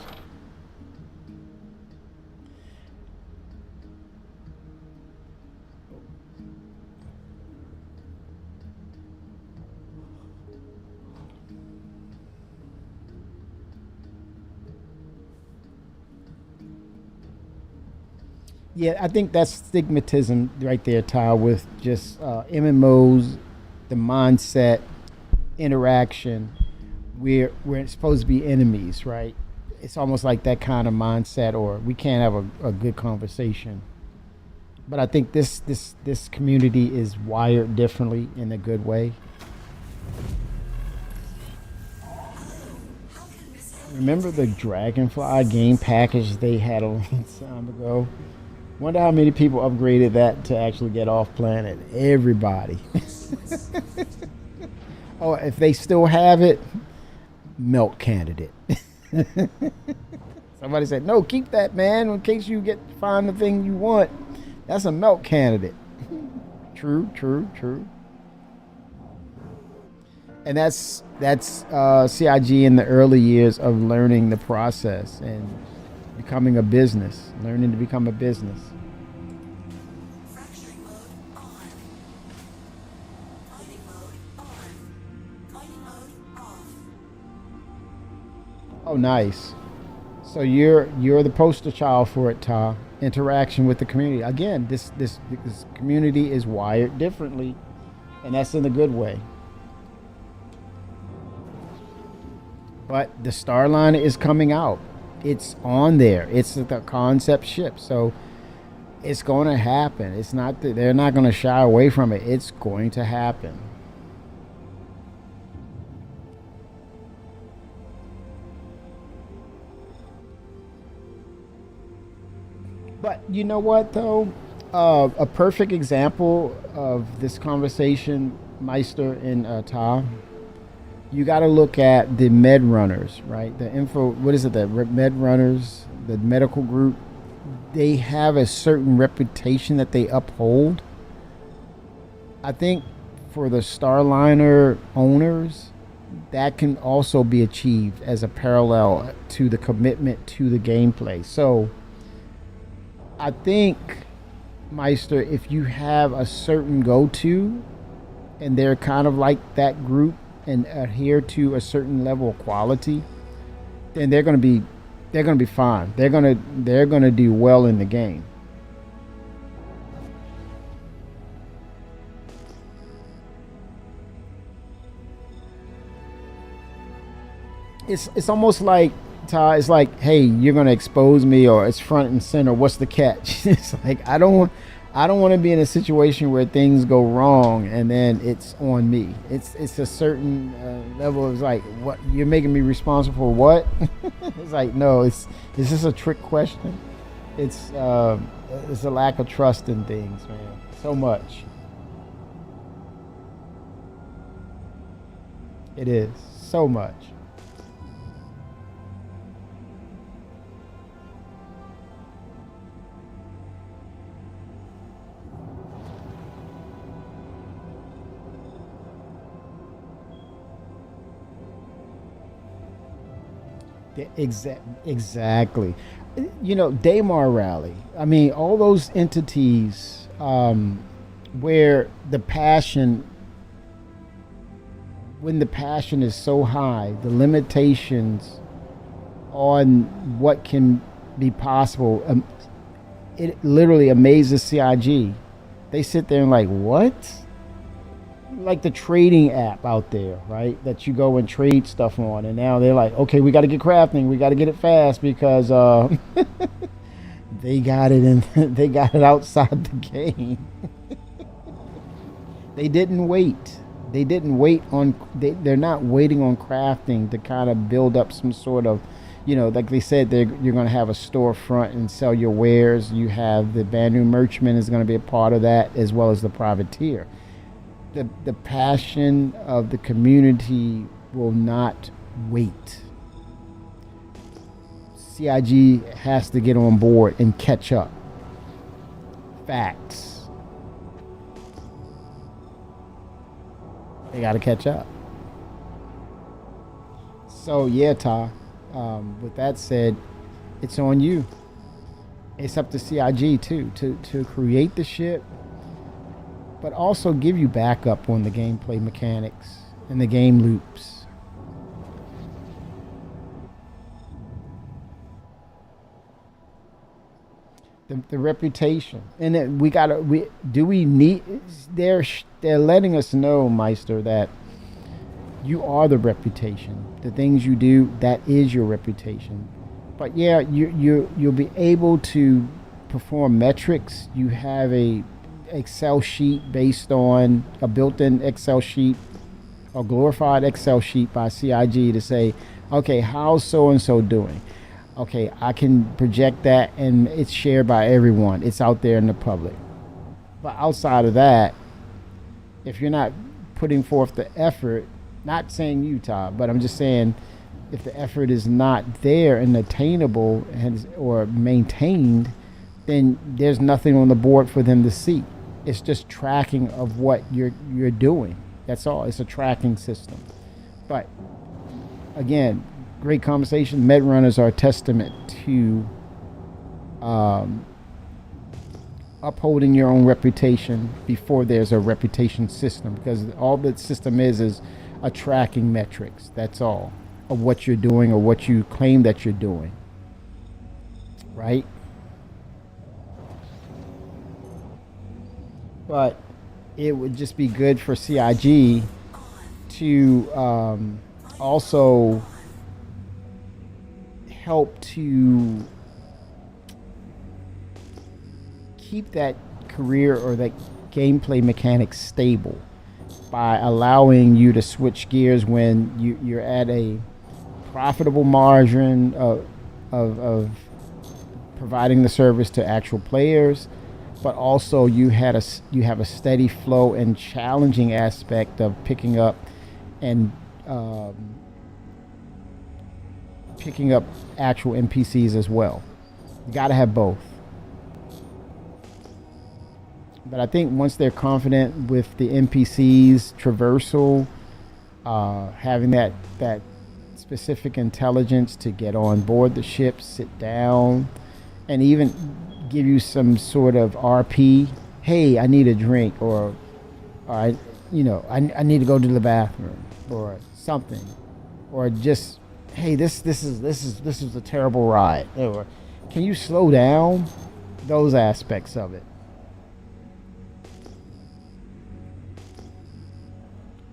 Yeah, I think that's stigmatism right there, Ty, with just MMOs, the mindset, interaction. We're supposed to be enemies, right? It's almost like that kind of mindset, or we can't have a good conversation. But I think this community is wired differently in a good way. Remember the Dragonfly game package they had a long time ago? Wonder how many people upgraded that to actually get off planet. Everybody. Oh, if they still have it, milk candidate. Somebody said, no, keep that, man, in case you find the thing you want. That's a milk candidate. True. And that's CIG in the early years of learning the process and becoming a business, learning to become a business. Fracturing mode on. Mining mode on. Mining mode off. Oh, nice. So you're the poster child for it, Ta. Interaction with the community. Again, this community is wired differently, and that's in a good way. But the Starliner is coming out. It's on there. It's the concept ship. So it's going to happen. It's not that they're not going to shy away from it. It's going to happen. But you know what, though? A perfect example of this conversation, Meister and Ta, you got to look at the med runners, right? The med runners, the medical group, they have a certain reputation that they uphold. I think for the Starliner owners, that can also be achieved as a parallel to the commitment to the gameplay. So I think, Meister, if you have a certain go-to and they're kind of like that group and adhere to a certain level of quality, then they're going to be fine. They're going to do well in the game. It's almost like, Ty, it's like, hey, you're going to expose me, or it's front and center. What's the catch? It's like, I don't want to be in a situation where things go wrong and then it's on me. It's a certain level of like, what, you're making me responsible for what? It's like, no, is this a trick question? It's a lack of trust in things, man. So much. It is so much. Exactly. You know, Daymar Rally. I mean, all those entities where the passion, when the passion is so high, the limitations on what can be possible, it literally amazes CIG. They sit there and like, what? like the trading app out there, right? That you go and trade stuff on, and now they're like, okay, we got to get crafting, we got to get it fast because they got it in, they got it outside the game. They didn't wait. They didn't wait on. They're not waiting on crafting to kind of build up some sort of, like they said, you're going to have a storefront and sell your wares. You have the Banu Merchantman is going to be a part of that, as well as the privateer. The passion of the community will not wait. CIG has to get on board and catch up. Facts. They got to catch up. So yeah, Ta. With that said, it's on you. It's up to CIG too to create the ship, but also give you backup on the gameplay mechanics and the game loops. The reputation, and they're letting us know, Meister, that you are the reputation. The things you do, that is your reputation. But yeah, you'll be able to perform metrics. You have a Excel sheet based on a built-in Excel sheet, a glorified Excel sheet by CIG to say, okay, how's so and so doing? Okay, I can project that, and it's shared by everyone. It's out there in the public. But outside of that, if you're not putting forth the effort, not saying Utah, but I'm just saying if the effort is not there and attainable or maintained, then there's nothing on the board for them to see. It's just tracking of what you're doing. That's all. It's a tracking system. But again, great conversation. Med runners are a testament to upholding your own reputation before there's a reputation system, because all the system is a tracking metrics. That's all of what you're doing or what you claim that you're doing, right? But it would just be good for CIG to also help to keep that career or that gameplay mechanic stable by allowing you to switch gears when you're at a profitable margin of providing the service to actual players, but also you have a steady flow and challenging aspect of picking up actual NPCs as well. You got to have both. But I think once they're confident with the NPCs traversal, having that specific intelligence to get on board the ship, sit down, and even give you some sort of RP. Hey, I need a drink, or I need to go to the bathroom, or something, or just, hey, this is a terrible ride, or can you slow down? Those aspects of it.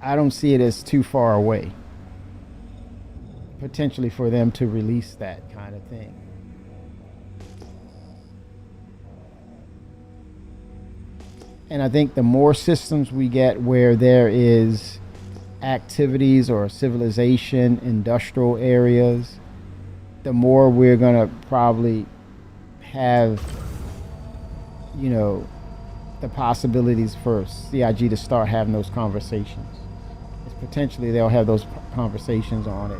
I don't see it as too far away, potentially, for them to release that kind of thing. And I think the more systems we get where there is activities or civilization, industrial areas, the more we're going to probably have, the possibilities for CIG to start having those conversations. Potentially they'll have those conversations on it.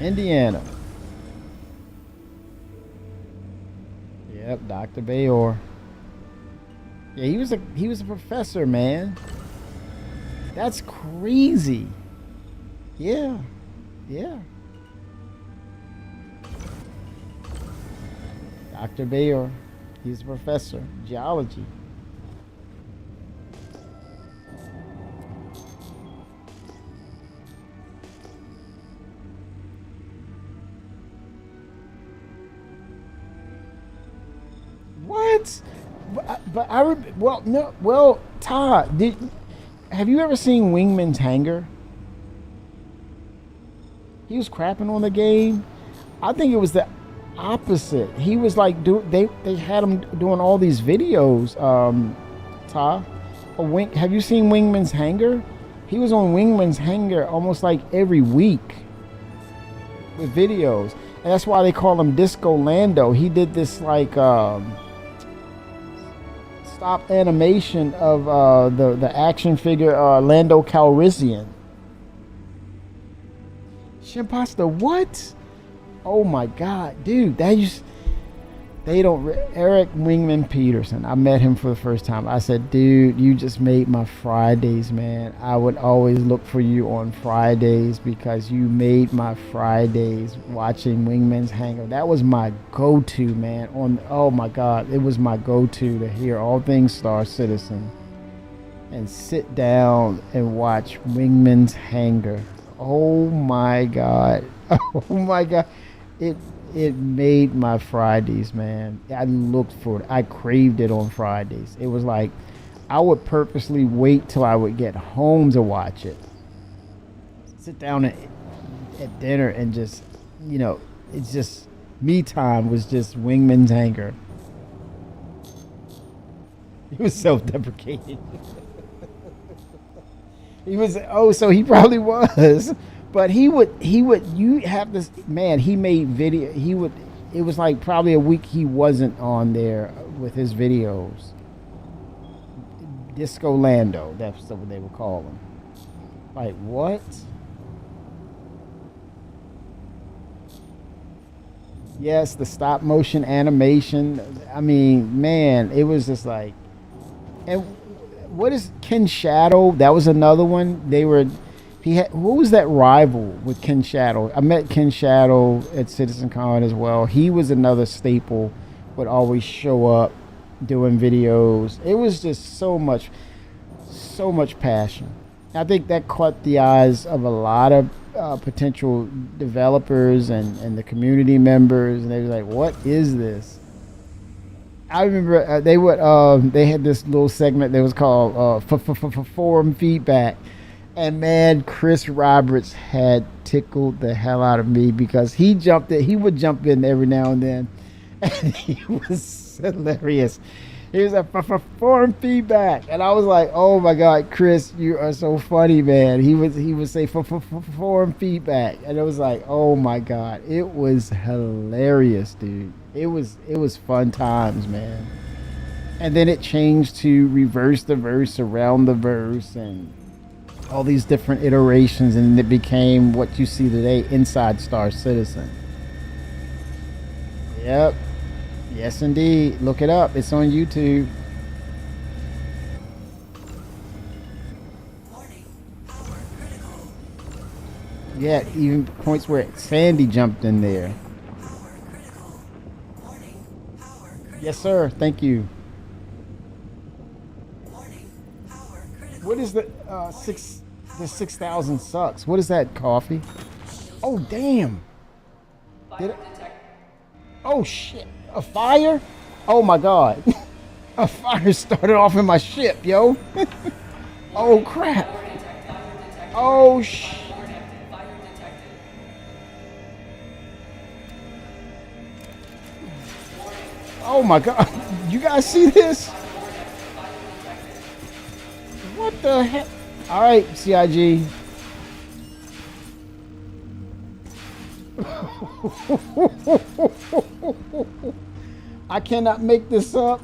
Indiana. Yep, Dr. Bayor. Yeah, he was a professor, man. That's crazy. Yeah. Yeah. Dr. Bayor. He's a professor, geology. What? But well, no, well, Todd, have you ever seen Wingman's Hangar? He was crapping on the game. I think it was the opposite. He was like, they had him doing all these videos. Todd, have you seen Wingman's Hangar? He was on Wingman's Hangar almost like every week with videos, and that's why they call him Disco Lando. He did this like stop animation of the action figure Lando Calrissian. Shimpasta, what? Oh my God, dude, Eric Wingman Peterson. I met him for the first time. I said, dude, you just made my Fridays, man. I would always look for you on Fridays because you made my Fridays watching Wingman's Hangar. That was my go-to, man. Oh my God, it was my go-to to hear all things Star Citizen and sit down and watch Wingman's Hangar. Oh my God. Oh my God. It made my Fridays, man. I looked for it. I craved it on Fridays. It was like I would purposely wait till I would get home to watch it. Sit down at dinner and just, it's just me time was just Wingman's Hangar. He was self-deprecating. He was, so he probably was. But you have this, man, he made video, it was like probably a week he wasn't on there with his videos. Disco Lando, that's what they would call him. Like, what? Yes, the stop motion animation. I mean, man, it was just like, and what is Ken Shadow? That was another one. What was that rival with Ken Shadow? I met Ken Shadow at CitizenCon as well. He was another staple, would always show up doing videos. It was just so much passion. I think that caught the eyes of a lot of potential developers and the community members, and they were like, "What is this?" I remember they had this little segment that was called forum feedback. And man, Chris Roberts had tickled the hell out of me because he would jump in every now and then. And he was hilarious. He was like, forum feedback. And I was like, oh my God, Chris, you are so funny, man. He would say forum feedback. And it was like, oh my God. It was hilarious, dude. It was fun times, man. And then it changed to reverse the verse, around the verse, and all these different iterations, and it became what you see today inside Star Citizen. Yep. Yes, indeed. Look it up. It's on YouTube. Yeah, even points where Sandy jumped in there. Yes, sir. Thank you. What is the 6,000 sucks? What is that, coffee? Oh, damn. Oh, shit. A fire? Oh, my God. A fire started off in my ship, yo. Oh, crap. Oh, shit. Oh, my God. You guys see this? What the heck? All right, CIG. I cannot make this up.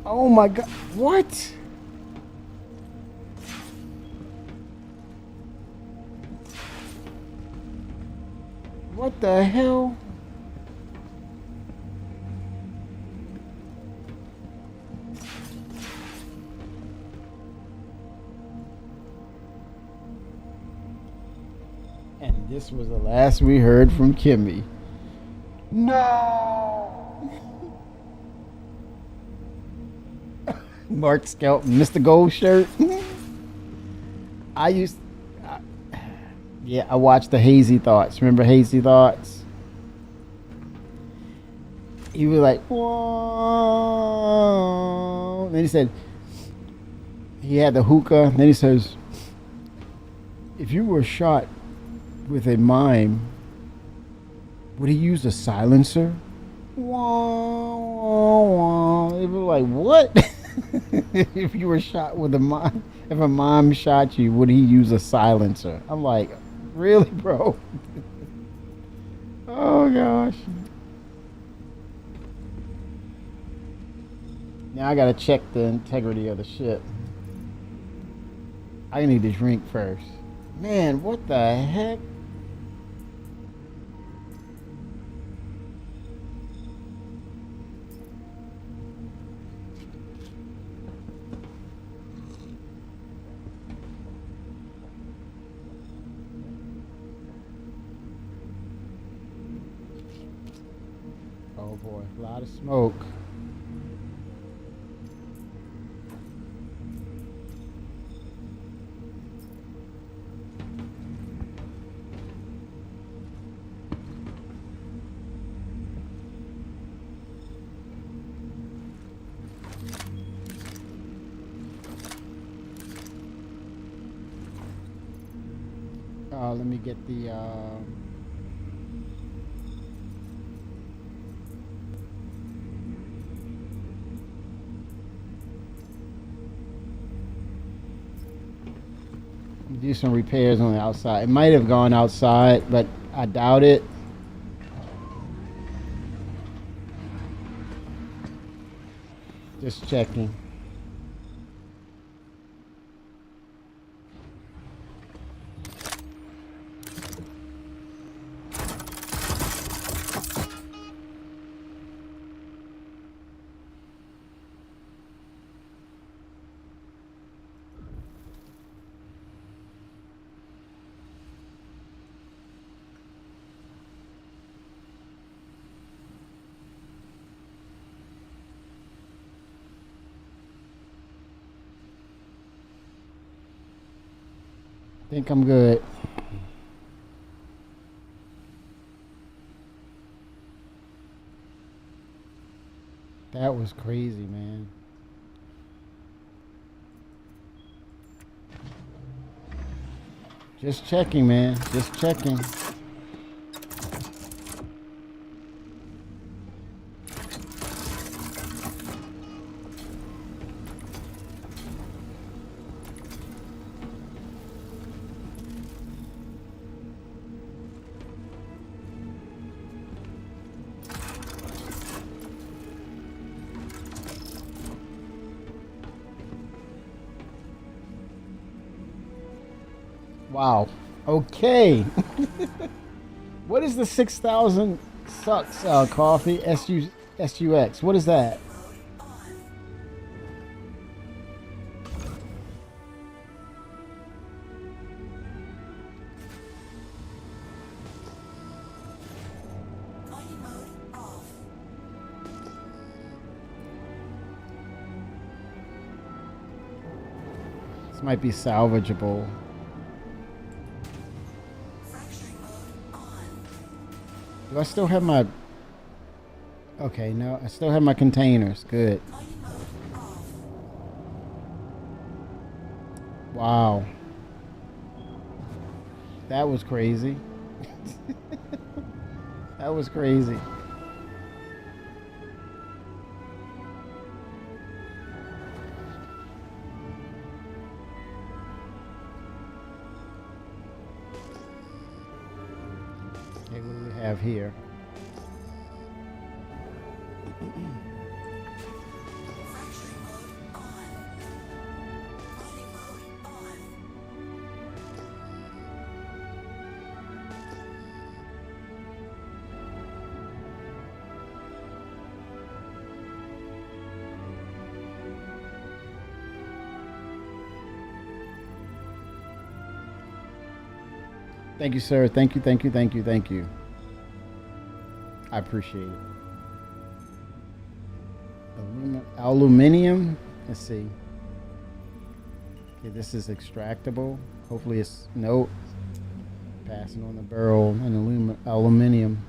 Oh my God. What? What the hell? And this was the last we heard from Kimmy. No! Mark Skelton, Mr. Gold Shirt. Yeah, I watched the Hazy Thoughts. Remember Hazy Thoughts? He was like, whoa. Then he said, he had the hookah. Then he says, if you were shot with a mime, would he use a silencer? Whoa, whoa, whoa. It was like, what? If you were shot with a mime, if a mime shot you, would he use a silencer? I'm like, really, bro? Oh, gosh. Now I gotta check the integrity of the ship. I need to drink first. Man, what the heck? Oh boy, a lot of smoke. Let me get the do some repairs on the outside. It might have gone outside, but I doubt it. Just checking. Think I'm good. That was crazy, man. Just checking, man. Just checking. Wow. Okay. What is the 6,000 sucks coffee SUX? What is that? This might be salvageable. Do I still have my... Okay, no, I still have my containers. Good. Wow. That was crazy. That was crazy. Okay, what do we have here? Thank you, sir. Thank you, thank you, thank you, thank you. I appreciate it. Aluminium. Let's see. Okay, this is extractable. Hopefully it's nope. Passing on the barrel and aluminium.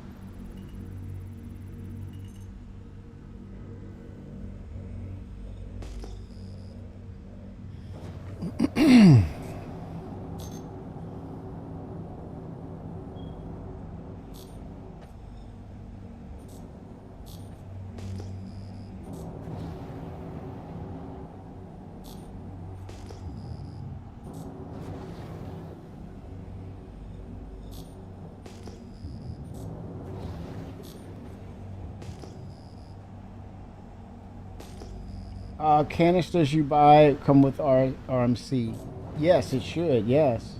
Canisters you buy come with RMC. Yes, it should. Yes.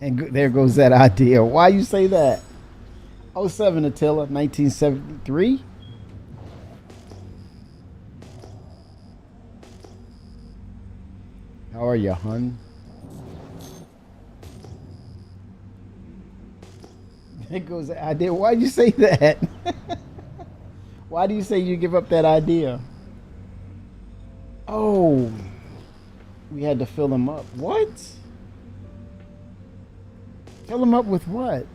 And there goes that idea. Why you say that? '07 Attila, 1973. How are you, hun? There goes the idea. Why do you say that? Why do you say you give up that idea? Oh, we had to fill them up. What? Fill them up with what?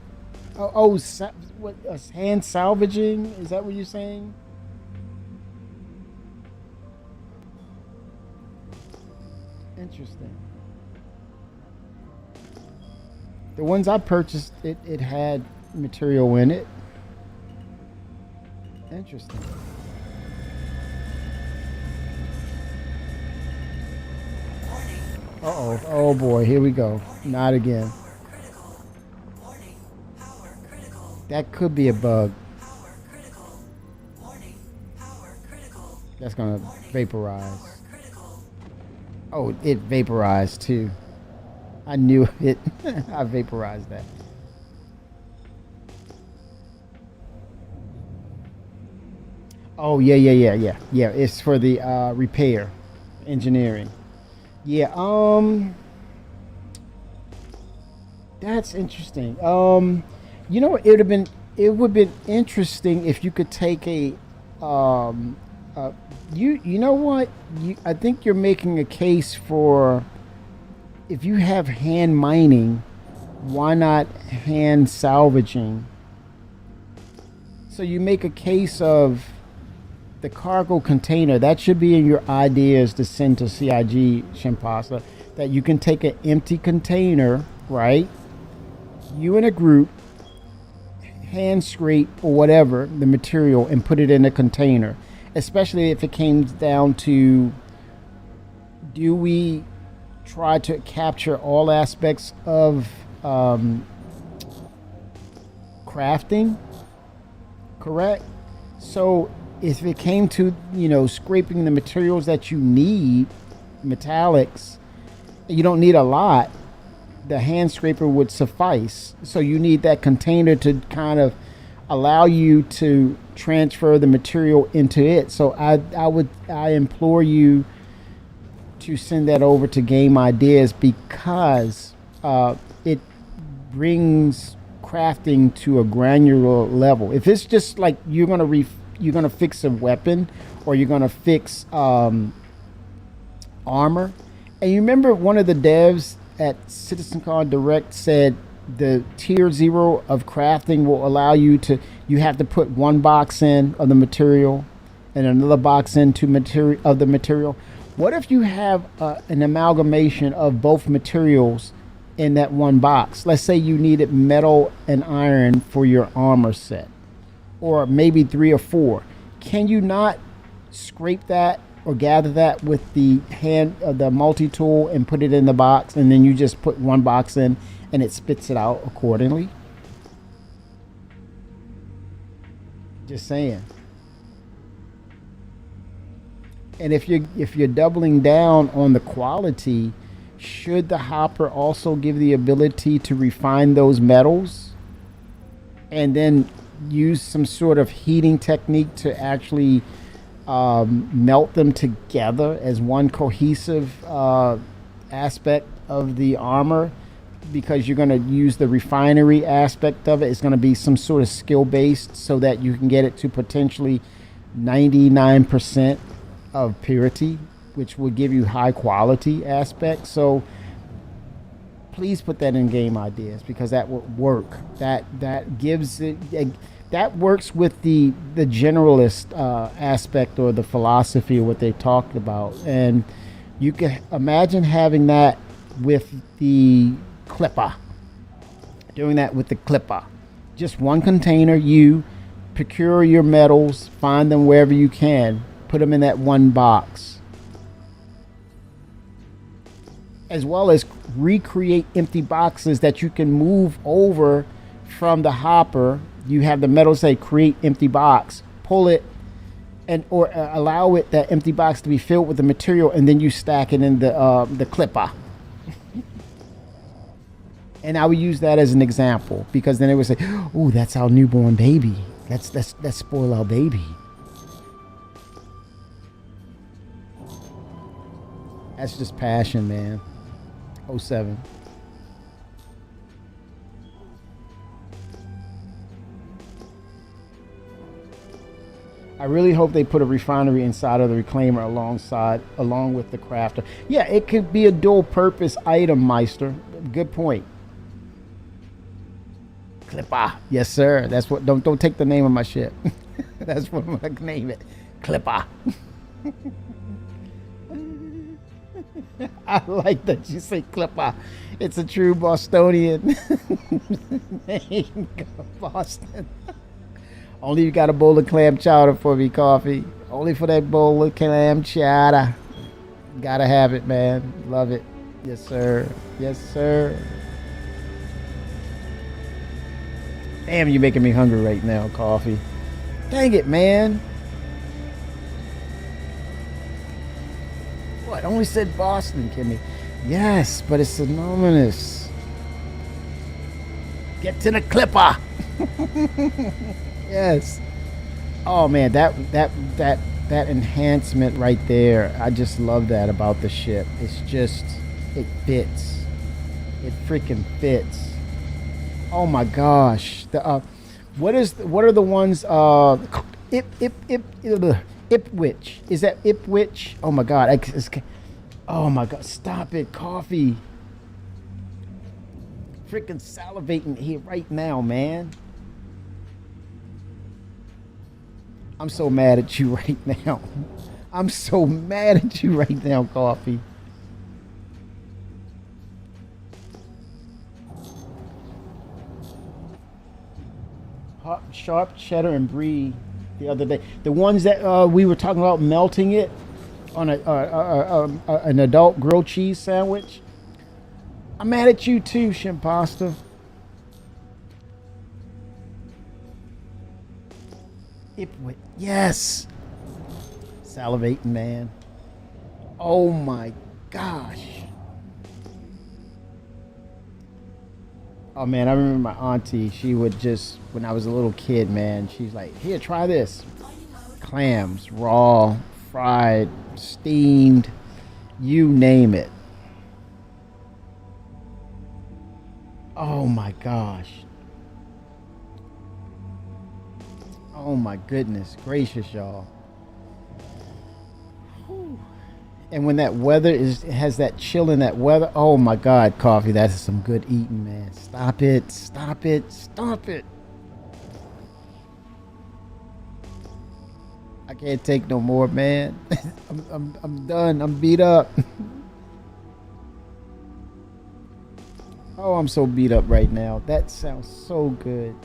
What? Hand salvaging? Is that what you're saying? Interesting. The ones I purchased, it had material in it. Interesting. Uh-oh. Oh boy, here we go. Not again. That could be a bug. That's gonna vaporize. Oh, it vaporized too. I knew it. I vaporized that. Oh yeah. It's for the repair, engineering. Yeah. That's interesting. You know, it would have been interesting if you could take a you know what? I think you're making a case for, if you have hand mining, why not hand salvaging? So you make a case of the cargo container. That should be in your ideas to send to CIG, Shimpasa, that you can take an empty container, right? You in a group, hand scrape or whatever, the material, and put it in a container. Especially if it came down to, do we try to capture all aspects of crafting? Correct? So if it came to, scraping the materials that you need, metallics, you don't need a lot, the hand scraper would suffice. So you need that container to kind of allow you to transfer the material into it. So I implore you to send that over to Game Ideas, because it brings crafting to a granular level. If it's just like you're gonna fix a weapon, or you're gonna fix armor, and you remember one of the devs at CitizenCon Direct said the tier 0 of crafting will allow you have to put one box in of the material and another box into the material. What if you have an amalgamation of both materials in that one box? Let's say you needed metal and iron for your armor set, or maybe 3 or 4. Can you not scrape that or gather that with the the multi-tool and put it in the box, and then you just put one box in and it spits it out accordingly? Just saying. And if you're doubling down on the quality, should the hopper also give the ability to refine those metals, and then use some sort of heating technique to actually melt them together as one cohesive aspect of the armor, because you're going to use the refinery aspect of it. It's going to be some sort of skill based so that you can get it to potentially 99% of purity, which will give you high quality aspects. So please put that in game ideas, because that would work. That gives it, that works with the generalist aspect or the philosophy of what they talked about. And you can imagine having that with the clipper, doing that with the clipper. Just one container, you procure your metals, find them wherever you can, put them in that one box, as well as recreate empty boxes that you can move over from the hopper. You have the metal say create empty box, pull it, and or allow it, that empty box, to be filled with the material, and then you stack it in the clipper. And I would use that as an example, because then it would say, "Oh, that's our newborn baby. Let's spoil our baby." That's just passion, man. 07. I really hope they put a refinery inside of the reclaimer along with the crafter. Yeah, it could be a dual purpose item, Meister. Good point. Clipper. Yes, sir. That's what. Don't take the name of my ship. That's what I'm gonna name it. Clipper. I like that you say Clipper. It's a true Bostonian name. Boston. Only you got a bowl of clam chowder for me, Coffee. Only for that bowl of clam chowder. Gotta have it, man. Love it. Yes, sir. Yes, sir. Damn, you're making me hungry right now, Coffee. Dang it, man. What? Only said Boston, Kimmy. Yes, but it's synonymous. Get to the clipper. Yes. Oh man, that enhancement right there. I just love that about the ship. It's just, it fits. It freaking fits. Oh my gosh. The what are the ones Ipwich? Is that Ipwich? Oh my god. Oh my god. Stop it, Coffee. Freaking salivating here right now, man. I'm so mad at you right now. I'm so mad at you right now, Coffee. Sharp cheddar and brie the other day. The ones that we were talking about melting it on an adult grilled cheese sandwich. I'm mad at you too, Shimpasta. Ipwit. Yes. Salivating, man. Oh my gosh. Oh man, I remember my auntie. She would just, when I was a little kid, man, she's like, "Here, try this." Clams, raw, fried, steamed, you name it. Oh my gosh. Oh my goodness gracious, y'all. Whew. And when that weather has that chill in that weather, oh my god, Coffee, that is some good eating, man. Stop it, stop it, stop it. I can't take no more, man. I'm done. I'm beat up. Oh, I'm so beat up right now. That sounds so good.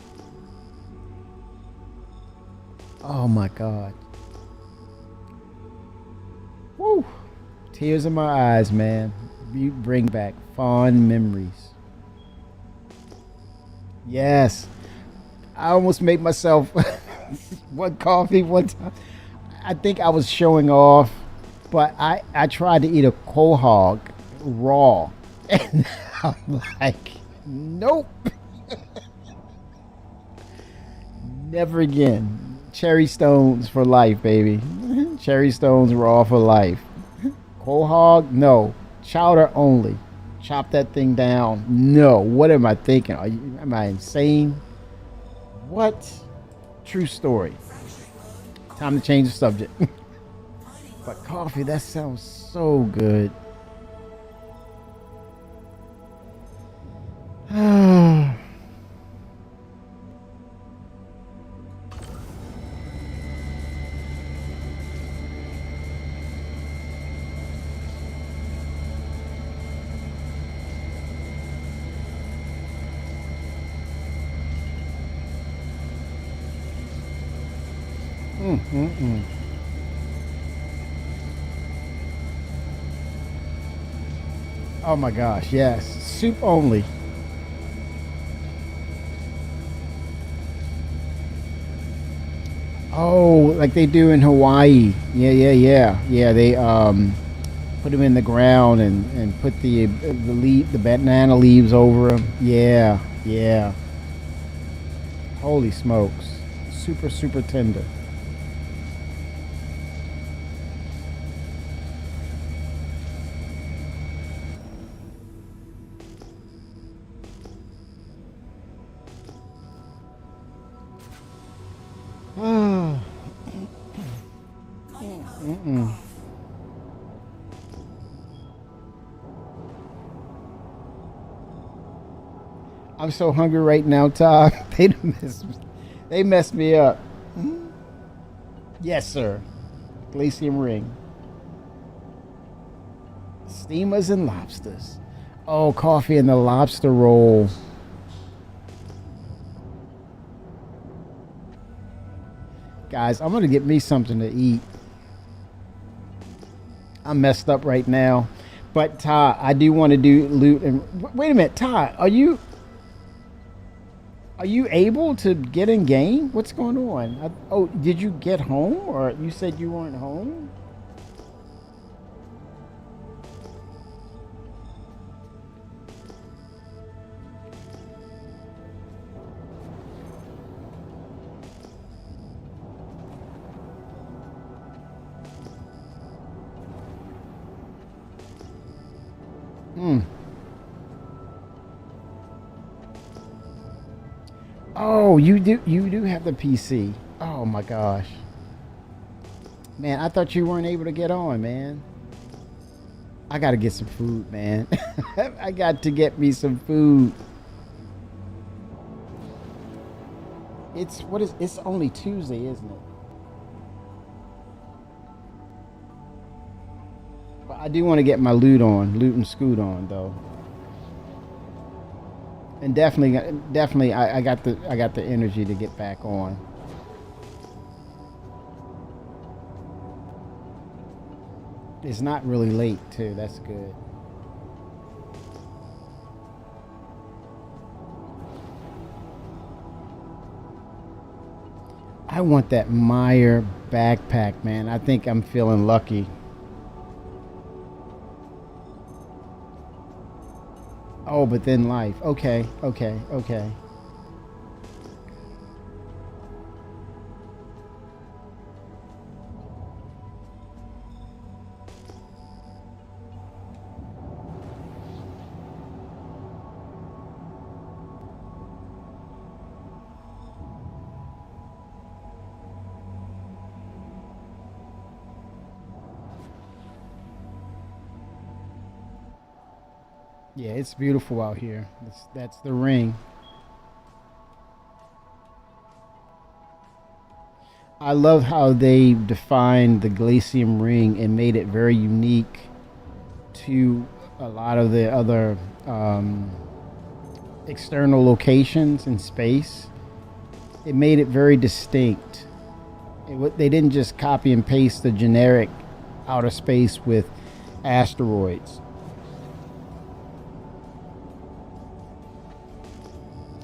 Oh my god. Woo. Tears in my eyes, man. You bring back fond memories. Yes. I almost made myself one coffee one time. I think I was showing off, but I tried to eat a quahog raw. And I'm like, nope. Never again. Cherry stones for life, baby. Cherry stones were all for life. Whole hog? No. Chowder only. Chop that thing down. No. What am I thinking? Am I insane? What? True story. Time to change the subject. But coffee, that sounds so good. Oh my gosh, yes. Soup only. Oh, like they do in Hawaii. Yeah, they put them in the ground and put the banana leaves over them. Yeah. Holy smokes. Super tender. I'm so hungry right now, Todd. They messed me up. Yes, sir. Glacium ring. Steamers and lobsters. Oh, coffee and the lobster roll. Guys, I'm going to get me something to eat. I'm messed up right now. But Ty, I do want to do loot and wait a minute, Ty, are you able to get in game? What's going on? Oh, did you get home or you said you weren't home? Oh, you do have the PC. Oh my gosh. Man, I thought you weren't able to get on, man. I got to get some food, man. I got to get me some food. It's only Tuesday, isn't it? But I do want to get my loot and scoot on though. And definitely, I got the energy to get back on. It's not really late too. That's good. I want that Meyer backpack, man. I think I'm feeling lucky. Oh, but then life. Okay. Yeah, it's beautiful out here. That's the ring. I love how they defined the Glacium ring and made it very unique to a lot of the other external locations in space. It made it very distinct. They didn't just copy and paste the generic outer space with asteroids.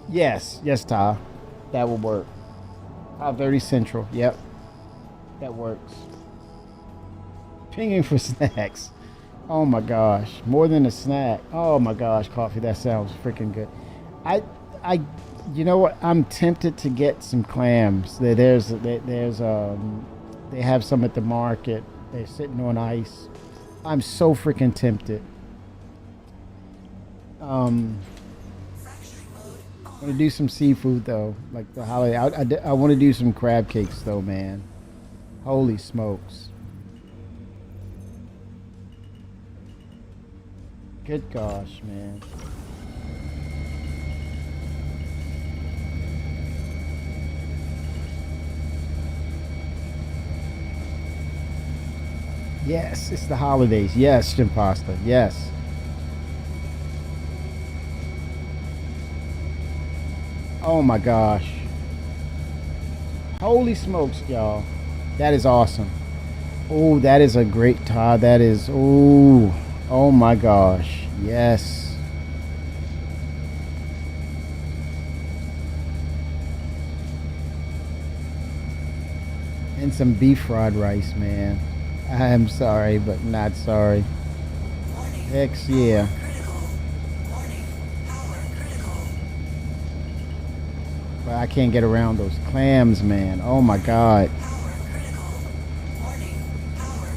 Yes, Ty. That will work. 5:30 Central. Yep. That works. Pinging for snacks. Oh my gosh. More than a snack. Oh my gosh, coffee. That sounds freaking good. You know what? I'm tempted to get some clams. They have some at the market. They're sitting on ice. I'm so freaking tempted. I'm gonna do some seafood though, like the holiday. I want to do some crab cakes though, man. Holy smokes! Good gosh, man. Yes, it's the holidays. Yes, Jim Pasta. Yes. Oh my gosh. Holy smokes, y'all. That is awesome. Oh, that is a great Todd. That is, oh my gosh. Yes. And some beef fried rice, man. I am sorry, but not sorry. Heck yeah. But I can't get around those clams, man. Oh my god.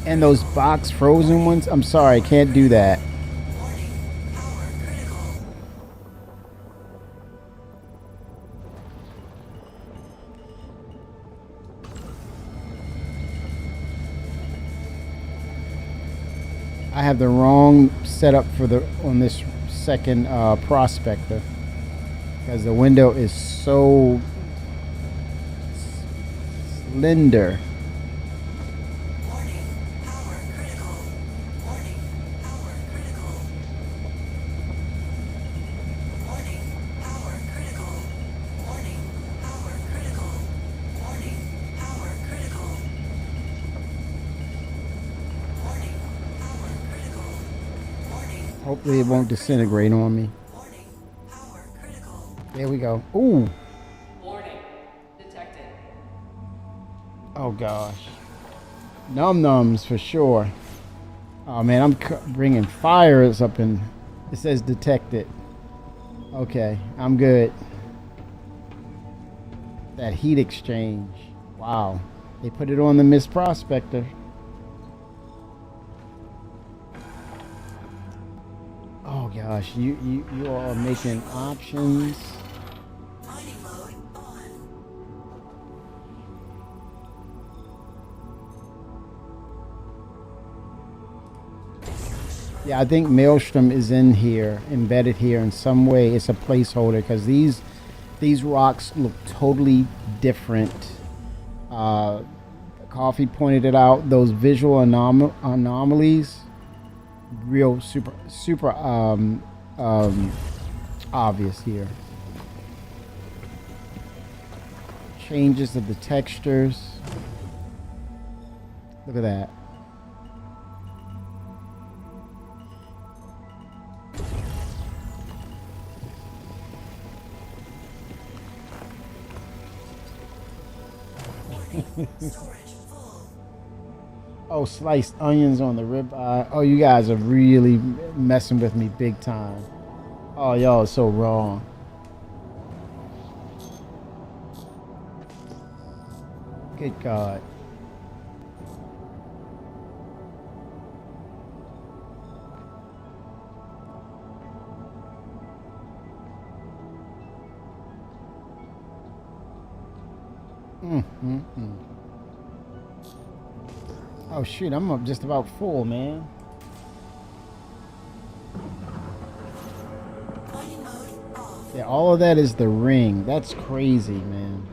And those box frozen ones. I'm sorry, I can't do that. I have the wrong setup for on this second prospector because the window is so slender. Hopefully it won't disintegrate on me. There we go. Ooh. Warning. Detected. Oh gosh. Num nums for sure. Oh man, I'm bringing fires up in. It says detected. Okay, I'm good. That heat exchange. Wow. They put it on the Miss Prospector. Oh gosh, you all are making options. Yeah, I think Maelstrom is in here, embedded here in some way. It's a placeholder because these rocks look totally different. Coffee pointed it out. Those visual anomalies. Real super obvious here. Changes of the textures. Look at that. Oh, sliced onions on the ribeye. Oh, you guys are really messing with me big time. Oh, y'all are so wrong. Good God. Oh shoot, I'm up just about full, man. Yeah, all of that is the ring. That's crazy, man.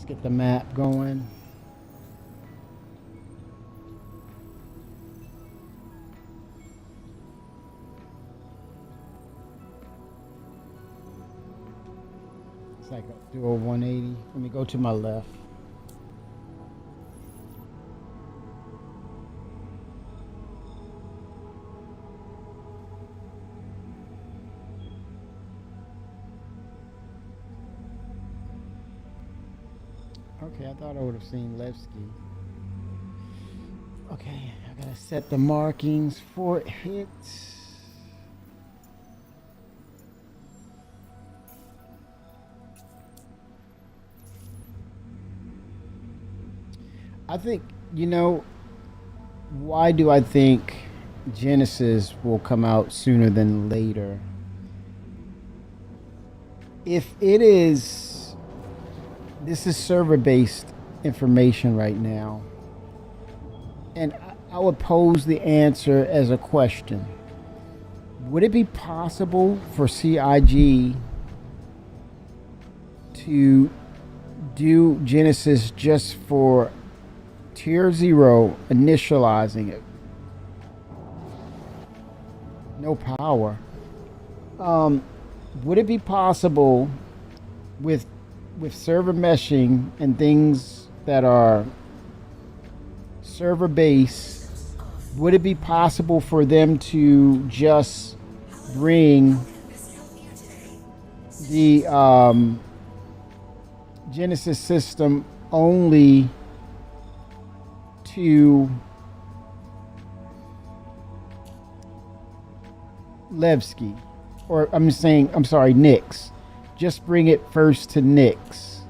Get the map going. It's like do a 180. Let me go to my left. Okay, I thought I would have seen Levski. Okay, I gotta set the markings for it. I think, why do I think Genesis will come out sooner than later? If it is, this is server-based information right now. And I would pose the answer as a question. Would it be possible for CIG to do Genesis just for Tier 0, initializing it? No power. Would it be possible with server meshing and things that are server based, would it be possible for them to just bring the Genesis system only to Levski? Or I'm sorry, Nix. Just bring it first to Nix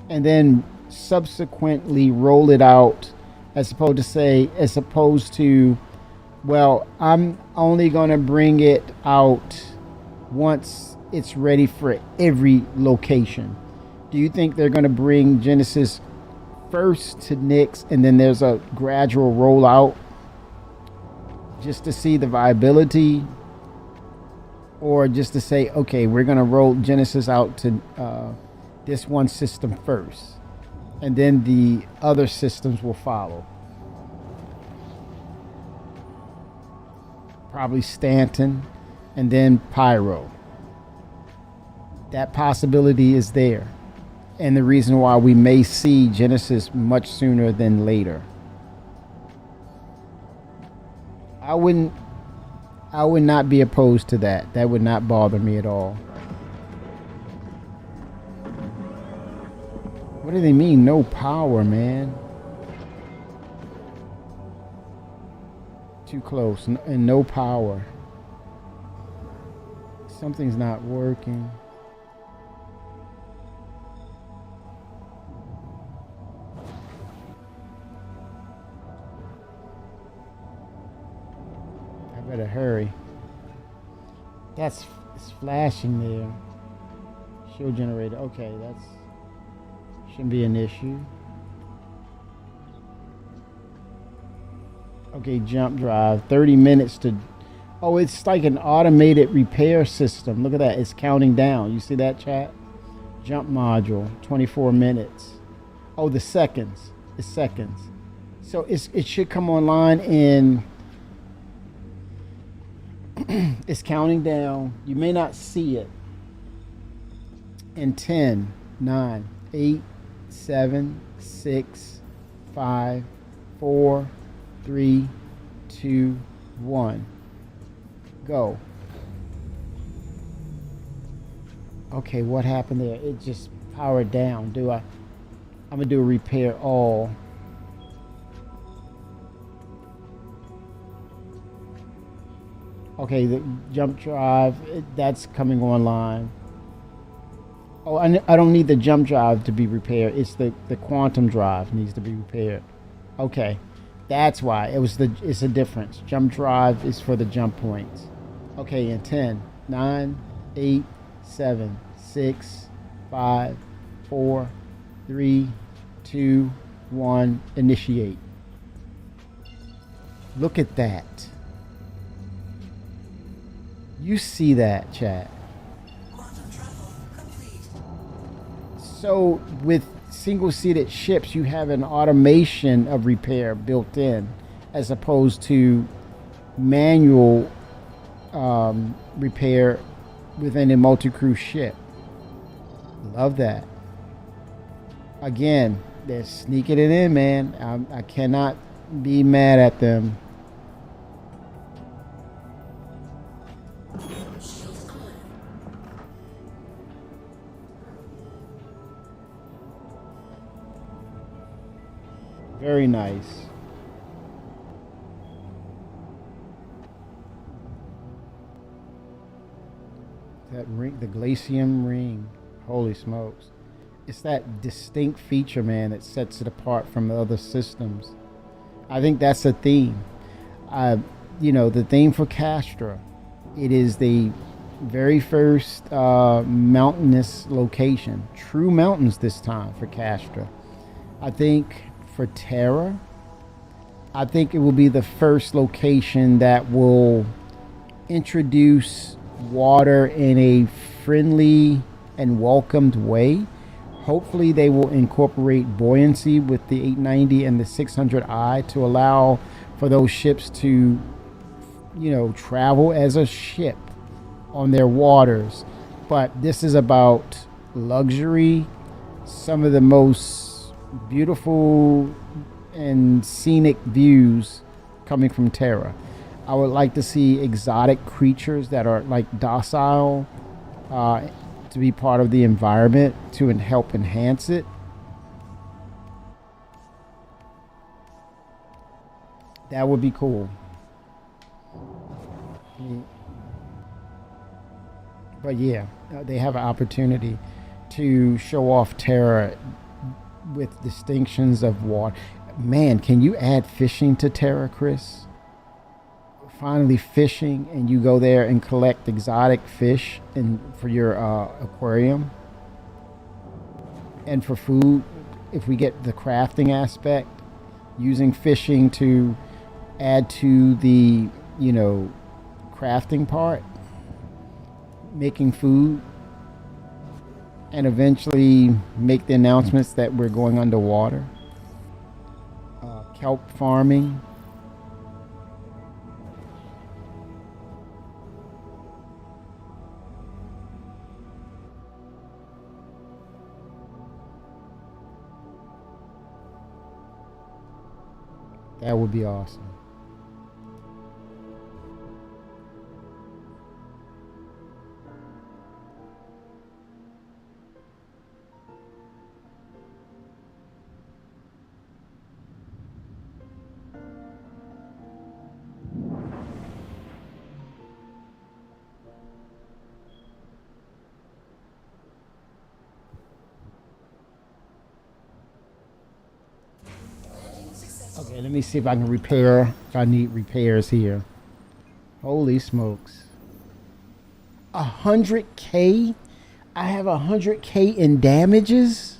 and then subsequently roll it out as opposed to, well, I'm only going to bring it out once it's ready for every location. Do you think they're going to bring Genesis first to Nix and then there's a gradual rollout just to see the viability? Or just to say, okay, we're going to roll Genesis out to this one system first, and then the other systems will follow. Probably Stanton, and then Pyro. That possibility is there. And the reason why we may see Genesis much sooner than later. I would not be opposed to that. That would not bother me at all. What do they mean, no power, man? Too close and no power. Something's not working. Better hurry. It's flashing there. Show generator. Okay, that's shouldn't be an issue. Okay, jump drive. 30 minutes to. Oh, it's like an automated repair system. Look at that. It's counting down. You see that, chat? Jump module. 24 minutes. Oh, the seconds. It's seconds. So it should come online in. It's counting down. You may not see it. In 10, 9, 8, 7, 6, 5, 4, 3, 2, 1. Go. Okay, what happened there? It just powered down. I'm gonna do a repair all. Okay, the jump drive, that's coming online. Oh, I don't need the jump drive to be repaired. It's the quantum drive needs to be repaired. Okay, that's why. It's a difference. Jump drive is for the jump points. Okay, in 10, 9, 8, 7, 6, 5, 4, 3, 2, 1, initiate. Look at that. You see that, chat. So with single-seated ships, you have an automation of repair built in, as opposed to manual repair within a multi-crew ship. Love that. Again, they're sneaking it in, man. I cannot be mad at them. Very nice. That ring, the glacium ring. Holy smokes. It's that distinct feature, man, that sets it apart from the other systems. I think that's a theme. The theme for Castra. It is the very first mountainous location. True mountains this time for Castra. I think for Terra, I think it will be the first location that will introduce water in a friendly and welcomed way. Hopefully they will incorporate buoyancy with the 890 and the 600i to allow for those ships to, travel as a ship on their waters. But this is about luxury, some of the most beautiful and scenic views coming from Terra. I would like to see exotic creatures that are like docile to be part of the environment to help enhance it. That would be cool. But yeah, they have an opportunity to show off Terra with distinctions of water. Man, can you add fishing to Terra, Chris? Finally fishing, and you go there and collect exotic fish for your aquarium and for food. If we get the crafting aspect, using fishing to add to the crafting part, making food, and eventually make the announcements that we're going underwater. Kelp farming. That would be awesome. Okay, let me see if I can repair, if I need repairs here. Holy smokes. 100K? I have 100K in damages?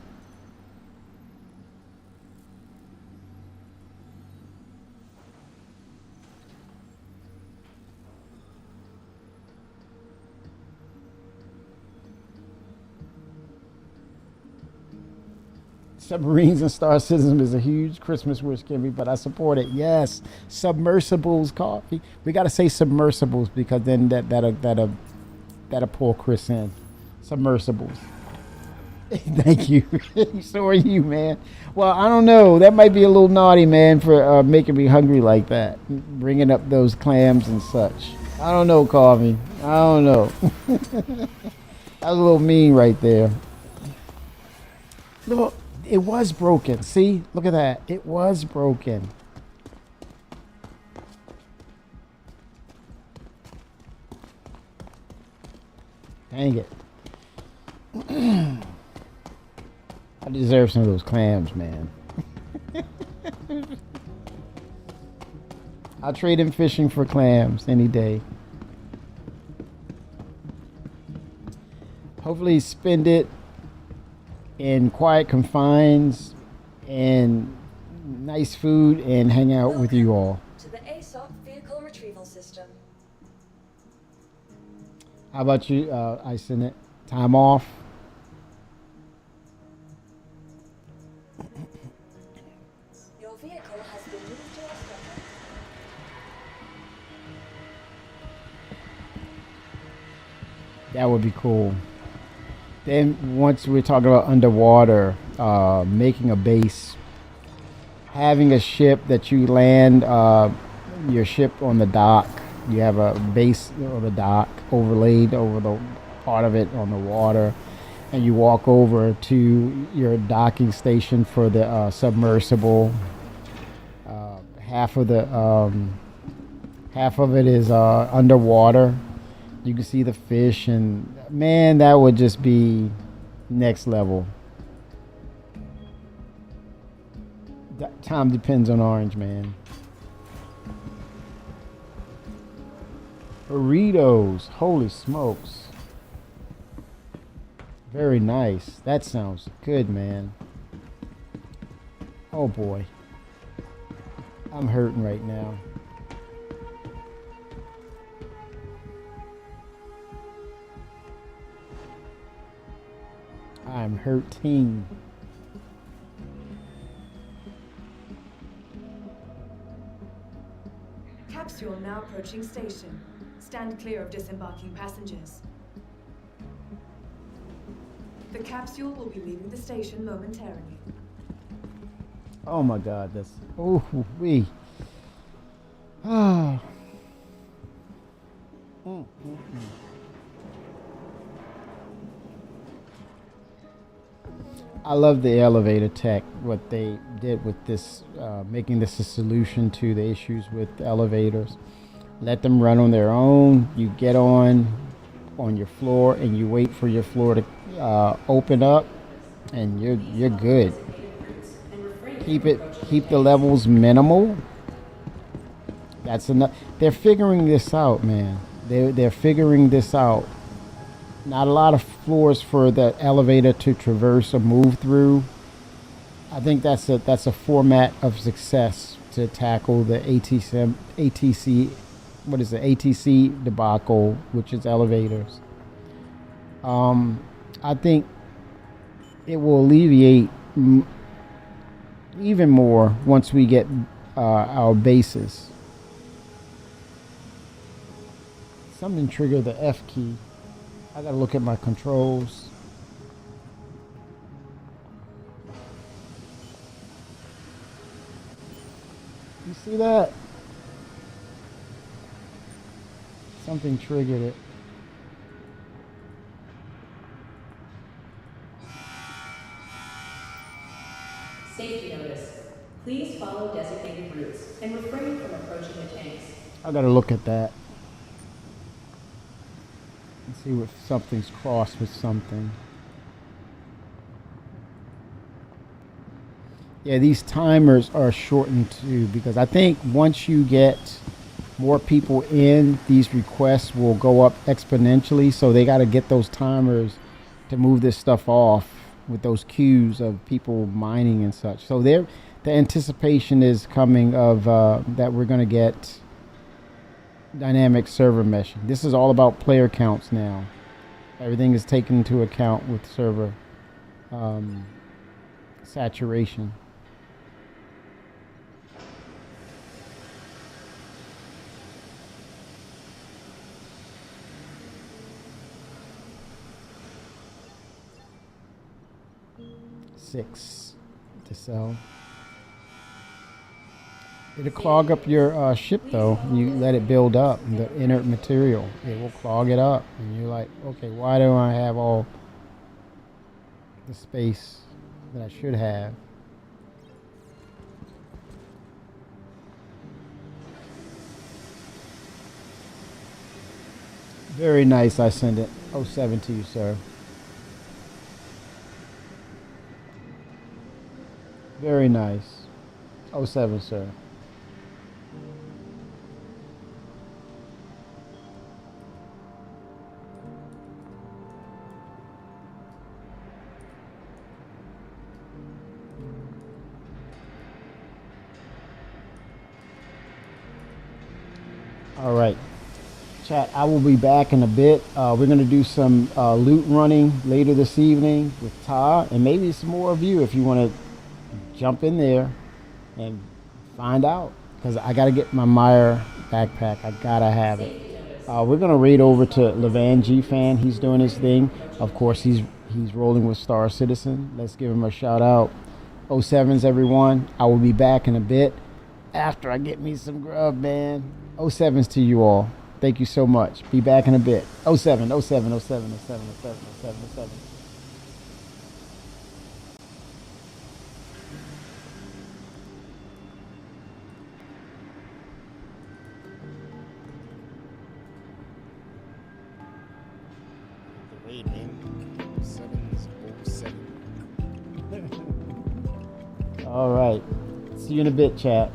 Submarines and Star Citizen is a huge Christmas wish, Kimmy, but I support it. Yes, submersibles, coffee. We got to say submersibles because then that'll pull Chris in. Submersibles. Thank you. So are you, man. Well, I don't know. That might be a little naughty, man, for making me hungry like that, bringing up those clams and such. I don't know, Coffee. I don't know. That was a little mean right there. Look. It was broken. See? Look at that. It was broken. Dang it. I deserve some of those clams, man. I'll trade in fishing for clams any day. Hopefully spend it in quiet confines and nice food and hang out with you all. To the ASOC vehicle retrieval system. How about you, Isonet? Time off? Your vehicle has been moved to our structure. That would be cool. Then once we're talking about underwater, making a base, having a ship that you land your ship on the dock. You have a base on the dock overlaid over the part of it on the water, and you walk over to your docking station for the submersible half of it is underwater. You can see the fish, and man, that would just be next level. Time depends on Orange, man. Burritos, holy smokes. Very nice. That sounds good, man. Oh boy. I'm hurting right now. I'm hurting. Capsule now approaching station. Stand clear of disembarking passengers. The capsule will be leaving the station momentarily. Oh my God, that's wee. Ah. I love the elevator tech. What they did with this, making this a solution to the issues with elevators. Let them run on their own. You get on your floor and you wait for your floor to open up, and you're good. Keep the levels minimal. That's enough. They're figuring this out, man. They're figuring this out. Not a lot of floors for the elevator to traverse or move through. I think that's a format of success to tackle the ATC. What is the ATC debacle, which is elevators. I think it will alleviate even more once we get our bases. Something triggered the F key. I gotta look at my controls. You see that? Something triggered it. Safety notice. Please follow designated routes and refrain from approaching the tanks. I gotta look at that. And see if something's crossed with something. Yeah, these timers are shortened too, because I think once you get more people in, these requests will go up exponentially. So they got to get those timers to move this stuff off with those queues of people mining and such. So the anticipation is coming of that we're going to get dynamic server meshing. This is all about player counts now. Everything is taken into account with server saturation. Six to sell. It'll clog up your ship though. You let it build up, the inert material. It will clog it up, and you're like, okay, why don't I have all the space that I should have? Very nice. I send it 07 to you, sir. Very nice. 07, sir. All right. Chat, I will be back in a bit. We're going to do some loot running later this evening with Ta, and maybe some more of you if you want to jump in there and find out, because I got to get my Meyer backpack. I got to have it. We're going to raid over to Levan G Fan. He's doing his thing. Of course, he's rolling with Star Citizen. Let's give him a shout out. 07s, everyone. I will be back in a bit after I get me some grub, man. 07s to you all. Thank you so much. Be back in a bit. 07, 07, 07, 07, 07, 07, 07. All right. See you in a bit, chat.